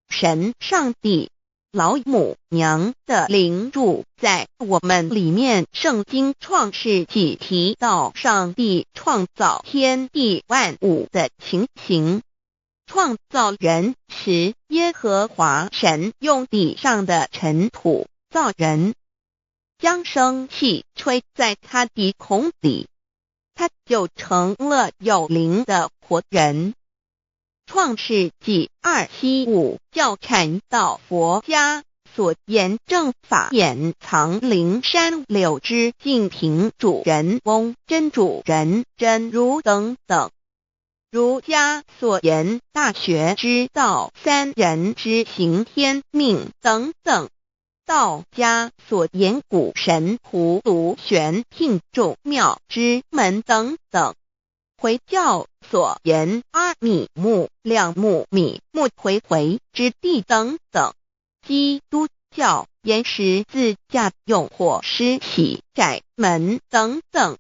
神上帝老母娘的灵住在我们里面。圣经创世纪提到上帝创造天地万物的情形，创造人时，耶和华神用地上的尘土造人，将生气吹在他鼻孔里，他就成了有灵的活人。创世纪2:75教阐到佛家所言正法掩藏灵山柳枝净瓶主人翁真主人真如等等，儒家所言大学之道三人之行天命等等，道家所言古神葫芦玄牝众妙之门等等，回教所言阿米木亮木米木回回之地等等，基督教言十字架用火施洗窄门等等。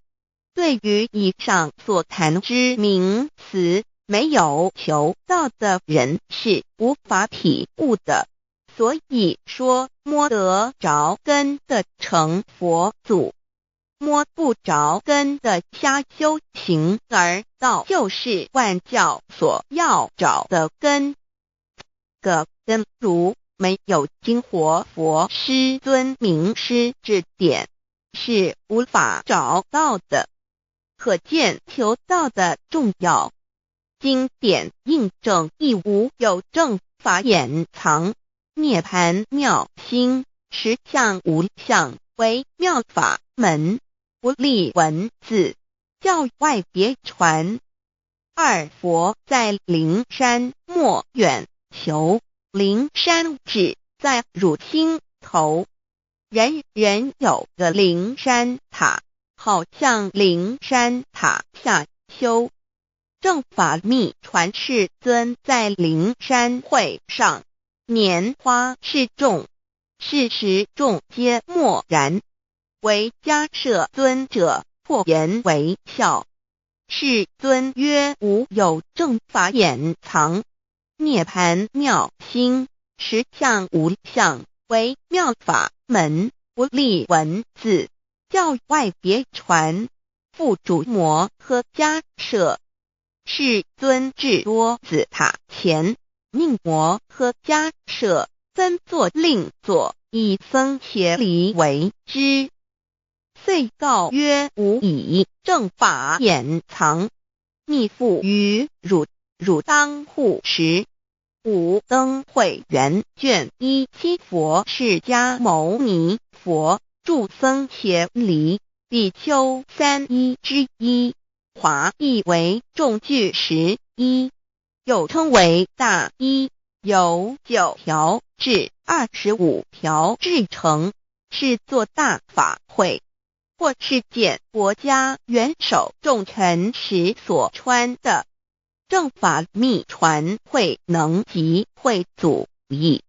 对于以上所谈之名词，没有求道的人是无法体悟的，所以说摸得着根的成佛祖，摸不着根的瞎修行而道，就是万教所要找的根。个根如没有经活佛师尊名师指点，是无法找到的，可见求道的重要。经典印证亦无有正法掩藏，涅盘妙心，实相无相，为妙法门，不立文字，教外别传。二佛在灵山莫远求，灵山只在汝心头，人人有个灵山塔，好像灵山塔下修。正法密传世尊在灵山会上，拈花示众，是时众皆默然，唯迦摄尊者破颜为笑。世尊曰：无有正法掩藏，涅盘妙心，实相无相，为妙法门，不立文字，教外别传。复主摩诃迦摄，世尊至多子塔前，命摩诃迦摄分作另作，以僧伽梨为之。遂告曰：吾以正法掩藏，密付于汝，汝当护持。五灯会元卷1佛释迦牟尼佛著僧伽梨比丘3之一，华译为众句11，又称为大一，由9条至25条制成，是作大法会，或是见国家元首重臣时所穿的。正法密传会能集会祖义，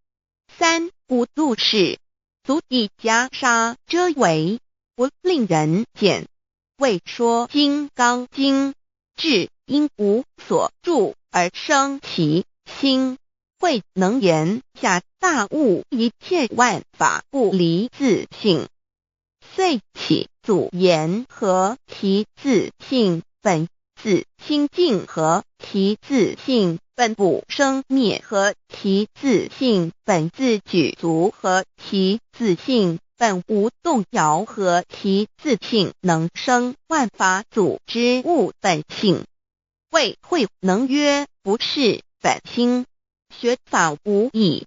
三无度是，足以加沙遮为，不令人见。谓说金刚经，至因无所住而生其心，慧能言下大悟，一切万法不离自性。遂起祖言和其自性本自清净和其自性本不生灭和其自性本自具足和其自性本无动摇和其自性能生万法组之物本性。谓慧能曰不是本心，学法无益。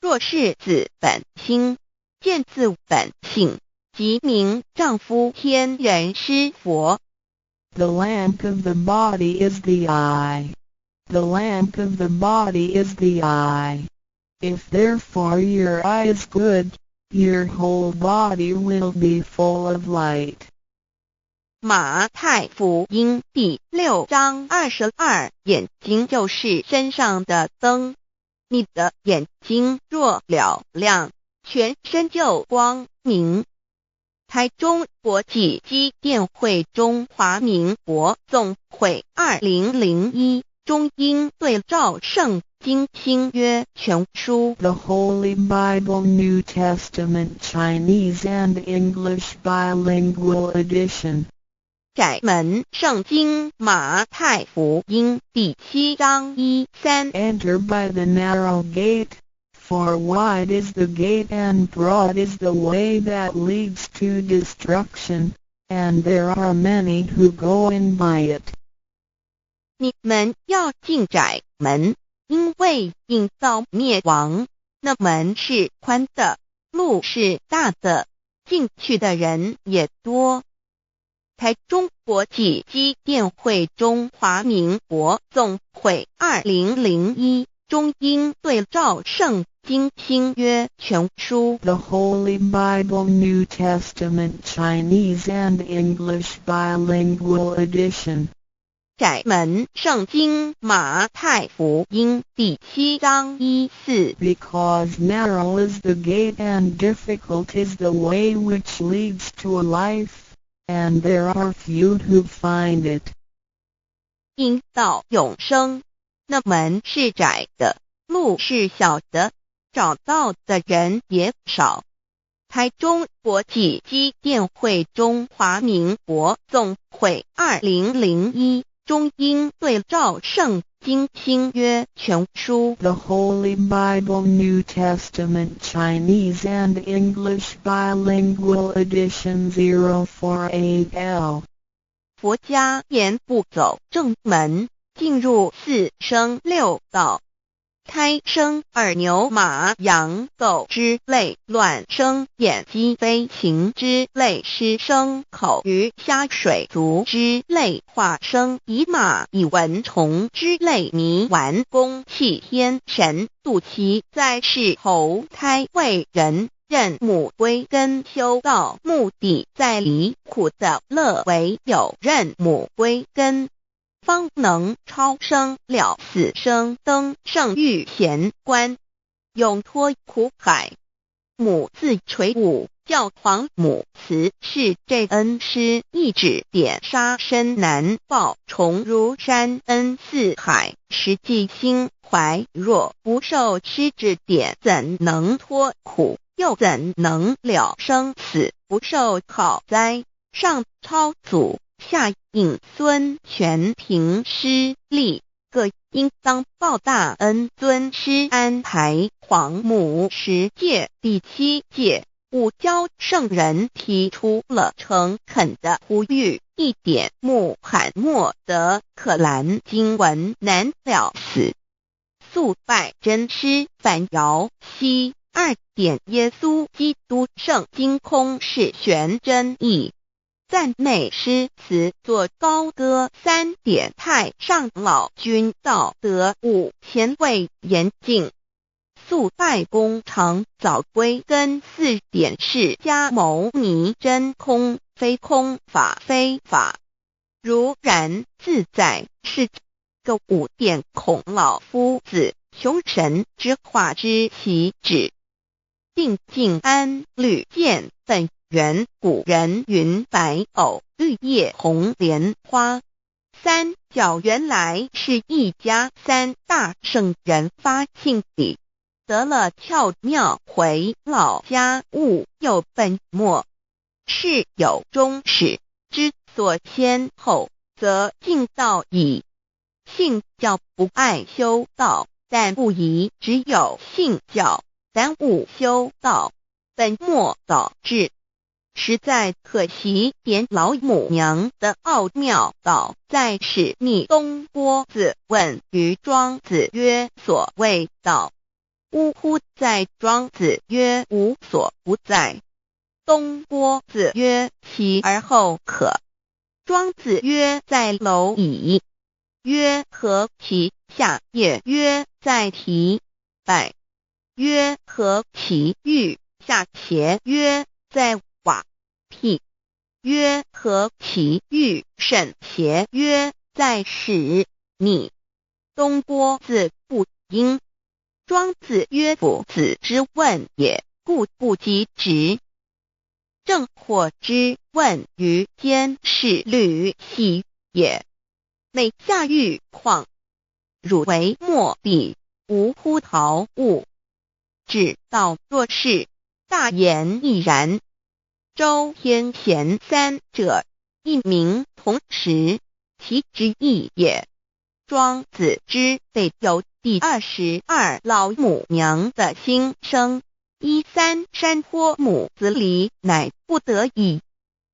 若是自本心，见自本性，即名丈夫天人师佛。The lamp of the body is the eye. The lamp of the body is the eye. If therefore your eye is good, your whole body will be full of light. 马太福音第6章22，眼睛就是身上的灯。你的眼睛若了亮，全身就光明。台中国际机电会中华民国总会2001中英对照圣经新约全书 The Holy Bible New Testament Chinese and English Bilingual Edition. 窄门圣经马太福音第7章1-3 Enter by the narrow gate, for wide is the gate and broad is the way that leads to destruction, and there are many who go in by it. 你们要进窄门，因为引到灭亡。那门是宽的，路是大的，进去的人也多。台中国际机电会中华民国总会2001中英对照圣经新约全书 The Holy Bible New Testament Chinese and English Bilingual Edition. 窄门圣经马太福音第7章1-4 Because narrow is the gate and difficult is the way which leads to life, and there are few who find it. 因到永生，那门是窄的，路是小的，找到的人也少。台中国际机电会中华民国总会2001中英对照圣经新约全书 The Holy Bible New Testament Chinese and English Bilingual Edition 048L. 佛家言不走正门，进入四生六道，胎生耳牛马羊狗之类，卵生眼鸡飞禽之类，湿生口鱼虾水族之类，化生以马以蚊虫之类，泥丸公气天神度其在世投胎为人，任母归根修道，目的在离苦的乐，唯有任母归根，方能超生了死生，登圣域贤官，永脱苦海。母自垂武，教皇母慈是这恩师，一指点杀身难报，重如山恩似海，实际心怀若不受师指点，怎能脱苦？又怎能了生死？不受好哉！上超祖，下引孙权凭师力，各应当报大恩。尊师安排黄母十戒，第7戒，五教圣人提出了诚恳的呼吁，一点穆罕默德可兰经文难了死，速拜真师反摇西。2点耶稣基督圣经空是玄真义，赞美诗词作高歌。3点太上老君道德5前卫严谨，速拜公常早归根。4点释迦牟尼真空非空，法非法，如然自在是个5点孔老夫子凶神之化之习止。定静安律见本源，古人云白藕绿叶红莲花。三角原来是一家三大圣人发性地，得了窍妙，回老家悟有本末，是有终始，之所先后，则敬道矣。信教不爱修道，但不宜只有信教，耽误修道，本末倒置。实在可惜，点老母娘的奥妙道在使逆东郭子问于庄子曰：所谓道，呜呼！在庄子曰：无所不在。东郭子曰：其而后可。庄子曰：在蝼蚁。曰：何其下也？曰：在蹄。百。曰：何其欲下邪？曰：在瓦辟。曰：何其欲甚邪？曰：在使逆。东郭子不应。庄子曰：夫子之问也，故不及直。正或之问于间，是履兮也。每下欲况，汝为莫必，无乎陶物。指道若是，大言亦然。周天贤三者，一名同时，其之义也。庄子之备有第22老母娘的心声，依三山坡母子礼，乃不得已。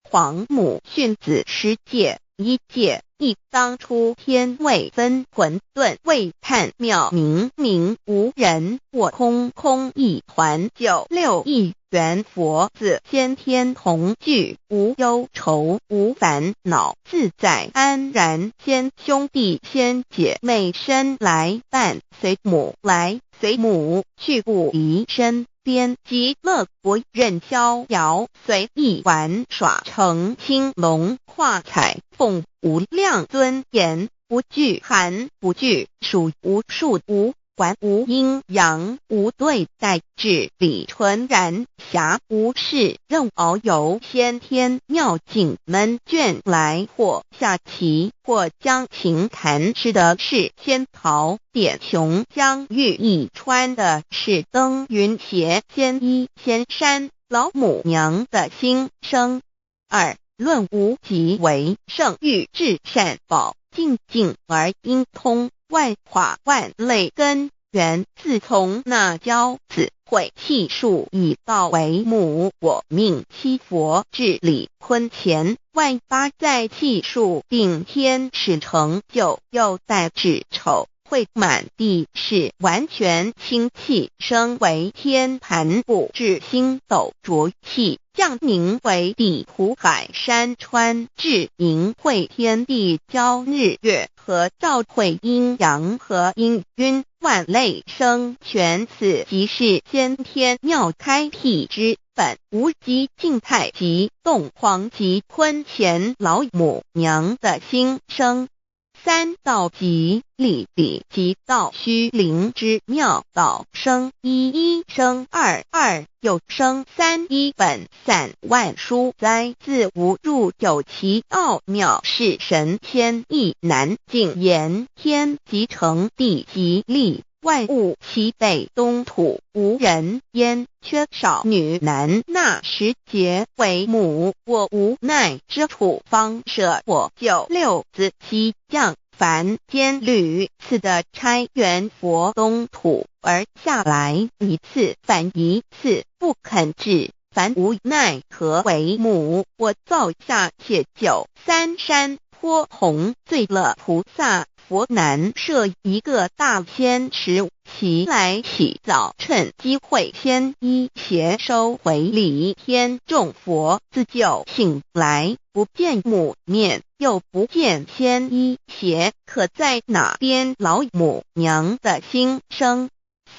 皇母训子十戒，一戒亦当初天未分，混沌未探，妙明明无人，我空空一团，九六一元，佛子先天同聚，无忧愁无烦恼，自在安然。先兄弟先姐妹身来伴，随母来随母去，不离身边。极乐国任逍遥，随意玩耍，成青龙跨彩凤，无量尊严，不惧寒不惧暑，无数无管，无阴阳，无对待，至理纯然，暇无事任遨游。先天妙境门卷来，或下棋，或将琴弹，吃的是仙桃，点琼浆玉一穿的是登云鞋，仙衣仙山。老母娘的心声。二论无极为圣欲至善宝，静静而应通，万化万类根源。自从那骄子会气数以道为母，我命七佛治理坤乾，万八在气数定天使成就，又待至丑会满地是完全清气，升为天盘布，至星斗浊气，降凝为地土海山川，至明会天地交日月和照会阴阳和阴晕，万类生全。此即是先天妙开辟之本，无极静态及动狂及坤乾老母娘的心声。三道即理理即道虚灵之妙道，生一一生二二又生三，一本散万殊哉，自无入有其奥妙，是神天意难尽言。天即成地即立，万物其北东土，无人焉，缺少女男，纳时节为母。我无奈之处，方舍我九六子七将凡间屡次的差援佛东土，而下来一次反一次，不肯治，凡无奈何为母。我造下且九三山颇弘，罪了菩萨佛，难设一个大仙池，其来起早，趁机会先一邪收回礼。天众佛自救醒来，不见母面，又不见先一邪，可在哪边？老母娘的心声。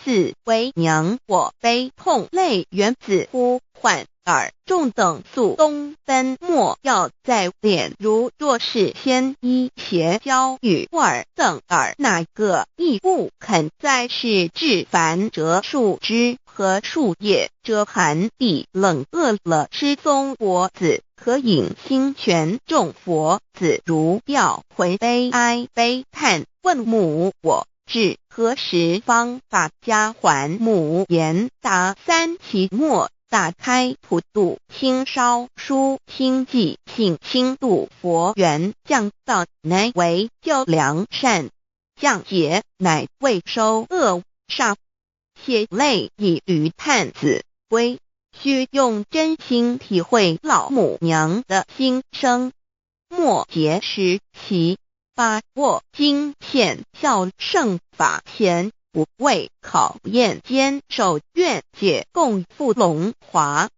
四为娘我悲痛泪源自呼唤，耳众等宿东奔莫要在敛，如若是先一邪教与尔等耳哪个亦不肯在世至凡折树枝和树叶，遮寒地冷，饿了失踪佛子，可引心泉众佛子如调回悲哀悲叹，问母我至何时方把家还？母言答三期末，打开普度清烧书清寂性清度佛缘，降道乃为救良善，降劫乃为收恶煞，血泪以于叹子归，须用真心体会老母娘的心声，末节时期把握经现效圣法前，不畏考验，坚守愿解共赴龙华，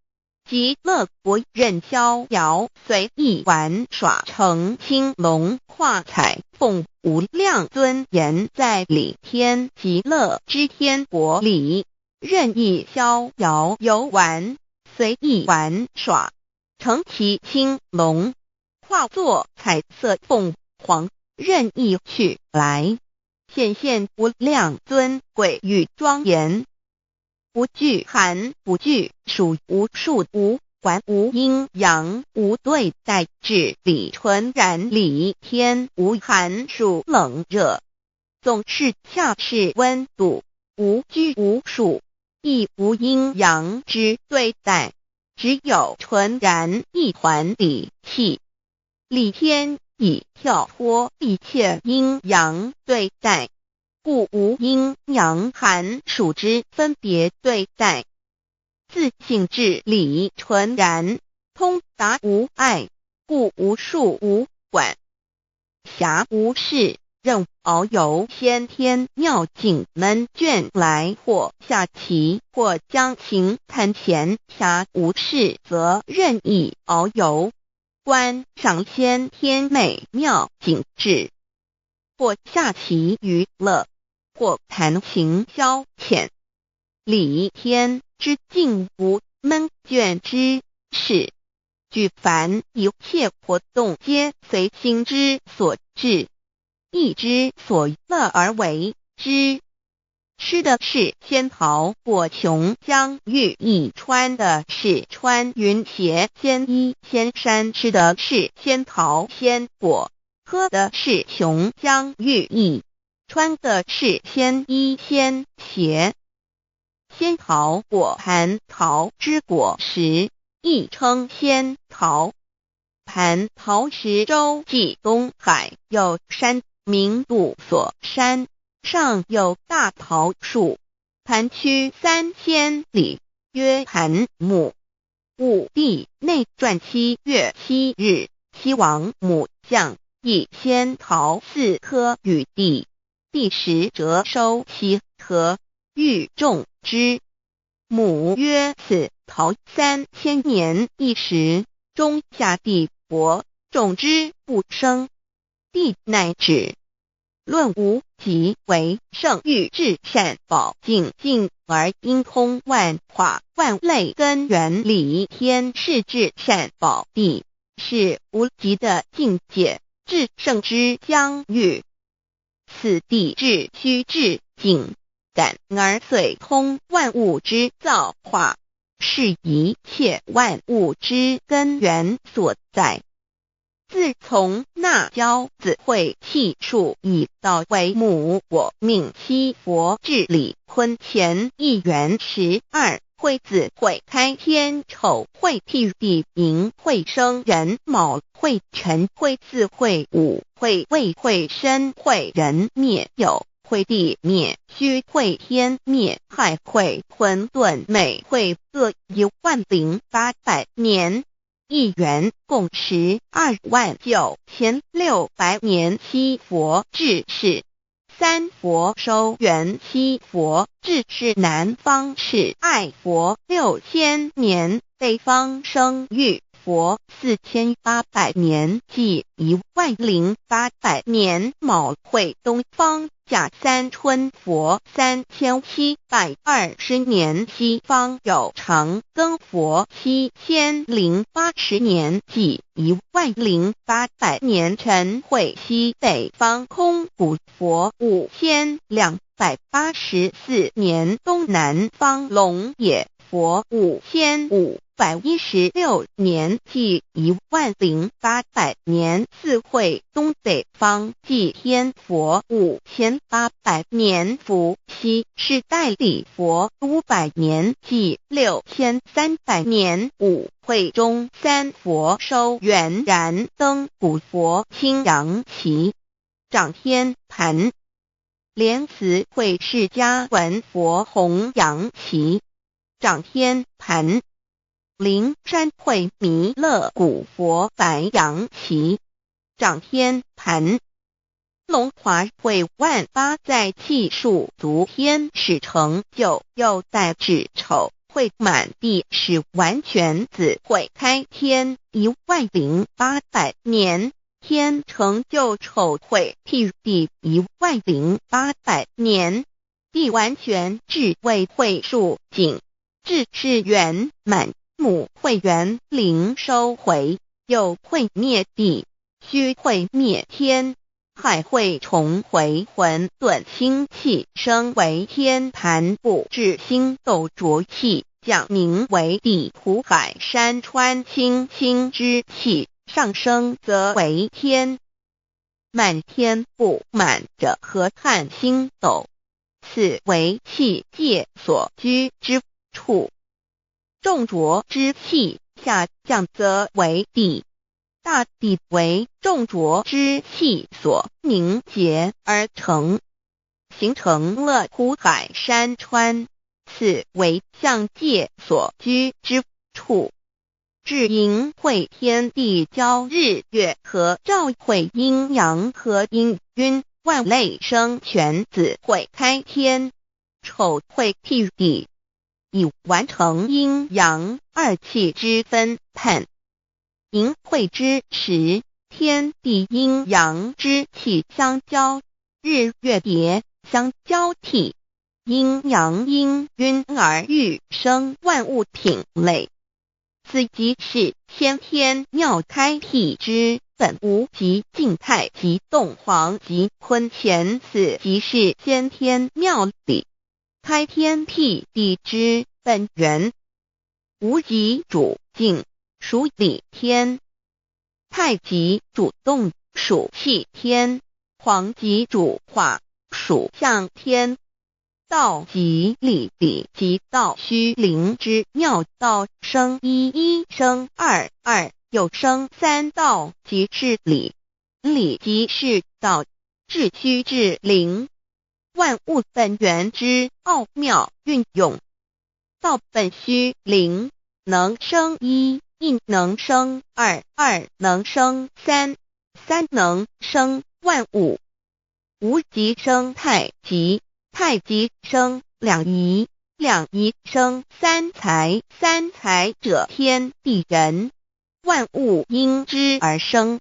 极乐国任逍遥，随意玩耍成青龙，化彩凤无量尊严，在理天极乐之天国里，任意逍遥游玩，随意玩耍成其青龙，化作彩色凤凰，任意去来，显现无量尊贵与庄严，不惧寒，不惧暑，无数无管，无阴阳，无对待，至理纯然理天，无寒暑冷热，总是恰是温度，无拘无束，亦无阴阳之对待，只有纯然一团理气。理天以跳脱一切阴阳对待，故无阴阳寒暑之分别对待，自性至理纯然，通达无碍，故无束无管，暇无事，任遨游先天妙境门卷来，或下棋，或将琴弹弦，暇无事则任意遨游，观赏先天美妙景致，或下棋娱乐，或弹琴消遣。理天之境无闷倦之事，举凡一切活动皆随心之所至，意之所乐而为之。吃的是仙桃果琼浆玉液，穿的是穿云鞋仙衣仙衫，吃的是仙桃仙果，喝的是琼浆玉液，穿的是仙衣仙鞋。仙桃果蟠桃之果实，亦称仙桃。蟠桃实洲际东海有山名度所山，上有大桃树，盘曲3000里，曰盘木。武帝内传7月7日，西王母降，以仙桃4颗与帝，帝时折收其核，欲种之。母曰：此桃3000年一时，中下地薄，种之不生。帝乃止。论无极为圣欲至善宝净净而应通万化万类根源，理天是至善宝地，是无极的境界，至圣之疆域。此地至虚至静感而遂通万物之造化，是一切万物之根源所在。自从那骄子会气数以道为母，我命七佛治理坤乾一元12，会子会开天丑，会辟地寅，会生人卯，会辰会巳，会午，会未，会申，会人灭酉，会地灭戌，会天灭亥，会混沌昧，会各10800年。一元共129600年，七佛治世。三佛收元，七佛治世。南方是爱佛6000年，北方生育佛4800年，即10800年。卯会东方甲三春佛3720年，西方有长庚佛7080年，即10800年。陈慧西北方空谷佛5284年，东南方龙野佛5516年，即10800年。四会东北方祭天佛5800年，伏羲是代理佛500年，即6300年。五会中三佛收元然灯古佛青阳旗掌天盘，莲慈会释迦文佛红阳旗掌天盘，灵山会弥勒古佛白阳旗掌天盘，龙华会万八在气数足天使成就，又代指丑会满地是完全子会开天10800年，天成就丑会譬第10800年，地完全智慧会数景智是圆满，母会圆灵收回，又会灭地，虚会灭天，海会重回混沌清气，生为天盘布置星斗浊气，讲名为地土海山川清清之气，上升则为天。满天布满着河汉星斗，此为气界所居之处。重浊之气下降则为地，大地为重浊之气所凝结而成，形成了土海山川，此为象界所居之处。至阴会天地交日月和照会阴阳和阴晕，万类生全子会开天，丑会替地，以完成阴阳二气之分判。寅会之时，天地阴阳之气相交，日月叠相交替，阴阳阴晕而育生万物品类。此即是先天妙开辟之本无即静态即动黄即坤乾，此即是先天妙理开天辟地之本源。无极主静，属理天；太极主动，属气天；黄极主化，属象天。道即理，理即道虚灵之妙道，生一，一生二，二又生三，道即是理，理即是道，至虚至灵，万物本源之奥妙运用。道本虚灵，能生一，一能生二，二能生三，三能生万物。无极生太极，太极生两仪，两仪生三才，三才者天地人，万物因之而生，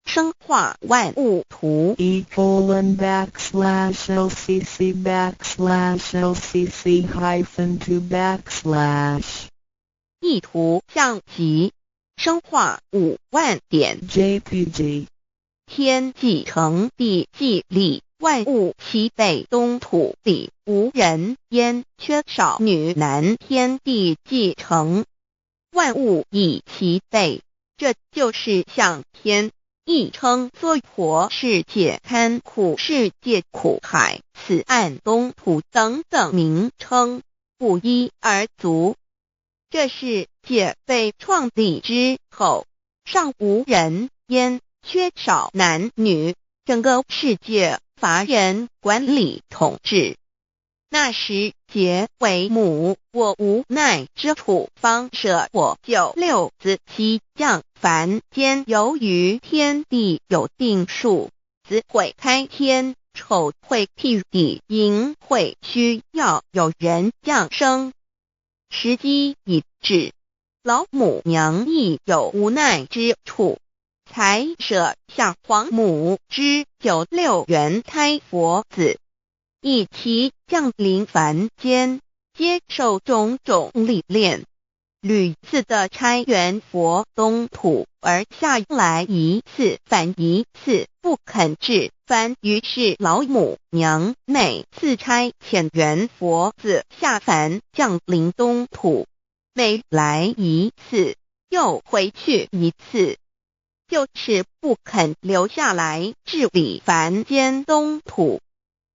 生化万物图。e://LCC_LCC_2/ 意图象极，生化5万点 JPG。天既成地既立，万物其北东土里无人焉，缺少女男，天地既成，万物以其北，这就是象天，亦称娑婆世界、堪苦世界、苦海、此岸东土等等名称，不一而足。这世界被创立之后，尚无人焉，缺少男女，整个世界乏人管理统治。那时桀为母，我无奈之处，方舍我救六子七将。凡间由于天地有定数，子会开天，丑会辟地，寅会需要有人降生。时机已至，老母娘亦有无奈之处，才舍下皇母之96元胎佛子，一起降临凡间，接受种种历练。屡次的差援佛东土而下来一次反一次不肯治番，于是老母娘每次差遣援佛子下凡降临东土，每来一次又回去一次，就是不肯留下来治理凡间东土。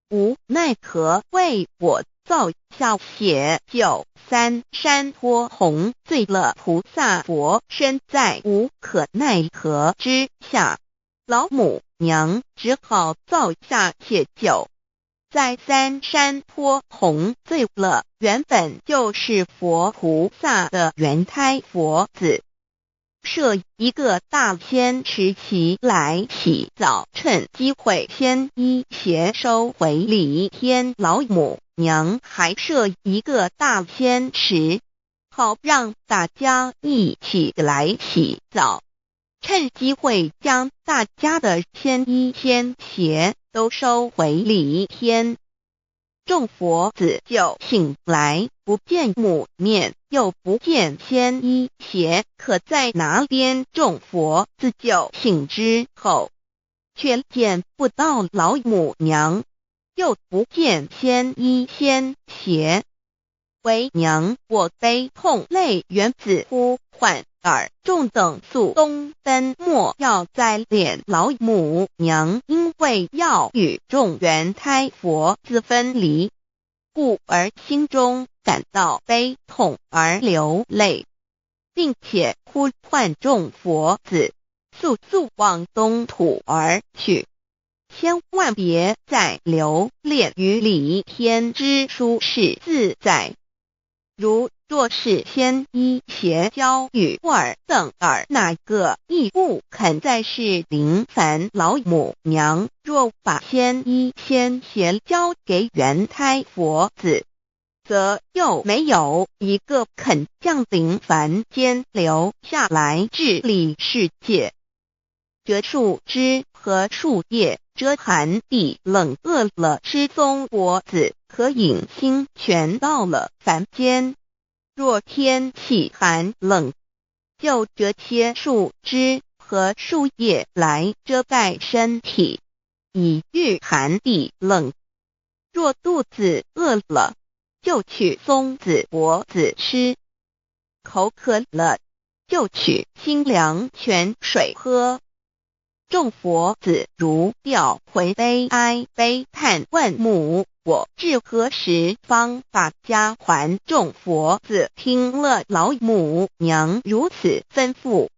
无奈何为我造下血93山托红罪了菩萨佛身在无可奈何之下，老母娘只好造下血9再3山托红罪了原本就是佛菩萨的原胎佛子，设一个大仙池期来洗澡，趁机会先一邪收回礼天。老母娘还设一个大仙池，好让大家一起来洗澡，趁机会将大家的仙衣仙鞋都收回礼天。众佛子就醒来，不见母面，又不见仙衣鞋可在哪边。众佛子就醒之后，却见不到老母娘，又不见仙衣仙鞋。为娘我悲痛泪源自呼唤耳众等速东奔，莫要再敛。老母娘因为要与众原胎佛子分离，故而心中感到悲痛而流泪，并且呼唤众佛子速速往东土而去，千万别再留恋于礼天之舒适自在。若是仙衣鞋交与尔等哪个亦不肯再是临凡老母娘，若把仙衣仙鞋交给原胎佛子，则又没有一个肯降临凡间留下来治理世界。这树枝和树叶遮寒地冷，饿了吃松果子，可饮清泉到了凡间。若天气寒冷，就折些树枝和树叶来遮盖身体，以御寒地冷。若肚子饿了，就取松子果子吃，口渴了，就取清凉泉水喝。众佛子如调回悲哀悲叹，问母我至何时方把家还？众佛子听了老母娘如此吩咐，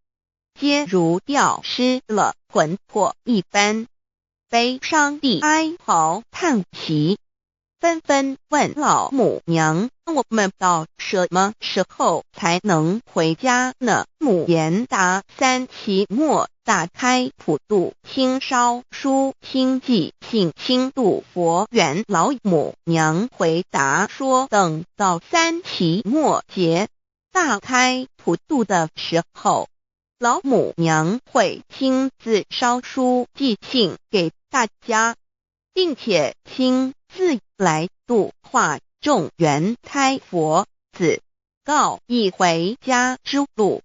皆如吊失了魂魄一般，悲伤地哀嚎叹息，纷纷问老母娘，我们到什么时候才能回家呢？母言答3期末打开普度清烧书清寂信清度佛缘。老母娘回答说，等到3期末节大开普度的时候，老母娘会亲自烧书寄信给大家，并且亲自来度化众原胎佛子，告一回家之路。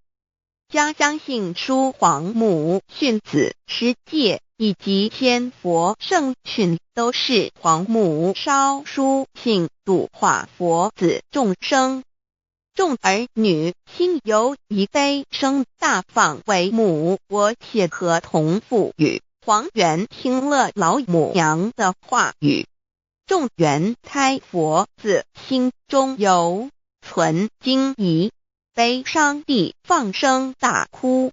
将相信书皇母训子十戒以及仙佛圣训都是皇母烧书信度化佛子众生。众儿女心由一悲生大放为母，我且合同赋予。皇元听了老母娘的话语，众原胎佛子心中有存惊疑，悲伤地放声大哭。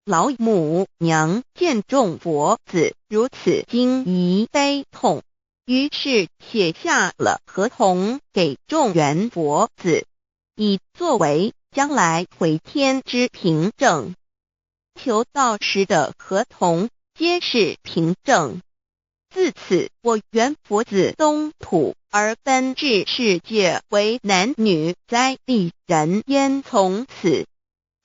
老母娘见众佛子如此惊疑悲痛，于是写下了合同给众原佛子，以作为将来回天之凭证。求道时的合同皆是凭证。自此，我原佛子东土而奔至世界为男女灾地人焉。从此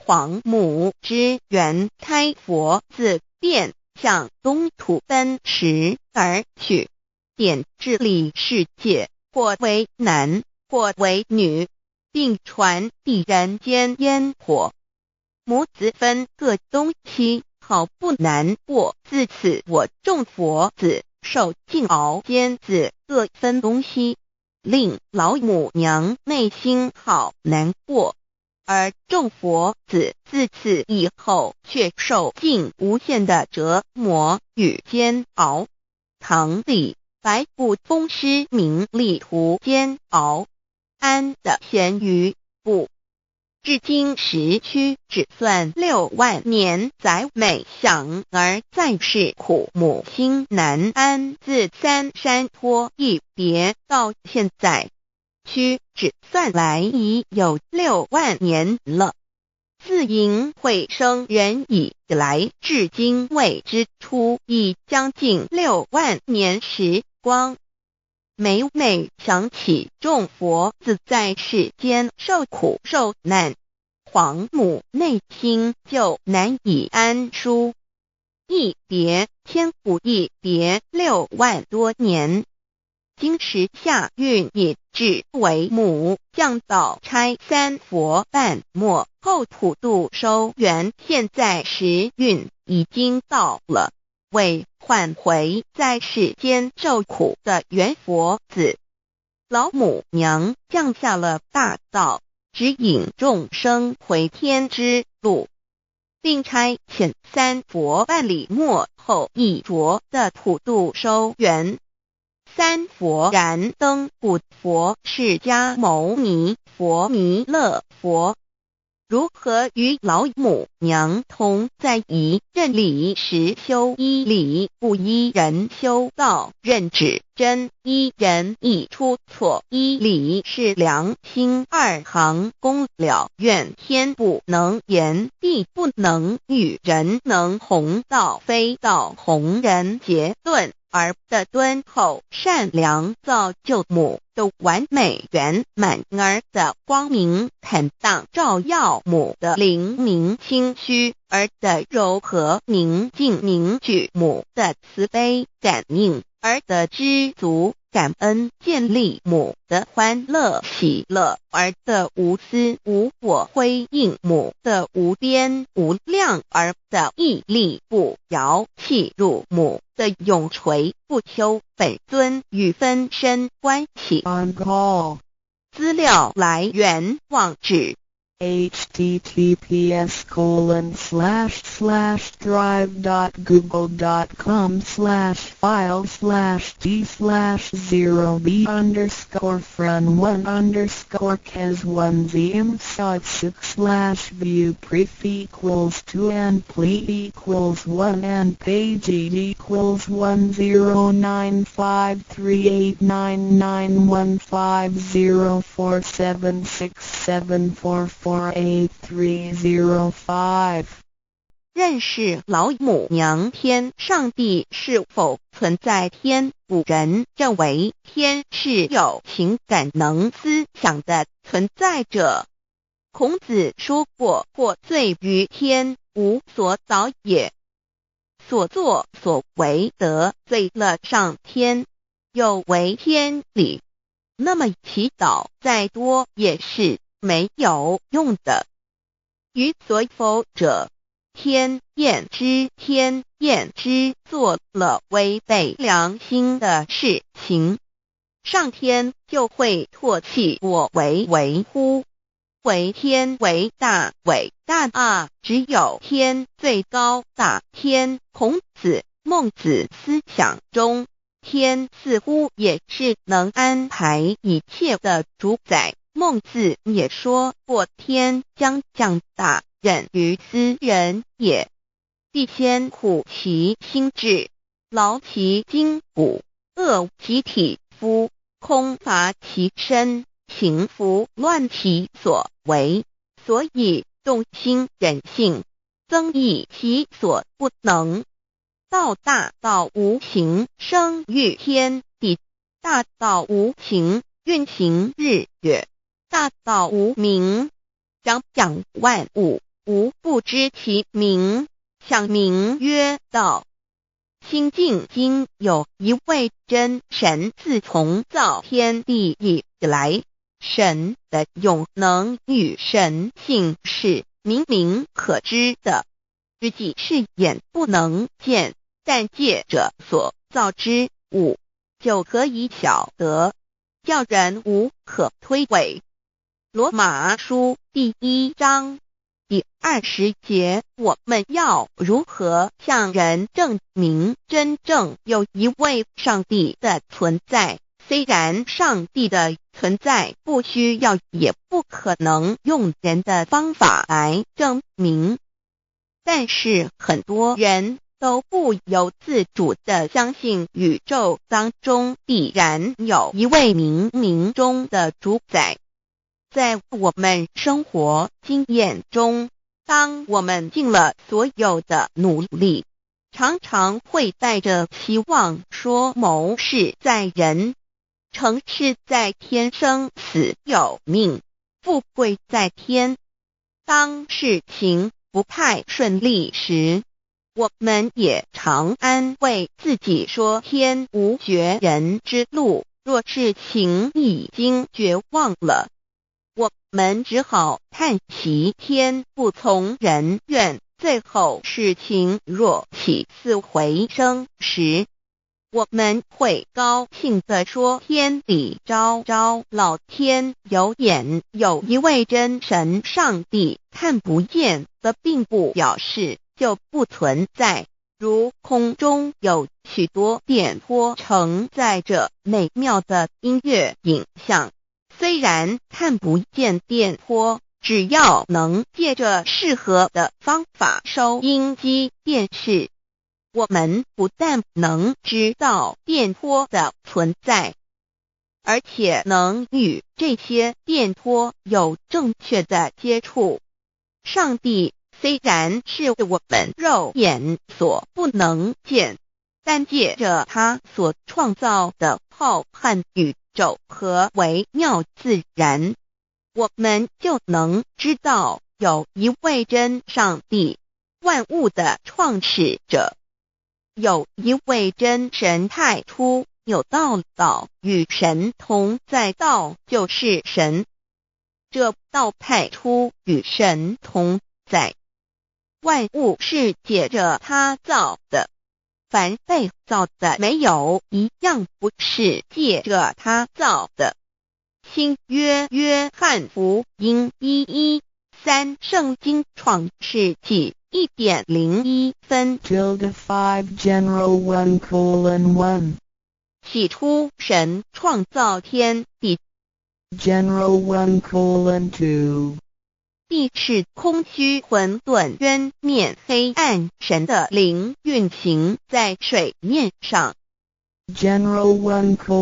黄母之元开佛自便向东土奔驰而去，点治理世界，或为男，或为女，并传递人间烟火。母子分各东西，好不难过。自此我众佛子受尽熬煎子各分东西，令老母娘内心好难过。而众佛子自此以后却受尽无限的折磨与煎熬。唐李白骨风师名利图煎熬，安得闲于不？至今时区只算6万年，载每想而在世苦母心难安。自三山托一别到现在，区只算来已有6万年了。自寅会生人以来，至今未知出，已将近6万年时光。每每想起众佛子在世间受苦受难，皇母内心就难以安舒。一别千古，一别6万多年。今时夏运也至为母降道差3佛半末后普度收圆，现在时运已经到了，为唤回在世间受苦的元佛子。老母娘降下了大道，指引众生回天之路，并差遣3佛半里末后一着的普度收圆。3佛燃灯古佛、释迦牟尼佛、弥勒佛，如何与老母娘同在一任理时修一理，不依人修道，任指真一人一出错，一理是良心2行功了，愿天不能言，地不能喻，人能弘道，非道弘人结论。而的敦厚善良造就母的完美圆满，儿的光明坦荡照耀母的灵明清虚，儿的柔和宁静凝聚母的慈悲感应，儿的知足感恩建立母的欢乐喜乐，儿的无私无我辉映母的无边无量，儿的屹立不摇弃入母的永垂不朽本尊与分身关系。 On call 资料来源网址https://drive.google.com/file/d/0b_cas1zm/6/view pref equals 2 and plete equals 1 and page equals 109538991467647448305. 认识老母娘天上帝是否存在天？古人认为天是有情感能思想的存在者。孔子说过，或罪于天，无所导也。所作所为得罪了上天，有违天理，那么祈祷再多也是没有用的。于所否者，天厌之，做了违背良心的事情，上天就会唾弃我为为乎？为天为大，伟大啊！只有天最高大天。孔子、孟子思想中，天似乎也是能安排一切的主宰。孟子也说过，天将降大任于斯人也，必先苦其心志，劳其筋骨，饿其体肤，空乏其身，行拂乱其所为，所以动心忍性，增益其所不能。道大道无形，生育天地；大道无情，运行日月；大道无名，掌万物。吾不知其名，想名曰道。清净经有一位真神，自从造天地以来，神的永能与神性是明明可知的，实际是眼不能见，但借着所造之物，就可以晓得，叫人无可推诿。罗马书第1章第20节，我们要如何向人证明真正有一位上帝的存在？虽然上帝的存在不需要也不可能用人的方法来证明，但是很多人都不由自主地相信宇宙当中必然有一位冥冥中的主宰。在我们生活经验中，当我们尽了所有的努力，常常会带着希望说谋事在人，成事在天，生死有命，富贵在天。当事情不太顺利时，我们也常安慰自己说天无绝人之路，若事情已经绝望了，我们只好叹息天不从人愿。最后事情若起死回生时，我们会高兴地说天理昭昭，老天有眼，有一位真神上帝，看不见的并不表示就不存在。如空中有许多电波承载着美妙的音乐影像，虽然看不见电波，只要能借着适合的方法收音机电视，我们不但能知道电波的存在，而且能与这些电波有正确的接触。上帝虽然是我们肉眼所不能见，但借着他所创造的浩瀚宇宙和微妙自然，我们就能知道有一位真上帝，万物的创始者，有一位真神太初有道，道与神同在，道就是神，这道太初与神同在。万物是借着他造的，凡被造的没有一样不是借着他造的。新约约翰福音1:13，圣经创世纪1.01分 5 General 1:1 起初神创造天地， General 1:2 地是空虚混沌渊面黑暗，神的灵运行在水面上。 General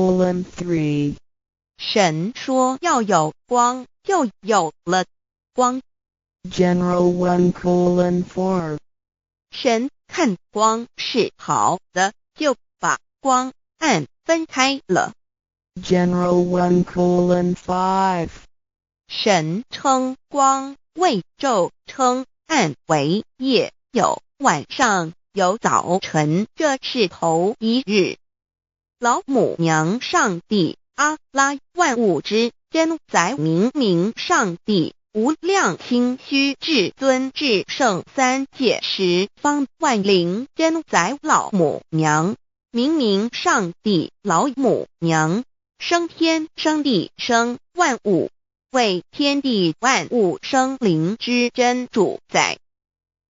1:3 神说要有光，就有了光。 General 1:4 神看光是好的，就把光暗分开了。 General 1:5 神称光为昼，称暗为夜，有晚上，有早晨，这是头一日。老母娘上帝阿拉，万物之真宰明明上帝，无量清虚至尊至圣三界十方万灵真宰老母娘，明明上帝老母娘，生天生地生万物，为天地万物生灵之真主宰，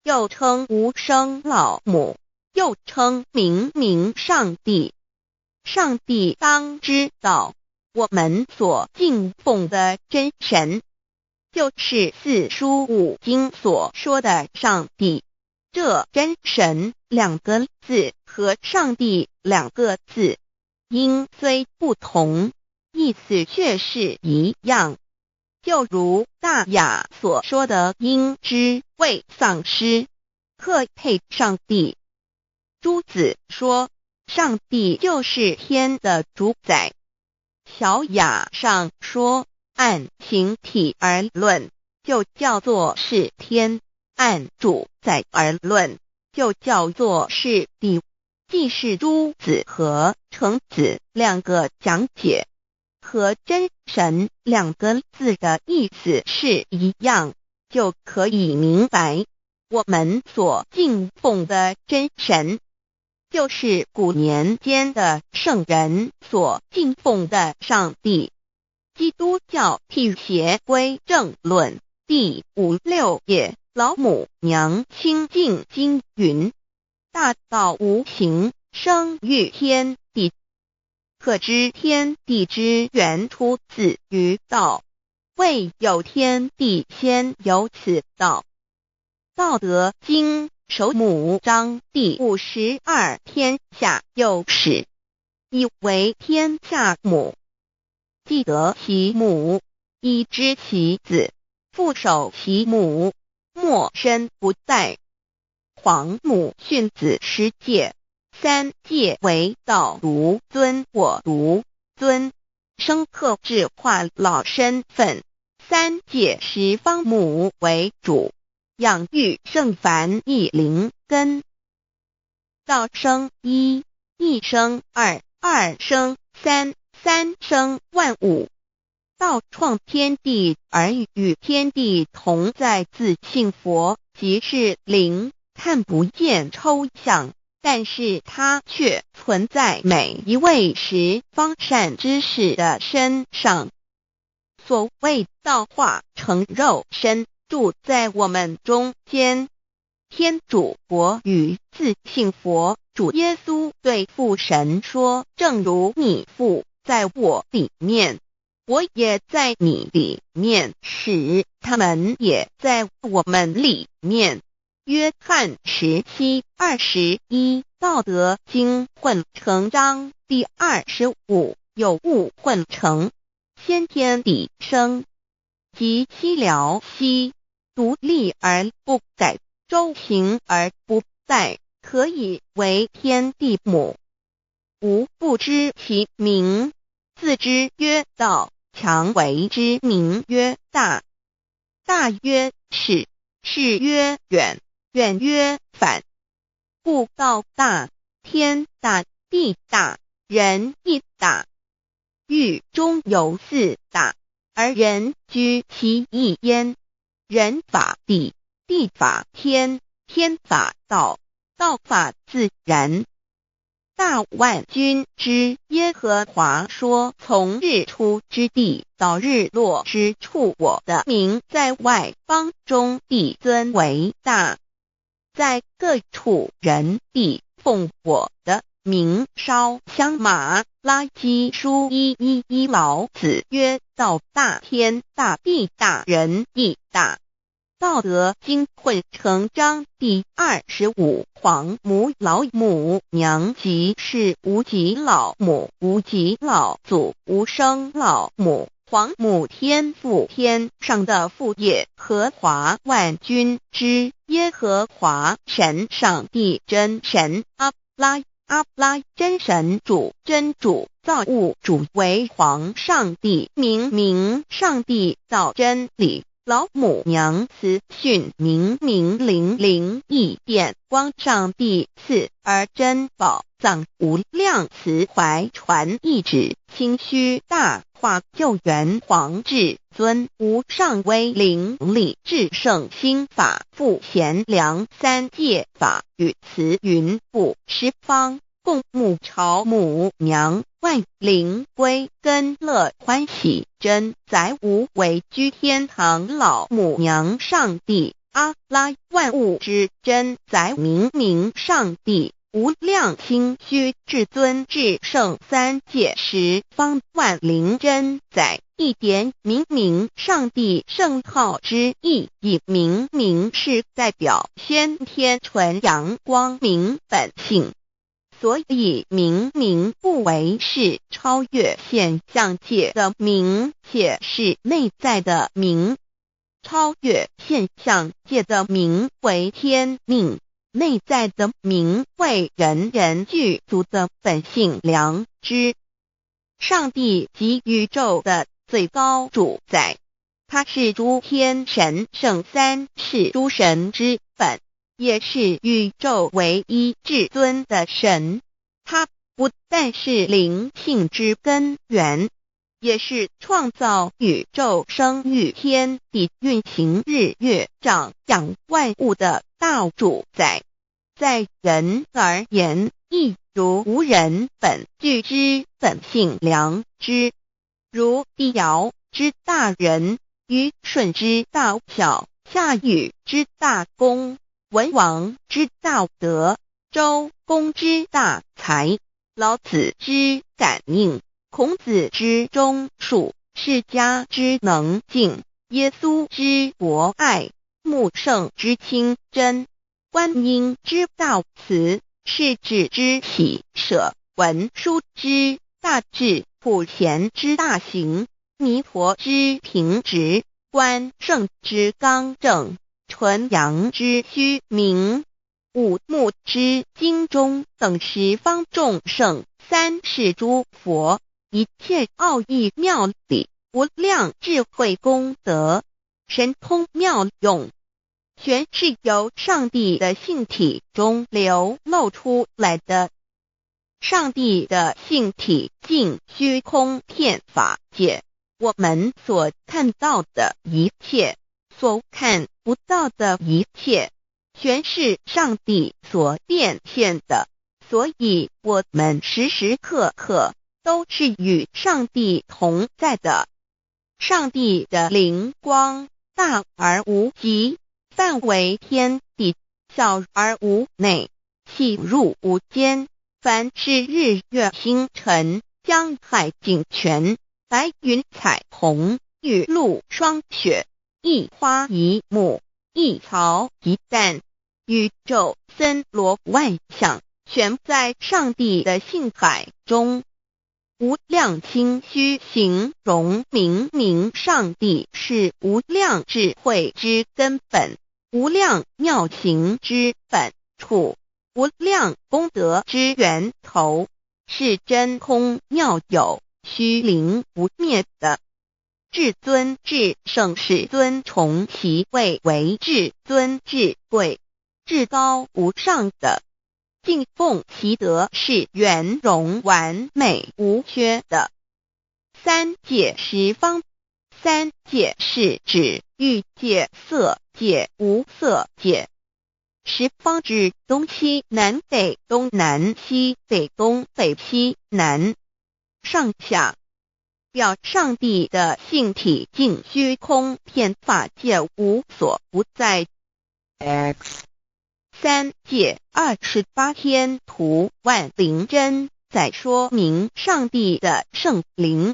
又称无生老母，又称明明上帝。上帝当知道，我们所敬奉的真神，就是四书五经所说的上帝。这真神2个字和上帝2个字，音虽不同，意思却是一样。就如大雅所说的鹰之谓丧尸，克配上帝。朱子说上帝就是天的主宰。小雅上说按形体而论，就叫做是天。按主宰而论，就叫做是地。既是诸子和成子两个讲解，和真神两个字的意思是一样，就可以明白我们所敬奉的真神，就是古年间的圣人所敬奉的上帝。基督教辟邪归正论第56页，老母娘清净经云：大道无形，生育天地，可知天地之源出自于道，未有天地，先有此道。道德经首母章第52，天下有始，以为天下母。既得其母，以知其子，父守其母，莫身不殆。皇母训子十戒，三戒为道如尊我如尊，生克制化老身份。三戒十方母为主，养育圣凡一灵根。道生一，一生二，二生三，三生万物。道创天地而与天地同在，自性佛，即是灵，看不见抽象，但是它却存在每一位十方善知识的身上。所谓道化成肉身，住在我们中间。天主国与自性佛主耶稣对父神说：正如你父在我里面，我也在你里面，使他们也在我们里面。约翰17:21，道德经混成章第25，有物混成，先天地生，即七辽息，独立而不改，周行而不殆，可以为天地母。吾不知其名，自之曰道，强为之名曰大。大曰始，始曰远，远曰反。故道大，天大，地大，人亦大。域中有四大，而人居其一焉。人法地，地法天，天法道，道法自然。大万军之耶和华说：从日出之地到日落之处，我的名在外邦中必尊为大。在各处人必奉我的名烧香马拉基书1:11，老子曰：道大，天大，地大，人亦大。道德经混成章第25，皇母老母娘，即是无极老母，无极老祖，无生老母。皇母天父，天上的父耶和华万军之耶和华神，上帝真神阿拉真神主，真主造物主，为皇上帝，明上帝造真理。老母娘慈训明灵异变光，上帝赐而真宝藏无量，慈怀传一旨，清虚大化，救援皇至尊，无上威灵力，至圣心法，复贤良，三界法与慈云布十方，共沐朝母娘，万灵归根乐欢喜，真载无为居天堂，老母娘上帝阿拉，万物之真载明上帝，无量清虚至尊至圣，三界十方万灵真载，一点明上帝圣号之意，以明是代表先天纯阳光明本性。所以明不为是超越现象界的明，且是内在的明。超越现象界的明为天命，内在的明为人人具足的本性良知。上帝及宇宙的最高主宰，他是诸天神圣三世诸神之本，也是宇宙唯一至尊的神。他不但是灵性之根源，也是创造宇宙生育天地运行日月长养万物的大主宰。在人而言，亦如无人本具之本性良知，如帝尧之大仁，虞舜之大巧，夏禹之大功，文王之大德，周公之大才，老子之感应，孔子之忠恕，释迦之能静，耶稣之博爱，穆圣之清真，观音之大慈，世子之喜舍，文殊之大智，普贤之大行，弥陀之平直，关圣之刚正，纯阳之虚明，五目之精中，等十方众圣，三世诸佛，一切奥义妙理，无量智慧功德，神通妙用，全是由上帝的性体中流露出来的。上帝的性体尽虚空遍法界，我们所看到的一切，所看不到的一切，全是上帝所变现的，所以我们时时刻刻都是与上帝同在的。上帝的灵光大而无极，范围天地，小而无内，细入无间。凡是日月星辰，江海井泉，白云彩虹，雨露霜雪，一花一木，一草一蛋，宇宙森罗万象，全在上帝的性海中。无量清虚形容明明上帝是无量智慧之根本，无量妙行之本处，无量功德之源头，是真空妙有，虚灵不灭的。至尊至圣世尊崇其位为至尊至贵，至高无上的，敬奉其德是圆融完美无缺的。三界十方，三界是指欲界、色界、无色界。十方指东西南北东南西北东北西南上下，表上帝的性体尽虚空遍法界无所不在。 X 三界28天图万灵真，在说明上帝的圣灵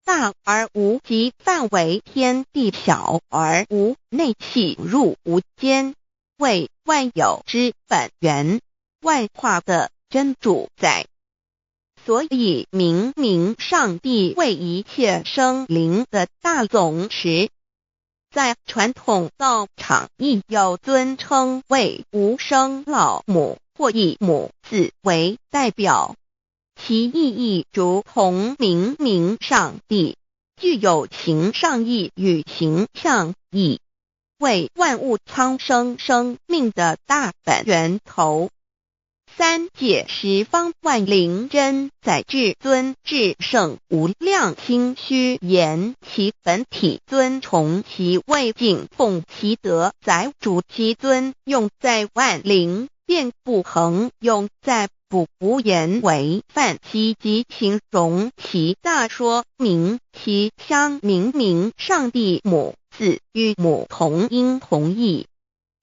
大而无极，范围天地，小而无内，细入无间，为万有之本源，万化的真主宰。所以明明上帝为一切生灵的大总持，在传统道场亦有尊称为无生老母，或以母字为代表，其意义如同明明上帝具有形上义与形象义，为万物苍生生命的大本源头。三界十方万灵真，在至尊至圣无量心虚言其本体尊崇其位，敬奉其德，载主其尊，用在万灵，便不恒用在不无言为范其及形容其大，说明其相明明上帝母字与母同音同义，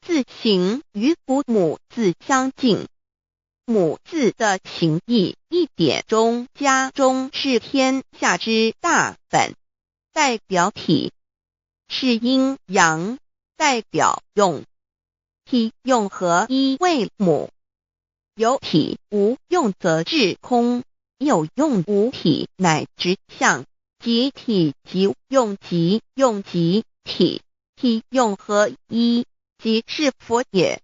字形与父母字相近。母字的情义一点中加中，是天下之大本，代表体；是阴阳，代表用。体用合一为母，有体无用则至空，有用无体乃直相，即体即用，即用即体，体用合一，即是佛也。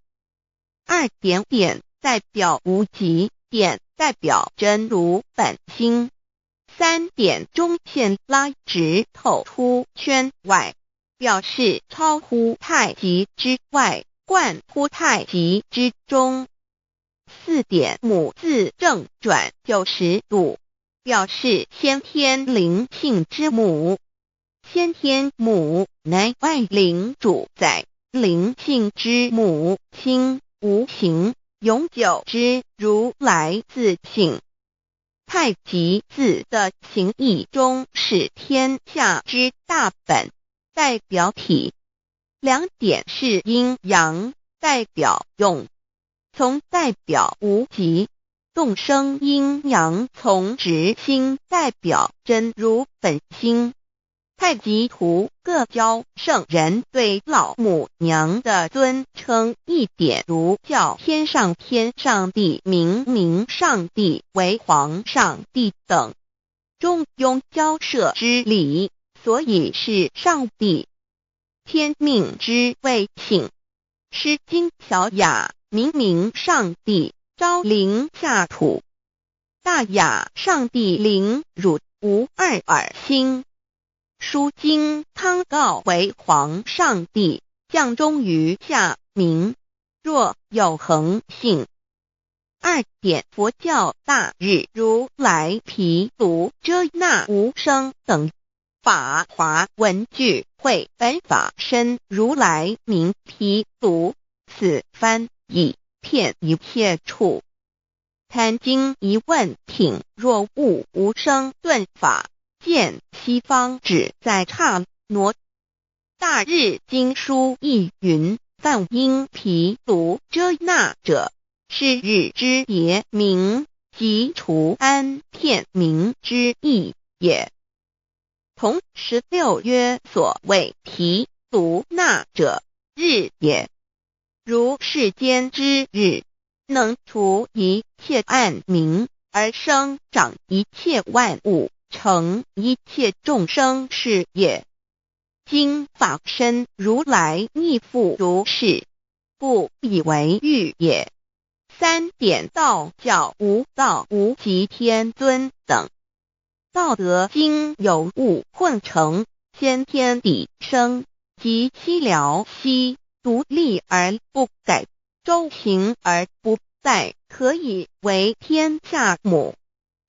二点点代表无极，点代表真如本心，三点中线拉直透出圈外，表示超乎太极之外，贯乎太极之中。4点母字正转90度，表示先天灵性之母。先天母乃外灵主宰，灵性之母亲，无形永久之如来自性。太极字的形义中是天下之大本，代表体。2点是阴阳，代表用。从代表无极，动生阴阳从直心，代表真如本心。太极图各教圣人对老母娘的尊称1点如叫天上天上帝、明上帝为皇上帝等，中庸交涉之理，所以是上帝。天命之谓性。诗经小雅明上帝，昭灵下土。大雅上帝灵汝无二耳心。书经汤告为皇上帝，降忠于下民，若有恒性。2点佛教大日如来毗卢遮那无生等法华文具会本法身如来名毗卢，此翻译遍一切处。坛经一问品，若悟无生顿法，见西方只在刹那。大日经书亦云，梵音毗卢遮那者，是日之别名，即除安片名之意也。同16曰所谓毗卢那者，日也。如世间之日，能除一切暗明，而生长一切万物，成一切众生是也。今法身如来亦复如是，故以为喻也。3点道教无道无极天尊等。道德经有物混成，先天地生，即七辽息，独立而不改，周行而不殆，可以为天下母。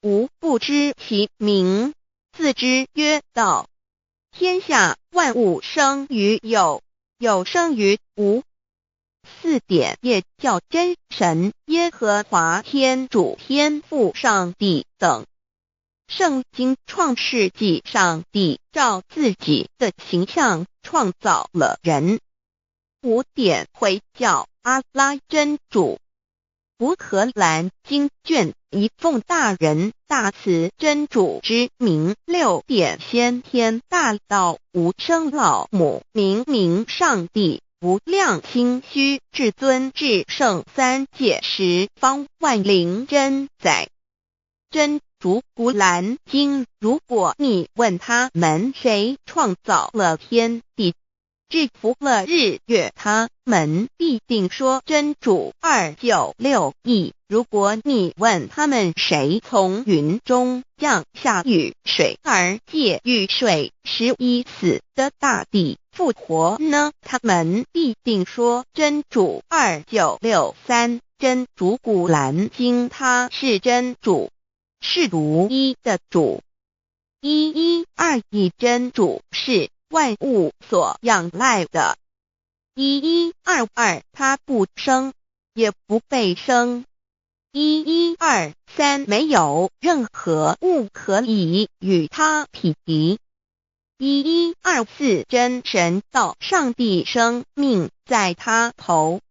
吾不知其名，自之曰道。天下万物生于有，有生于无。4点也叫真神、耶和华天主、天父上帝等。圣经创世纪，上帝照自己的形象创造了人。5点回教阿拉真主。乌克兰经卷一奉大人大慈真主之名。6点先天大道无生老母明上帝无量心虚至尊至圣三界十方万灵真在。真主古兰经，如果你问他们谁创造了天地，制服了日月，他们必定说真主296亿。如果你问他们谁从云中降下雨水而借雨水使已死的大地复活呢，他们必定说真主2963。真主古兰经，他是真主，是独一的主。112真主是万物所仰赖的。1122他不生，也不被生。1123没有任何物可以与他匹敌。1124真神道上帝生命在他头，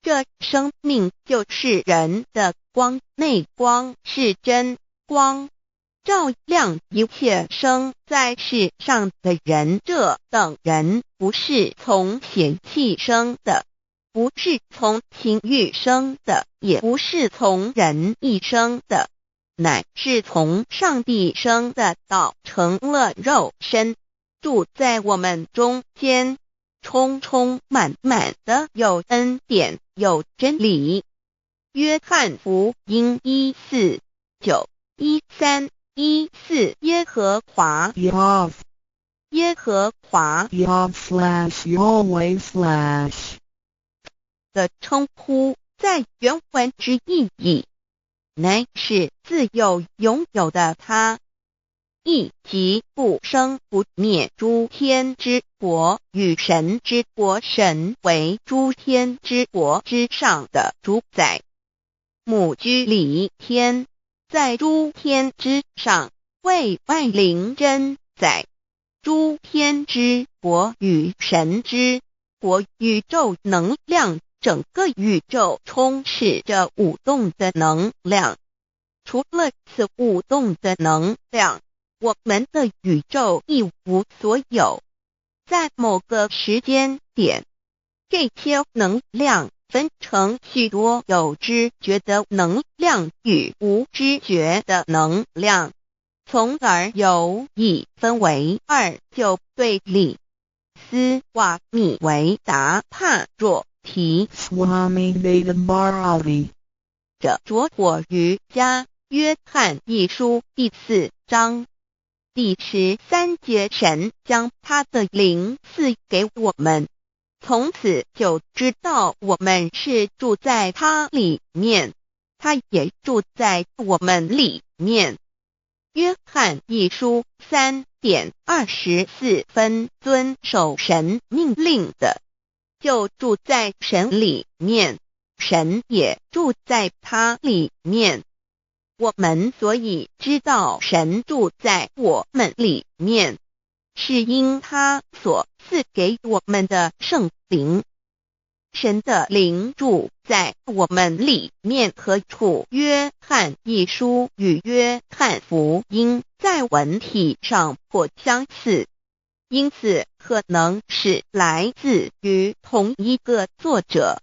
这生命就是人的光，内光是真光，照亮一切生在世上的人。这等人不是从血气生的，不是从情欲生的，也不是从人意生的，乃是从上帝生的道成了肉身，住在我们中间，充充满满的有恩典，有真理。约翰福音1491314耶和华耶和华 Yahweh/Yahweh/ 的称呼，在原文之意义，乃是自有拥有的他，亦即不生不灭诸天之国与神之国，神为诸天之国之上的主宰，母居里天，在诸天之上，为万灵真宰。诸天之国与神之国，宇宙能量，整个宇宙充斥着舞动的能量。除了此舞动的能量，我们的宇宙一无所有。在某个时间点，这些能量分成许多有知觉的能量与无知觉的能量，从而有意分为二就对立。斯瓦米维达帕若提 Swami Vedabharati 者着火于加约翰一书第4章第13节，神将他的灵赐给我们，从此就知道我们是住在他里面，他也住在我们里面。约翰一书3:24，遵守神命令的，就住在神里面，神也住在他里面。我们所以知道神住在我们里面，是因他所赐给我们的圣灵。神的灵住在我们里面，何处？约翰一书与约翰福音在文体上颇相似，因此可能是来自于同一个作者。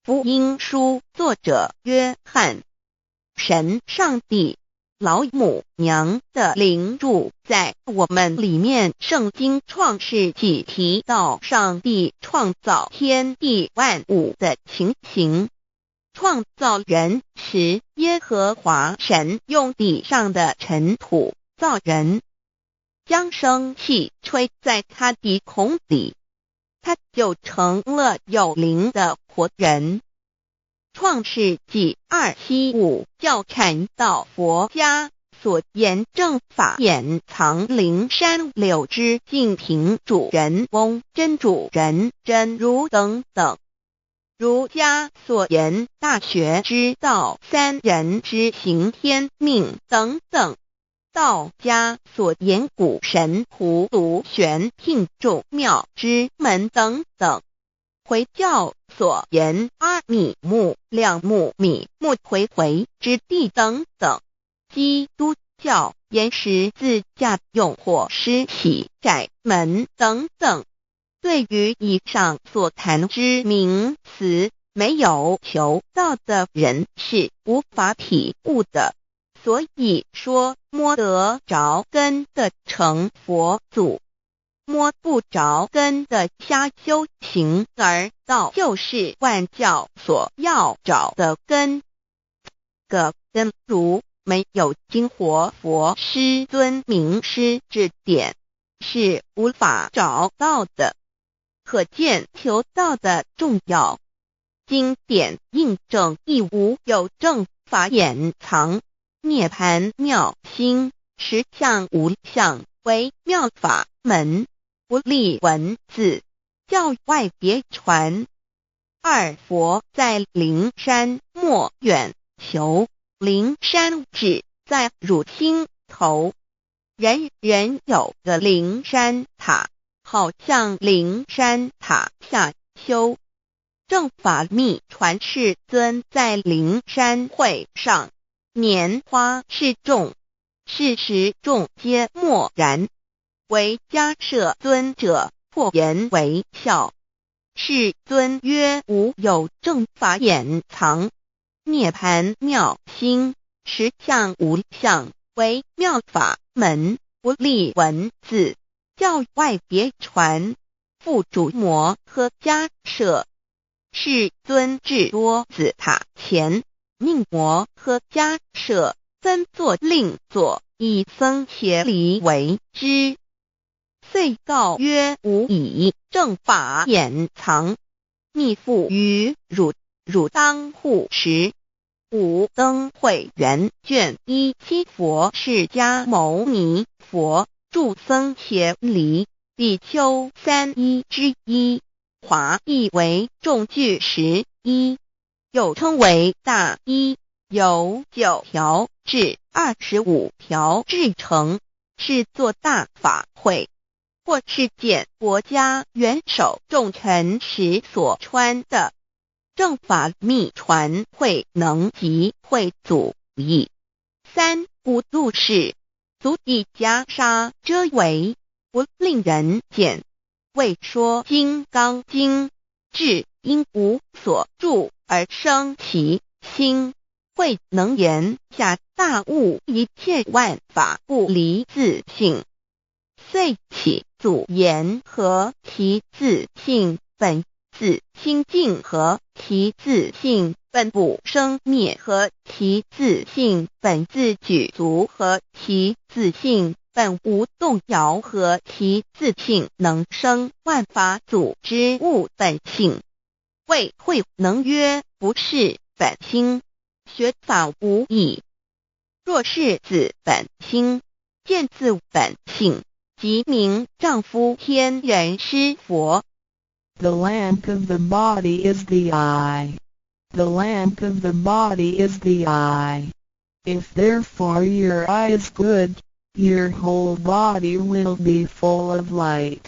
福音书作者约翰，神上帝老母娘的灵住在我们里面。圣经创世纪提到上帝创造天地万物的情形。创造人时，耶和华神用地上的尘土造人，将生气吹在他鼻孔里，他就成了有灵的活人。创世纪2:75教阐到佛家所言正法掩藏灵山柳之净瓶主人翁真主人真如等等，儒家所言大学之道三人之行天命等等，道家所言古神葫芦玄牝众妙之门等等，回教所言阿米木亮木米木回回之地等等，基督教言十字架用火施洗窄门等等。对于以上所谈之名词，没有求道的人是无法体悟的。所以说，摸得着根的成佛祖，摸不着根的瞎修行，而道就是万教所要找的根。个根如没有经活佛师尊名师指点，是无法找到的。可见求道的重要。经典印证亦无有正法掩藏，涅盘妙心，实相无相，为妙法门，不立文字，教外别传。二佛在灵山莫远求，灵山只在汝心头，人人有个灵山塔，好像灵山塔下修。正法密传世尊在灵山会上，拈花示众，是时众皆默然，唯迦摄尊者破颜为笑。世尊曰：无有正法掩藏，涅盘妙心，实相无相，为妙法门，不立文字，教外别传。复主摩诃迦摄。世尊至多子塔前，命摩诃迦摄分作令座，以僧伽梨为之。遂告曰：吾以正法掩藏，密付于汝，汝当护持。五灯会元卷1七佛释迦牟尼佛著僧伽梨比丘3之一，华译为众句11，又称为大一，由9条至25条制成，是作大法会，或是见国家元首重臣时所穿的。正法密传会能及会祖义。3无度世，足以袈裟遮为，不令人见。为说金刚经，至因无所住而生其心，会能言下大悟一切万法不离自性，遂起祖言和其自性本自清净和其自性本不生灭和其自性本自具足和其自性本无动摇和其自性能生万法组之物本性。谓会能曰：不是本心，学法无益。若是自本心，见自本性，即名丈夫天人师佛。The lamp of the body is the eye. The lamp of the body is the eye. If therefore your eye is good, your whole body will be full of light.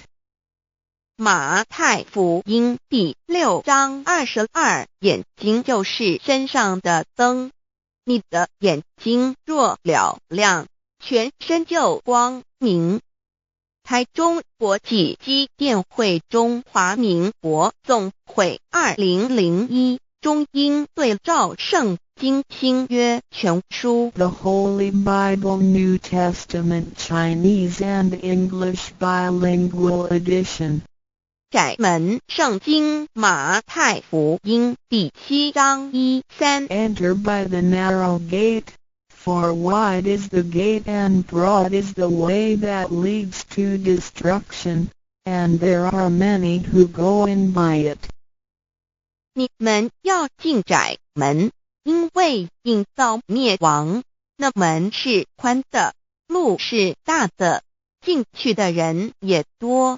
马太福音第6章22，眼睛就是身上的灯。你的眼睛若了亮，全身就光明。台中国际机电会中华民国总会2001中英对照圣经新约全书 The Holy Bible New Testament Chinese and English Bilingual Edition. 窄门圣经马太福音第7章1-3 Enter by the narrow gate, for wide is the gate and broad is the way that leads to destruction, and there are many who go in by it. 你们要进窄门，因为引到灭亡，那门是宽的，路是大的，进去的人也多。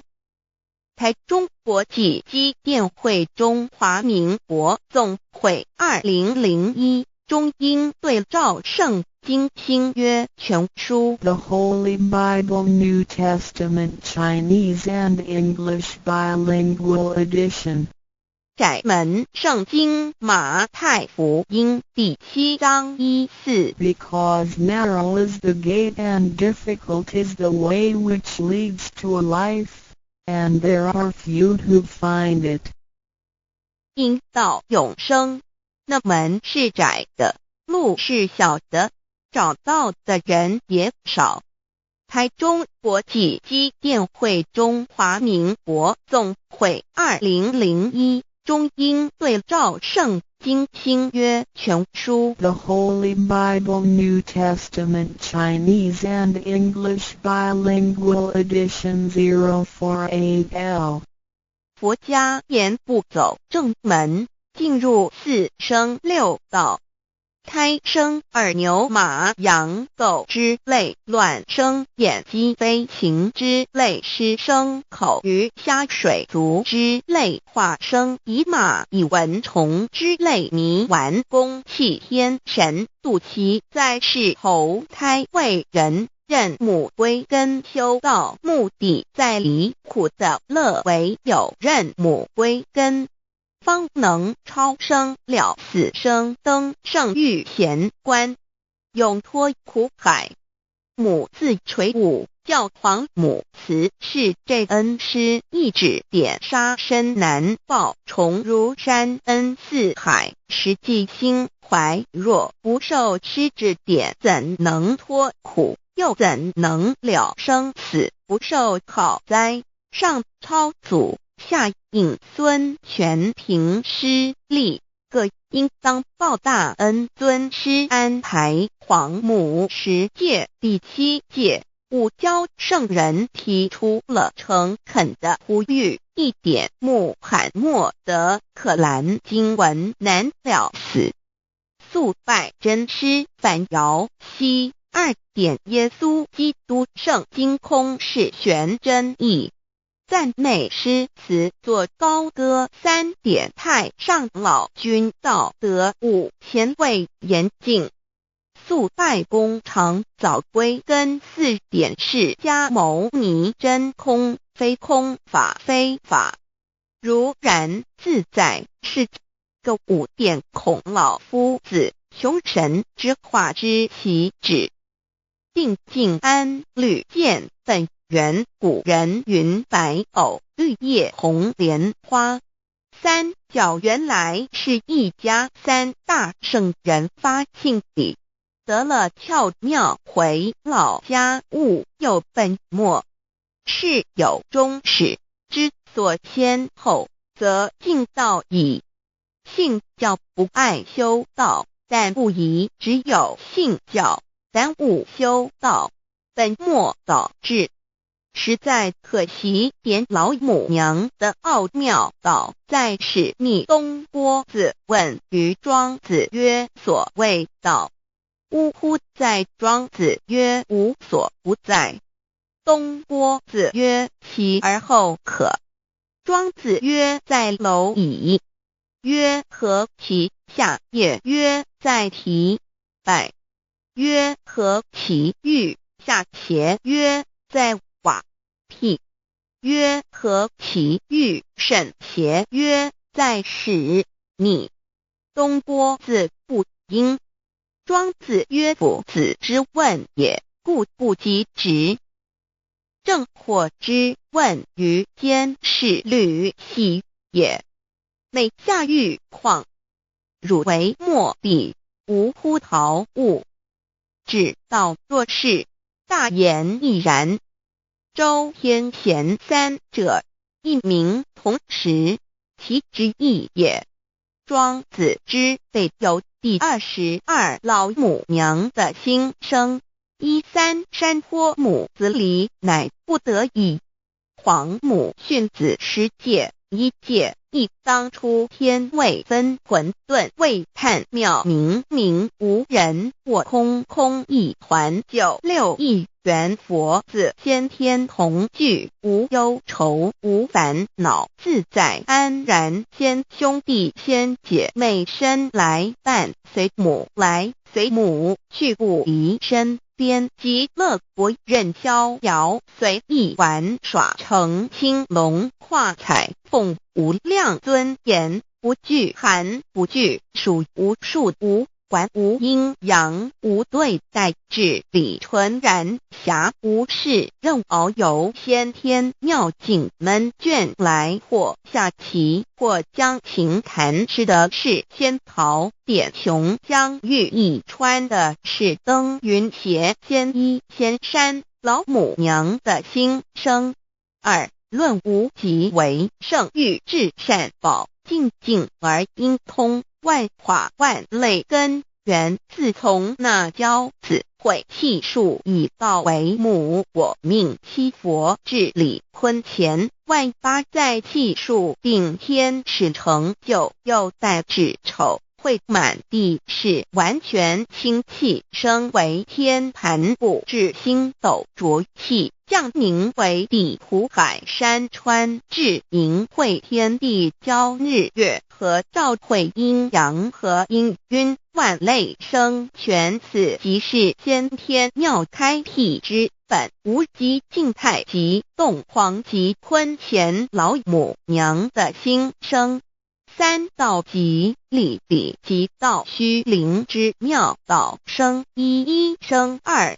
台中国际机电会中华民国总会2001中英对照圣经新约全书 The Holy Bible New Testament Chinese and English Bilingual Edition. 窄门圣经马太福音第7章1-4 Because narrow is the gate and difficult is the way which leads to life, and there are few who find it. 因到永生，那门是窄的，路是小的，找到的人也少。台中国际机电会中华民国总会2001中英对照圣经新约全书 The Holy Bible New Testament Chinese and English Bilingual Edition 048L. 佛家言不走正门，进入4生6道。胎生耳牛马羊狗之类，卵生眼鸡飞禽之类，湿生口鱼虾水族之类，化生以马以蚊虫之类，迷顽公气天神度其在世投胎为人，任母归根修道，目的在离苦的乐，唯有任母归根，方能超生了死生登圣域贤官，永脱苦海。母自垂武教皇母慈是这恩师，一指点杀身难报，重如山恩似海，实际心怀若不受师指点，怎能脱苦？又怎能了生死？不受考灾，上超祖，下引孙，全凭师力，各应当报大恩。尊师安排皇母10届，第7届五教圣人提出了诚恳的呼吁，一点穆罕默德可兰经文难了死。肃拜真师反摇西2点耶稣基督圣经空是玄真义。赞美诗词作高歌3点太上老君道德5前卫严谨。肃拜功常早归根4点释迦牟尼真空非空法非法如然自在是个5点孔老夫子雄神之化之其旨。定静安律见本源古人云白藕绿叶红莲花。三角原来是一家3大圣人发庆礼，得了巧妙回老家务有本末，是有终始，之所先后，则敬道矣。信教不爱修道，但不宜只有信教，耽误修道，本末倒置。实在可惜，点老母娘的奥妙道在使逆东郭子问于庄子曰：所谓道，呜呼，在庄子曰：无所不在。东郭子曰：其而后可。庄子曰：在蝼蚁。曰：何其下也？曰：在蹄。百。曰：何其欲下且？曰：在瓦辟。曰：何其欲甚且？曰：在使逆。东郭子不应。庄子曰：夫子之问也，故不及直。正火之问于监视律系也。每下欲况，汝为莫必，无乎陶物。只道若是，大言亦然。周天贤3者，一名同时，其之义也。庄子之备有第22老母娘的心声，13山坡母子礼，乃不得已。皇母训子10戒，1戒亦当初天未分混沌，未探妙明明无人，我空空一团，96亿元佛子先天同聚，无忧愁无烦恼，自在安然。先兄弟先姐妹身来伴随母来随母去，不离身边，极乐国任逍遥，随意玩耍，成青龙画彩凤，无量尊严，不惧寒不惧暑，无数无管无阴阳，无对待，至理纯然，暇无事任遨游，先天妙境门卷来，或下棋，或将琴弹，吃的是仙桃，点琼将玉一穿的是登云鞋，仙衣仙衫。老母娘的心声。2论无极为圣欲至善宝，静静而应通，万化万类根源，自从那骄子会气数以道为母，我命七佛治理坤乾，万八在气数定天使成就，又待至丑会满地是完全清气，升为天盘布，至星斗浊气，降凝为地湖海山川，至凝会天地交日月和照会阴阳和阴晕，万类生全，此即是先天妙开辟之本，无极静态及动黄及坤乾老母娘的心声。3道即理理即道虚灵之妙道生一生二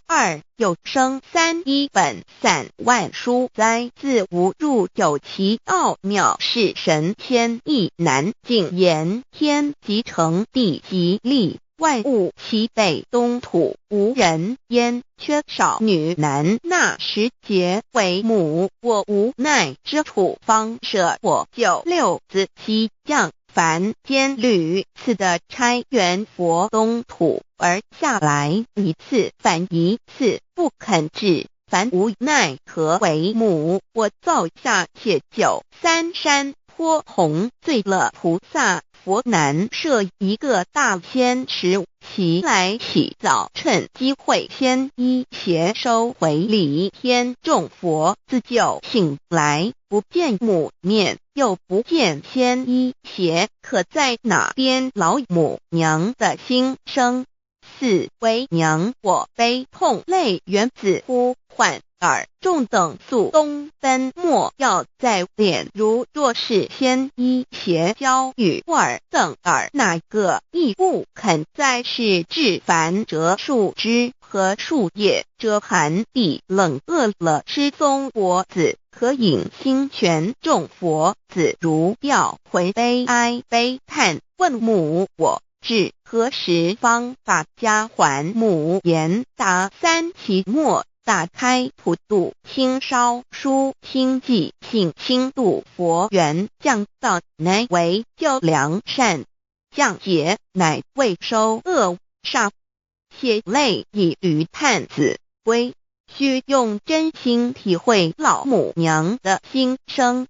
又生3一本散万殊哉，自无入有其奥妙，是神天意难尽言，天即成地即立，万物其北东土，无人焉，缺少女男，那时节为母，我无奈之处，方舍我96子西降凡间屡次的差援佛东土，而下来一次反一次，不肯至，凡无奈何为母，我造下且就3山坡红醉了菩萨佛难设一个大仙池，其来洗澡，趁机会先衣鞋收回礼天众佛自救醒来，不见母面，又不见仙衣鞋，可在哪边老母娘的心声？4为娘我悲痛泪源自呼唤耳众等速东奔，莫要再敛，如若是先衣邪教与耳等耳，哪个亦不肯再是至凡折树枝和树叶，遮寒地冷，饿了失踪佛子，可引心泉众佛子如吊回悲哀悲叹，问母我至何时方把家还？母言答3期末，打开普度清烧书清寂性清度佛缘，降道乃为救良善，降劫乃为收恶煞，血泪已于叹子归，须用真心体会老母娘的心声。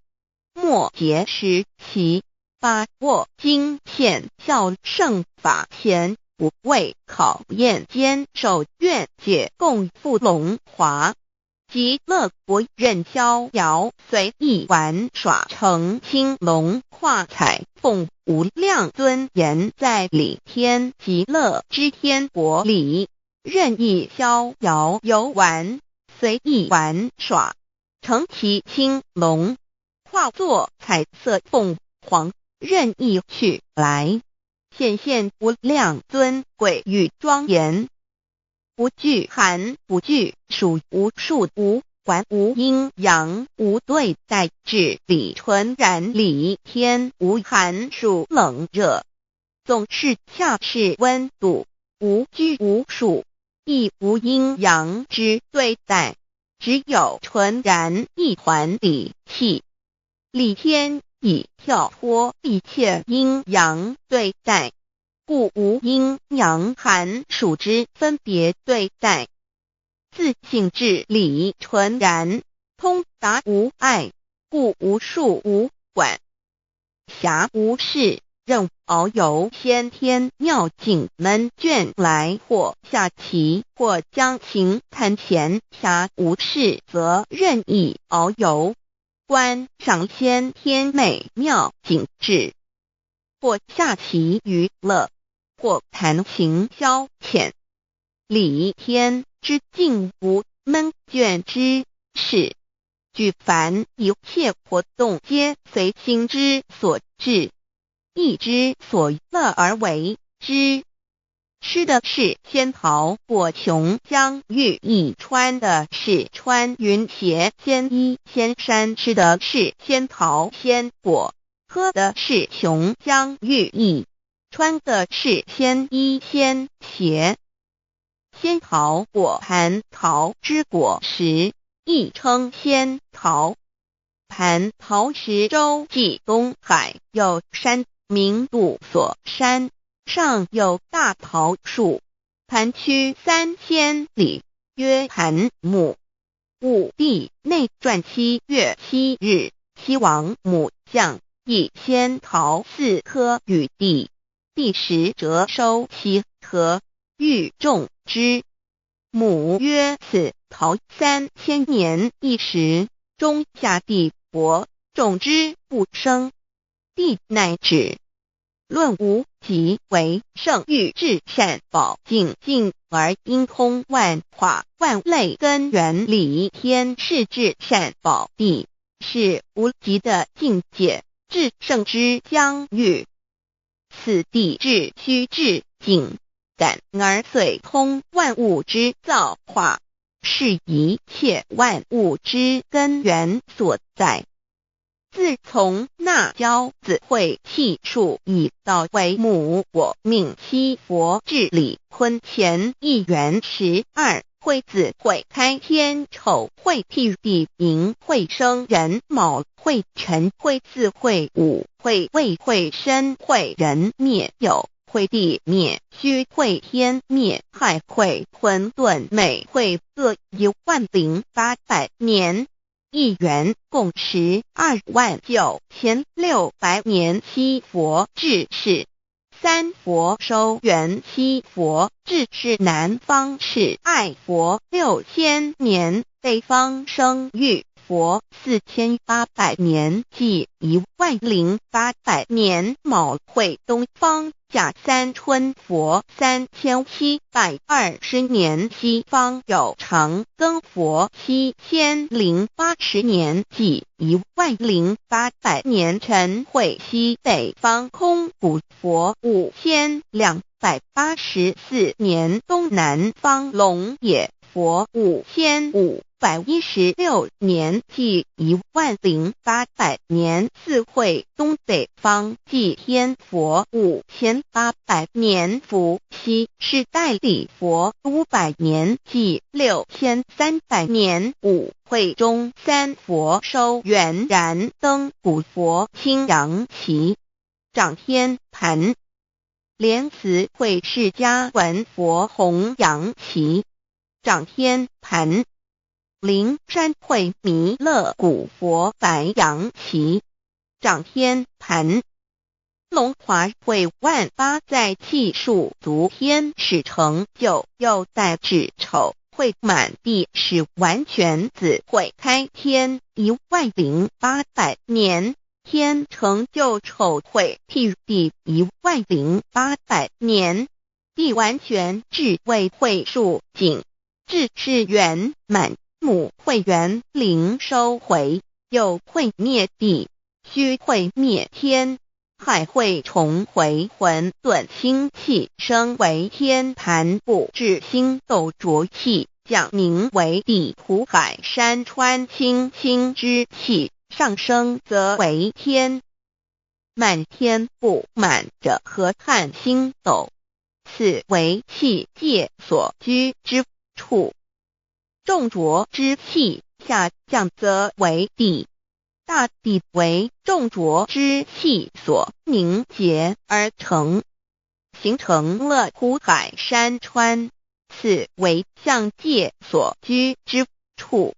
末节时期，把握经现效圣法前，不为考验坚守愿解共赴龙华，极乐国任逍遥随意玩耍，成青龙化彩凤，无量尊严在里天极乐之天国里，任意逍遥游玩，随意玩耍，成其青龙，化作彩色凤凰，任意去来，显现无量尊贵与庄严，不惧寒，不惧暑，无数无管，无阴阳，无对待，至理纯然理天，无寒暑冷热，总是恰是温度，无拘无束，亦无阴阳之对待，只有纯然一团理气。理天以跳脱一切阴阳对待，故无阴阳寒暑之分别对待，自性至理纯然，通达无碍，故无束无管，暇无事，任遨游先天妙境门卷来，或下棋，或将琴弹弦，暇无事则任意遨游，观赏先天美妙景致，或下棋娱乐，或弹琴消遣。理天之境无闷倦之事，举凡一切活动皆随心之所至，意之所乐而为之。吃的是仙桃果琼浆玉液，穿的是穿云鞋仙衣仙衫，吃的是仙桃仙果，喝的是琼浆玉液，穿的是仙衣仙鞋。仙桃果蟠桃之果实，亦称仙桃。蟠桃实洲际东海有山名度所山，上有大桃树，盘曲3000里，曰盘木。武帝内传7月7日，西王母降，以仙桃4颗与帝，帝时折收其核，欲种之。母曰：此桃3000年一时，中下地薄，种之不生。帝乃止。论无极为圣欲至善宝净尽而因通万化万类根源理天是至善宝地，是无极的境界，至圣之疆域。此地至虚至境感而遂通万物之造化，是一切万物之根源所在。自从那骄子会气数以道为母，我命七佛治理坤乾一元12，会子会开天丑，会辟地寅，会生人卯，会辰，会巳，会午，会未，会申，会人灭酉，会地灭，虚会天灭，亥会混沌每会各10800年。1元共129600年西佛至是。3佛收元西佛至是南方是爱佛6000年，北方生玉佛4800年，即10800年。卯会东方甲三春佛3720年，西方有长庚佛7080年，即10800年。辰会西北方空谷佛5284年，东南方龙野佛5516年，即10800年。四会东北方祭天佛5800年，伏羲是代理佛500年，即6300年。五会中三佛收元燃灯古佛青阳旗，掌天盘。莲慈会释迦文佛红阳旗，掌天盘。灵山会弥勒古佛白羊旗，掌天盘。龙华会万八在气数足天使成就，又代指丑会满地是完全子会开天10800年，天成就丑会譬地10800年，地完全至为会数景，至是圆满。母会元灵收回，又会灭地，虚会灭天，亥会重回混沌星气，升为天盘部，至星斗浊气，降名为地土海山川清清之气，上升则为天。满天不满者河汉星斗，此为气界所居之处。重浊之气下降则为地，大地为重浊之气所凝结而成，形成了土海山川，此为象界所居之处。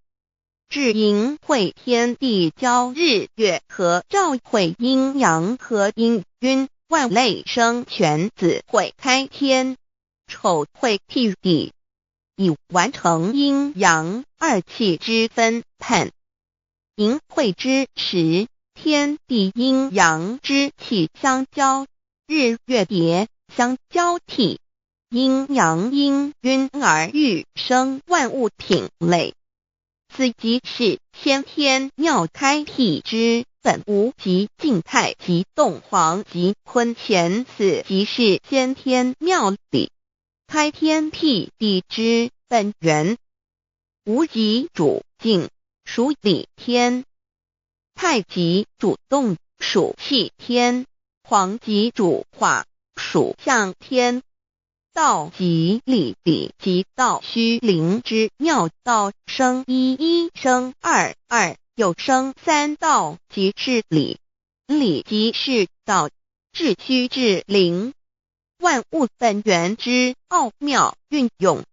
至阴会天地交日月和照会阴阳和阴晕，万类生全子会开天，丑会替地，以完成阴阳二气之分判。寅会之时，天地阴阳之气相交，日月叠相交替，阴阳阴晕而欲生万物品类。此即是先天妙开辟之本无即静态即动黄即坤乾，此即是先天妙理开天辟地之本源。无极主静，属理天；太极主动，属气天；黄极主化，属象天。道即理，理即道虚灵之妙道，生一，一生二，二又生三，道即是理，理即是道，至虚至灵，万物本源之奥妙运用。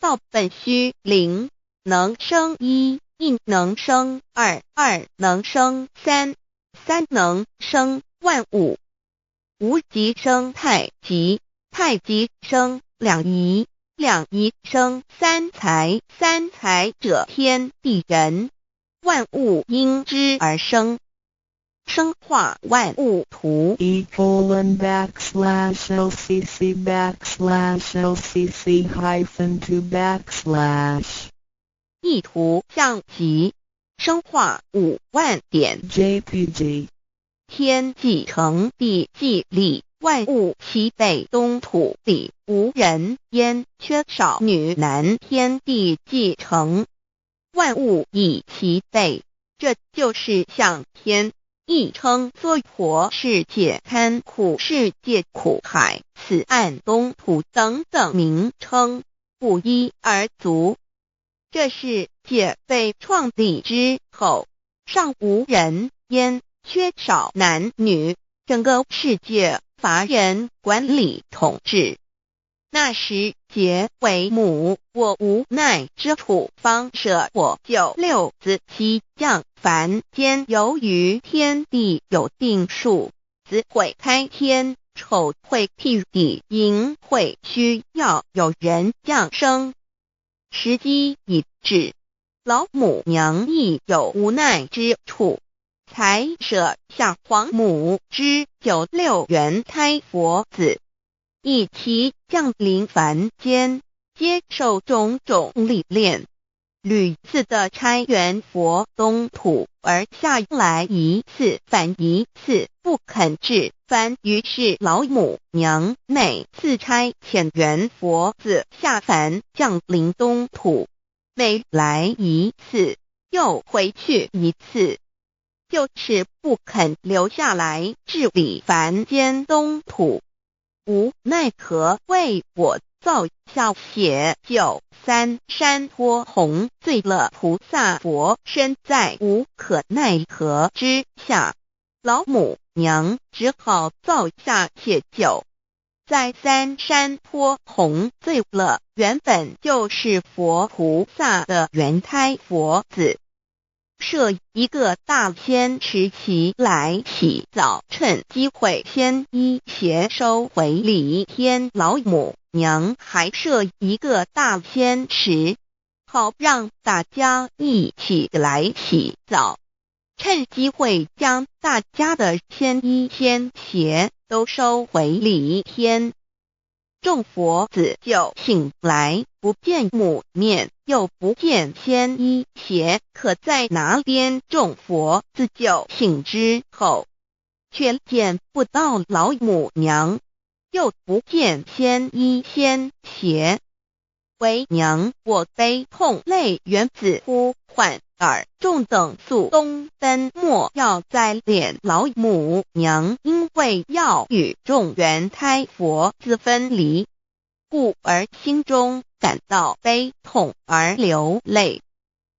道本虚灵，能生一，一能生二，二能生三，三能生万物。无极生太极，太极生两仪，两仪生三才，三才者天地人，万物因之而生，生化万物图。e://LCC_LCC_2/ 意图象极，生化5万点 JPG。天既成地既立，万物其北东土里无人焉，缺少女男，天地既成，万物以其北，这就是象天。亦称娑婆世界、堪苦世界、苦海、此岸东土等等名称，不一而足。这世界被创立之后，尚无人焉，缺少男女，整个世界乏人管理统治。那时桀为母，我无奈之处，方舍我9六子妻将。凡间由于天地有定数，子会开天，丑会辟地，寅会需要有人降生。时机已至，老母娘亦有无奈之处，才舍下皇母之9六元胎佛子，以其降临凡间，接受种种历练，屡次的差援佛东土，而下来一次反一次不肯至。凡于是老母娘每次差遣援佛子下凡降临东土，每来一次又回去一次，就是不肯留下来治理凡间东土。无奈何为我造下血酒3山托红，醉了菩萨佛身在无可奈何之下，老母娘只好造下血酒，在3山托红醉了原本就是佛菩萨的原胎佛子，设一个大仙池其来洗澡，趁机会先衣邪收回礼天。老母娘还设一个大仙池，好让大家一起来洗澡，趁机会将大家的仙衣仙鞋都收回礼天。众佛子就醒来，不见母面，又不见仙衣鞋可在哪边。众佛子就醒之后，却见不到老母娘，又不见仙衣仙鞋。为娘我悲痛泪源子呼唤耳，众等速东奔，莫要再敛。老母娘因为要与众原胎佛子分离，故而心中感到悲痛而流泪，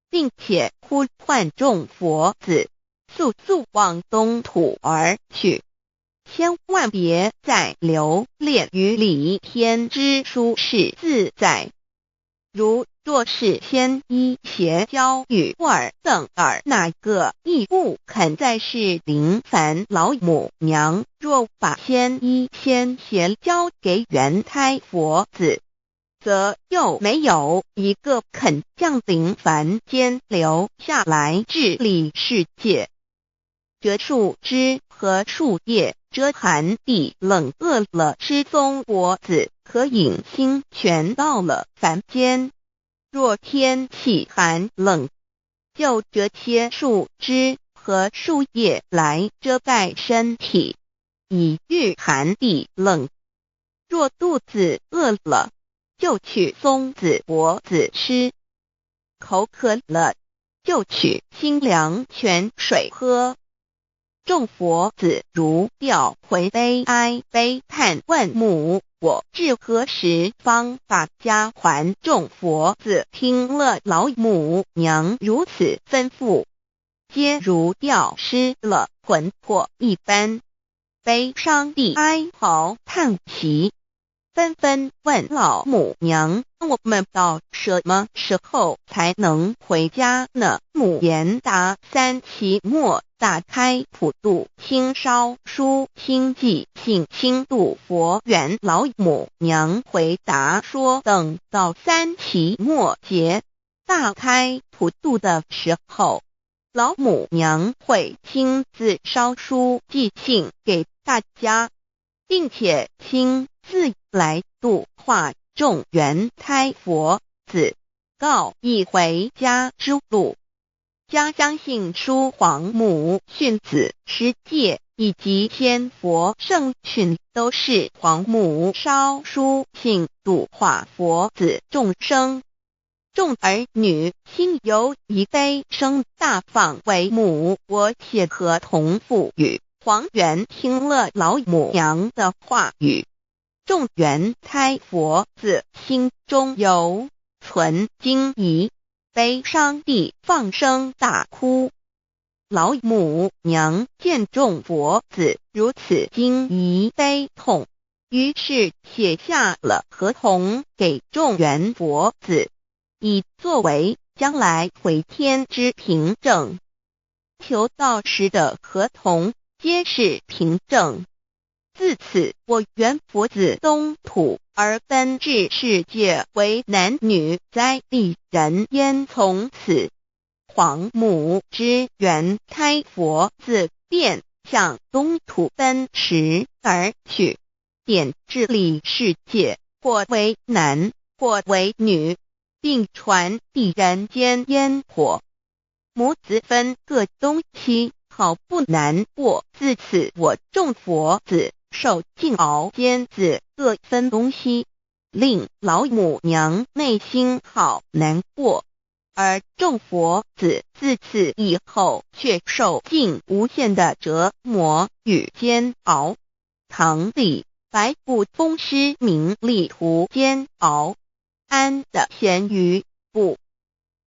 并且呼唤众佛子速速往东土而去，千万别再留恋于礼天之舒适自在。若是仙衣邪交与尔等儿哪个亦不肯再是临凡老母娘，若把仙衣仙鞋交给原胎佛子，则又没有一个肯降临凡间留下来治理世界。折树枝和树叶遮寒地冷，饿了吃松果子，可饮清泉到了凡间。若天气寒冷，就折些树枝和树叶来遮盖身体，以御寒地冷。若肚子饿了，就取松子果子吃，口渴了，就取清凉泉水喝。众佛子如调回悲哀悲叹，问母我至何时方把家还？众佛子听了老母娘如此吩咐，皆如吊失了魂魄一般，悲伤地哀嚎叹息，纷纷问老母娘：我们到什么时候才能回家呢？母言答：3期末打开普度清烧书清寂信清度佛缘。老母娘回答说，等到3期末节大开普度的时候，老母娘会亲自烧书寄信给大家，并且亲自来度化众原胎佛子，告一回家之路。将相信书皇母训子十戒以及仙佛圣训都是皇母烧书信度化佛子众生。众儿女心由以悲生大放为母，我且合同赋予。皇元听了老母娘的话语，众原胎佛子心中有存惊疑，悲伤地放声大哭。老母娘见众佛子如此惊疑悲痛，于是写下了合同给众缘佛子，以作为将来回天之凭证。求道时的合同皆是凭证。自此，我缘佛子东土而奔至世界为男女灾地人焉。从此，黄母之缘开佛子便向东土奔驰而去，点治理世界，或为男，或为女，并传递人间烟火。母子分各东西，好不难过。自此，我众佛子受尽熬煎子各分东西，令老母娘内心好难过。而众佛子自此以后却受尽无限的折磨与煎熬。唐李白骨风师名利图煎熬，安的咸鱼不。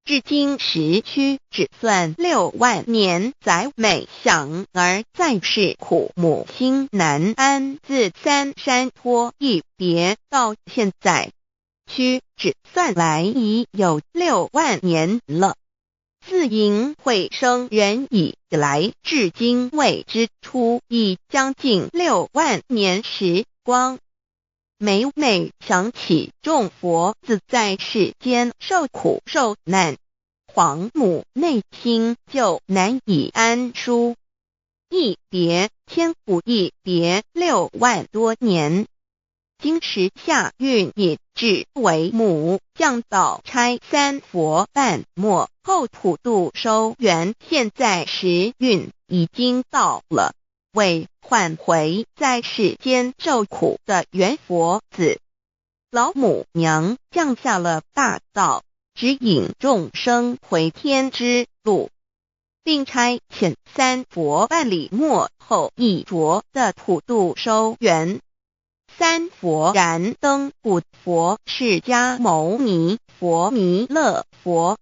至今时区只算6万年载每想而在世苦母心难安。自三山托一别到现在，区只算来已有6万年了。自寅会生人以来至今未知出，已将近6万年时光。每每想起众佛子在世间受苦受难，黄母内心就难以安舒。一别千古，一别6万多年。今时下运也至为母降道差三佛半末后普度收圆，现在时运已经到了，为唤回在世间受苦的缘佛子，老母娘降下了大道，指引众生回天之路，并差遣三佛办理末后一着的普度收圆。三佛燃灯古佛、释迦牟尼佛、弥勒佛，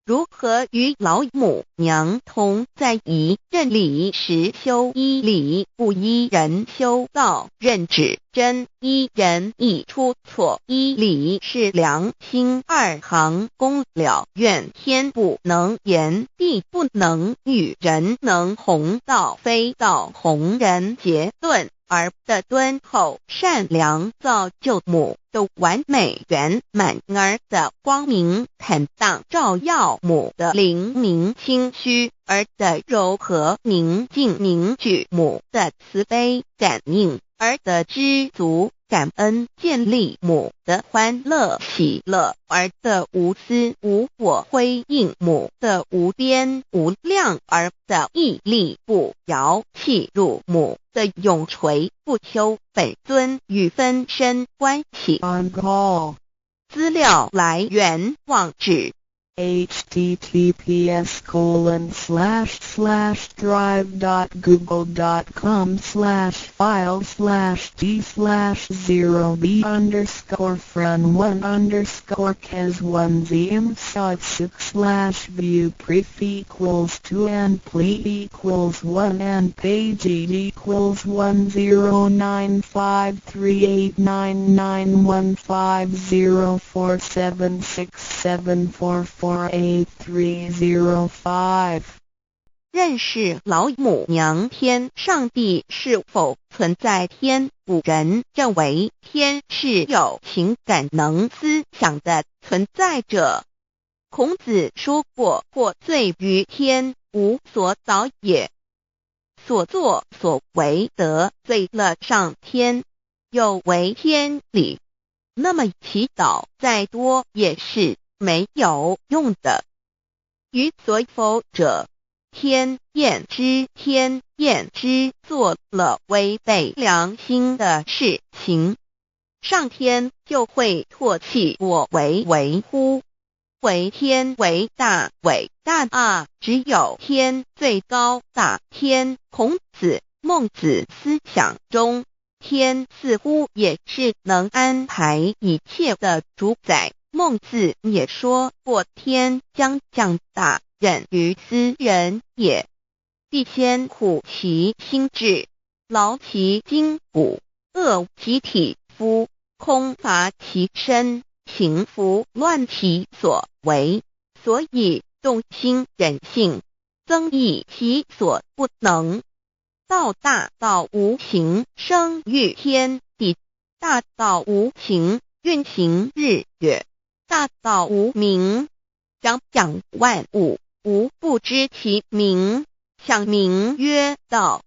如何与老母娘同在一任理时修一理，不依人修道，任指真一人一出错，一理是良心二行功了，愿天不能言，地不能喻，人能弘道，非道弘人结论。而的敦厚善良造就母的完美圆满，儿的光明坦荡照耀母的灵明清虚，儿的柔和宁静凝聚母的慈悲感应，儿的知足感恩建立母的欢乐喜乐，儿的无私无我辉映母的无边无量，儿的屹立不摇弃入母的永垂不朽本尊与分身关系。资料来源网址https://drive.google.com/files/d/0b_c_view pref equals 2 and plete equals 1 and page equals 10953899117047647448305。认识老母娘天上帝是否存在？天古人认为天是有情感能思想的存在者。孔子说过，或罪于天，无所导也。所作所为得罪了上天，有违天理，那么祈祷再多也是没有用的。于所否者，天厌之，做了违背良心的事情，上天就会唾弃我为为乎？为天为大，伟大啊！只有天最高大。天，孔子、孟子思想中，天似乎也是能安排一切的主宰。孟子也说过，天将降大任于斯人也。必先苦其心志，劳其筋骨，饿其体肤，空乏其身，行拂乱其所为，所以动心忍性，增益其所不能。道大道无形，生育天地；大道无形，运行日月；大道无名，长养万物，无不知其名，想名曰道。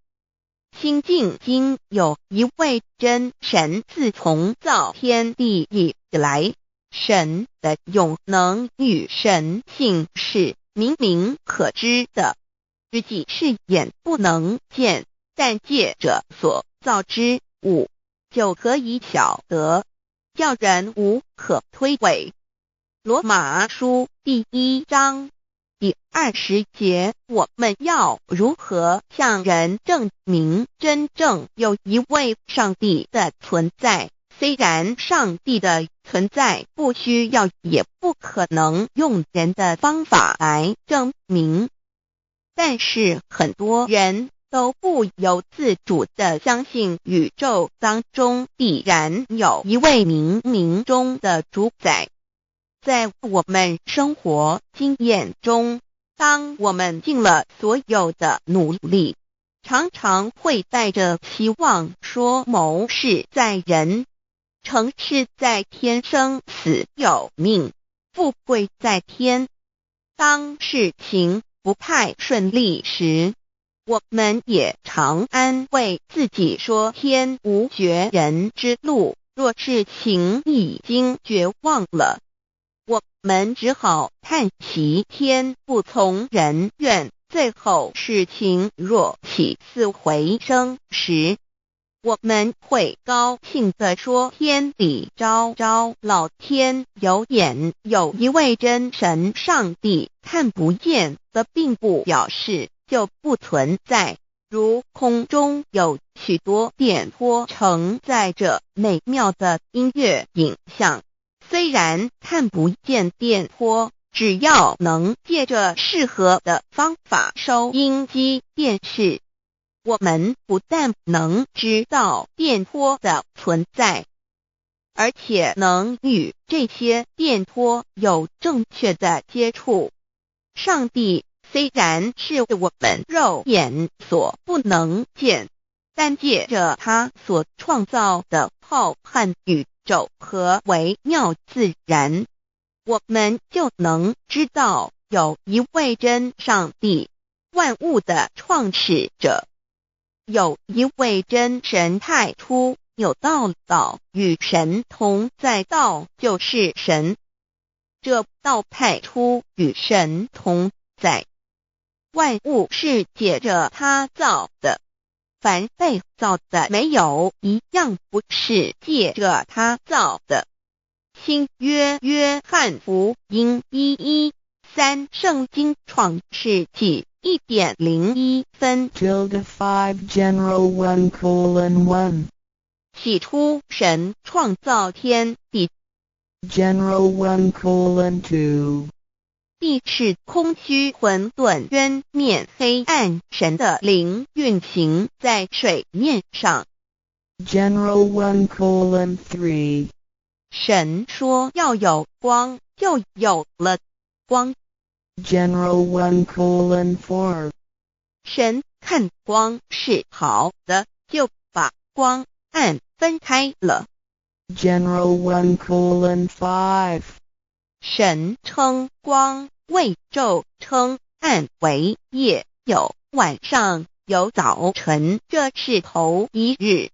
心经经有一位真神，自从造天地以来，神的永能与神性是明明可知的，知己是眼不能见，但借着所造之物，就可以晓得，叫人无可推诿。罗马书第1章第20节，我们要如何向人证明真正有一位上帝的存在？虽然上帝的存在不需要也不可能用人的方法来证明，但是很多人都不由自主地相信宇宙当中必然有一位冥冥中的主宰。在我们生活经验中，当我们尽了所有的努力，常常会带着希望说谋事在人，成事在天，生死有命，富贵在天。当事情不太顺利时，我们也常安慰自己说天无绝人之路，若事情已经绝望了，我们只好叹息天不从人愿。最后事情若起死回生时，我们会高兴地说天理昭昭，老天有眼，有一位真神上帝，看不见的并不表示就不存在，如空中有许多电波承载着美妙的音乐影像，虽然看不见电波，只要能借着适合的方法收音机电视，我们不但能知道电波的存在，而且能与这些电波有正确的接触。上帝虽然是我们肉眼所不能见，但借着他所创造的浩瀚宇宙和微妙自然，我们就能知道有一位真上帝，万物的创始者，有一位真神太初有道，道与神同在，道就是神，这道太初与神同在。万物是借着他造的，凡被造的没有一样不是借着他造的。新约翰福音1:13，圣经创世纪1.01分 5 general 1:1 起初神创造天地， general 1:2 地是空虚混沌渊面黑暗，神的灵运行在水面上。 general 1:3 神说要有光，就有了光。 general 1:4 神看光是好的，就把光暗分开了。 general 1:5 神称光为昼，称暗为夜，有晚上，有早晨，这是头一日。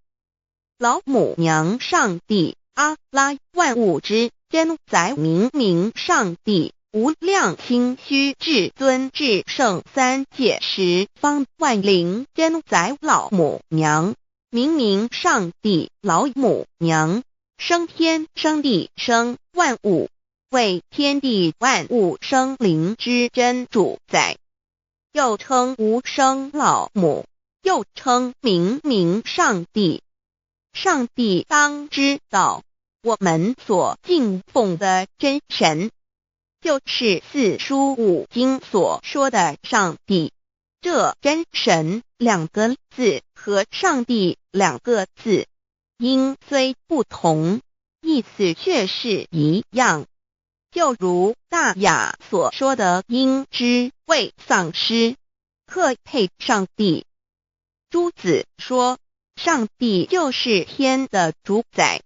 老母娘上帝阿拉，万物之真宰明明上帝，无量清虚至尊至圣三界十方万灵真宰老母娘，明明上帝老母娘，生天生地生万物，为天地万物生灵之真主宰，又称无生老母，又称明明上帝。上帝当知道，我们所敬奉的真神，就是四书五经所说的上帝。这真神2个字和上帝2个字，音虽不同，意思却是一样。就如大雅所说的因之未丧失，克配上帝。朱子说，上帝就是天的主宰。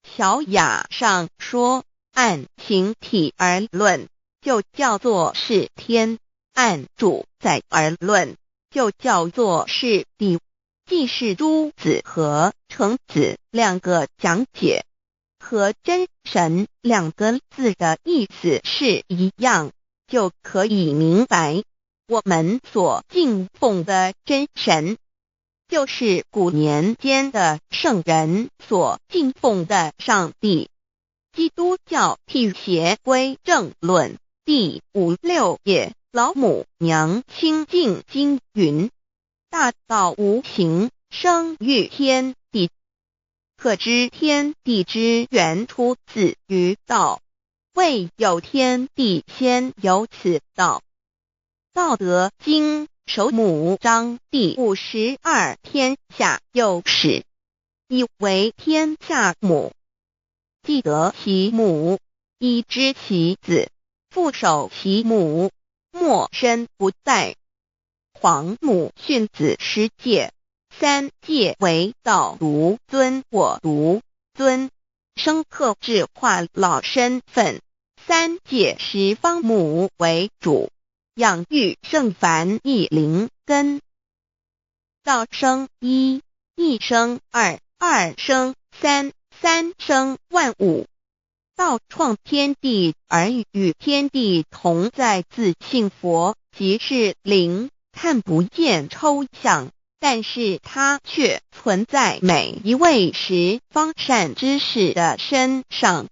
小雅上说，按形体而论，就叫做是天；按主宰而论，就叫做是地。既是朱子和程子2个讲解，和真神2个字的意思是一样，就可以明白，我们所敬奉的真神，就是古年间的圣人所敬奉的上帝。基督教辟邪归正论第56页，老母娘清净经云：大道无形，生育天地。可知天地之源出自于道，未有天地，先有此道。道德经首母章第52，天下幼始，以为天下母。既得其母，以知其子，父守其母，莫身不殆。皇母训子10戒，3戒为道如尊我如尊，生克制化老身份。3戒十方母为主，养育圣凡一灵根。道生一，一生二，二生三，三生万物。道创天地而与天地同在，自性佛，即是灵，看不见抽象，但是它却存在每一位十方善知识的身上。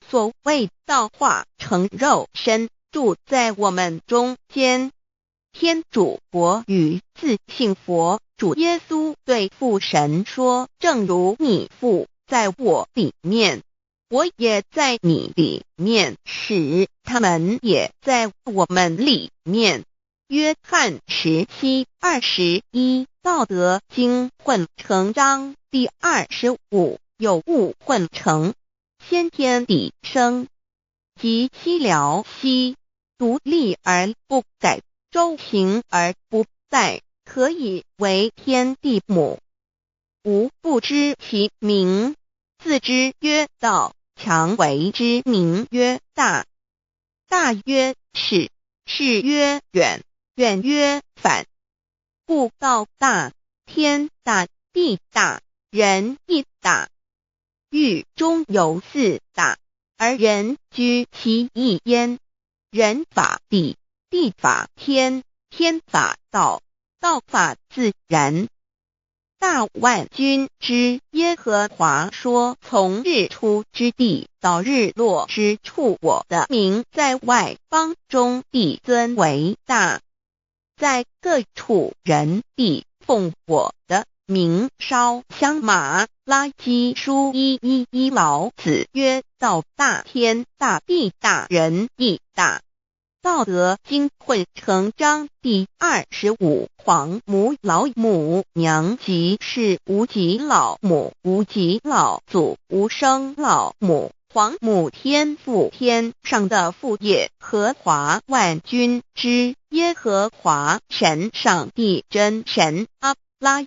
所谓道化成肉身，住在我们中间。天主国与自性佛主耶稣对父神说，正如你父在我里面，我也在你里面，使他们也在我们里面。约翰17:21，道德经混成章第25，有物混成，先天地生，即西辽西，独立而不改，周行而不殆，可以为天地母。吾不知其名，自之曰道，强为之名曰大。大曰始，始曰远，远曰反。故道大，天大，地大，人亦大。狱中有4大，而人居其一焉。人法地，地法天，天法道，道法自然。大万军之耶和华说，从日出之地到日落之处，我的名在外邦中必尊为大。在各处人必奉我的名烧香马拉基书1:11，老子曰：道大，天大，地大，人亦大。道德经混成章第25，皇母老母娘，即是无极老母，无极老祖，无生老母。皇母天父，天上的父，耶和华万军之耶和华神，上帝真神，阿拉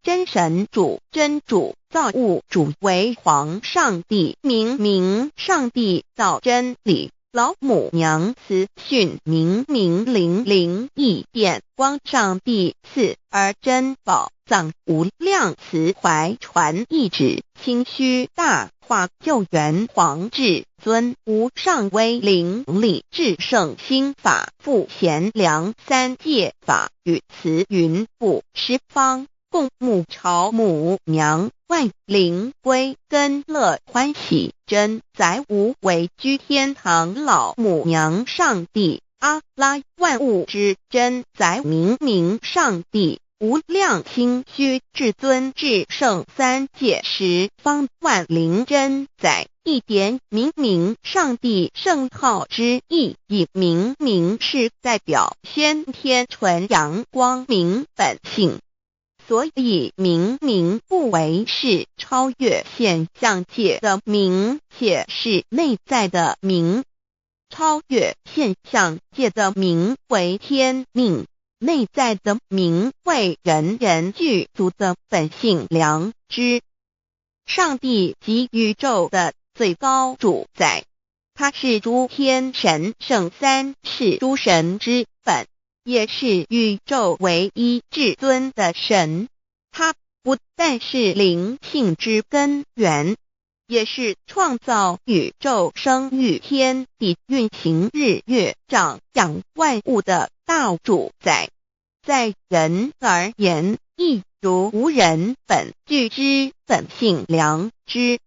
真神主，真主造物主，为皇上帝，明上帝造真理。老母娘慈训明灵异变光，上帝赐而真宝藏，无量慈怀传一旨，清虚大化救援皇至尊，无上威灵力至圣心法，复贤良3戒法，与慈云布十方，共沐朝母娘，万灵归根乐欢喜，真载无为居天堂，老母娘上帝，阿拉万物之真载明上帝，无量清虚至尊至圣3界十方万灵真载，一点明明上帝圣号之意，以明明是代表先天纯阳光明本性，所以明明不为是超越现象界的明，且是内在的明。超越现象界的明为天命，内在的明为人人具足的本性良知。上帝即宇宙的最高主宰，他是诸天神圣三世诸神之本，也是宇宙唯一至尊的神。他不但是灵性之根源，也是创造宇宙生育天地运行日月长养万物的大主宰。在人而言，亦如无人本具之本性良知，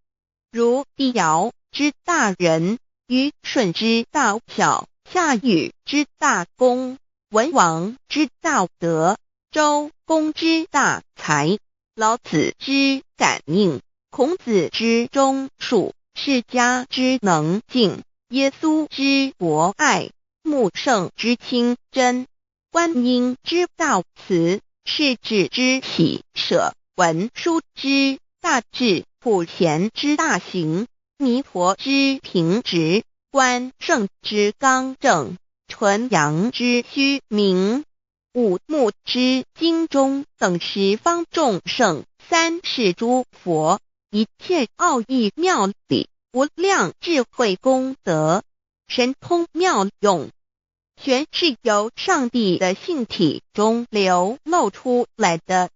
如帝尧之大仁，虞舜之大巧，夏禹之大功，文王之大德，周公之大才，老子之感应，孔子之忠恕，释迦之能静，耶稣之博爱，穆圣之清真，观音之大慈，世子之喜舍，文殊之大智，普贤之大行，弥陀之平直，观圣之刚正，纯阳之虚明，五目之精中，等十方众圣，三世诸佛，一切奥义妙理，无量智慧功德，神通妙用，全是由上帝的性体中流露出来的。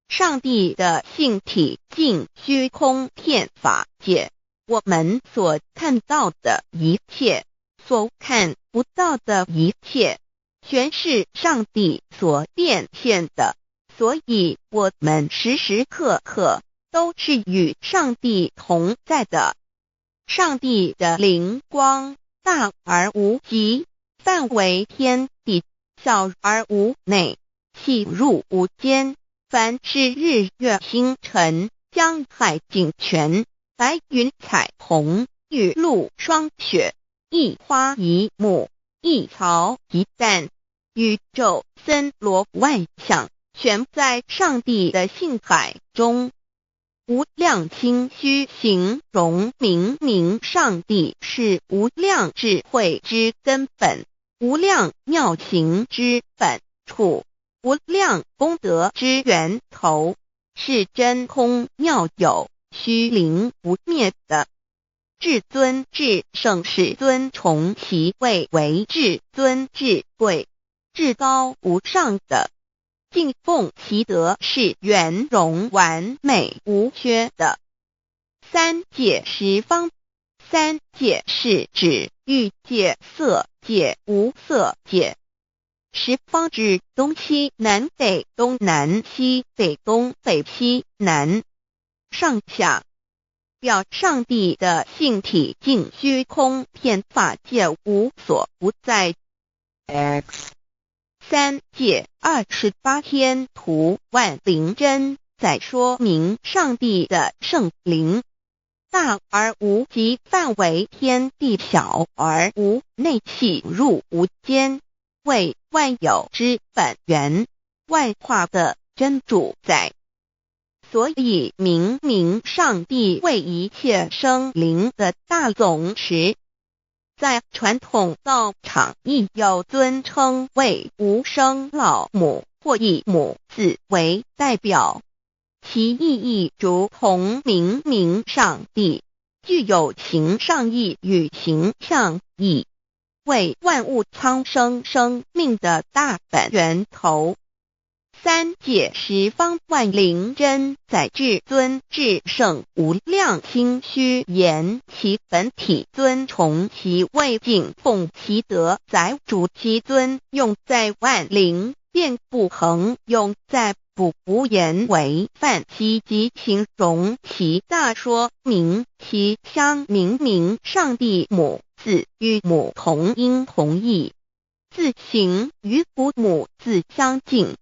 上帝的性体尽虚空遍法界，我们所看到的一切，所看不到的一切，全是上帝所变现的，所以我们时时刻刻都是与上帝同在的。上帝的灵光大而无极，范围天地，小而无内，细入无间。凡是日月星辰，江海井泉，白云彩虹，雨露霜雪，一花一木，一草一蛋，宇宙森罗万象，全在上帝的性海中。无量清虚形容明明上帝是无量智慧之根本，无量妙行之本处，无量功德之源头，是真空妙有，虚灵不灭的。至尊至圣世尊崇其位为至尊至贵，至高无上的，敬奉其德是圆融完美无缺的。三界十方，三界是指欲界、色界、无色界。十方指东西南北东南西北东北西南上下，表上帝的性体尽虚空遍法界无所不在。 X 三界28天图万灵真在说明上帝的圣灵大而无极，范围天地，小而无内，细入无间，为万有之本源，万化的真主宰。所以明明上帝为一切生灵的大总持，在传统道场亦有尊称为无生老母，或以母字为代表，其意义如同明明上帝具有形上义与形象义，为万物苍生生命的大本源头。三界十方万灵真在至尊至圣无量清虚言其本体尊崇其位敬奉其德载主其尊，用在万灵便不恒用在不无言为范积极形容其大，说明其相明明上帝母字与母同音同义，字形与父母字相近。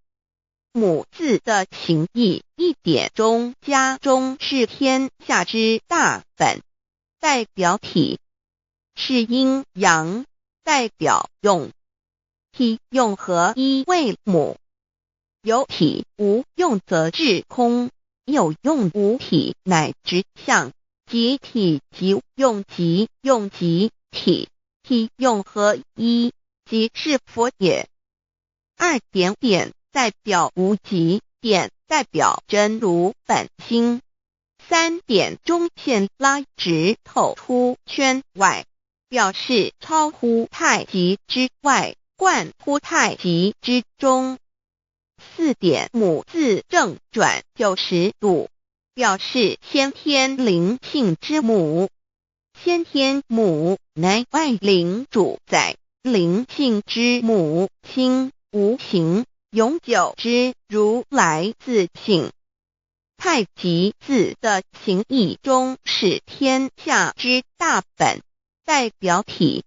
母字的情义一点中加中是天下之大本，代表体，是阴阳，代表用。体用合一为母，有体无用则至空，有用无体乃直相，即体即用即用即体，体用合一，即是佛也。二点点代表无极，点代表真如本心。三点中线拉直透出圈外，表示超乎太极之外，贯乎太极之中。四点母字正转90度，表示先天灵性之母。先天母乃外灵主宰，灵性之母亲无形，永久之如来自性。太极字的形义中是天下之大本，代表体。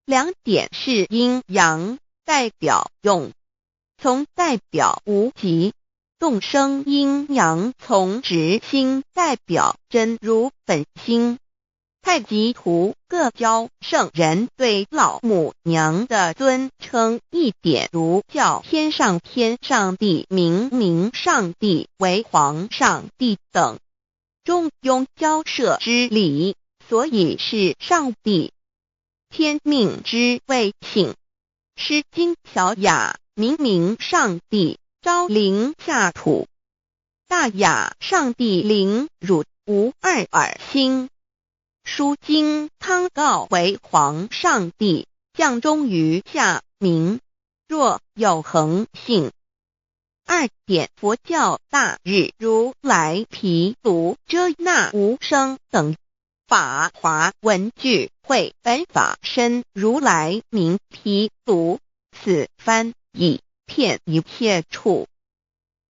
两点是阴阳，代表用。从代表无极，动生阴阳从直心代表真如本心。太极图各教圣人对老母娘的尊称，一点如叫天上帝、明上帝为皇上帝等，中庸交涉之理，所以是上帝。天命之谓性，诗经小雅明上帝，昭灵下土。大雅上帝灵汝无二耳心。书经汤告为皇上帝，降忠于下民，若有恒性。二点佛教大日如来毗卢遮那无生等法华文具会本法身如来名毗卢，此翻译遍一切处。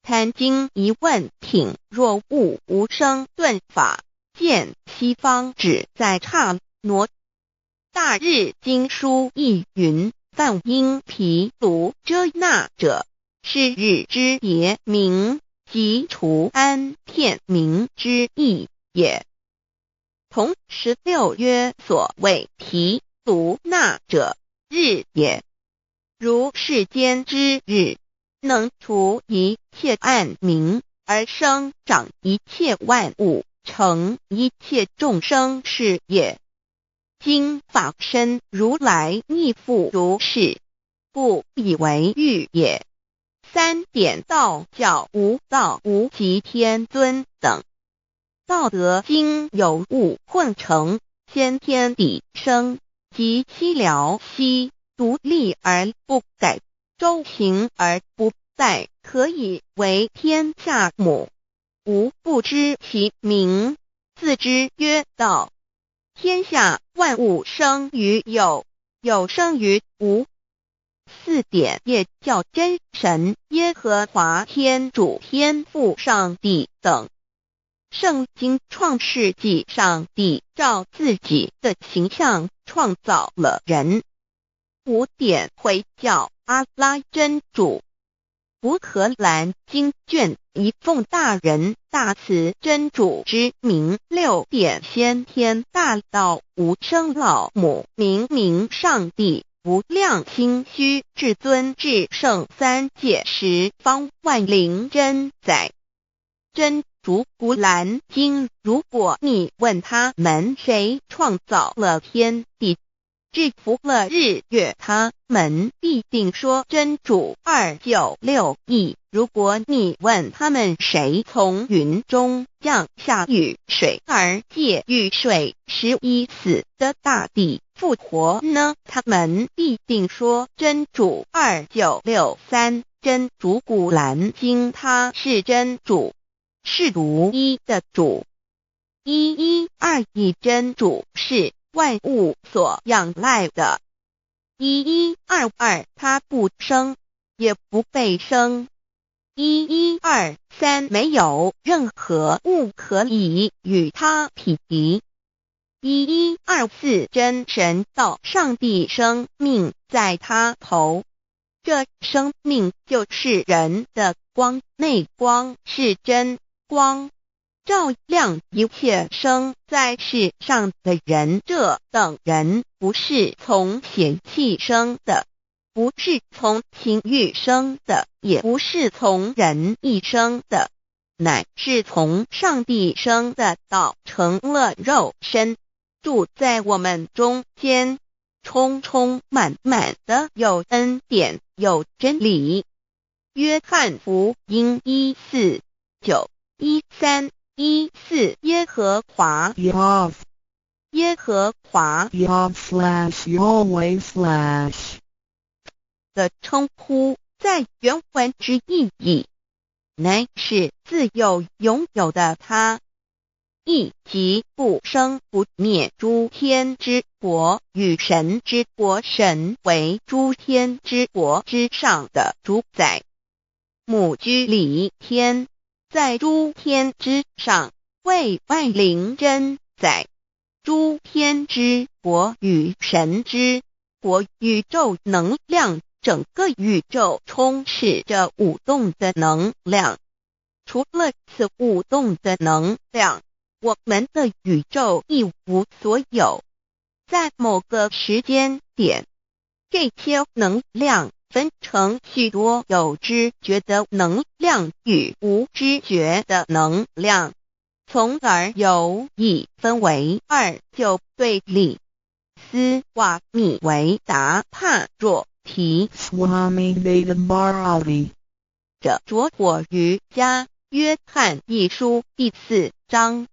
坛经一问品若悟无生顿法，见西方只在刹那。大日经书亦云，梵音毗卢遮那者，是日之别名，即除安片名之意也。同16曰所谓毗卢那者，日也。如世间之日，能除一切暗明，而生长一切万物，成一切众生是也。今法身如来亦复如是，故以为喻也。三点道教无道无极天尊等。道德经有物混成，先天地生，即悉了悉，独立而不改，周行而不殆，可以为天下母。吾不知其名，自之曰道。天下万物生于有，有生于无。四点也叫真神、耶和华天主、天父上帝等。圣经创世纪，上帝照自己的形象创造了人。五点回教阿拉真主。乌克兰经卷一奉大人大慈真主之名。六点先天大道无生老母明上帝无量心虚至尊至圣三界十方万灵真宰。真主古兰经，如果你问他们谁创造了天地，制服了日月，他们必定说真主296亿。如果你问他们谁从云中降下雨水而借雨水使已死的大地复活呢，他们必定说真主2963。真主古兰经，他是真主，是独一的主。112真主是万物所仰赖的。1122他不生，也不被生。1123没有任何物可以与他匹敌。1124真神道上帝生命在他头，这生命就是人的光，内光是真光。照亮一切生在世上的人。这等人不是从血气生的，不是从情欲生的，也不是从人意生的，乃是从上帝生的道，成了肉身，住在我们中间，充充满满的有恩典有真理。约翰福音1:4-9、1:3、1:4耶和华 Yav 耶和华 Yav/Yahweh/ 的称呼，在原文之意义，乃是自有永有的他，亦即不生不灭诸天之国与神之国，神为诸天之国之上的主宰，母居里天，在诸天之上，为万灵真宰。诸天之国与神之国，宇宙能量，整个宇宙充斥着舞动的能量。除了此舞动的能量，我们的宇宙一无所有。在某个时间点，这些能量分成许多有知觉的能量与无知觉的能量，从而有意分为二，就对立。斯瓦米维达帕若提 Swami Vedabharati 者着火于家约翰一书第4章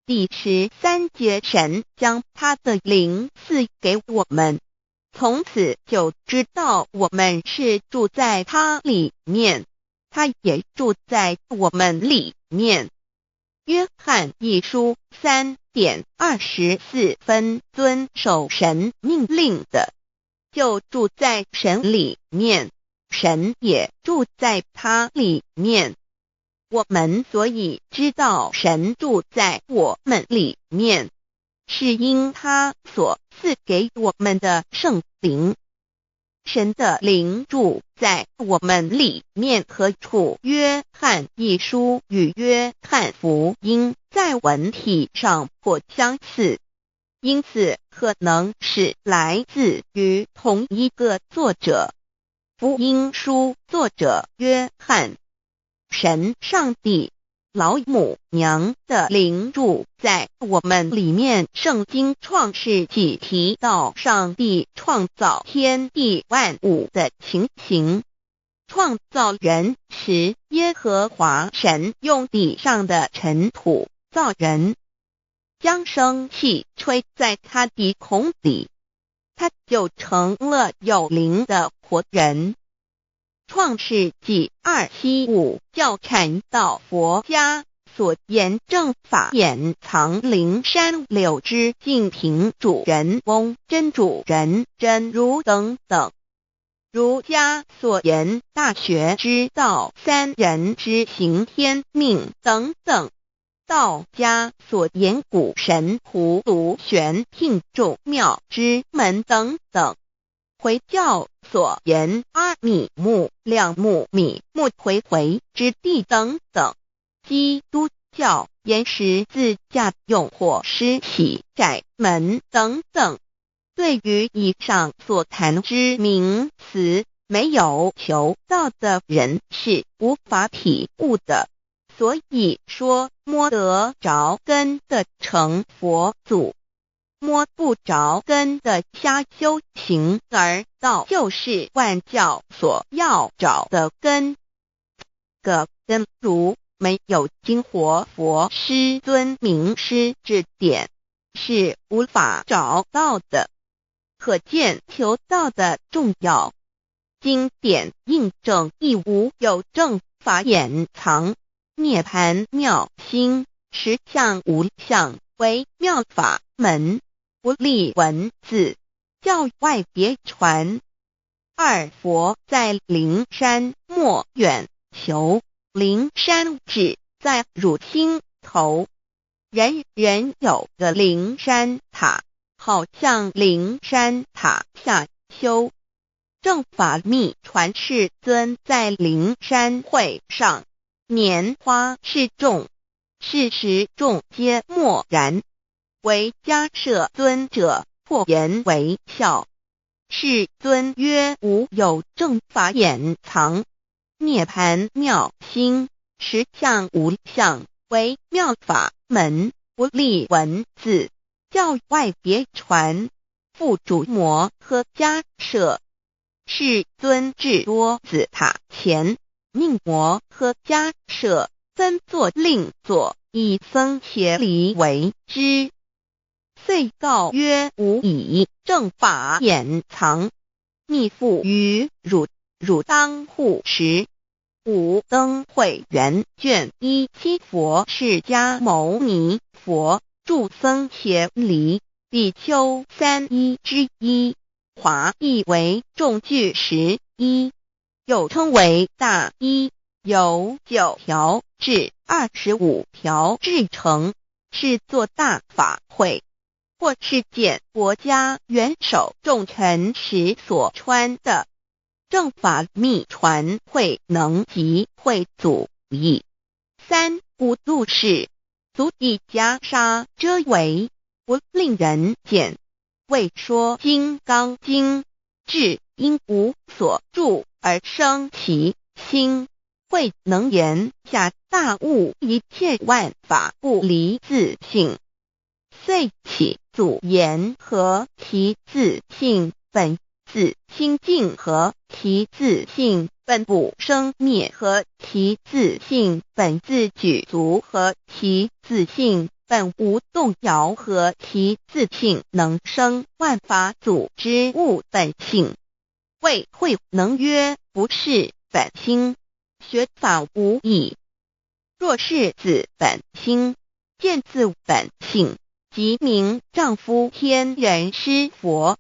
第13节，神将他的灵赐给我们，从此就知道我们是住在他里面，他也住在我们里面。约翰一书3:24，遵守神命令的，就住在神里面，神也住在他里面。我们所以知道神住在我们里面，是因他所赐给我们的圣灵。神的灵住在我们里面何处？约翰一书与约翰福音在文体上颇相似，因此可能是来自于同一个作者。福音书作者约翰，神上帝老母娘的灵住在我们里面。圣经创世纪提到上帝创造天地万物的情形，创造人时，耶和华神用地上的尘土造人，将生气吹在他鼻孔里，他就成了有灵的活人。创世纪2:7-5教阐到佛家所言正法掩藏灵山柳之净瓶主人翁真主人真如等等。儒家所言大学之道三人之行天命等等。道家所言古神葫芦玄牝众妙之门等等。回教所言阿米木亮木米木回回之地等等。基督教言十字架用火施洗窄门等等。对于以上所谈之名词，没有求道的人是无法体悟的。所以说摸得着根的成佛祖，摸不着根的瞎修行，而道就是万教所要找的根。个根如没有经活佛师尊名师指点，是无法找到的。可见求道的重要。经典印证亦无有正法掩藏，涅盘妙心，实相无相，为妙法门，不立文字，教外别传。二佛在灵山莫远求，灵山只在汝心头。人人有个灵山塔，好像灵山塔下修。正法密传世尊在灵山会上拈花示众，是时众皆默然，唯迦摄尊者破颜为笑。世尊曰：吾有正法掩藏，涅盘妙心，实相无相，为妙法门，不立文字，教外别传，复主摩诃迦摄。世尊至多子塔前，命摩诃迦摄分作令作，以僧伽梨为之。遂告曰：吾以正法掩藏，密付于汝，汝当护持。五灯会元卷17佛释迦牟尼佛著僧伽梨比丘31之一，华译为众句11，又称为大一，由9条至25条制成，是作大法会，或是见国家元首重臣时所穿的。正法密传会能及会祖义。3. 五度世，足以袈裟遮为，不令人见。为说金刚经，至因无所住而生其心，慧能言下大悟一切万法不离自性。遂起祖言和其自性本自清净和其自性本不生灭和其自性本自具足和其自性本无动摇和其自性能生万法组之物本性。谓慧能曰：不是本心，学法无益。若是自本心，见自本性，即名丈夫天人师佛。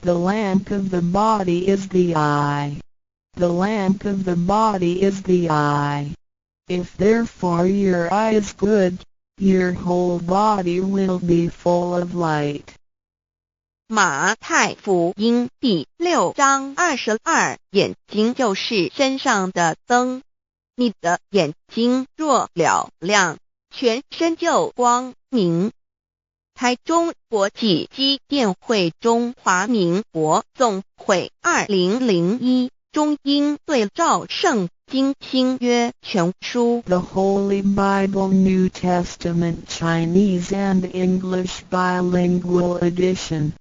The lamp of the body is the eye. The lamp of the body is the eye. If therefore your eye is good, your whole body will be full of light. 马太福音第6章22，眼睛就是身上的灯。你的眼睛若了亮，全身就光明。台中国际机电会中华民国总会2001中英对照圣经新约全书 The Holy Bible New Testament Chinese and English Bilingual Edition.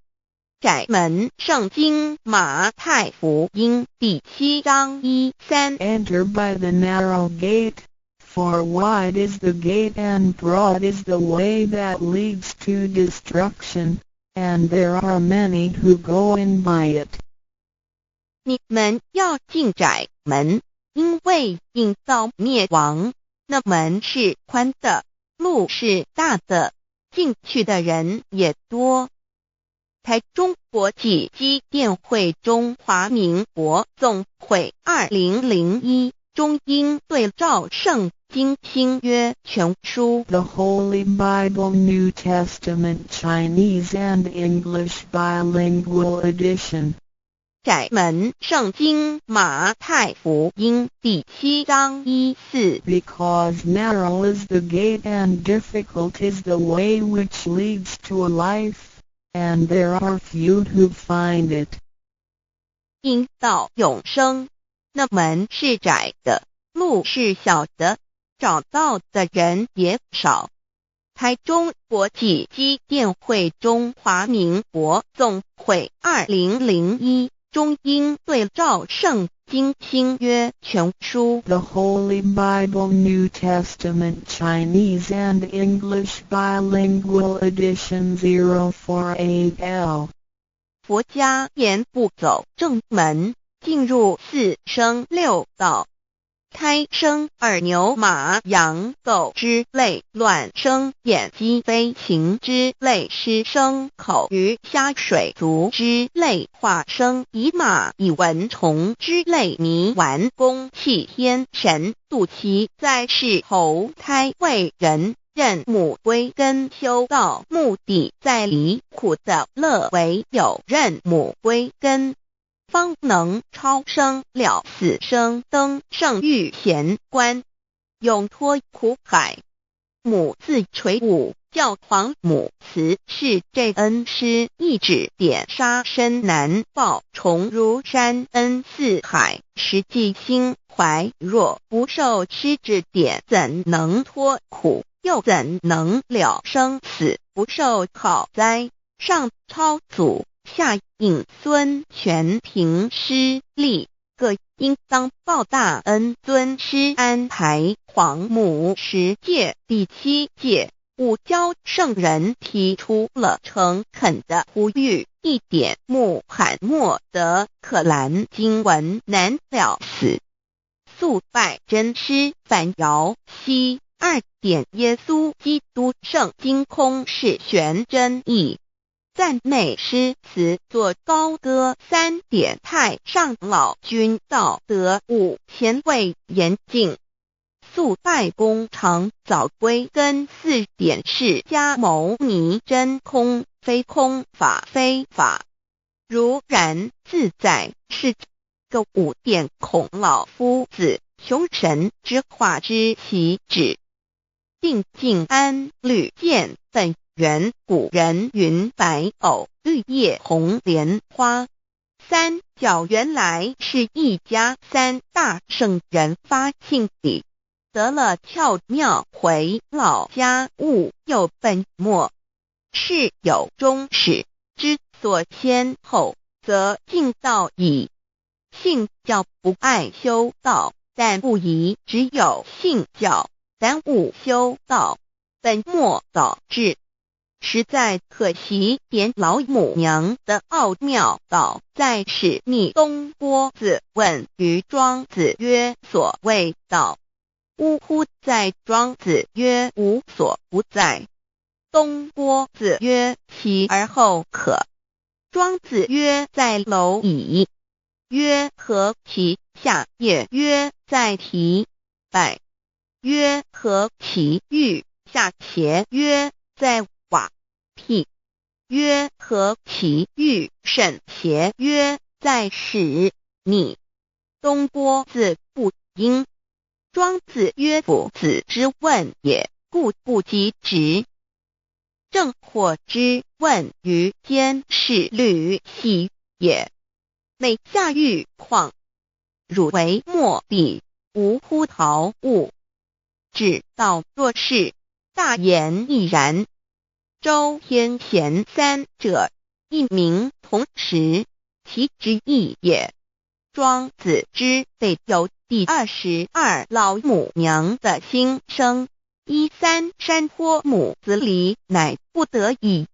窄门圣经马太福音第7章1-3 Enter by the narrow gate, for wide is the gate and broad is the way that leads to destruction, and there are many who go in by it. 你们要进窄门，因为引到灭亡，那门是宽的，路是大的，进去的人也多。台中国际机电会中华民国总会2001中英对照圣经新约全书 The Holy Bible New Testament Chinese and English Bilingual Edition. 窄门圣经马太福音第7章1-4 Because narrow is the gate and difficult is the way which leads to life, and there are few who find it. 因到永生，那门是窄的，路是小的，找到的人也少。台中国际机电会中华民国总会2001中英对照圣经新约全书 The Holy Bible New Testament Chinese and English Bilingual Edition 048L. 佛家言不走正门，进入四生六道。胎生耳牛马羊狗之类，卵生眼鸡飞禽之类，湿生口鱼虾水族之类，化生以马以蚊虫之类，泥丸公气天神，度其在世投胎为人，任母归根修道，目的在离苦的乐为有任母归根，方能超生了死生登圣欲贤观，永脱苦海。母字垂武，教皇母慈是这恩师一指点杀身难报，重如山恩似海，实际心怀若不受师指点，怎能脱苦，又怎能了生死，不受好灾。上超祖，下应孙权凭师力，各应当报大恩。尊师安排皇母10届，第7届武教圣人提出了诚恳的呼吁，一点穆罕默德可兰经文难了死，肃拜真师反摇息；2点耶稣基督圣经空是玄真义，赞美诗词作高歌；3点太上老君道德5前卫严谨，肃拜公常早归根；4点释迦牟尼真空非空，法非法，如然自在是个5点孔老夫子求神之化之其旨，定静安律见本源。古人云白藕绿叶红莲花。三角原来是一家3大圣人发庆礼，得了巧妙，回老家务有本末，事有终始，之所先后，则敬道矣。信教不爱修道，但不宜只有信教，耽误修道，本末倒置，实在可惜。点老母娘的奥妙道在使逆东郭子问于庄子曰：所谓道，呜呼！在庄子曰：无所不在。东郭子曰：其而后可。庄子曰：在蝼蚁。曰：何其下？也曰：在蹄。百。曰：何其欲？下且曰：在瓦辟。曰：何其欲？甚且曰：在始。逆。东郭子不应。庄子曰：夫子之问也，故不及直。正或之问于间，是履兮也。每下欲况，汝为莫必，无乎陶物。指道若是，大言亦然。周天贤3者，一名同时，其之义也。庄子之备有第22老母娘的心声，13山坡母子礼，乃不得已。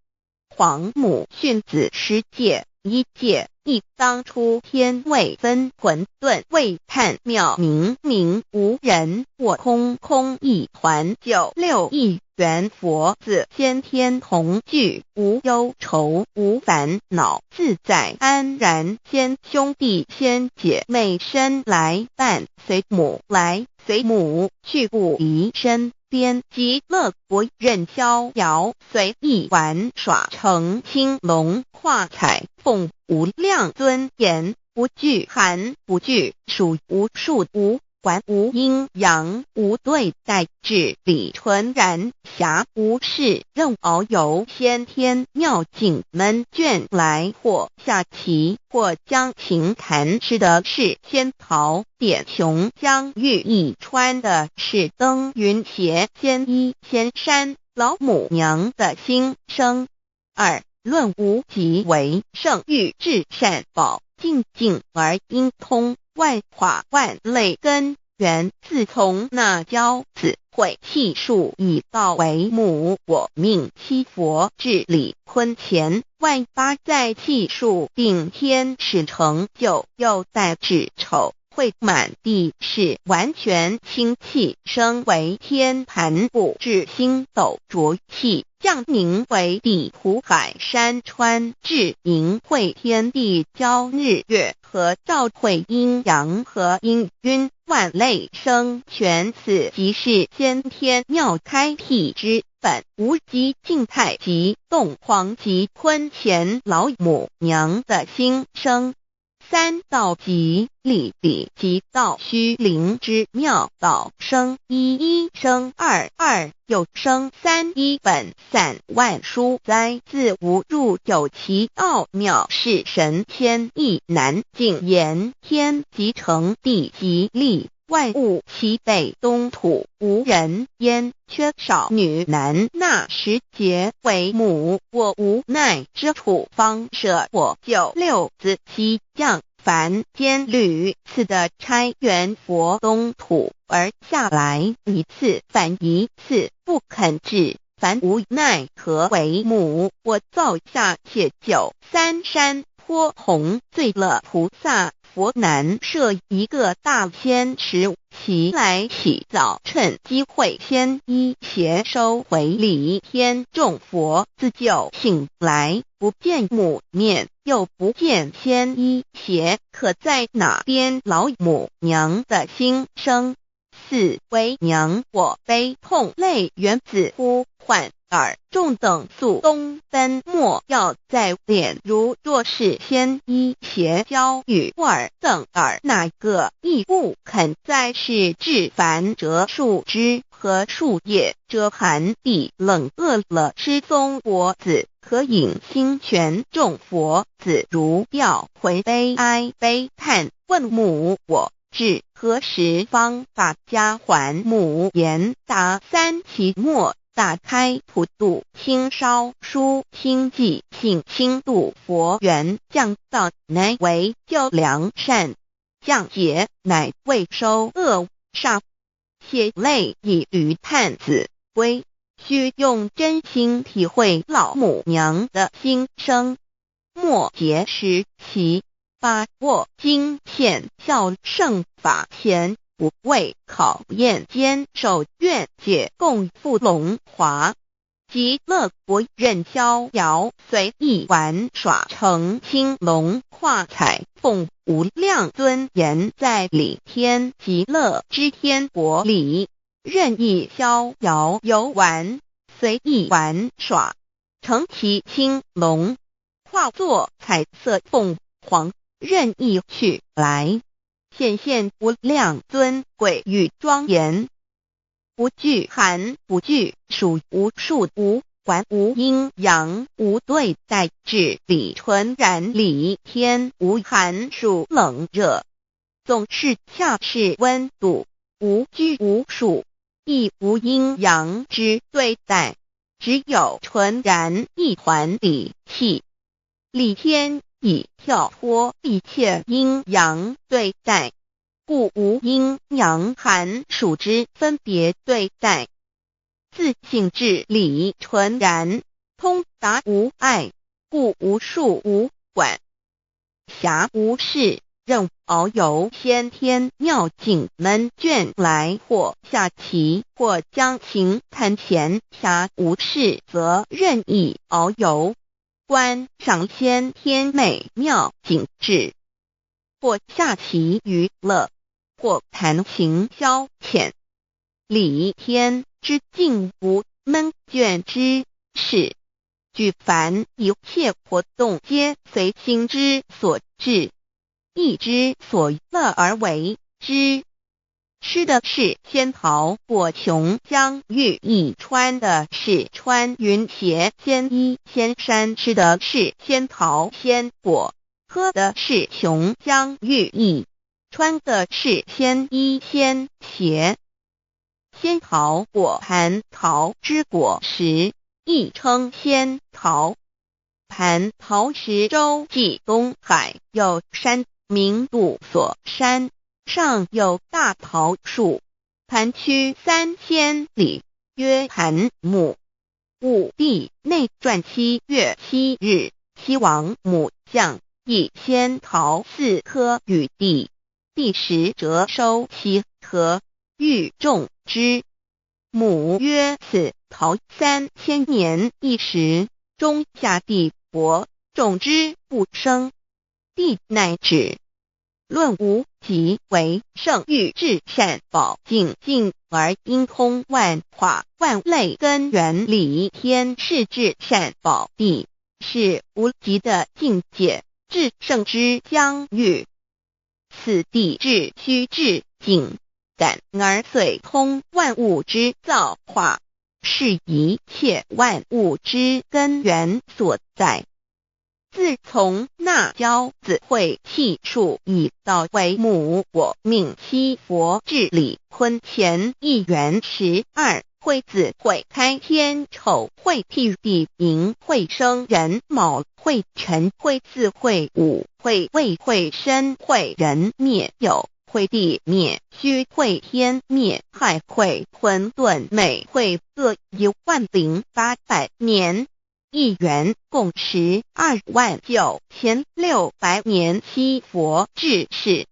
皇母训子10戒，1戒亦当初天未分，混沌未判，妙明明无人，我空空一团，96亿元佛子先天同聚，无忧愁无烦恼，自在安然。先兄弟先姐妹身来伴，随母来随母去，不离身边。极乐国任逍遥，随意玩耍，成青龙画彩凤，无量尊严，不惧寒不惧暑，无数无管无阴阳，无对待，至理纯然，暇无事任遨游。先天妙境门卷来，或下棋，或将琴弹，吃的是仙桃，点琼浆玉一穿的是登云鞋，仙衣仙衫。老母娘的心声。2论无极为圣欲至善宝，静静而应通，万法万类根源。自从那教子会气数以道为母，我命七佛治理坤乾，万八在气数定天使成就，又待至丑会满地是完全清气，升为天盘部，至星斗浊气，降明为地湖海山川，至明会天地交日月和照会阴阳和阴晕，万类生全。此即是先天妙开辟之本，无极静态及动黄及坤乾老母娘的心声。三道即理理即道虚灵之妙道生一一生二二又生三一本散万殊哉，自无入有其奥妙，是神天意难尽言。天即成地即立，万物其北东土，无人焉，缺少女男，纳时节为母。我无奈之处，方舍我九六子七将凡间屡次的差援佛东土而下来一次反一次，不肯至，凡无奈何为母。我造下且九三山颇弘罪乐菩萨佛南设一个大仙池，其来洗澡，趁机会先一邪收回礼。天众佛自救醒来，不见母面，又不见先一邪，可在哪边老母娘的心生？四为娘我悲痛泪原子呼唤尔众等速东奔，莫要再敛。如若是先一邪教与尔等尔，哪个亦不肯在世至凡折树枝和树叶，遮寒地冷，饿了失踪佛子，可引心泉众佛子如吊魂悲哀悲叹，问母我至何时方把家还母？言答三期末，打开普度清烧书清寂性清度佛缘，降道乃为救良善，降劫乃为收恶煞，血泪以于叹子归。须用真心体会老母娘的心声，末节时期，把握经现效圣法前，不畏考验，坚守愿解共赴龙华。极乐国任逍遥，随意玩耍，成青龙化彩凤，无量尊严在里。天极乐之天国里，任意逍遥游玩，随意玩耍，成其青龙，化作彩色凤凰，任意去来，显现无量尊贵与庄严，不惧寒不惧暑，无数无管无阴阳，无对待，至理纯然理。天无寒暑冷热，总是恰是温度，无拘无束，亦无阴阳之对待，只有纯然一团理气。理天已跳脱一切阴阳对待，故无阴阳寒暑之分别对待，自性至理纯然，通达无碍，故无束无管，暇无事，任遨游先天妙境门卷来，或下棋，或将琴弹弦，暇无事则任意遨游，观赏先天美妙景致，或下棋娱乐，或弹琴消遣。理天之境无闷倦之事，举凡一切活动皆随心之所至，意之所乐而为之。吃的是仙桃果琼浆玉液，穿的是穿云鞋仙衣仙衫，吃的是仙桃仙果，喝的是琼浆玉液，穿的是仙衣仙鞋。仙桃果蟠桃之果实，亦称仙桃。蟠桃实洲际东海有山，名度所山，上有大桃树，盘曲3000里，曰蟠木。武帝内传7月7日，西王母将以仙桃4颗与帝，帝时折收其核，欲种之。母曰：此桃3000年一时，终下地薄，种之不生。帝乃止。论无极为圣欲至善宝净净而应通万化万类根源理。天是至善宝地，是无极的境界，至圣之相遇。此地至虚至景，感而遂通万物之造化，是一切万物之根源所在。自从那骄子会气数以道为母，我命七佛治理坤乾一元12，会子会开天丑会替地寅会生人卯会辰会巳会午会未会申会人灭酉会地灭戌会天灭亥会混沌每会各10800年。一元共129600年。七佛治世，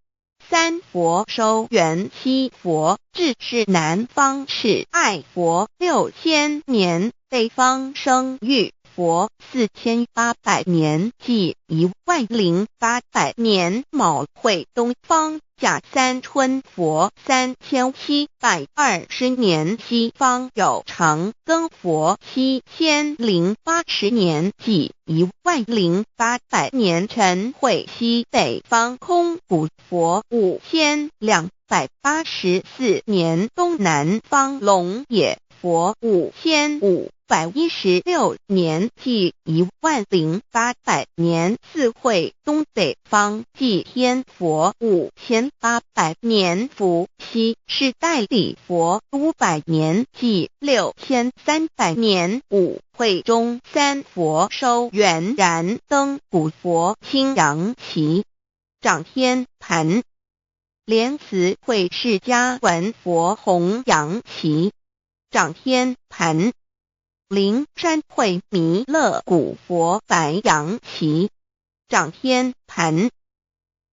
三佛收元，七佛治世南方是爱佛6000年，北方生玉佛4800年，即10800年。卯会东方甲三春佛3720年，西方有长庚佛7080年，即10800年。辰会西北方空谷佛5284年，东南方龙野佛5516年，即10800年。巳会东北方祭天佛5800年，伏羲是代理佛500年，即6300年。午会中三佛收元，燃灯古佛清阳旗，掌天盘。莲慈会释迦文佛弘扬旗，掌天盘。灵山会弥勒古佛白羊旗，掌天盘。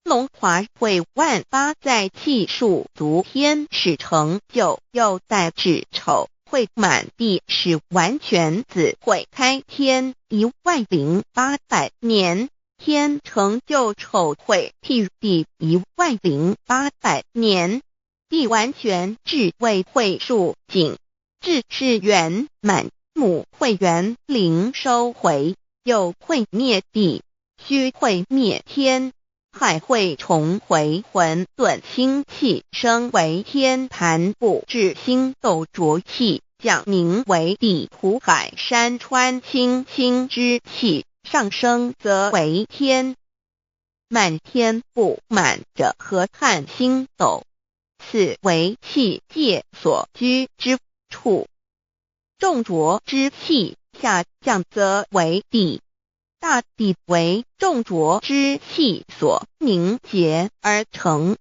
龙华会万八在气数足天使成就，又在指丑会满地是完全子会开天10800年，天成就丑会替地10800年，地完全至为会数景，至是圆满。母会元灵收回，又会灭地，戌会灭天，亥会重回混沌星气，生为天盘部，至星斗浊气，降名为地土海山川清清之气，上升则为天。满天布满着河汉星斗，此为气界所居之处。重浊之气下降则为地，大地为重浊之气所凝结而成，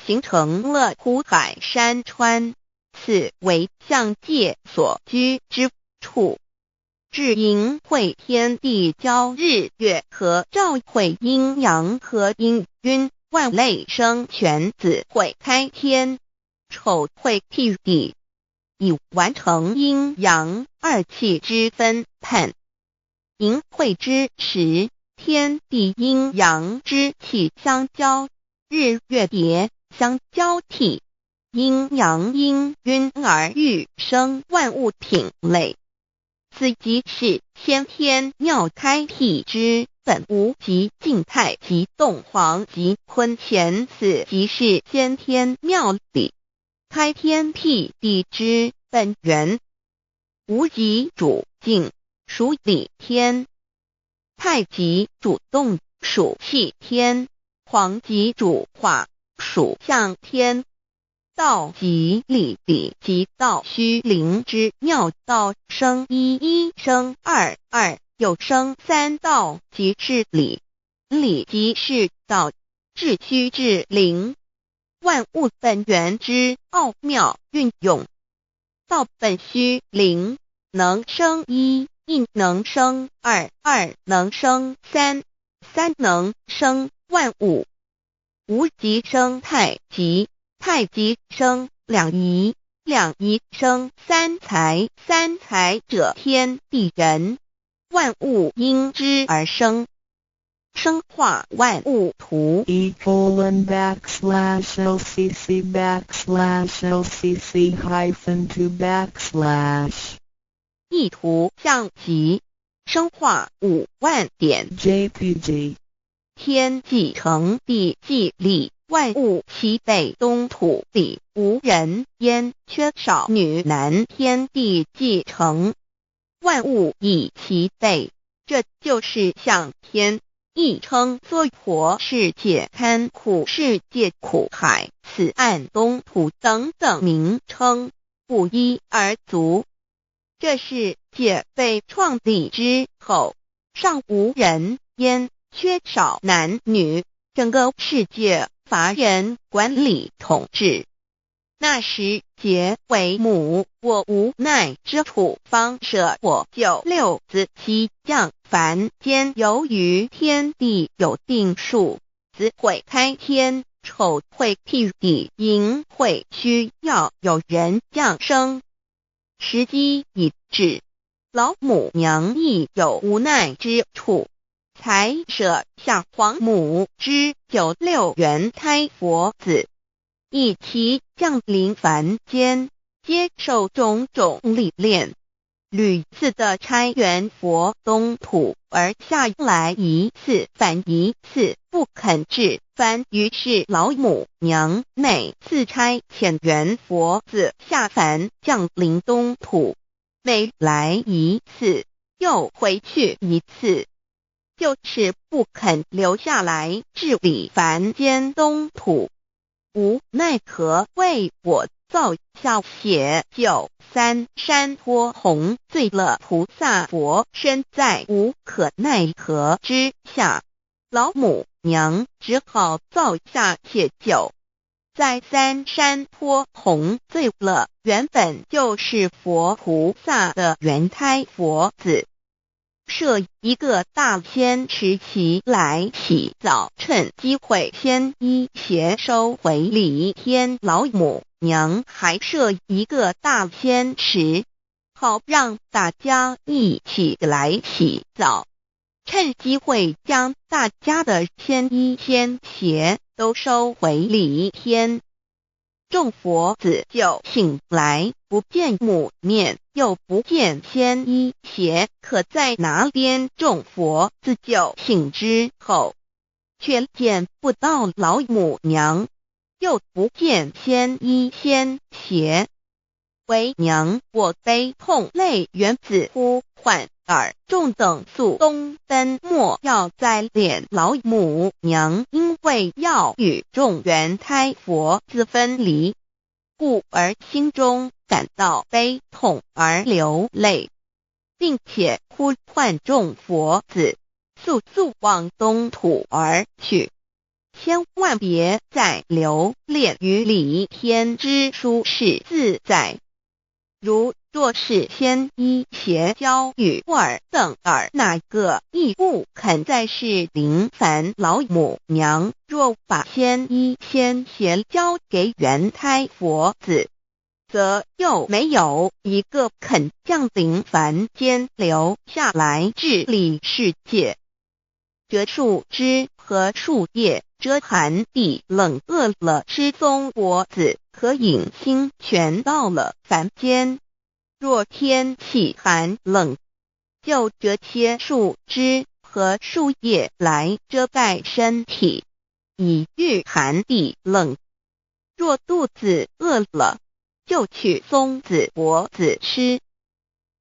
形成了土海山川，此为象界所居之处。至寅会天地交日月和，照会阴阳和阴晕，万类生全，子会开天，丑会替地，以完成阴阳二气之分判。寅会之时，天地阴阳之气相交，日月叠相交替，阴阳阴晕而育生万物品类。此即是先天妙开辟之本无极静态及动黄及坤乾，此即是先天妙理开天辟地之本源。无极主静，属理天；太极主动，属气天；黄极主化，属象天。道即理，理即道虚灵之妙道，生一，一生二，二又生三，道即是理，理即是道，至虚至灵，万物本源之奥妙运用。道本虚灵，能生一，一能生二，二能生三，三能生万物。无极生太极，太极生两仪，两仪生三才，三才者天地人，万物因之而生。生化万物图://LCC_LCC_2/ 意图象集，生化5万点 JPG 天既成，地既立，万物齐备，东土里无人焉，缺少女男，天地既成，万物以齐备。这就是向天亦称娑婆世界、堪苦世界、苦海、此岸、东土等等名称，不一而足。这世界被创立之后，尚无人焉，缺少男女，整个世界乏人管理统治。那时桀为母，我无奈之处，方舍我9六子其降凡间。由于天地有定数，子会开天，丑会辟地，寅会需要有人降生。时机已至，老母娘亦有无奈之处，才舍下皇母之9六元胎佛子，一齐降临凡间，接受种种历练，屡次的差援佛东土，而下来一次反一次不肯至凡。于是老母娘每次差遣援佛子下凡降临东土，每来一次又回去一次，就是不肯留下来治理凡间东土。无奈何，为我造下血救3山托洪罪了菩萨佛，身在无可奈何之下，老母娘只好造下血救，在3山托洪罪了原本就是佛菩萨的原胎佛子，设一个大仙池其来洗澡，趁机会先一邪收回礼天。老母娘还设一个大仙池，好让大家一起来洗澡，趁机会将大家的仙衣仙鞋都收回礼天。众佛子就醒来，不见母面，又不见仙衣鞋，可在哪边？众佛子就醒之后，却见不到老母娘，又不见仙衣仙鞋。为娘我悲痛泪源自呼唤耳，众等速东奔，莫要再怜老母娘，因为要与众原胎佛子分离，故而心中感到悲痛而流泪，并且呼唤众佛子速速往东土而去，千万别再留恋于礼天之舒适自在。若是仙衣鞋交与尔等儿，哪个亦不肯再是临凡老母娘？若把仙衣仙鞋交给原胎佛子，则又没有一个肯降临凡间留下来治理世界。这树枝和树叶遮寒地冷，饿了吃松果子，可饮清泉，到了凡间。若天气寒冷，就折些树枝和树叶来遮盖身体，以御寒地冷。若肚子饿了，就取松子果子吃；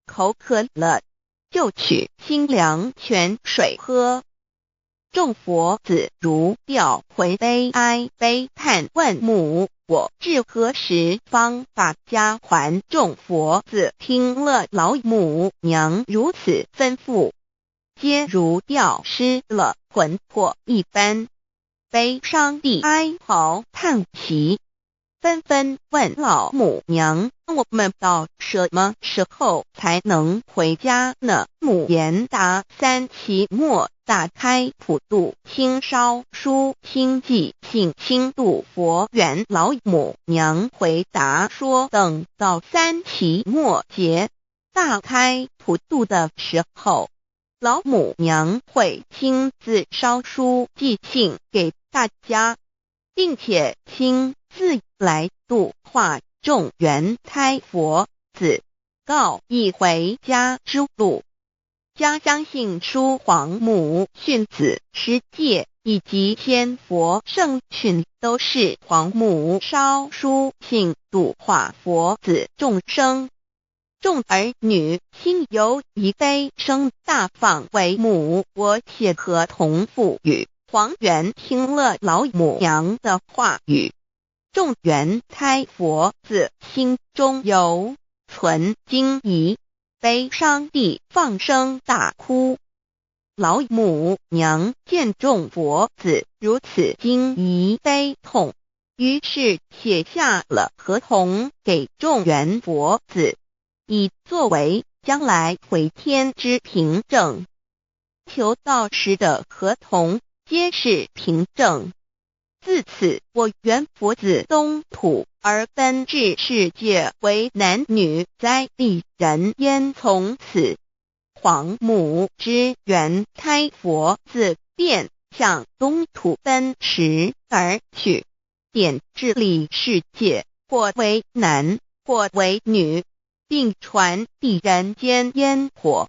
口渴了，就取清凉泉水喝。众佛子如调回悲哀悲叹，问母我至何时方把家还？众佛子听了老母娘如此吩咐，皆如吊失了魂魄一般，悲伤地哀嚎叹息，纷纷问老母娘：我们到什么时候才能回家呢？母言答：3期末打开普度清烧书清寂性清度佛缘。老母娘回答说，等到3期末节大开普度的时候，老母娘会亲自烧书寄信给大家，并且亲自来度化众原胎佛子，告一回家之路。将相信书皇母训子十戒以及仙佛圣训都是皇母烧书信度化佛子众生。众儿女心有一悲生大放为母，我写合同赋予。黄元听了老母娘的话语，众元胎佛子心中有存惊疑，悲伤地放声大哭。老母娘见众佛子如此惊疑悲痛，于是写下了合同给众元佛子，以作为将来回天之凭证。求道时的合同皆是凭证。自此，我元佛子东土而奔至世界为男女在地人焉。从此，皇母之元胎佛子便向东土奔驰而去，点治理世界，或为男，或为女，并传递人间烟火。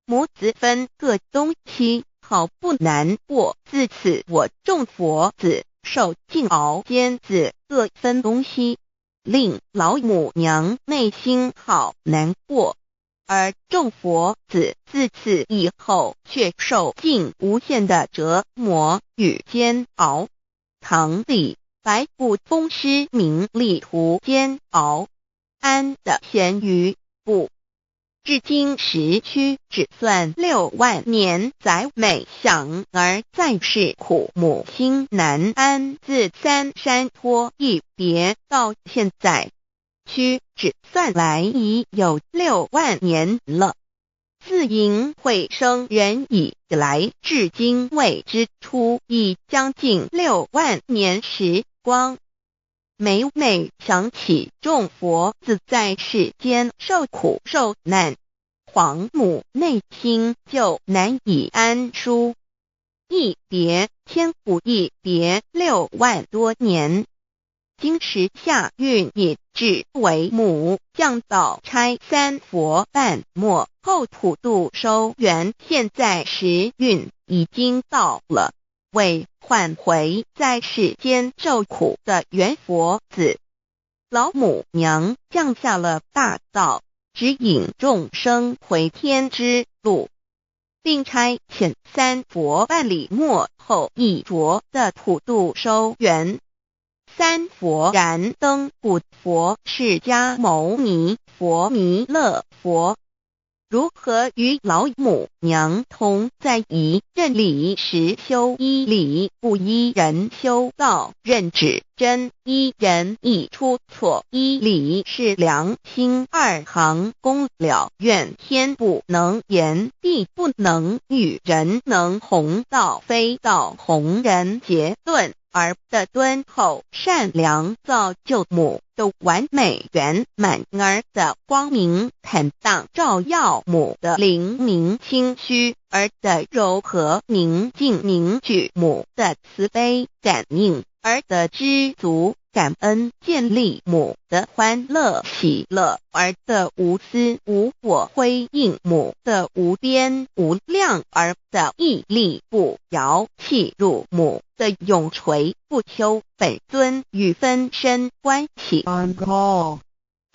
母子分各东西，好不难过。自此，我众佛子受尽熬煎子各分东西，令老母娘内心好难过。而众佛子自此以后却受尽无限的折磨与煎熬。唐李白骨风师名利图煎熬，安的咸鱼不。至今时区只算6万年，载美享而在世苦，母心难安。自三山托一别到现在，屈指算来已有6万年了。自寅会生人以来，至今未知出，已将近6万年时光。每每想起众佛子在世间受苦受难，皇母内心就难以安舒。一别千古，一别6万多年。今时下运也至为母，降道差三佛半末后普度收圆，现在时运已经到了，为唤回在世间受苦的元佛子。老母娘降下了大道，指引众生回天之路，并差遣三佛办理末后一着的普度收圆。三佛燃灯古佛、释迦牟尼佛、弥勒佛，如何与老母娘同在一任理时修一理，不依人修道，任指真一人一出错，一理是良心二行公了愿，天不能言，地不能语，人能弘道，非道弘人。结论而的敦厚善良造就母的完美圆满，儿的光明坦荡照耀母的灵明清虚，儿的柔和宁静凝聚母的慈悲感应，儿的知足感恩建立母的欢乐喜乐，儿的无私无我辉映母的无边无量，儿的屹立不摇弃入母的永垂不朽。本尊与分身关系。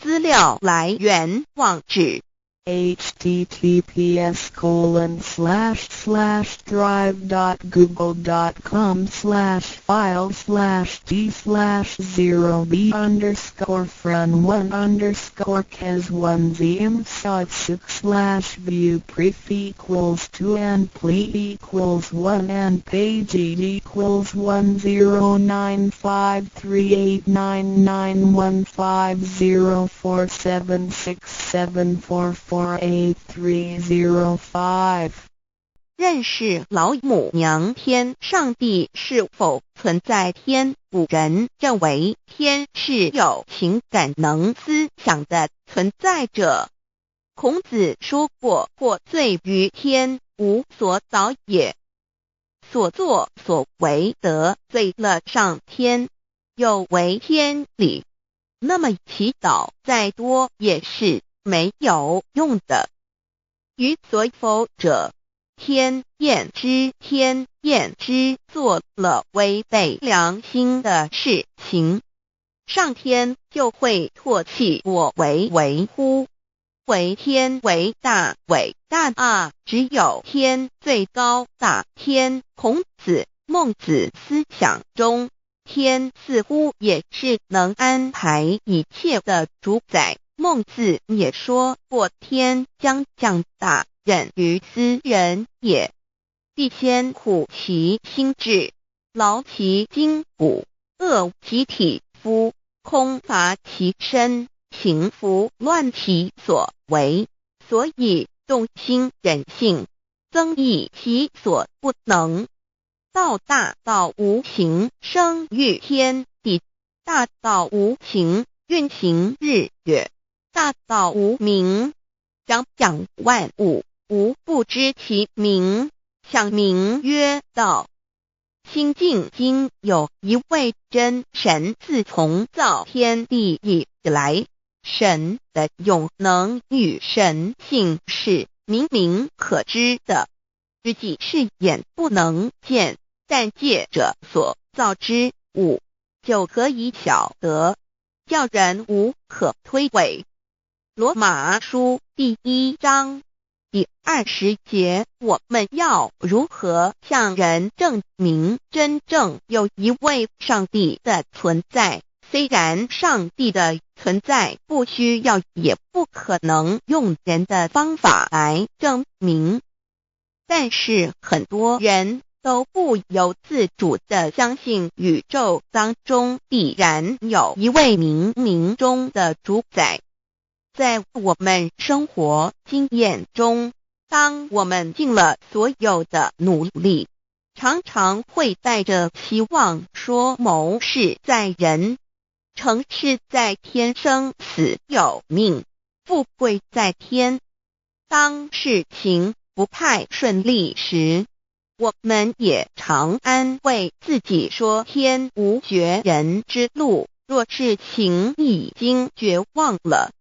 资料来源网址https://drive.google.com/files/d/0b_cas1z_imshot6/view pref equals 2 and plete equals 1 and page equals 1095389994767448305. 认识老母娘天上帝是否存在天？古人认为天是有情感能思想的存在者。孔子说过，或罪于天，无所导也。所作所为得罪了上天，有违天理，那么祈祷再多也是没有用的。于所否者，天厌之做了违背良心的事情，上天就会唾弃我为乎？为天为大啊！只有天最高大。天，孔子、孟子思想中，天似乎也是能安排一切的主宰。孟子也说过，天将降大任于斯人也，必先苦其心志，劳其筋骨，饿其体肤，空乏其身，行拂乱其所为。所以动心忍性，增益其所不能。道大道无形，生育天地；大道无形，运行日月；大道无名，掌养万物。吾不知其名，想名曰道。心经经有一位真神，自从造天地以来，神的永能与神性是明明可知的，实际是眼不能见，但借着所造之物，就可以晓得，叫人无可推诿。罗马书第1章第20节，我们要如何向人证明真正有一位上帝的存在？虽然上帝的存在不需要也不可能用人的方法来证明，但是很多人都不由自主地相信宇宙当中必然有一位冥冥中的主宰。在我们生活经验中，当我们尽了所有的努力，常常会带着希望说谋事在人，成事在天，生死有命，富贵在天。当事情不太顺利时，我们也常安慰自己说天无绝人之路，若事情已经绝望了，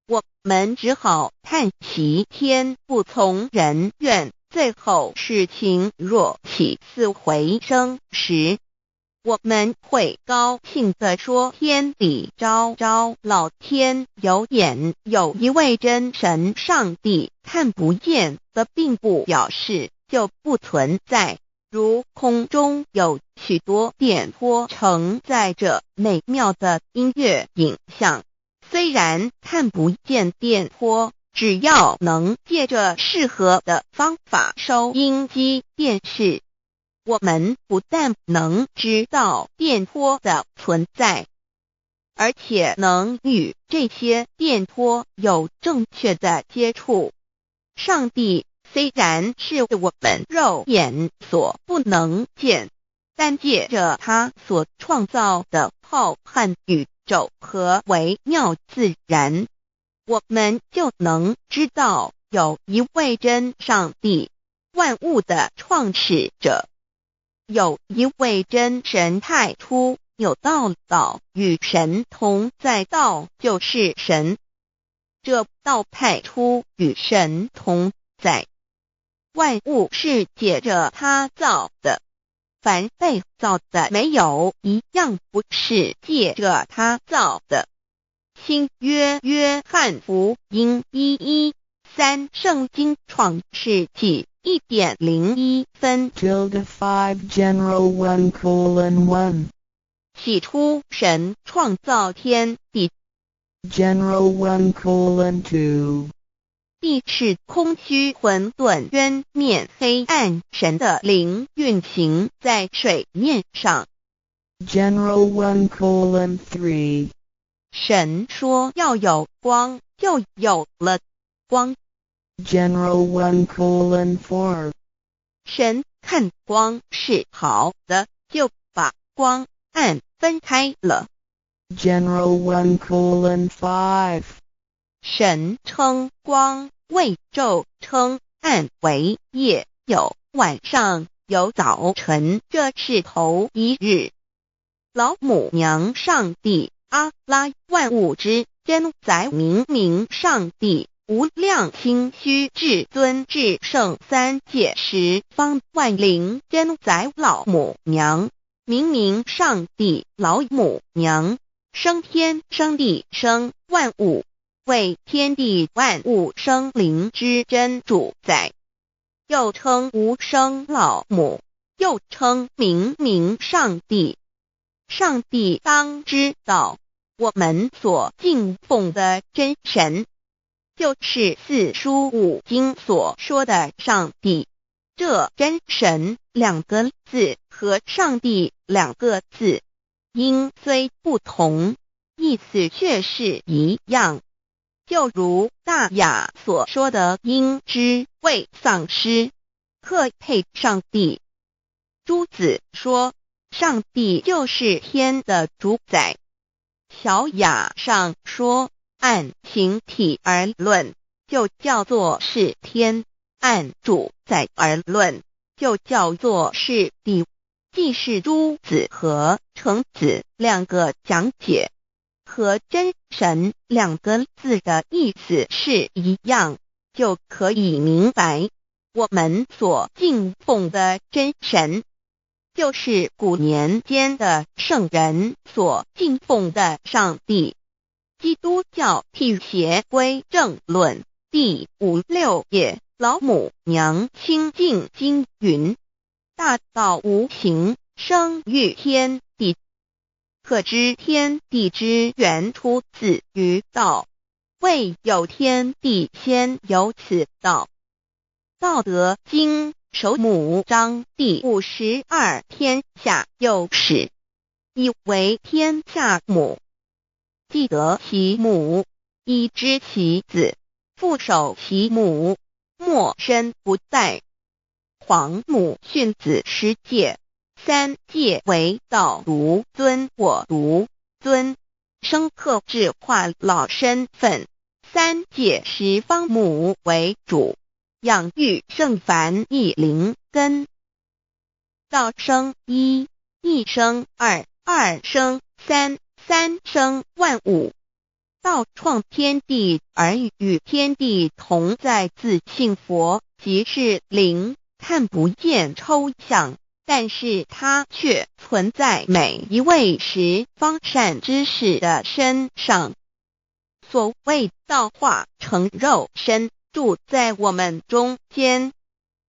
我们只好叹息天不从人愿。最后事情若起死回生时，我们会高兴地说天理昭昭，老天有眼，有一位真神上帝，看不见的并不表示就不存在。如空中有许多电波承载着美妙的音乐影像，虽然看不见电波，只要能借着适合的方法收音机电视，我们不但能知道电波的存在，而且能与这些电波有正确的接触。上帝虽然是我们肉眼所不能见，但借着他所创造的浩瀚宇宙和微妙自然，我们就能知道有一位真上帝，万物的创始者，有一位真神太初有道，道与神同在，道就是神。这道太初与神同在，万物是借着他造的，凡被造的没有一样不是借着他造的。新约约翰福音1:13，圣经创世纪1.01分 5 general 1:1 起初神创造天地， general 1:2 地是空虚混沌渊面黑暗，神的灵运行在水面上。 general 1:3 神说要有光，就有了光。 general 1:4 神看光是好的，就把光暗分开了。 general 1:5 神称光为昼，称暗为夜，有晚上，有早晨，这是头一日。老母娘上帝阿拉，万物之真宰明明上帝无量心虚至尊至圣三界十方万灵真宰老母娘，明明上帝老母娘，生天生地生万物，为天地万物生灵之真主宰，又称无生老母，又称明明上帝。上帝当知道，我们所敬奉的真神，就是四书五经所说的上帝。这真神两个字和上帝两个字，音虽不同，意思却是一样。就如大雅所说的因之谓丧失，克配上帝。朱子说，上帝就是天的主宰。小雅上说，按形体而论，就叫做是天；按主宰而论，就叫做是地。既是朱子和程子两个讲解，和真神两个字的意思是一样，就可以明白，我们所敬奉的真神，就是古年间的圣人所敬奉的上帝。基督教辟邪归正论第56页，老母娘清净经云：大道无形，生育天地。可知天地之源出自于道，未有天地，先有此道。道德经首母章第52，天下有始，以为天下母。既得其母，以知其子，父守其母，莫身不殆。皇母训子十戒，三戒为道如尊我如尊，生克制化老身份。三戒十方母为主，养育圣凡一灵根。道生一，一生二，二生三，三生万物。道创天地而与天地同在，自性佛，即是灵，看不见抽象，但是它却存在每一位十方善知识的身上。所谓道化成肉身，住在我们中间。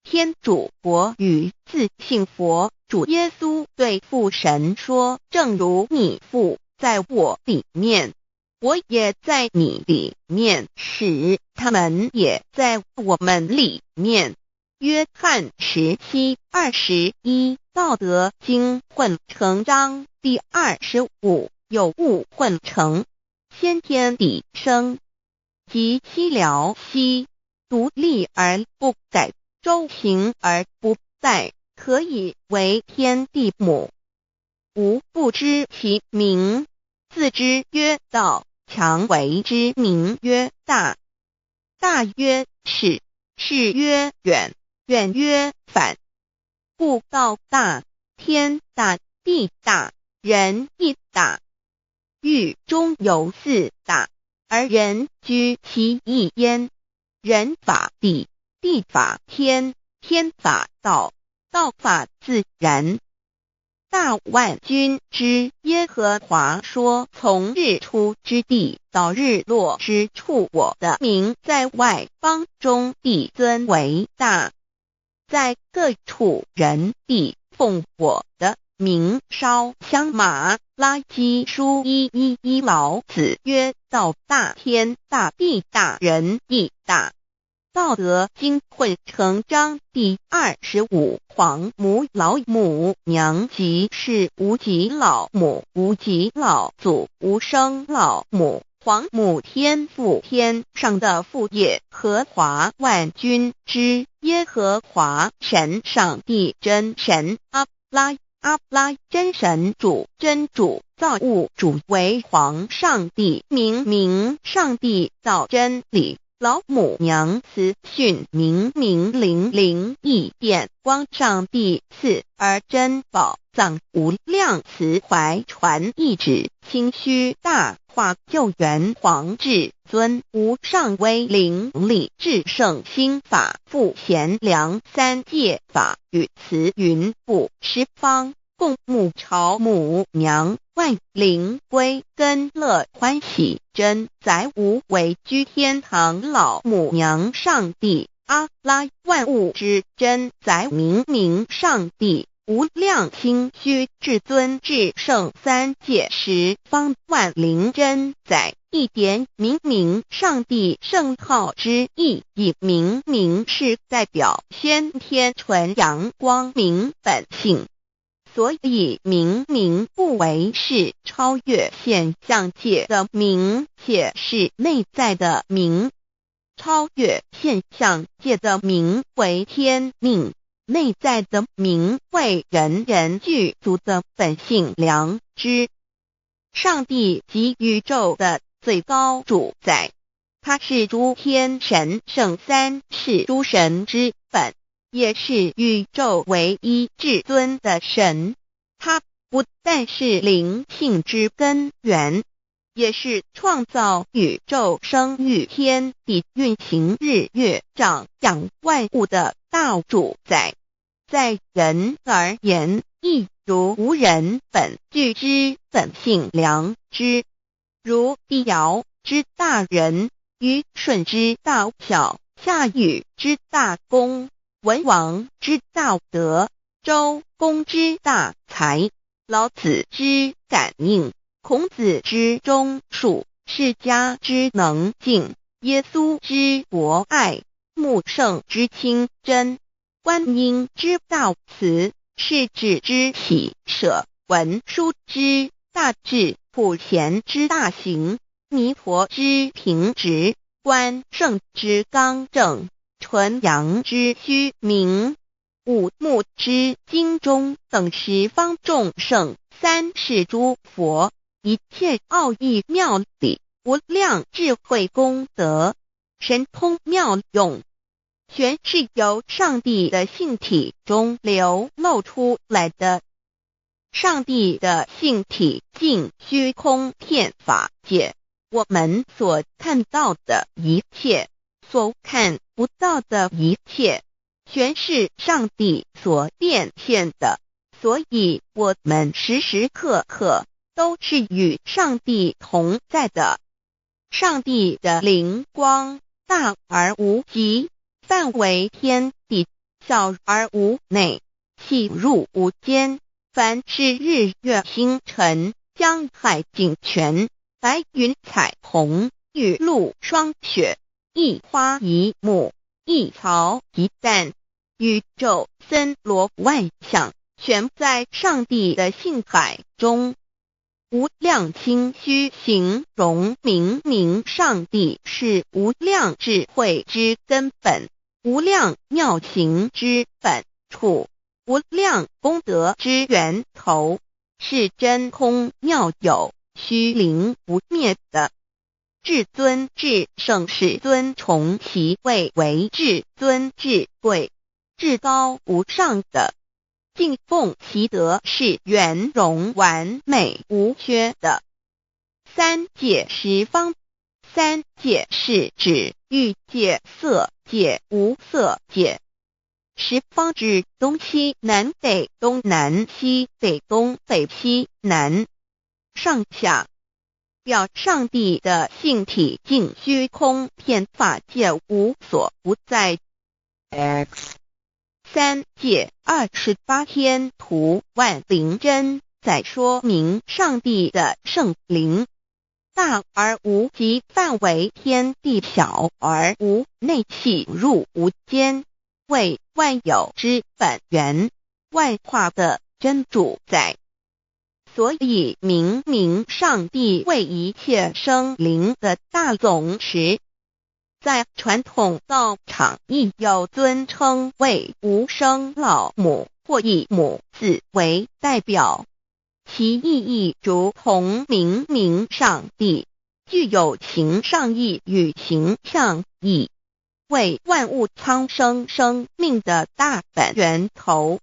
天主国与自性佛主耶稣对父神说，正如你父在我里面，我也在你里面，使他们也在我们里面。约翰17:21，道德经混成章第25，有物混成，先天地生，即七辽息，独立而不改，周行而不殆，可以为天地母。吾不知其名，自之曰道，强为之名曰大。大曰始，始曰远，远曰反。故道大，天大，地大，人亦大。域中有四大，而人居其一焉。人法地，地法天，天法道，道法自然。大万军之耶和华说，从日出之地到日落之处，我的名在外邦中必尊为大。在各处人必奉我的名烧香马拉基书1:11，老子曰：道大，天大，地大，人亦大。道德经混成章第25，皇母老母娘，即是无极老母、无极老祖、无生老母。皇母天父，天上的父耶和华万军之耶和华神，上帝真神阿拉真神主，真主造物主为皇上帝，明明上帝造真理，老母娘慈训明明灵灵异变光上帝赐而珍宝藏无量慈怀传一旨清虚大化救援皇至尊无上威灵力至圣心法复贤良三界法与慈云布十方共沐朝母娘万灵归根乐欢喜真载无为居天堂老母娘上帝阿拉万物之真载明明上帝无量清虚至尊至圣三界十方万灵真载一点明明上帝圣号之意以明明是代表先天纯阳光明本性，所以明明不为是超越现象界的明，且是内在的明。超越现象界的明为天命，内在的明为人人具足的本性良知。上帝即宇宙的最高主宰，他是诸天神圣三世诸神之本，也是宇宙唯一至尊的神。他不但是灵性之根源，也是创造宇宙生育天地运行日月长养万物的大主宰。在人而言，亦如无人本具之本性良知，如帝尧之大仁，虞舜之大巧，夏禹之大功，文王之大德，周公之大才，老子之感应，孔子之忠恕，释迦之能静，耶稣之博爱，穆圣之清真，观音之大慈，世子之喜舍，文殊之大智，普贤之大行，弥陀之平直，观圣之刚正，纯阳之虚明，五目之精中等十方众圣，三世诸佛，一切奥义妙理，无量智慧功德，神通妙用，全是由上帝的性体中流露出来的。上帝的性体尽虚空遍法界，我们所看到的一切，所看不到的一切，全是上帝所变现的，所以我们时时刻刻都是与上帝同在的。上帝的灵光大而无极，范围天地，小而无内，细入无间。凡是日月星辰，江海井泉，白云彩虹，雨露霜雪，一花一木，一草一蛋，宇宙森罗万象，全在上帝的性海中。无量清虚形容明明上帝是无量智慧之根本，无量妙行之本处，无量功德之源头，是真空妙有，虚灵不灭的。至尊至圣世尊崇其位为至尊至贵，至高无上的，敬奉其德是圆融完美无缺的。三界十方，三界是指欲界、色界、无色界。十方指东西南北东南西北东北西南上下，表上帝的性体尽虚空遍法界无所不在。 X 三界28天图万灵真在说明上帝的圣灵大而无极，范围天地，小而无内，细入无间，为万有之本源，万化的真主宰。所以明明上帝为一切生灵的大总持，在传统道场亦有尊称为无生老母，或以母字为代表，其意义如同明明上帝具有形上义与形象义，为万物苍生生命的大本源头。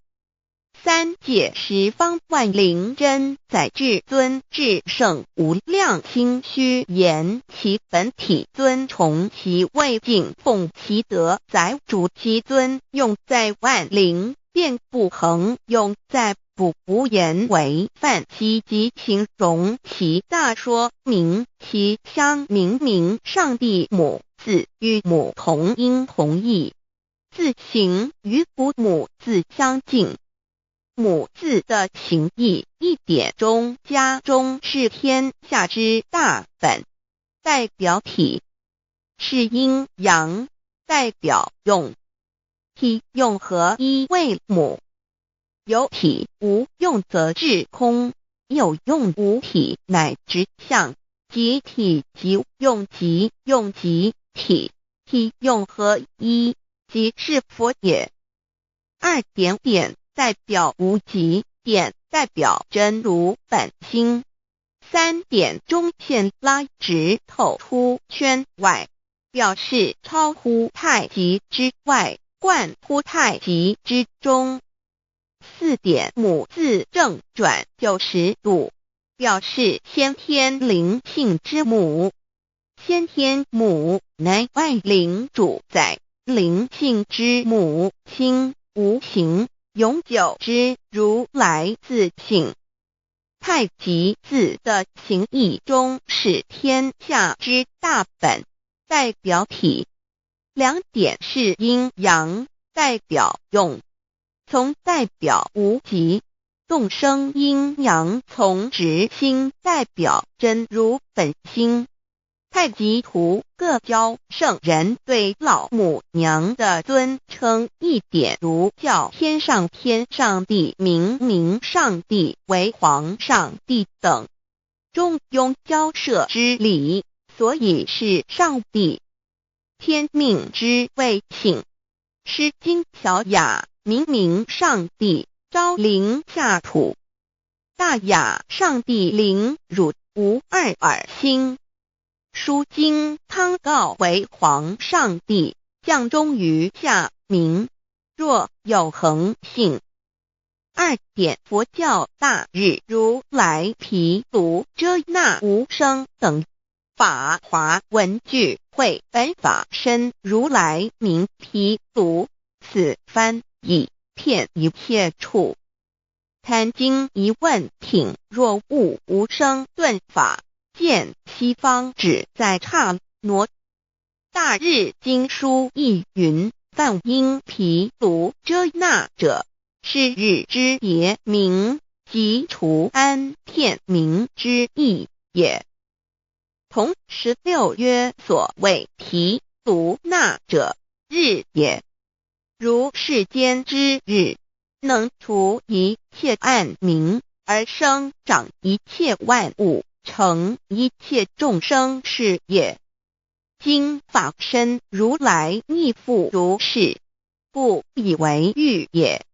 三界十方万灵真载至尊至圣无量心虚言其本体尊崇其位敬奉其德载主其尊用在万灵便不恒用在不无言为范其及形容其大说明其相明明上帝母字与母同音同义，字形与父母字相近。母字的形义一点中加中是天下之大本，代表体是阴阳，代表用。体用合一为母，有体无用则至空，有用无体乃至相，即体即用即用即体，体用合一即是佛也。二点点代表无极，点代表真如本心。三点中线拉直透出圈外，表示超乎太极之外，贯乎太极之中。四点母字正转90度，表示先天灵性之母。先天母乃外灵主宰，灵性之母亲无形永久之如来自性。太极字的形义中是天下之大本，代表体。两点是阴阳，代表用。从代表无极，动生阴阳从直心代表真如本心。太极图各教圣人对老母娘的尊称一点如叫天上帝明上帝为皇上帝等，中庸交涉之理，所以是上帝。天命之谓性，诗经小雅明上帝昭灵下土，大雅上帝灵汝无二耳心。书经汤告为皇上帝，降忠于下民，若有恒性。二点佛教大日如来毗卢遮那无生等法华文具会本法身如来名毗卢，此翻译遍一切处。坛经一问品若悟无生顿法，见西方只在刹那。大日经书亦云，梵音毗卢遮那者，是日之别名，即除安片名之意也。同16曰所谓毗卢那者，日也。如世间之日，能除一切暗明，而生长一切万物，成一切众生是也。今法身如来亦复如是，不以为喻也。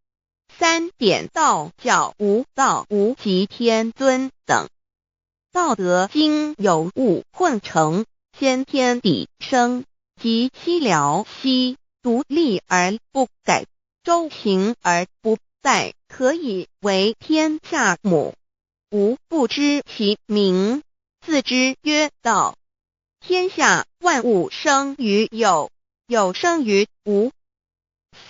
三点道教无道无极天尊等，道德经有物混成，先天地生，即悉了悉，独立而不改，周行而不殆，可以为天下母。吾不知其名，自之曰道。天下万物生于有，有生于无。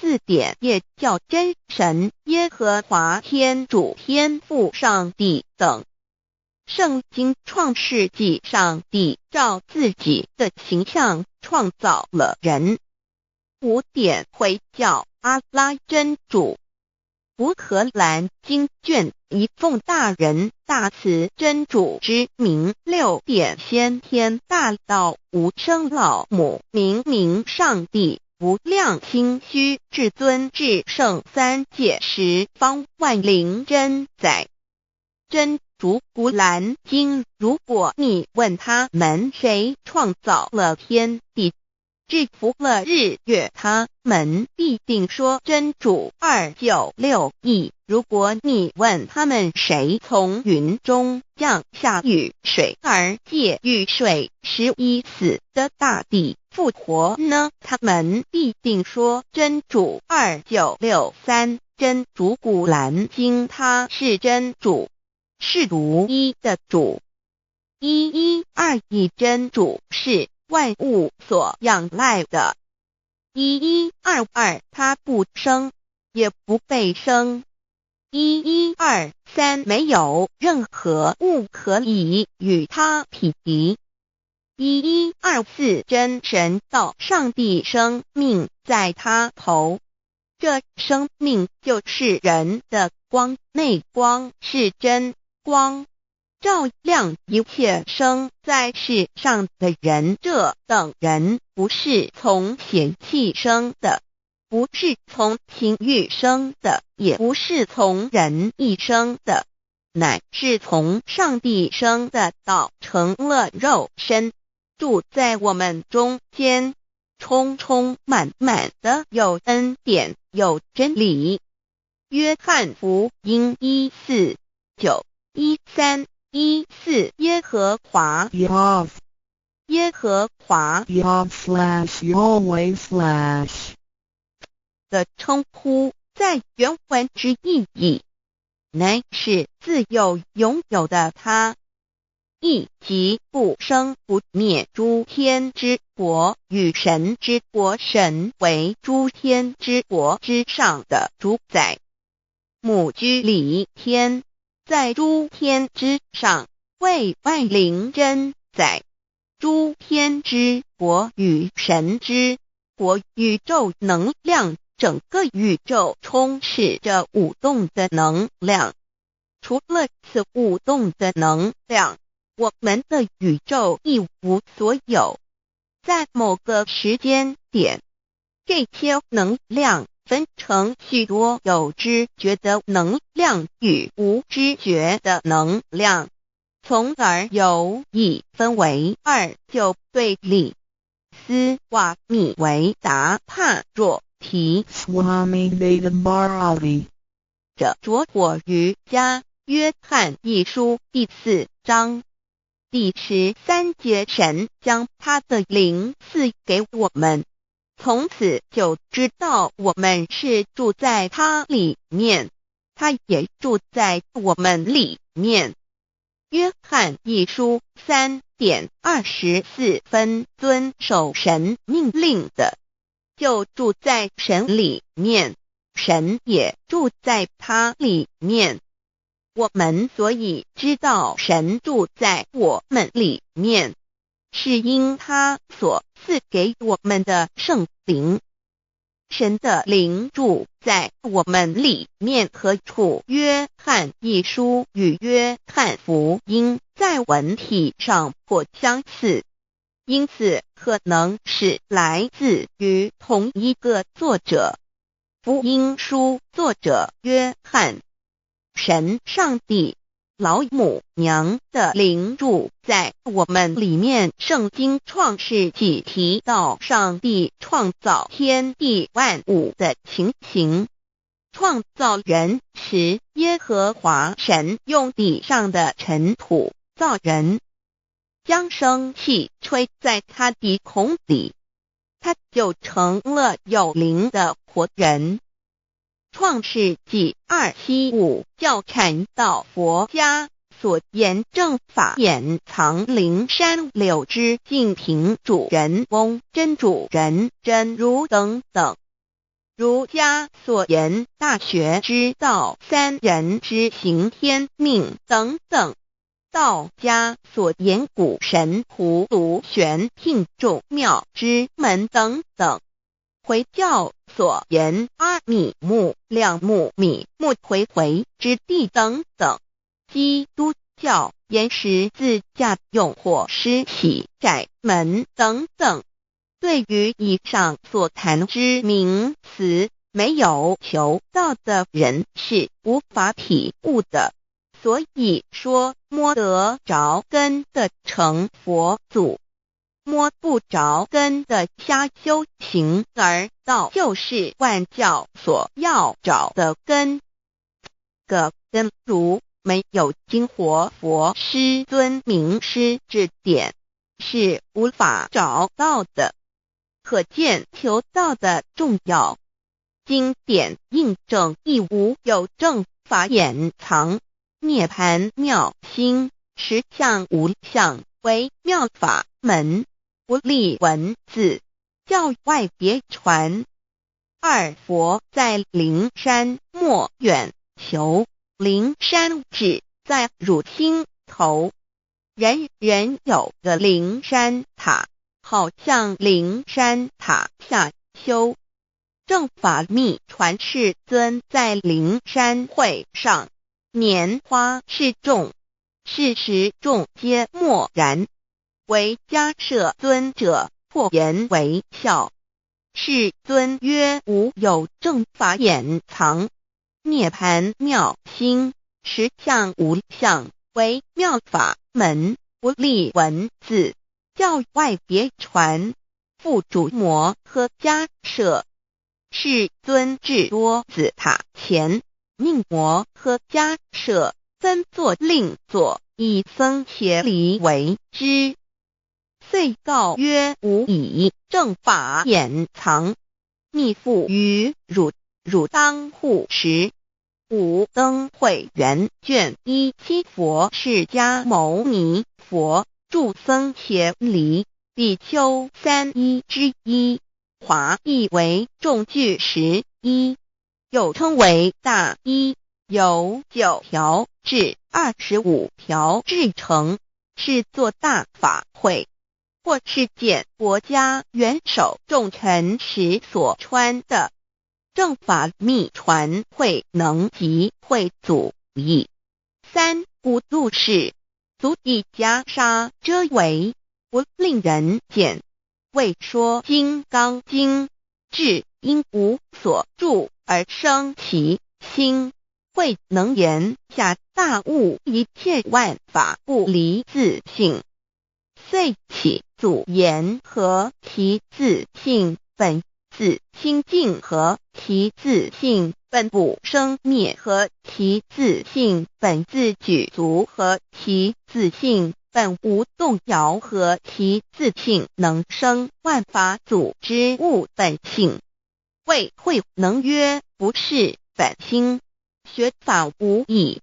四点也叫真神耶和华天主天父上帝等。圣经创世纪，上帝照自己的形象创造了人。五点回教阿拉真主。乌克兰经卷一奉大人大慈真主之名，六点先天大道无生老母明上帝无量心虚至尊至圣三界十方万灵真载真主古兰经。如果你问他们谁创造了天地，制服了日月，他们必定说真主296亿。如果你问他们谁从云中降下雨水而借雨水使已死的大地复活呢？他们必定说真主2963。真主古兰经，他是真主，是独一的主。112真主是万物所仰赖的。1122他不生，也不被生。1123没有任何物可以与他匹敌。1124真神道，上帝生命在他头，这生命就是人的光，内光是真光，照亮一切生在世上的人。这等人不是从血气生的，不是从情欲生的，也不是从人意生的，乃是从上帝生的，道成了肉身，住在我们中间，充充满满的有恩典，有真理。约翰福音1491314耶和华 Yav 耶和华 Yav/Yahweh/ 的称呼，在原文之意义乃是自有拥有的他，亦即不生不灭诸天之国与神之国，神为诸天之国之上的主宰，母居里天，在诸天之上，为万灵真宰。诸天之国与神之国，宇宙能量，整个宇宙充斥着舞动的能量。除了此舞动的能量，我们的宇宙一无所有。在某个时间点，这些能量分成许多有知觉的能量与无知觉的能量，从而有一分为二，就对立。斯瓦米维达帕若提 Swami Vedabharati 着着火瑜伽约翰一书第4章第13节，神将他的灵赐给我们，从此就知道我们是住在他里面，他也住在我们里面。约翰一书3:24遵守神命令的，就住在神里面，神也住在他里面。我们所以知道神住在我们里面，是因他所赐给我们的圣灵。神的灵住在我们里面，何处？约翰一书与约翰福音在文体上颇相似，因此可能是来自于同一个作者。福音书作者约翰，神上帝老母娘的灵住在我们里面。圣经创世纪提到上帝创造天地万物的情形，创造人时，耶和华神用地上的尘土造人，将生气吹在他鼻孔里，他就成了有灵的活人。创世纪275教阐到佛家所言正法掩藏灵山柳之净瓶主人翁真主人真如等等。儒家所言大学之道三人之行天命等等。道家所言古神荼毒玄牝众妙之门等等。回教所言阿米木、亮木、米木回回之地等等。基督教言十字架、用火施洗、窄门等等。对于以上所谈之名词，没有求道的人是无法体悟的。所以说摸得着根的成佛祖，摸不着根的瞎修行，而道就是万教所要找的根。个根如没有经活佛师尊名师指点，是无法找到的。可见求道的重要。经典印证亦无有正法掩藏，涅盘妙心，实相无相，为妙法门，不立文字，教外别传。二佛在灵山莫远求，灵山只在汝心头。人人有个灵山塔，好像灵山塔下修。正法密传世尊在灵山会上，拈花示众，是时众皆默然，唯迦摄尊者破颜为笑。世尊曰：无有正法掩藏，涅盘妙心，实相无相，为妙法门，不立文字，教外别传。复主摩诃迦摄。世尊至多子塔前，命摩诃迦摄分作另作，以僧伽梨为之。遂告曰：吾以正法掩藏，密付于汝，汝当护持。五灯会元卷17佛释迦牟尼佛著僧伽梨比丘31之一，华译为众句11，又称为大一，由9条至25条制成，是作大法会，或是见国家元首重臣时所穿的。正法密传会能及会祖义。三五度世，足以袈裟遮为，不令人见。为说金刚经，至因无所住而生其心，慧能言下大悟一切万法不离自性，遂起祖言和其自性本自清净和其自性本不生灭和其自性本自具足和其自性本无动摇和其自性能生万法组之物本性。谓慧能曰：不是本心，学法无益。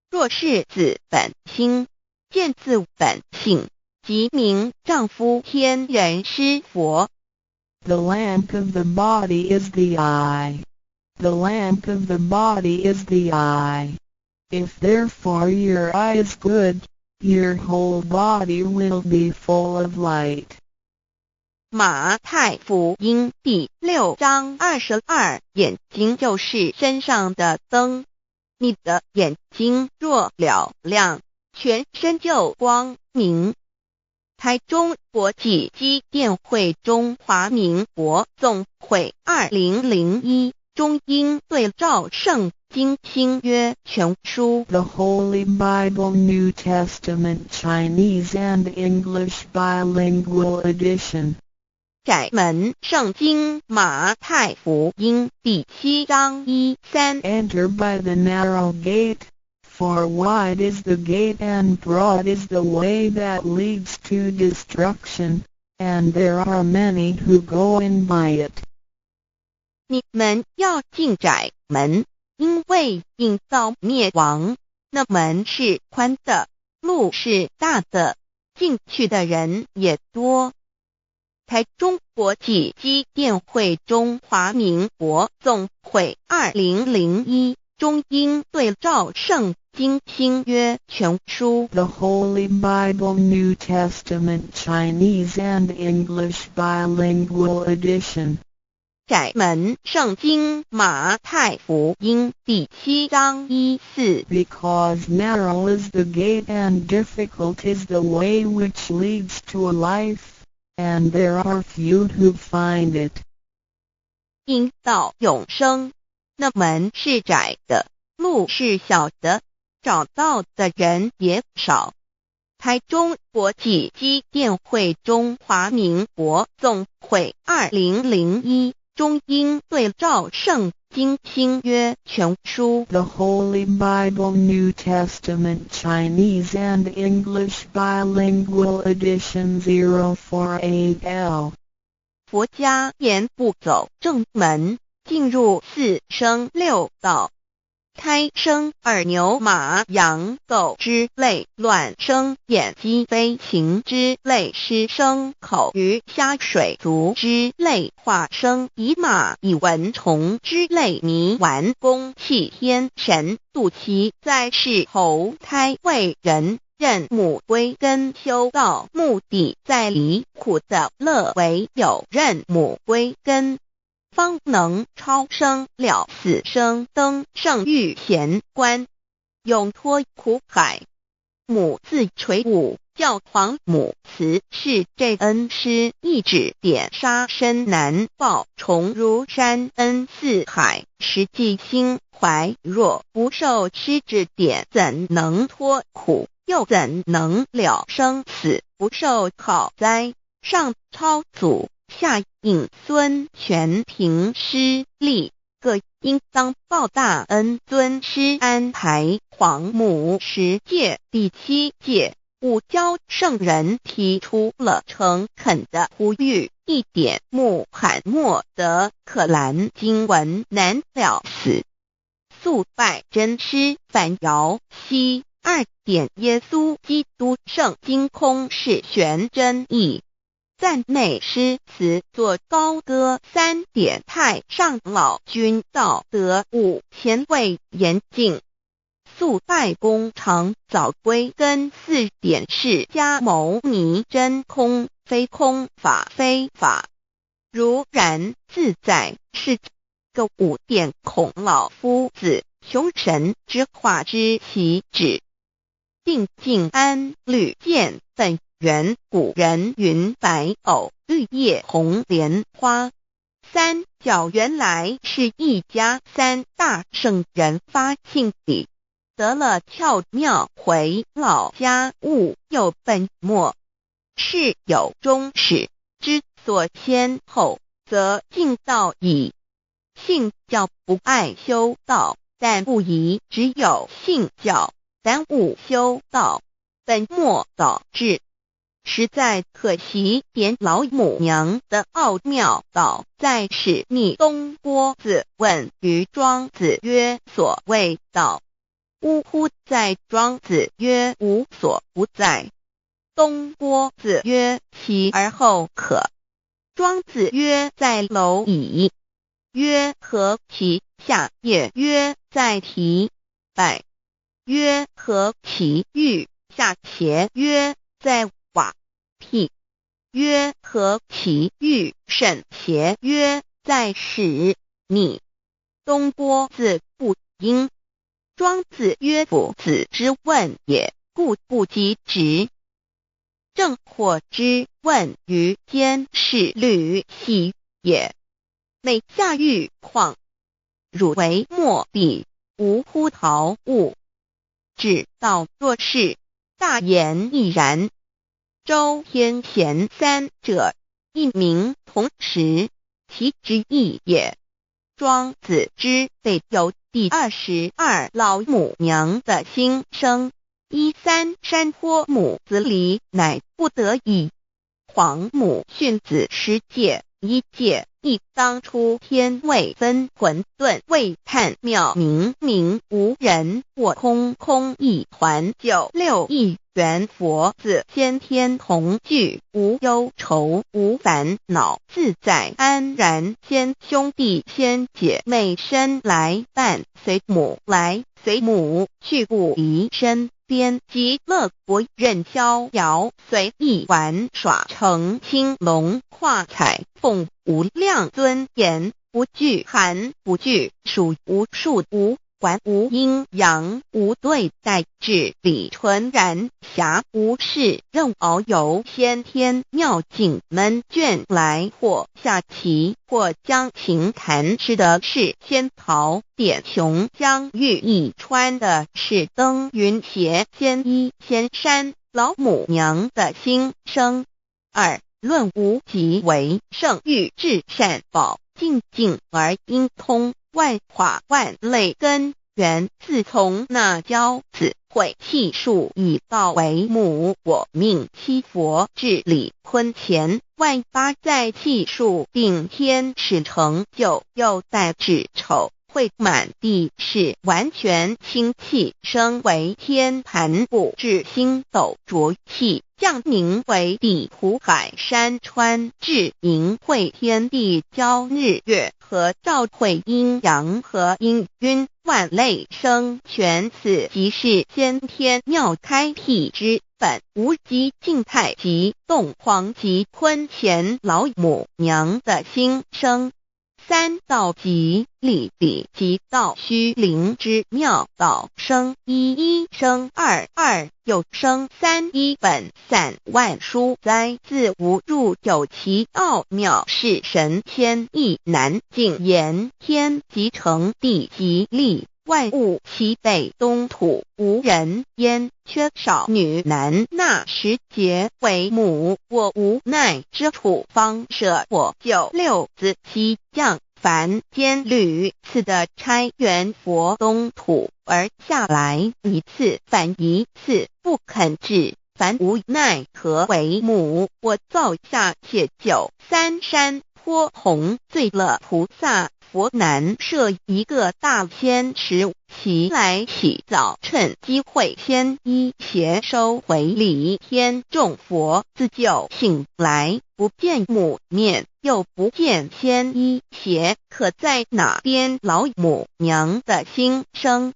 若是自本心，见自本性，即名丈夫天人师佛。The lamp of the body is the eye. The lamp of the body is the eye. If therefore your eye is good, your whole body will be full of light. 马太福音第6章22，眼睛就是身上的灯。你的眼睛若了亮，全身就光明。台中国际机电会中华民国总会2001中英对照圣经新约全书 The Holy Bible New Testament Chinese and English Bilingual Edition. 窄门圣经马太福音第7章1-3 Enter by the narrow gate, for wide is the gate and broad is the way that leads to destruction, and there are many who go in by it. 你们要进窄门，因为引到灭亡。那门是宽的，路是大的，进去的人也多。台中国际机电会中华民国总会2001中英对照圣经新约全书 The Holy Bible New Testament Chinese and English Bilingual Edition. 窄门圣经马太福音第7章1-4 Because narrow is the gate and difficult is the way which leads to life, and there are few who find it. 因到永生，那门是窄的，路是小的，找到的人也少。台中国际机电会中华民国总会2001中英对照圣经新约全书 The Holy Bible New Testament Chinese and English Bilingual Edition 048L 佛家言步走正门，进入四生六道。胎生二牛马羊狗之类，卵生眼鸡飞禽之类，湿生口鱼虾水族之类，化生以马以蚊虫之类，迷顽公气天神，度其在世投胎为人，任母归根修道，目的在离苦的乐为有任母归根，方能超生了死生，登圣域贤官，永脱苦海。母自垂武，教皇母慈是这恩师，一指点杀身难报，重如山恩似海，实际心怀若不受师指点，怎能脱苦？又怎能了生死？不受考灾，上超祖，下应孙权凭师力，各应当报大恩。尊师安排黄母十诫第7诫，五教圣人提出了诚恳的呼吁，一点穆罕默德可兰经文难了死，素拜真师反摇西。2点耶稣基督圣经空是玄真义，赞美诗词作高歌。3点太上老君道德5前卫严谨，素拜公常早归根。4点释迦牟尼真空非空，法非法，如然自在是个5点孔老夫子雄神之化之其旨，定静安律见本源。古人云白藕绿叶红莲花。3角原来是一家3大圣人发庆礼，得了巧妙回老家务又本末，是有终始，之所先后，则敬道矣。信教不爱修道，但不宜只有信教，耽误修道，本末倒置，实在可惜。点老母娘的奥妙道在使逆东郭子问于庄子曰：所谓道，呜呼！在庄子曰：无所不在。东郭子曰：其而后可？庄子曰：在蝼蚁。曰：何其？下也曰：在蹄。百曰：何其欲？下且曰：在瓦辟。曰：何其欲？甚且曰：在始。逆。东郭子不应。庄子曰：夫子之问也，故不及直。正或之问于监视律系也。每下狱况，汝为莫必，无乎陶物。只道若是，大言亦然。周天贤3者，一名同时，其之义也。庄子之备有第22老母娘的心声，3山坡母子礼，乃不得已。黄母训子10诫，1诫亦当初天未分混沌，未探妙明明无人，我空空一团，9六一元佛子先天同具，无忧愁无烦恼，自在安然。先兄弟先姐妹身来伴，随母来随母去，不离身边。极乐国任逍遥，随意玩耍，乘青龙跨彩凤，无量尊严，不惧寒不惧暑，无数无还无阴阳，无对待，至理纯然，暇无事任遨游。先天妙境门卷来，或下棋，或将琴弹，吃的是仙桃，点琼浆玉，一穿的是登云鞋，仙衣仙山，老母娘的心声。2. 论无极为圣欲至善宝，静静而应通，万化万类根源，自从那骄子会气数以道为母，我命七佛治理坤乾，万八在气数并天使成就，又待至丑会满地是完全清气，升为天盘布至星斗浊气，降凝为地土海山川，至明会天地交日月和照会阴阳和阴晕，万类生全，此即是先天妙开辟之本，无极静态及动黄及坤乾老母娘的心声。3. 道即理理即道虚灵之妙道，生一一生二二又生三，一本散万殊哉，自无入有其奥妙，是神千亿难尽言。天即成地即立，万物其北东土，无人焉，缺少女男，纳时节为母，我无奈之处，方舍我九六子七将凡间屡次的差援佛东土，而下来一次反一次不肯治，凡无奈何为母，我造下且九三山颇弘罪了菩萨，佛难设一个大仙池，其来起早，趁机会先一邪收回礼天众佛，自救醒来，不见母面，又不见先一邪，可在哪边？老母娘的心声。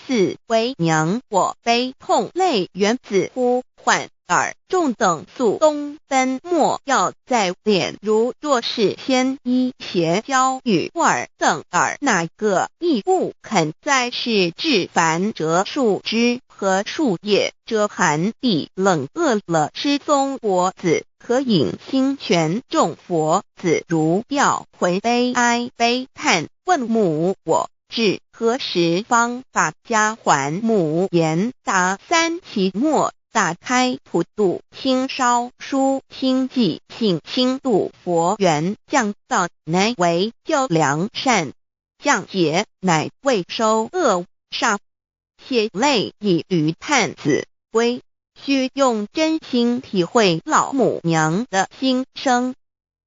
4. 为娘我悲痛泪源自呼唤耳众等速东奔，莫要在脸，如若是先一邪教与尔等耳，哪个亦不肯在世至凡折树枝和树叶，遮寒地冷，饿了吃松果子，可引心泉众佛子如调回悲哀悲叹，问母我至何时方把家还母？言答3期末，打开普度清烧书清寂性清度佛缘，降道乃为救良善，降劫乃为收恶煞，血泪以余叹子归，须用真心体会老母娘的心声。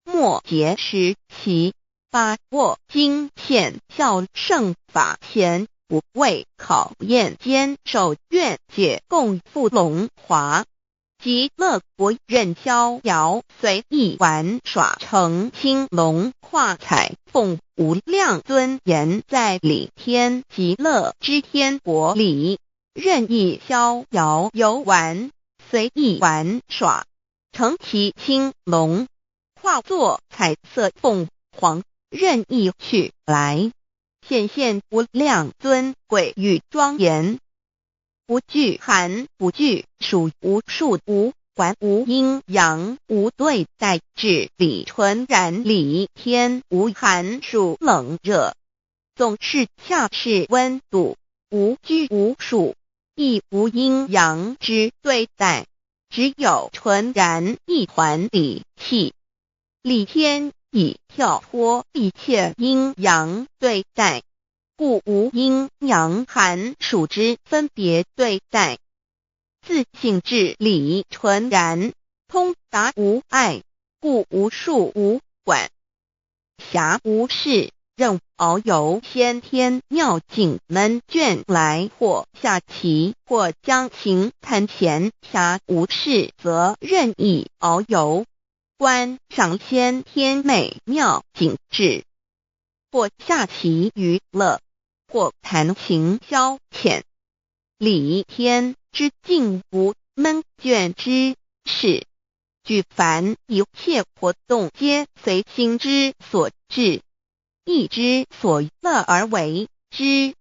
末节时期，把握经现效圣法前，不畏考验，坚守愿解共赴龙华，极乐国任逍遥，随意玩耍，成青龙跨彩凤，无量尊严在里天极乐之天国里，任意逍遥游玩，随意玩耍，成其青龙，化作彩色凤凰，任意去来，显现无量尊贵与庄严，不惧寒，不惧暑，无数无管，无阴阳，无对待，至理纯然理天，无寒暑冷热，总是恰是温度，无拘无束，亦无阴阳之对待，只有纯然一环理气。理天以跳脱一切阴阳对待，故无阴阳寒暑之分别对待，自性至理纯然，通达无碍，故无束无管，暇无事，任遨游先天妙境门卷来，或下棋，或将琴弹弦，暇无事则任意遨游，观赏先天美妙景致，或下棋娱乐，或弹琴消遣。理天之境无闷倦之事，举凡一切活动皆随心之所至，意之所乐而为之。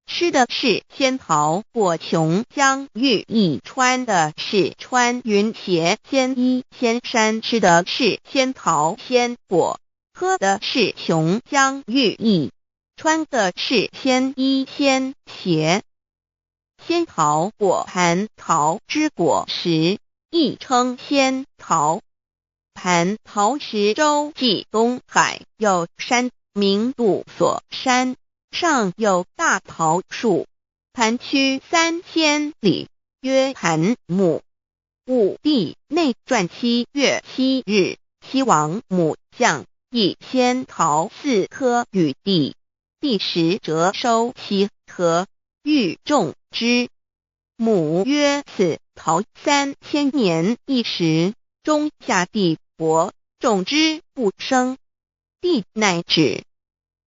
吃的是仙桃果琼浆玉液，穿的是穿云鞋仙衣仙衫，吃的是仙桃仙果，喝的是琼浆玉液，穿的是仙衣仙鞋。仙桃果蟠桃之果实，亦称仙桃。蟠桃实洲即东海有山，名杜所山，上有大桃树。蟠区3000里，曰蟠木。武帝内传7月7日，西王母降，以仙桃4颗与帝。帝时折收其核，欲种之。母曰：此桃3000年一时，中夏地薄，种之不生。帝乃止。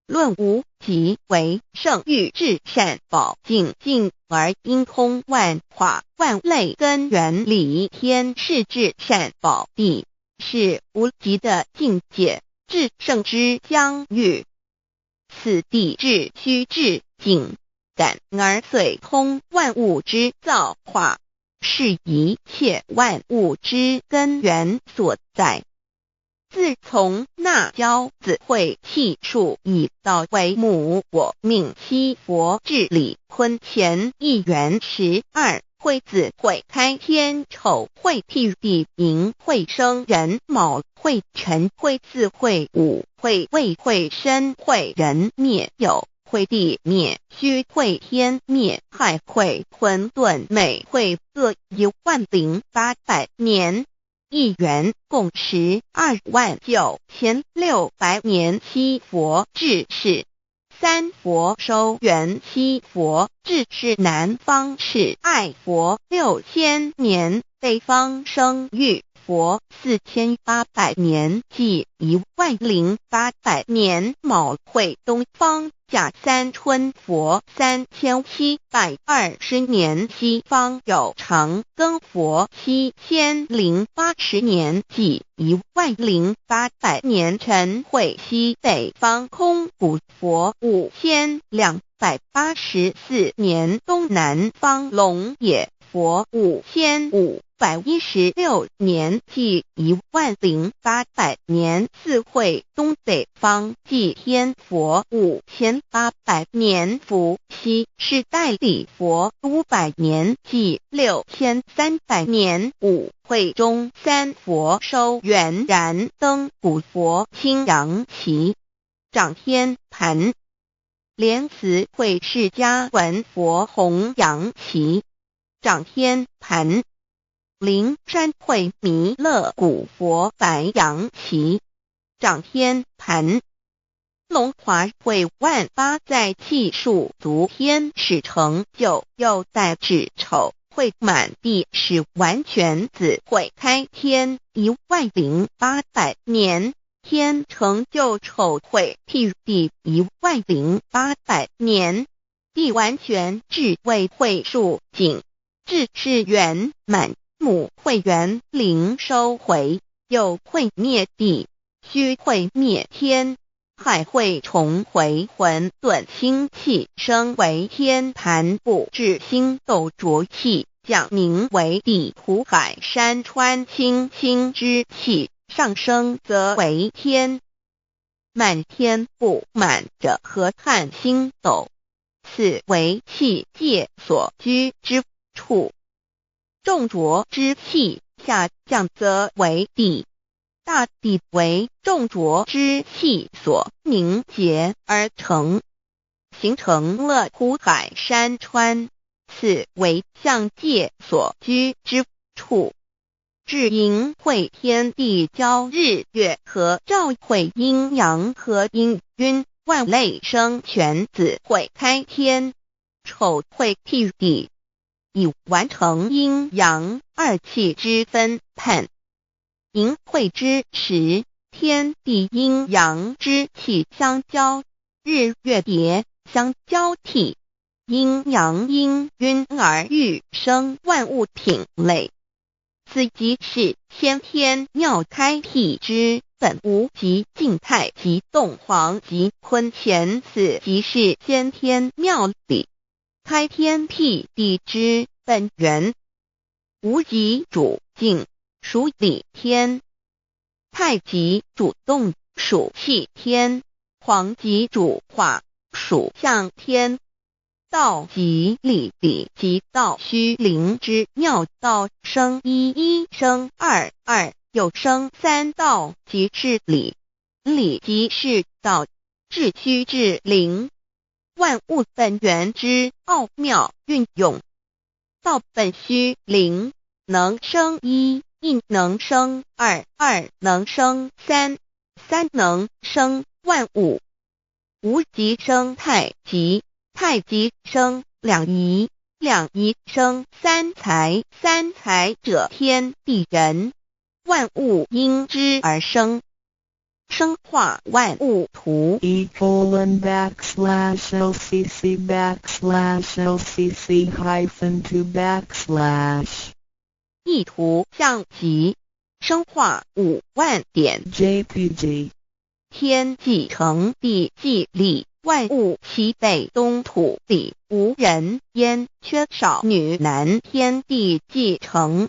论无极为圣域至善宝净尽而应通万化万类根源理天是至善宝地，是无极的境界，至圣之疆域。此地至虚至静，感而遂通万物之造化，是一切万物之根源所在。自从那骄子会气数以道为母，我命七佛治理坤乾一元12，会子会开天丑，会替地寅，会生人卯，会辰，会巳，会午，会未，会申，会人灭酉，会地灭戌，会天灭亥，会混沌昧，会各10800年。一元共129600年。七佛治世，三佛收元，七佛治世南方是爱佛6000年，北方生玉佛4800年，即10800年。卯会东方甲三春佛3720年，西方有长庚佛7080年，即10800年。辰会西北方空谷佛5284年，东南方龙野佛5516年，即10800年。四会东北方祭天佛5800年，伏羲是代理佛500年，即6300年。五会中三佛收元然灯古佛青阳旗，掌天盘。莲慈会释迦文佛红阳旗，掌天盘。灵山会弥勒古佛白阳旗，掌天盘。龙华会万八在气数足天使成就，又代指丑会满地是完全子会开天10800年，天成就丑会替地10800年。地完全智慧会数尽，智是圆满。母会元灵收回，又会灭地，戌会灭天，亥会重回混沌星气，生为天盘部至星斗浊气，降名为地土海山川星星之气，上升则为天。满天不满者河汉星斗，此为气界所居之处。重浊之气下降则为地，大地为重浊之气所凝结而成，形成了土海山川，此为象界所居之处。至寅会天地交日月和照会阴阳和阴晕，万类生全子会开天，丑会替地，以完成阴阳二气之分判。寅会之时，天地阴阳之气相交，日月叠相交替，阴阳阴晕而育生万物品类。此即是先天妙开辟之本无极静态及动黄及坤乾，此即是先天妙理开天辟地之本源。无极主静，属理天；太极主动，属气天；黄极主化，属象天；道即理理即道虚灵之妙道生一一生二二又生三道即是理，理即是道，至虚至灵，万物本源之奥妙运用。道本虚灵，能生一，一能生二，二能生三，三能生万物。无极生太极，太极生两仪，两仪生三才，三才者天地人，万物因之而生。生化万物图://LCC_LCC_2 意图象极，生化5万点 JPG 天既成地既立，万物其备东土地，无人焉，缺少女男，天地既成，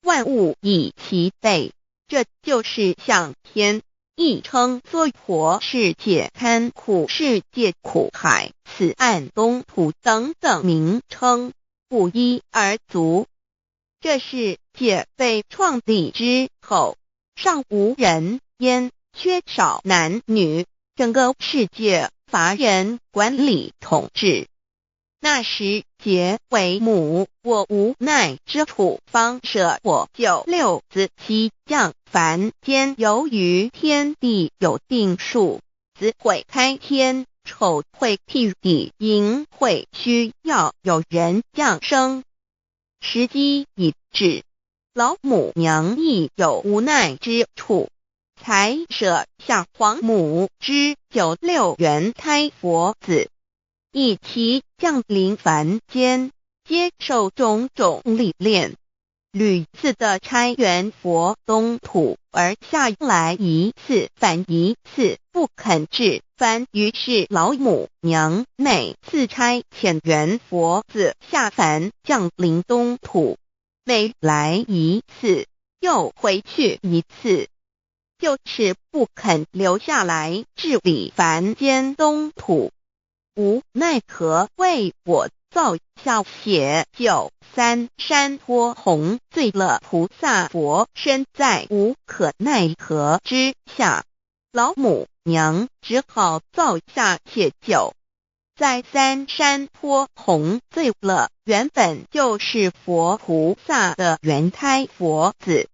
万物以其备，这就是象天。亦称娑婆世界、堪苦世界、苦海、此岸、东土等等名称，不一而足。这世界被创立之后，尚无人焉，缺少男女，整个世界乏人管理统治。那时桀为母，我无奈之处，方舍我9六子七降凡间。由于天地有定数，子会开天，丑会辟地，寅会需要有人降生。时机已至，老母娘亦有无奈之处，才舍下皇母之9六元胎佛子，以其降临凡间，接受种种历练，屡次的差援佛东土，而下来一次反一次不肯至凡，于是老母娘每次差遣援佛子下凡降临东土，每来一次又回去一次，就是不肯留下来治理凡间东土。无奈何为我造下血酒3山托红，醉了菩萨佛身在无可奈何之下，老母娘只好造下血酒，在3山托红醉了原本就是佛菩萨的原胎佛子，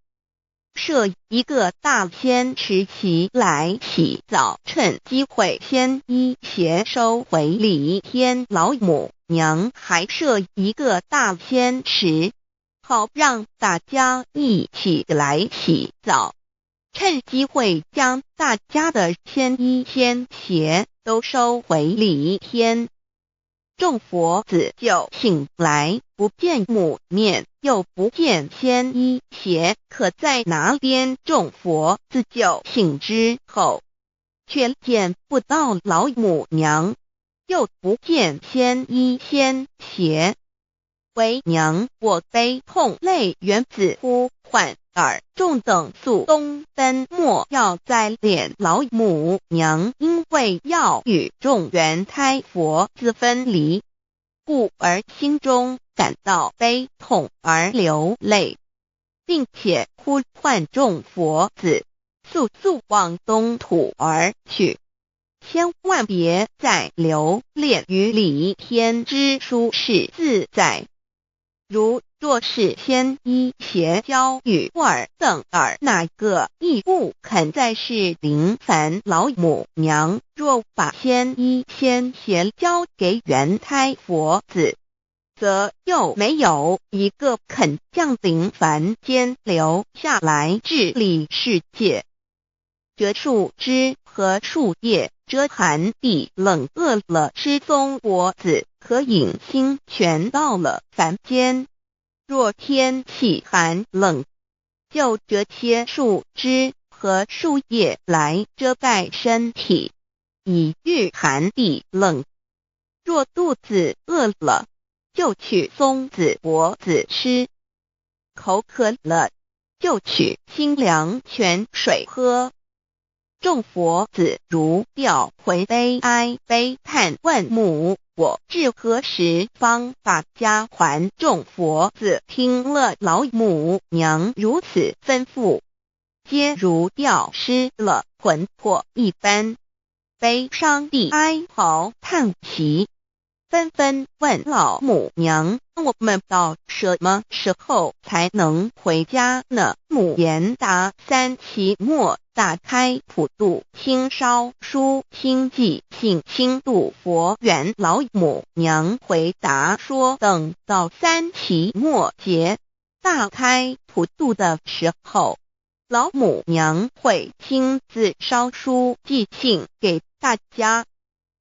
设一个大仙池其来洗澡，趁机会先一邪收回礼天。老母娘还设一个大仙池，好让大家一起来洗澡，趁机会将大家的仙衣仙鞋都收回礼天。众佛子就醒来，不见母面，又不见仙衣鞋可在哪边。众佛子就醒之后，却见不到老母娘，又不见仙衣仙鞋。为娘我悲痛泪源自呼唤耳，众等速东奔，莫要再敛。老母娘因为要与众原胎佛子分离，故而心中感到悲痛而流泪，并且呼唤众佛子速速往东土而去，千万别再留恋于礼天之舒适自在。若是仙衣鞋交与尔等儿，哪个亦不肯再是临凡老母娘。若把仙衣仙鞋交给原胎佛子，则又没有一个肯降临凡间留下来治理世界。这树枝和树叶遮寒地冷，饿了吃松果子，可饮清泉，到了凡间。若天气寒冷，就折些树枝和树叶来遮盖身体，以御寒地冷。若肚子饿了，就取松子果子吃；口渴了，就取清凉泉水喝。众佛子如调回悲哀悲叹，问母我至何时方把家还？众佛子听了老母娘如此吩咐，皆如吊失了魂魄一般，悲伤地哀嚎叹息，纷纷问老母娘：我们到什么时候才能回家呢？母言答：3期末打开普度清烧书清寂信清度佛缘。老母娘回答说，等到3期末节大开普度的时候，老母娘会亲自烧书寄信给大家，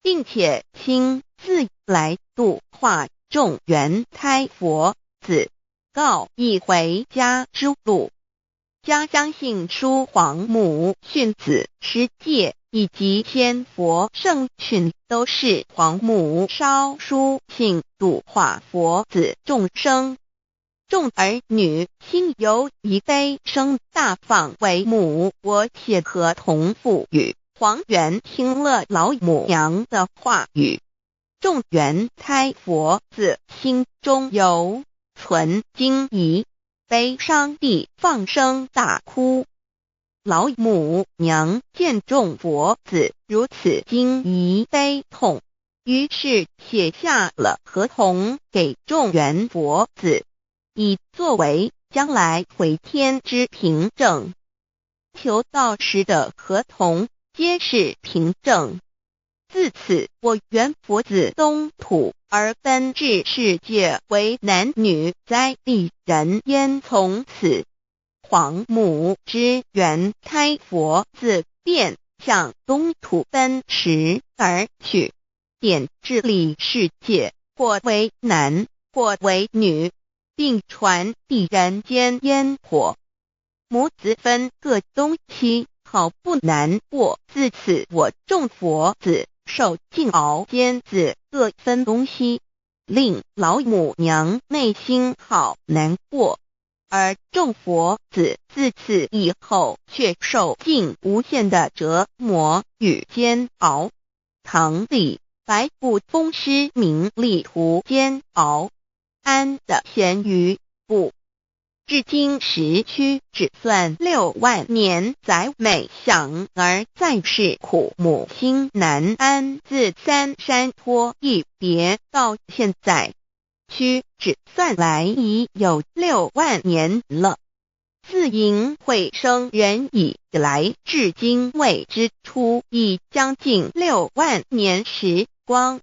并且亲自来度化众缘胎佛子，告一回家之路。家乡信书皇母训子师戒以及千佛圣训都是皇母烧书信度化佛子众生。众儿女心有一悲生大放为母，我且合同赋予。黄元听了老母娘的话语，众缘胎佛子心中有存惊疑，悲伤地放声大哭。老母娘见众佛子如此惊疑悲痛，于是写下了合同给众缘佛子，以作为将来回天之凭证。求道时的合同皆是凭证。自此，我缘佛子东土而奔至世界为男女在地人焉。从此，皇母之缘胎佛子便向东土奔驰而去，点治理世界，或为男，或为女，并传递人间烟火。母子分各东西，好不难过。自此，我众佛子受尽熬煎子各分东西，令老母娘内心好难过。而众佛子自此以后却受尽无限的折磨与煎熬。唐李白骨风师名利图煎熬，安得闲于不？至今时区只算6万年，载每想而在世苦，母心难安。自三山托一别到现在，屈指算来已有6万年了。自寅会生人以来，至今未知出，已将近6万年时光。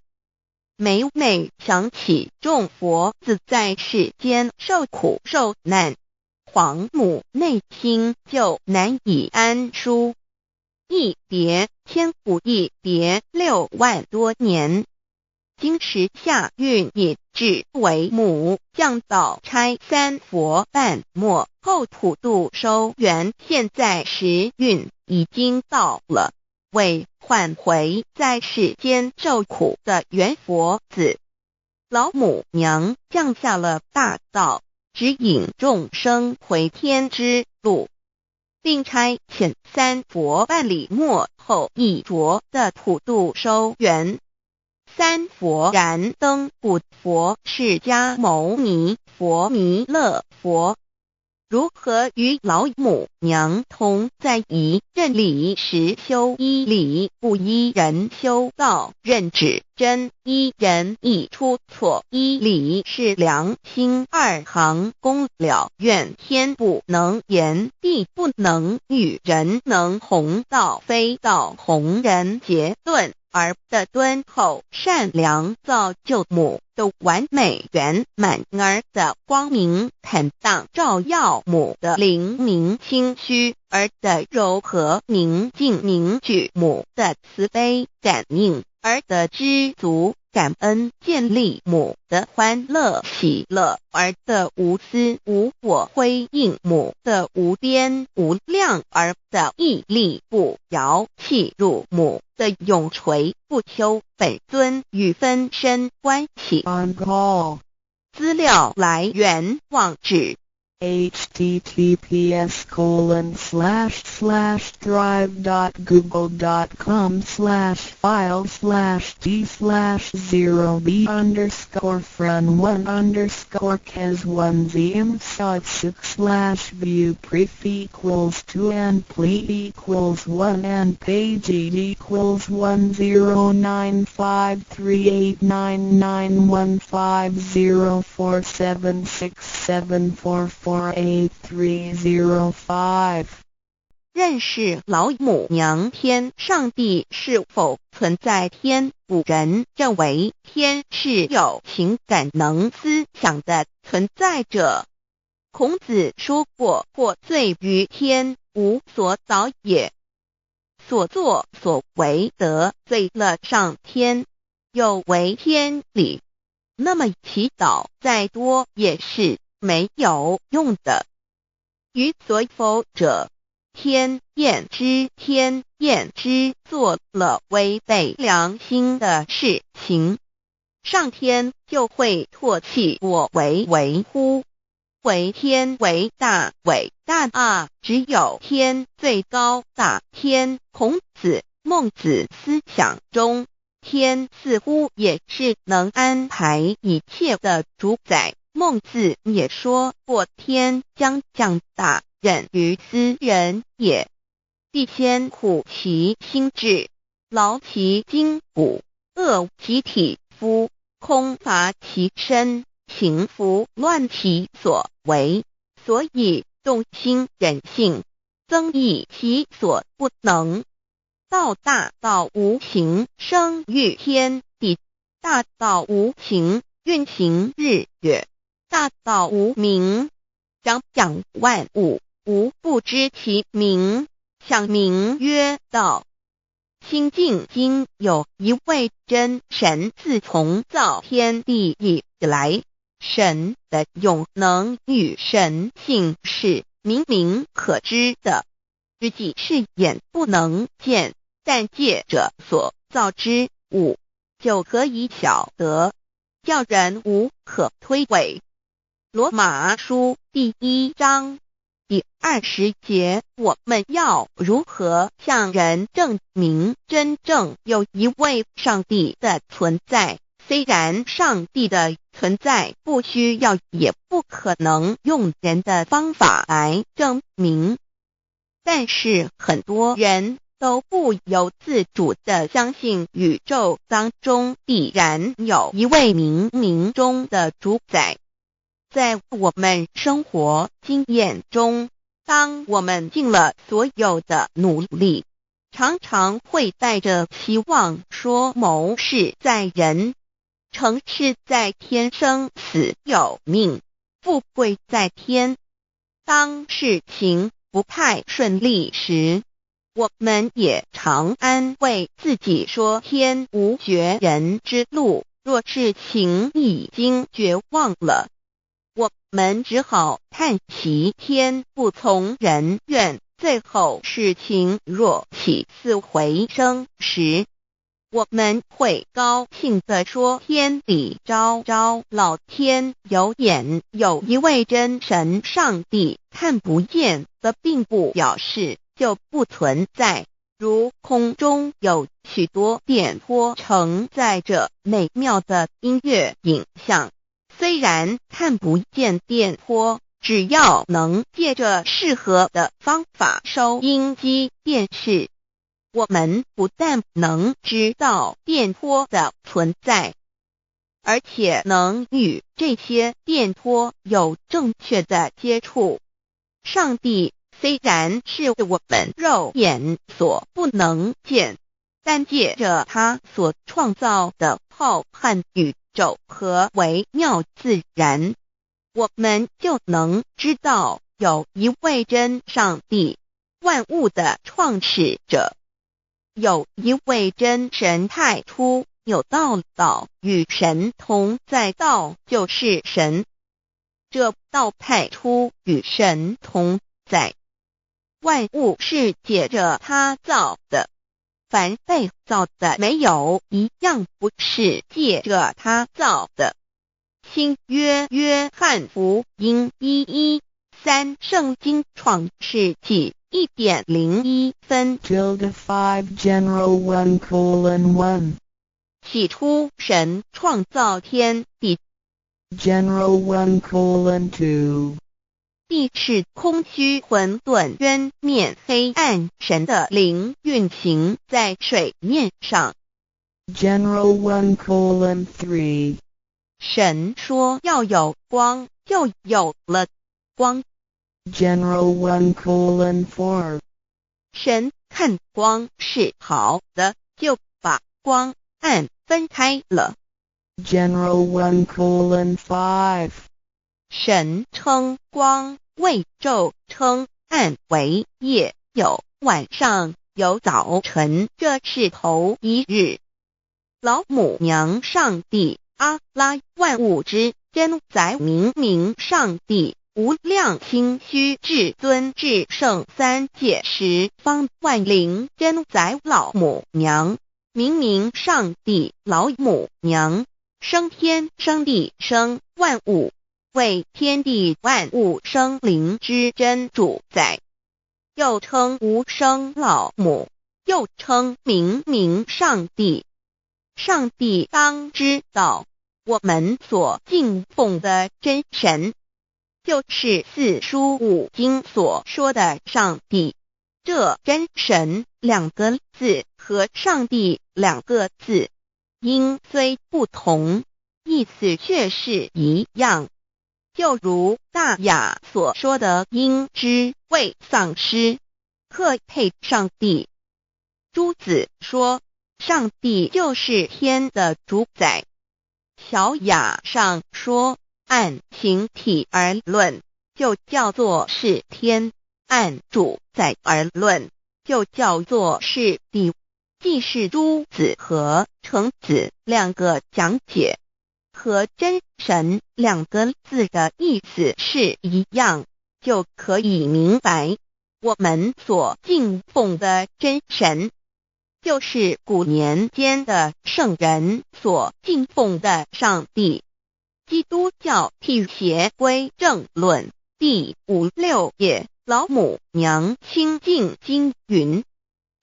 每每想起众佛子在世间受苦受难，皇母内心就难以安舒。一别千古，一别6万多年。今时夏运也至为母降道差3佛半末后普度收圆，现在时运已经到了，为换回在世间受苦的缘佛子，老母娘降下了大道，指引众生回天之路，并差遣3佛办理末后一着的普度收圆。3佛燃灯古佛、释迦牟尼佛、弥勒佛，如何与老母娘同在一任理时修一理，不依人修道，任指真一人一出错一理，是良心2行功了，愿天不能言，地不能喻，人能弘道，非道弘人。结论而的敦厚善良造就母的完美圆满，儿的光明坦荡照耀母的灵明清虚，儿的柔和宁静凝聚母的慈悲感应，儿的知足感恩建立母的欢乐喜乐，儿的无私无我辉映母的无边无量，儿的屹立不摇弃入母的永垂不朽。本尊与分身关系。 On call. 资料来源网址 https://drive.google.com/file/d/0b__col/1_view_pref=2 and ple=1 and page8:1095389915404767448305。认识老母娘天上帝是否存在？天古人认为天是有情感能思想的存在者。孔子说过，或罪于天，无所导也。所作所为得罪了上天，有违天理，那么祈祷再多也是没有用的。予所否者，天厌之，天厌之，做了违背良心的事情，上天就会唾弃我为乎。为天为大，伟大啊！只有天最高大天。孔子、孟子思想中，天似乎也是能安排一切的主宰。孟子也说过，天将降大任于斯人也，必先苦其心志，劳其筋骨，饿其体肤，空乏其身，情拂乱其所为，所以动心忍性，增益其所不能。道大道无形，生育天地；大道无形，运行日月；大道无名，掌讲万物，无不知其名，想名曰道。心经经有一位真神，自从造天地以来，神的永能与神性是明明可知的，实际是眼不能见，但借着所造之物就可以晓得，叫人无可推诿。罗马书第1章第20节，我们要如何向人证明真正有一位上帝的存在？虽然上帝的存在不需要也不可能用人的方法来证明，但是很多人都不由自主地相信宇宙当中必然有一位冥冥中的主宰。在我们生活经验中，当我们尽了所有的努力，常常会带着希望说谋事在人，成事在天，生死有命，富贵在天。当事情不太顺利时，我们也常安慰自己说天无绝人之路，若事情已经绝望了，我们只好叹息天不从人愿。最后事情若起死回生时，我们会高兴地说天理昭昭，老天有眼，有一位真神上帝，看不见的并不表示就不存在。如空中有许多电波承载着美妙的音乐影像，虽然看不见电波，只要能借着适合的方法收音机电视，我们不但能知道电波的存在，而且能与这些电波有正确的接触。上帝虽然是我们肉眼所不能见，但借着他所创造的浩瀚宇宙和微妙自然，我们就能知道有一位真上帝，万物的创始者，有一位真神太初有道，道与神同在，道就是神，这道太初与神同在。万物是借着他造的，凡被造的没有一样不是借着他造的。新约约翰福音3圣经创世纪 1.01 分 5 General 1:1 起初神创造天地， General 1:2 地是空虚混沌渊面黑暗，神的灵运行在水面上。 General 1:3 神说要有光，就有了光。 General 1:4 神看光是好的，就把光暗分开了。 General 1:5 神称光为昼，称暗为夜，有晚上，有早晨，这是头一日。老母娘上帝阿拉，万物之真宰明明上帝，无量清虚至尊至圣三界十方万灵真宰老母娘，明明上帝老母娘，生天生地生万物，为天地万物生灵之真主宰，又称无生老母，又称明明上帝。上帝当知道，我们所敬奉的真神，就是四书五经所说的上帝。这真神2个字和上帝2个字，音虽不同，意思却是一样。就如大雅所说的鹰之谓丧尸，克配上帝。朱子说上帝就是天的主宰。小雅上说按形体而论，就叫做是天；按主宰而论，就叫做是地。既是朱子和程子2个讲解，和真神2个字的意思是一样，就可以明白，我们所敬奉的真神，就是古年间的圣人所敬奉的上帝。基督教辟邪归正论第56页，老母娘清净经云：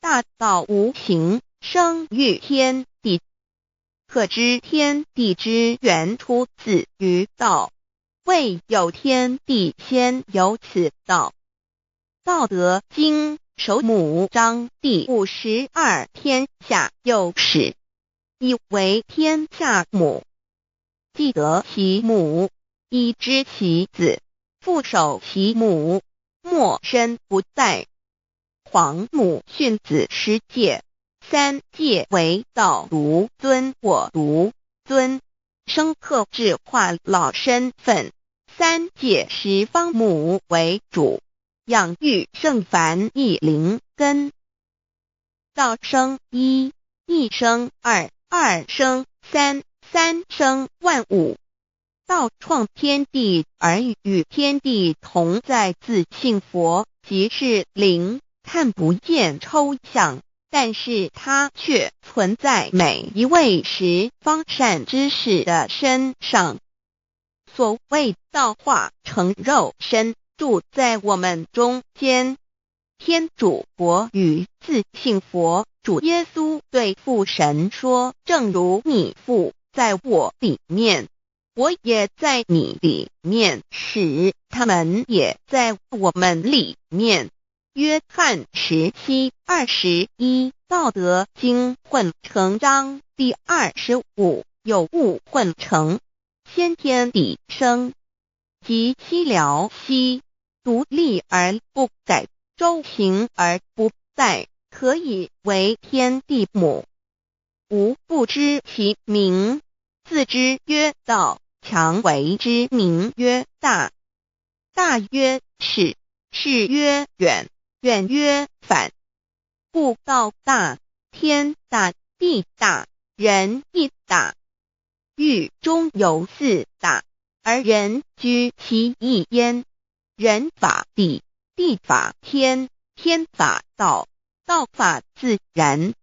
大道无形，生育天地，可知天地之源出自于道，未有天地，先有此道。道德经首母章第52，天下有始，以为天下母。既得其母，以知其子，父守其母，莫身不在。皇母训子10戒，3戒为道如尊我如尊，生克制化老身份。3戒十方母为主，养育圣凡一灵根。道生一，一生二，二生三，三生万物。道创天地而与天地同在，自性佛，即是灵，看不见抽象，但是它却存在每一位十方善知识的身上。所谓道化成肉身，住在我们中间。天主佛与自性佛主耶稣对父神说：正如你父在我里面，我也在你里面，使他们也在我们里面。约翰17:21，道德经混成章第25，有物混成，先天地生，即西辽西，独立而不改，周行而不殆，可以为天地母。吾不知其名，自之曰道，强为之名曰大。大曰是，是曰远，远曰反。故道大，天大，地大，人亦大。狱中有4大，而人居其一焉。人法地，地法天，天法道，道法自然。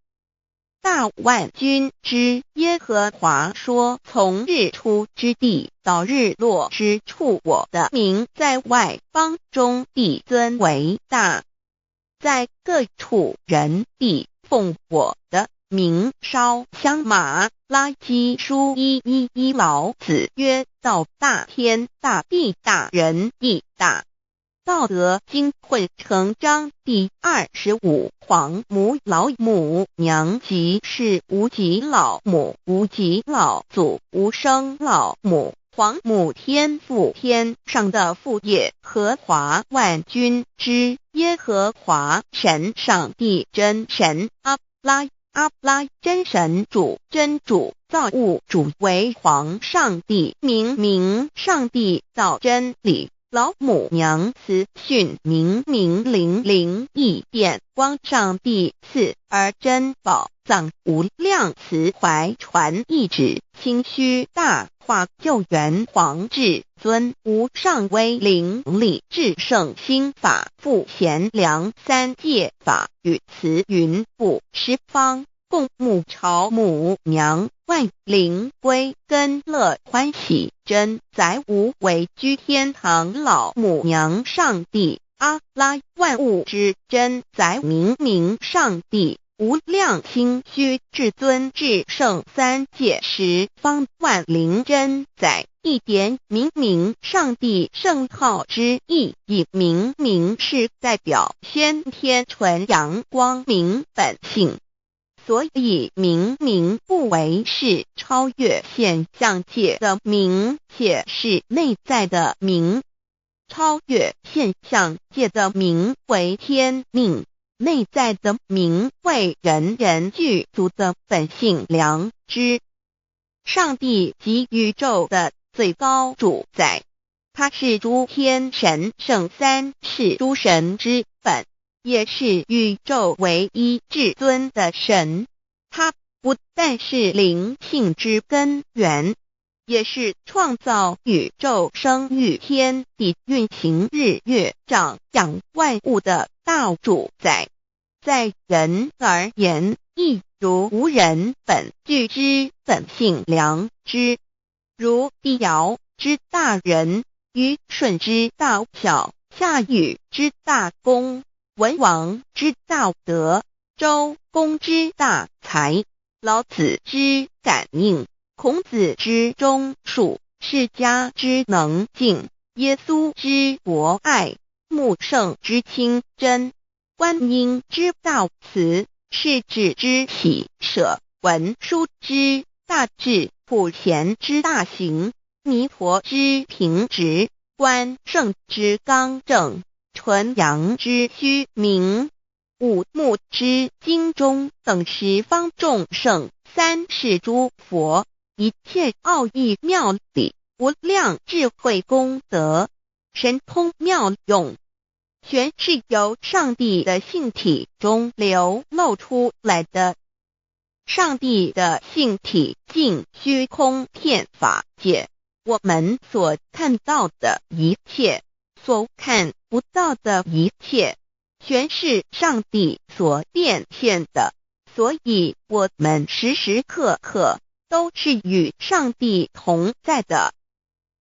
大万军之耶和华说，从日出之地到日落之处，我的名在外邦中必尊为大，在各处人必奉我的名烧香。马拉基书1:11，老子曰：道大天大，地大人义大。道德经混成章第25，黄母老母娘即是无极老母，无极老祖，无生老母。黄母天父，天上的父，耶和华万军之耶和华神，上帝真神，阿拉真神主，真主，造物主，为皇上帝，明上帝造真理。老母娘慈训，明灵义变光，上帝赐而珍宝藏，无量慈怀传懿旨，清虚大化救援皇至尊，无上威灵力至圣心法，复贤良三界法，与慈云布十方，共沐朝母娘，万灵归根乐欢喜，真载无为居天堂，老母娘上帝，阿拉万物之真载，明上帝，无量清虚至尊至圣三界十方，万灵真载，一点明上帝圣号之意义，明是代表先天纯阳光明本性，所以明不为是超越现象界的明，且是内在的明。超越现象界的明为天命，内在的明为人人具足的本性良知。上帝即宇宙的最高主宰，他是诸天神圣三世诸神之本，也是宇宙唯一至尊的神。他不但是灵性之根源，也是创造宇宙生育天地运行日月长养万物的大主宰。在人而言，亦如无人本具之本性良知，如帝尧之大仁，虞舜之大巧，夏禹之大功，文王之大德，周公之大才，老子之感应，孔子之忠恕，释迦之能静，耶稣之博爱，穆圣之清真，观音之大慈，世子之喜舍，文殊之大智，普贤之大行，弥陀之平直，关圣之刚正，纯阳之虚明，五目之精中，等十方众圣，三世诸佛，一切奥义妙理，无量智慧功德，神通妙用，全是由上帝的性体中流露出来的。上帝的性体尽虚空遍法界，我们所看到的一切，所看不到的一切，全是上帝所变现的，所以我们时时刻刻都是与上帝同在的。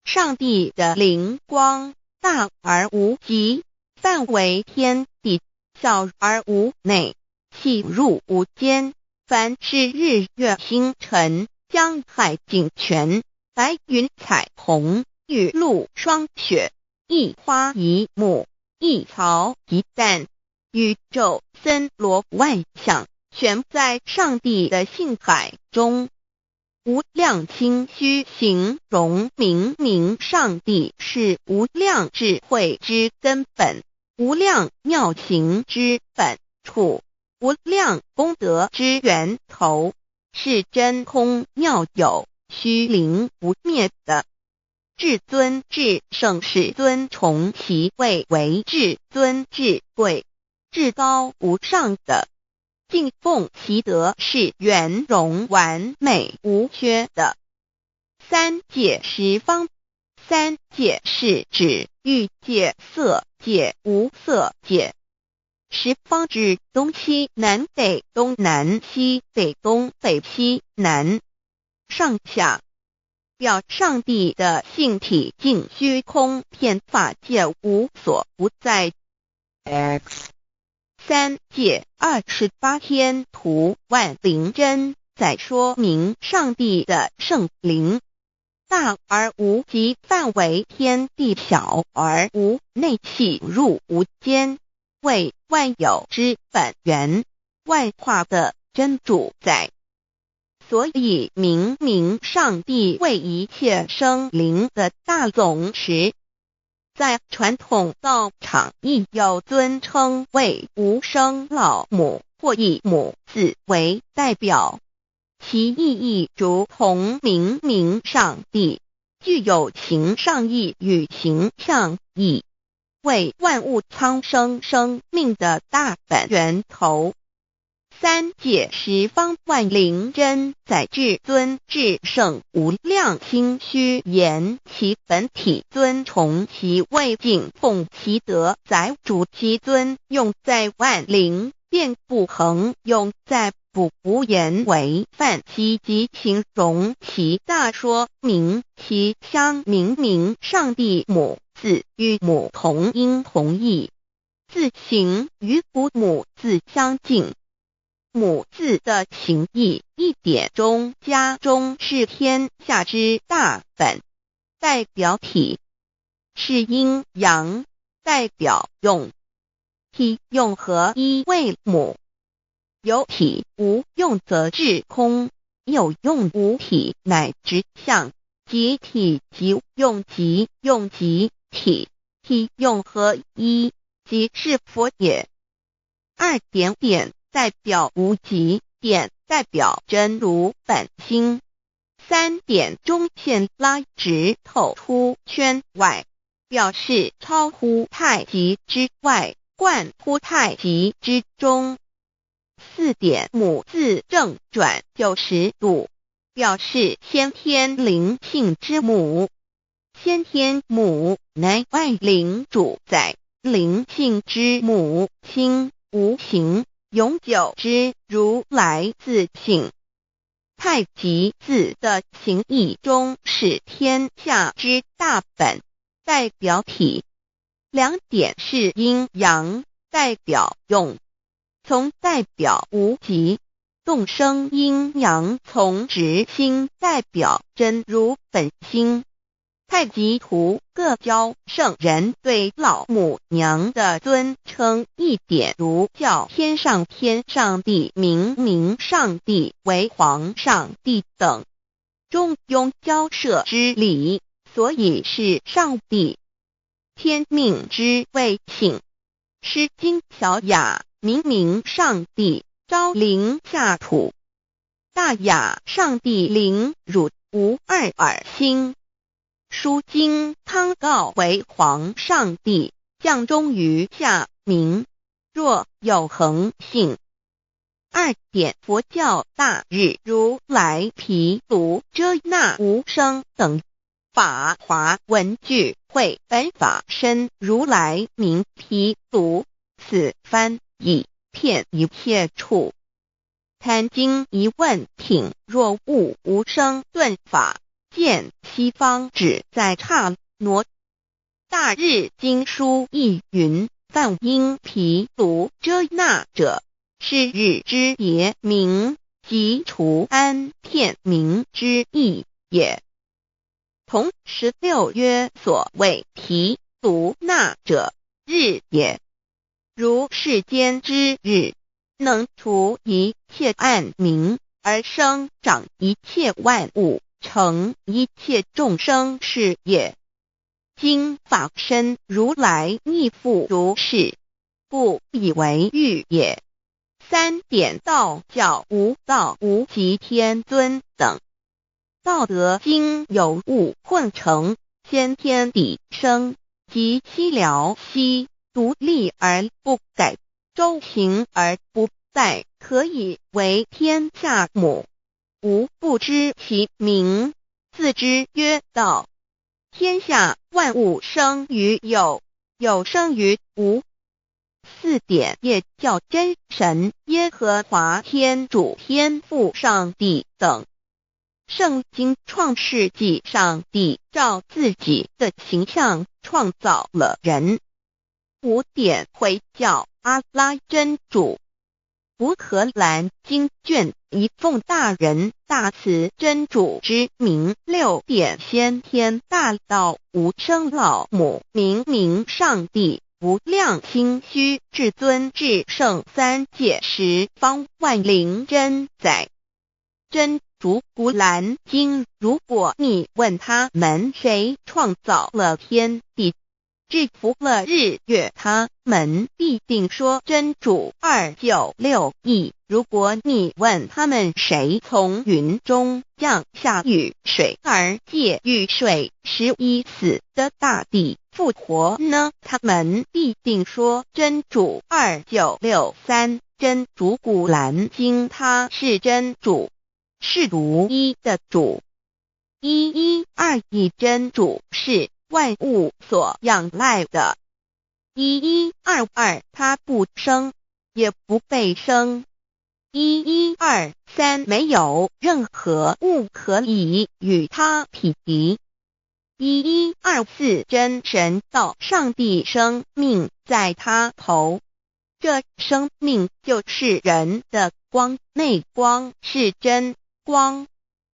上帝的灵光大而无极，范围天地，小而无内，细入无间。凡是日月星辰，江海井泉，白云彩虹，雨露霜雪，一花一木，一草一蛋，宇宙森罗万象，全在上帝的性海中。无量清虚形容明上帝是无量智慧之根本，无量妙行之本处，无量功德之源头，是真空妙有，虚灵不灭的。至尊至圣世尊崇其位为至尊至贵，至高无上的，敬奉其德是圆融完美无缺的。三界十方，三界是指欲界、色界、无色界。十方指东西南北东南西北东北西南上下，表上帝的性体尽虚空遍法界无所不在。 X 三界28天图万灵真在说明上帝的圣灵大而无极范围，天地小而无内气入无间，为万有之本源，万化的真主宰。所以明明上帝为一切生灵的大总持，在传统道场亦有尊称为无生老母或以母字为代表，其意义如同明明上帝具有形上义与形象义，为万物苍生生命的大本源头。三界十方万灵真在至尊至圣无量心虚言其本体尊崇其位敬奉其德载主其尊，用在万灵便不恒用在不无言为范积极形容其大说明其相明上帝母字与母同音同义，字形与古母字相近。母字的情义一点中加中是天下之大本，代表体是阴阳，代表用体用合一为母，有体无用则至空，有用无体乃至相，即体即用即用即体，体用合一即是佛也。二点点代表无极，点代表真如本心，三点中线拉直透出圈外，表示超乎太极之外，贯乎太极之中。四点母字正转90度，表示先天灵性之母，先天母乃外灵主宰，灵性之母亲无形永久之如来自性。太极字的形义中是天下之大本，代表体，两点是阴阳，代表用，从代表无极，动生阴阳从直心代表真如本心。太极图各教圣人对老母娘的尊称一点如叫天上帝明上帝为皇上帝等，中庸交涉之礼，所以是上帝。天命之谓性，诗经小雅明上帝昭灵下土，大雅上帝灵汝无二耳心。书经汤告为皇上帝降中于下民，若有恒性。二点佛教大日如来毗卢遮那无生等法华文具会本法身如来名毗卢，此翻译遍一切处。坛经一问品若悟无生顿法，见西方只在刹那。大日经书亦云，梵音毗卢遮那者，是日之别名，即除安片名之意也。同16曰所谓毗卢那者，日也。如世间之日，能除一切暗明，而生长一切万物，成一切众生是也。今法身如来亦复如是，不以为喻也。三点道教无道无极天尊等，道德经有物混成，先天地生，即悉了悉，独立而不改，周行而不殆，可以为天下母。吾不知其名，自之曰道。天下万物生于有，有生于无。4点也叫真神耶和华天主天父上帝等。圣经创世纪，上帝照自己的形象创造了人。5点会叫阿拉真主。乌克兰经卷一奉大人大慈真主之名。6点先天大道无生老母明明上帝无量心虚至尊至圣三界十方万灵真在。真主古兰经，如果你问他们谁创造了天地，制服了日月，他们必定说真主296亿。如果你问他们谁从云中降下雨水而借雨水使已死的大地复活呢，他们必定说真主2963。真主古兰经，他是真主，是独一的主。112真主是万物所仰赖的。1122他不生也不被生。1123没有任何物可以与他匹敌。1124真神道上帝生命在他头，这生命就是人的光，内光是真光，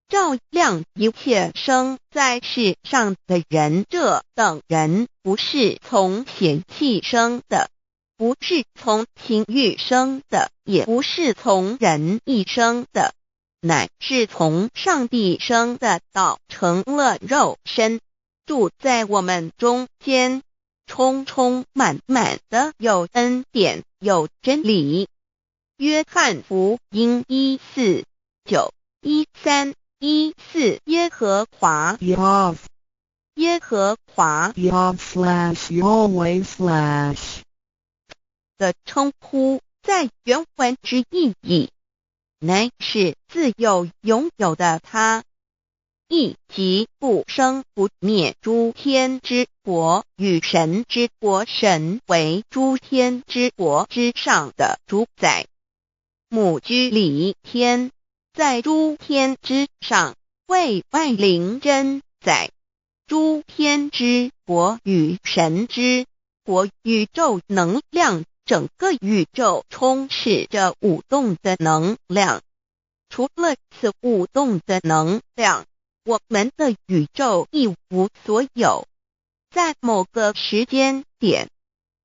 照亮一切生在世上的人。这等人不是从血气生的，不是从情欲生的，也不是从人意生的，乃是从上帝生的，道成了肉身，住在我们中间，充充满满的有恩典有真理。约翰福音1491314耶和华 Yav 耶和华 Yav/Yahweh/ 的称呼，在原文之意义乃是自有拥有的他，亦即不生不灭诸天之国与神之国，神为诸天之国之上的主宰，母居里天，在诸天之上，为万灵真在。诸天之国与神之国，宇宙能量，整个宇宙充斥着舞动的能量。除了此舞动的能量，我们的宇宙一无所有。在某个时间点，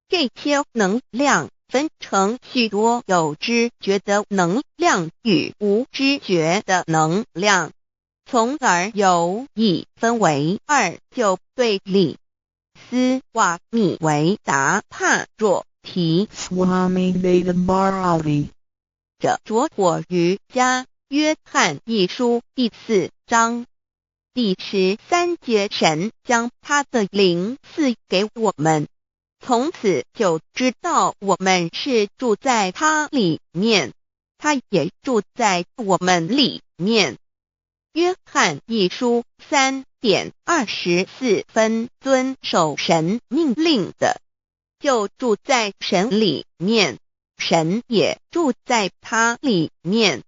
这些能量分成许多有知觉的能量与无知觉的能量，从而有一分为二，就对立。斯瓦米维达帕若提 Swami Vedabharati 着着火瑜伽约翰一书第4章第13节，神将他的灵赐给我们，从此就知道我们是住在他里面，他也住在我们里面。约翰一书3:24遵守神命令的，就住在神里面，神也住在他里面。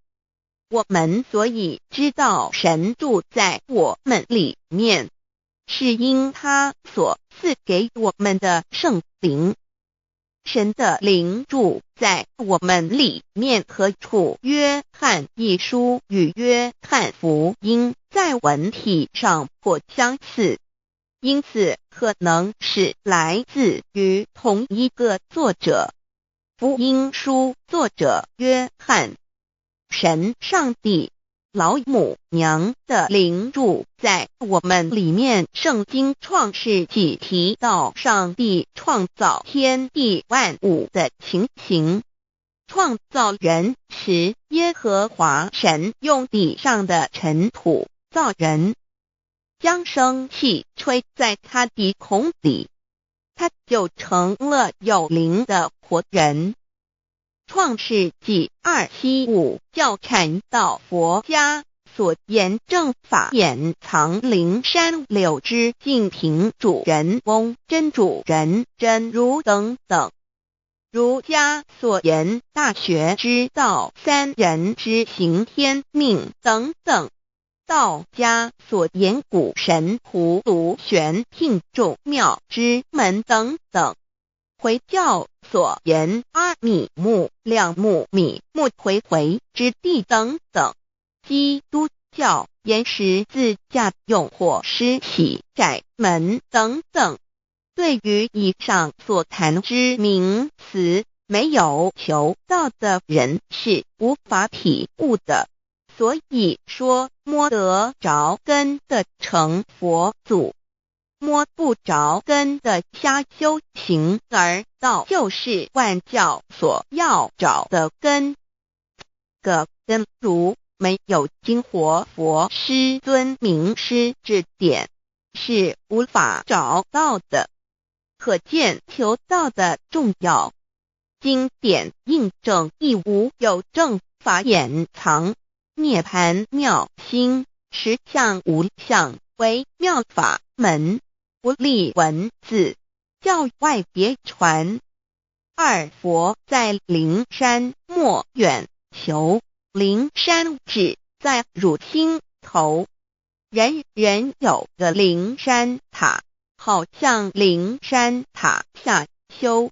我们所以知道神住在我们里面，是因他所赐给我们的圣灵。神的灵住在我们里面，何处？约翰一书与约翰福音在文体上颇相似，因此可能是来自于同一个作者。福音书作者约翰，神上帝老母娘的灵住在我们里面。圣经创世纪提到上帝创造天地万物的情形，创造人时，耶和华神用地上的尘土造人，将生气吹在他鼻孔里，他就成了有灵的活人。创世纪275教禅道佛家所言正法掩藏灵山柳枝净瓶主人翁真主人真如等等。儒家所言大学之道，三人之行天命等等，道家所言谷神荼毒玄牝众妙之门等等，回教所言阿米木亮木米木回回之地等等，基督教言十字架用火施洗窄门等等。对于以上所谈之名词，没有求道的人是无法体悟的。所以说摸得着根的成佛祖，摸不着根的瞎修行，而道就是万教所要找的根。个根如没有经活佛师尊名师指点，是无法找到的。可见求道的重要。经典印证亦无有正法掩藏，涅槃妙心，实相无相，为妙法门，不立文字，教外别传。二佛在灵山莫远求，灵山只在汝心头，人人有个灵山塔，好像灵山塔下修。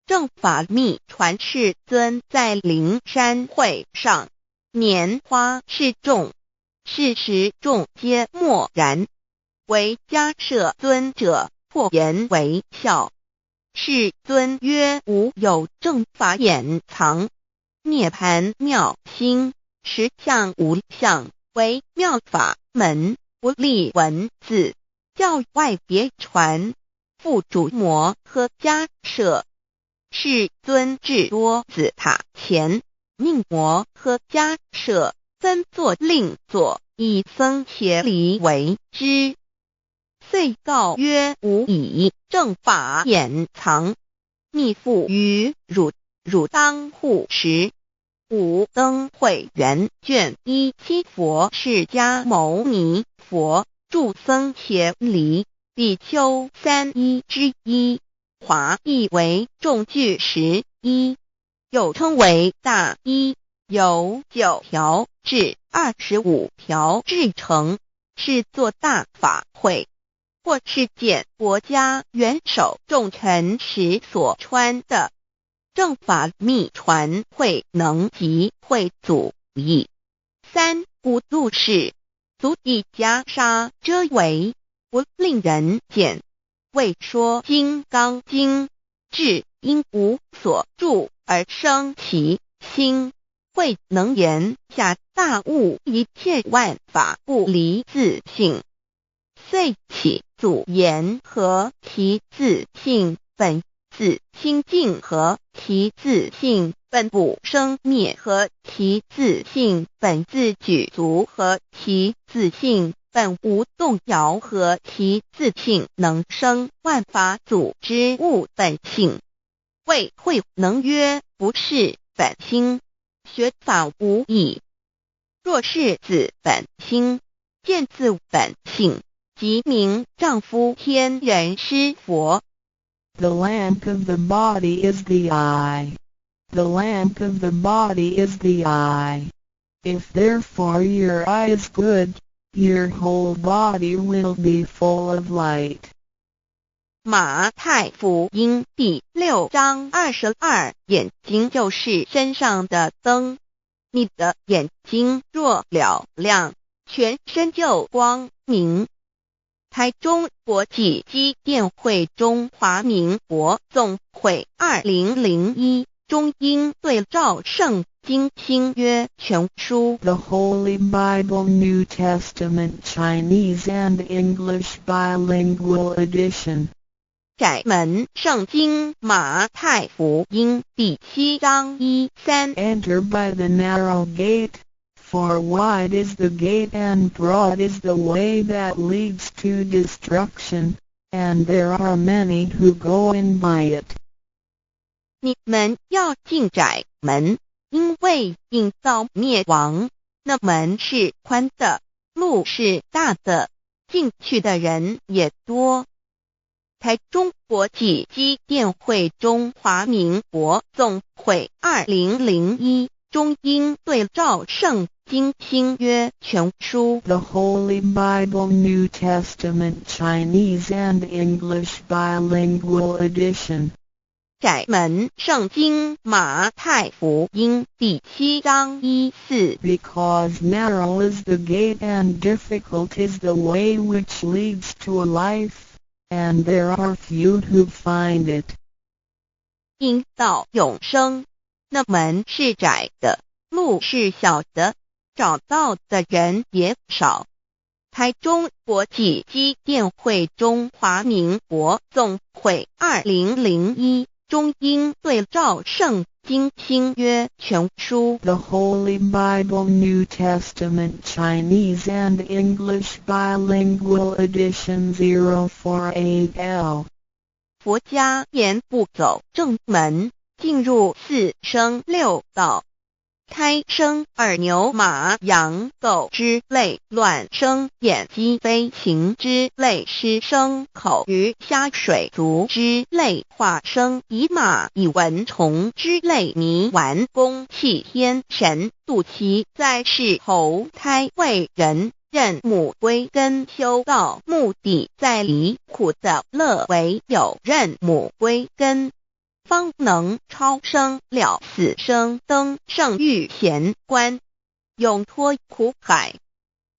正法密传世尊在灵山会上，拈花示众，是时众皆默然，唯迦摄尊者破颜为笑。世尊曰：无有正法掩藏，涅槃妙心，实相无相，为妙法门，不立文字，教外别传。复主摩诃迦摄。世尊至多子塔前，命摩诃迦摄分作另作，以僧伽梨为之。遂告曰：吾以正法掩藏，密付于汝，汝当护持。五灯会元卷17佛释迦牟尼佛著僧伽梨比丘31之一，华译为众句11，又称为大一，由9条至25条制成，是作大法会，或是见国家元首重臣时所穿的。正法密传会能及会祖义。三五度世，足以袈裟遮为，不令人见。为说金刚经，至因无所住而生其心，慧能言下大悟，一切万法不离自性。遂起祖言和其自性本自清净，和其自性本不生灭，和其自性本自具足，和其自性本无动摇，和其自性能生万法组之物本性。谓慧能曰：不是本心，学法无益。若是自本心，见自本性，即名丈夫天人师佛。The lamp of the body is the eye. The lamp of the body is the eye. If therefore your eye is good, your whole body will be full of light. 马太福音第6章22，眼睛就是身上的灯。你的眼睛若了亮，全身就光明。台中国际机电会中华民国总会2001中英对照圣经新约全书 The Holy Bible New Testament Chinese and English Bilingual Edition. 窄门圣经马太福音第7章1-3 Enter by the narrow gate, for wide is the gate and broad is the way that leads to destruction, and there are many who go in by it. 你们要进窄门，因为引到灭亡。那门是宽的，路是大的，进去的人也多。台中国际机电会中华民国总会2001中英对照圣经新约全书 The Holy Bible New Testament Chinese and English Bilingual Edition. 窄门圣经马太福音第7章14 Because narrow is the gate and difficult is the way which leads to life, and there are few who find it. 因到永生，那门是窄的，路是小的，找到的人也少。台中国际机电会中华民国总会2001中英对照圣经新约全书 The Holy Bible New Testament Chinese and English Bilingual Edition 048L. 佛家言不走正门，进入四生六道。胎生二牛马羊狗之类，卵生眼鸡飞禽之类，湿生口鱼虾水族之类，化生以马以蚊虫之类，泥丸公气天神度其在世投胎为人，任母归根修道，目的在离苦的乐，唯有任母归根，方能超生了死生，登圣域贤官，永脱苦海。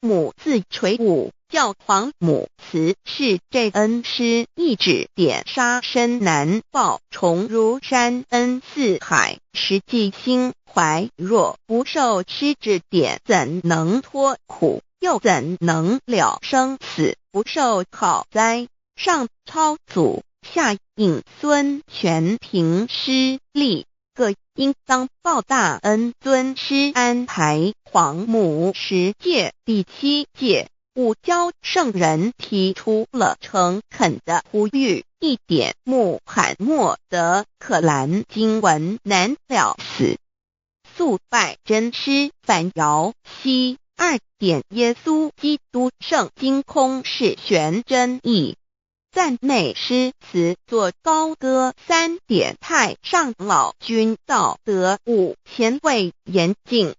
母自垂武，教皇母慈是这恩师，一指点杀身难报，重如山恩似海，实际心怀若不受师指点，怎能脱苦？又怎能了生死？不受考灾，上超祖，下应孙权凭师力，各应当报大恩。尊师安排皇母10诫，第7诫五教圣人提出了诚恳的呼吁，一点穆罕默德可兰经文难了死，素拜真师反尧西。2点耶稣基督圣经空是玄真义，赞美诗词作高歌。3点太上老君道德5前卫严谨，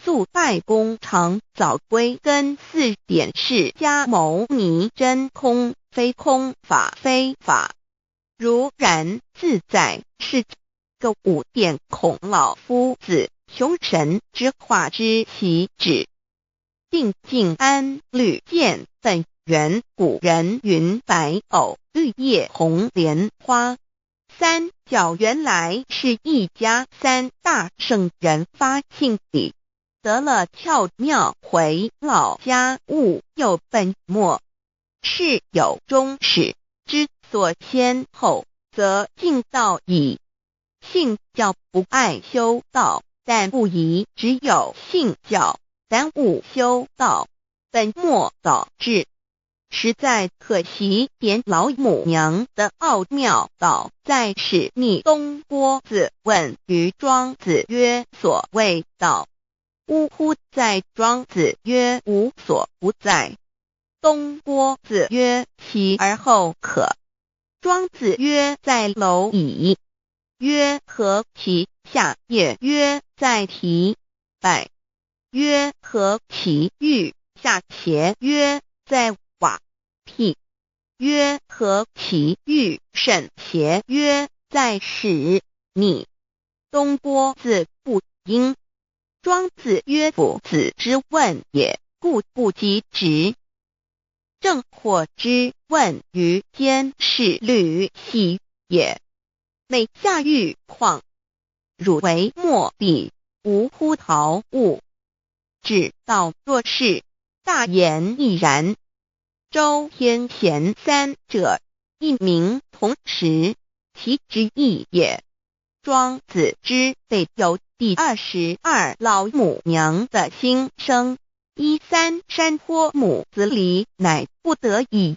素拜公常早归根。4点释迦牟尼真空非空法非法，如然自在是个5点孔老夫子雄神之化之其旨，定静安律见本源。古人云白藕绿叶红莲花。3角原来是一家3大圣人发庆礼，得了窍妙，回老家务有本末，事有终始，之所先后，则敬道矣。信教不爱修道，但不宜只有信教，耽误修道，本末倒置，实在可惜。点老母娘的奥妙道在使逆东郭子问于庄子曰：所谓道，呜呼！在庄子曰：无所不在。东郭子曰：其而后可？庄子曰：在蝼蚁。曰：何其？下也曰：在蹄。百曰：何其欲？下且曰：在瓦辟。曰：何其欲？甚且曰：在始。逆。东郭子不应。庄子曰：夫子之问也，故不及直。正或之问于间，是履兮也。每下欲况，汝为莫必，无乎陶物。指道若是，大言亦然。周天贤3者，一名同时，其之义也。庄子之备有第22老母娘的心声，13山坡母子礼，乃不得已。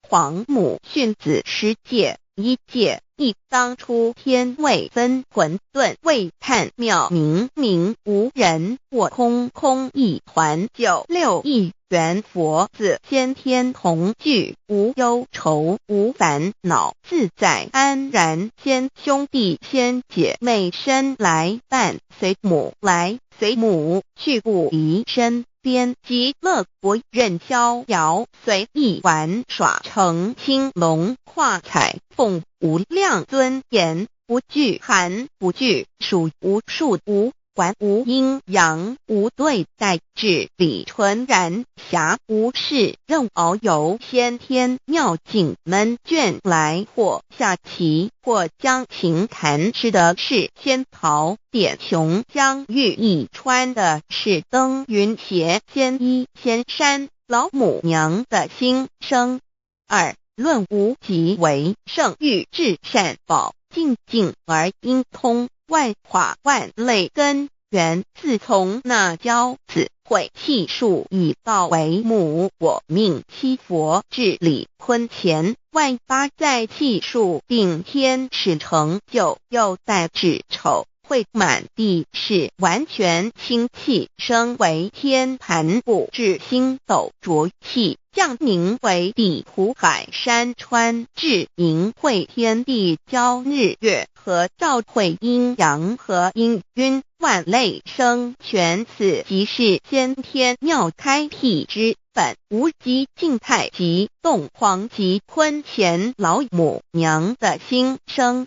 皇母训子10诫，1诫亦当初天未分，混沌未探妙，明明无人，我空空一团，96亿缘佛自先天同具，无忧愁无烦恼，自在安然。先兄弟先姐妹生来伴，随母来随母去，不离身边。极乐国任逍遥，随意玩耍，成青龙跨彩凤，无量尊严，不惧寒不惧暑，无数无还无阴阳，无对待，至理纯然，暇无事任遨游。先天妙境门卷来，或下棋，或将琴弹，吃的是仙桃点琼浆玉一穿的是登云鞋仙衣仙山老母娘的心声。二论无极为圣欲至善宝，静静而应通，万法万类根源，自从那教子会气数以道为母，我命七佛治理坤乾，万八在气数并天使成就，又待至丑会满地是完全清气，升为天盘部，至星斗浊气，降凝为地土海山川，至明会天地交日月和照会阴阳和阴晕，万类生全，此即是先天妙开辟之本，无极静态及动黄及坤乾老母娘的心声。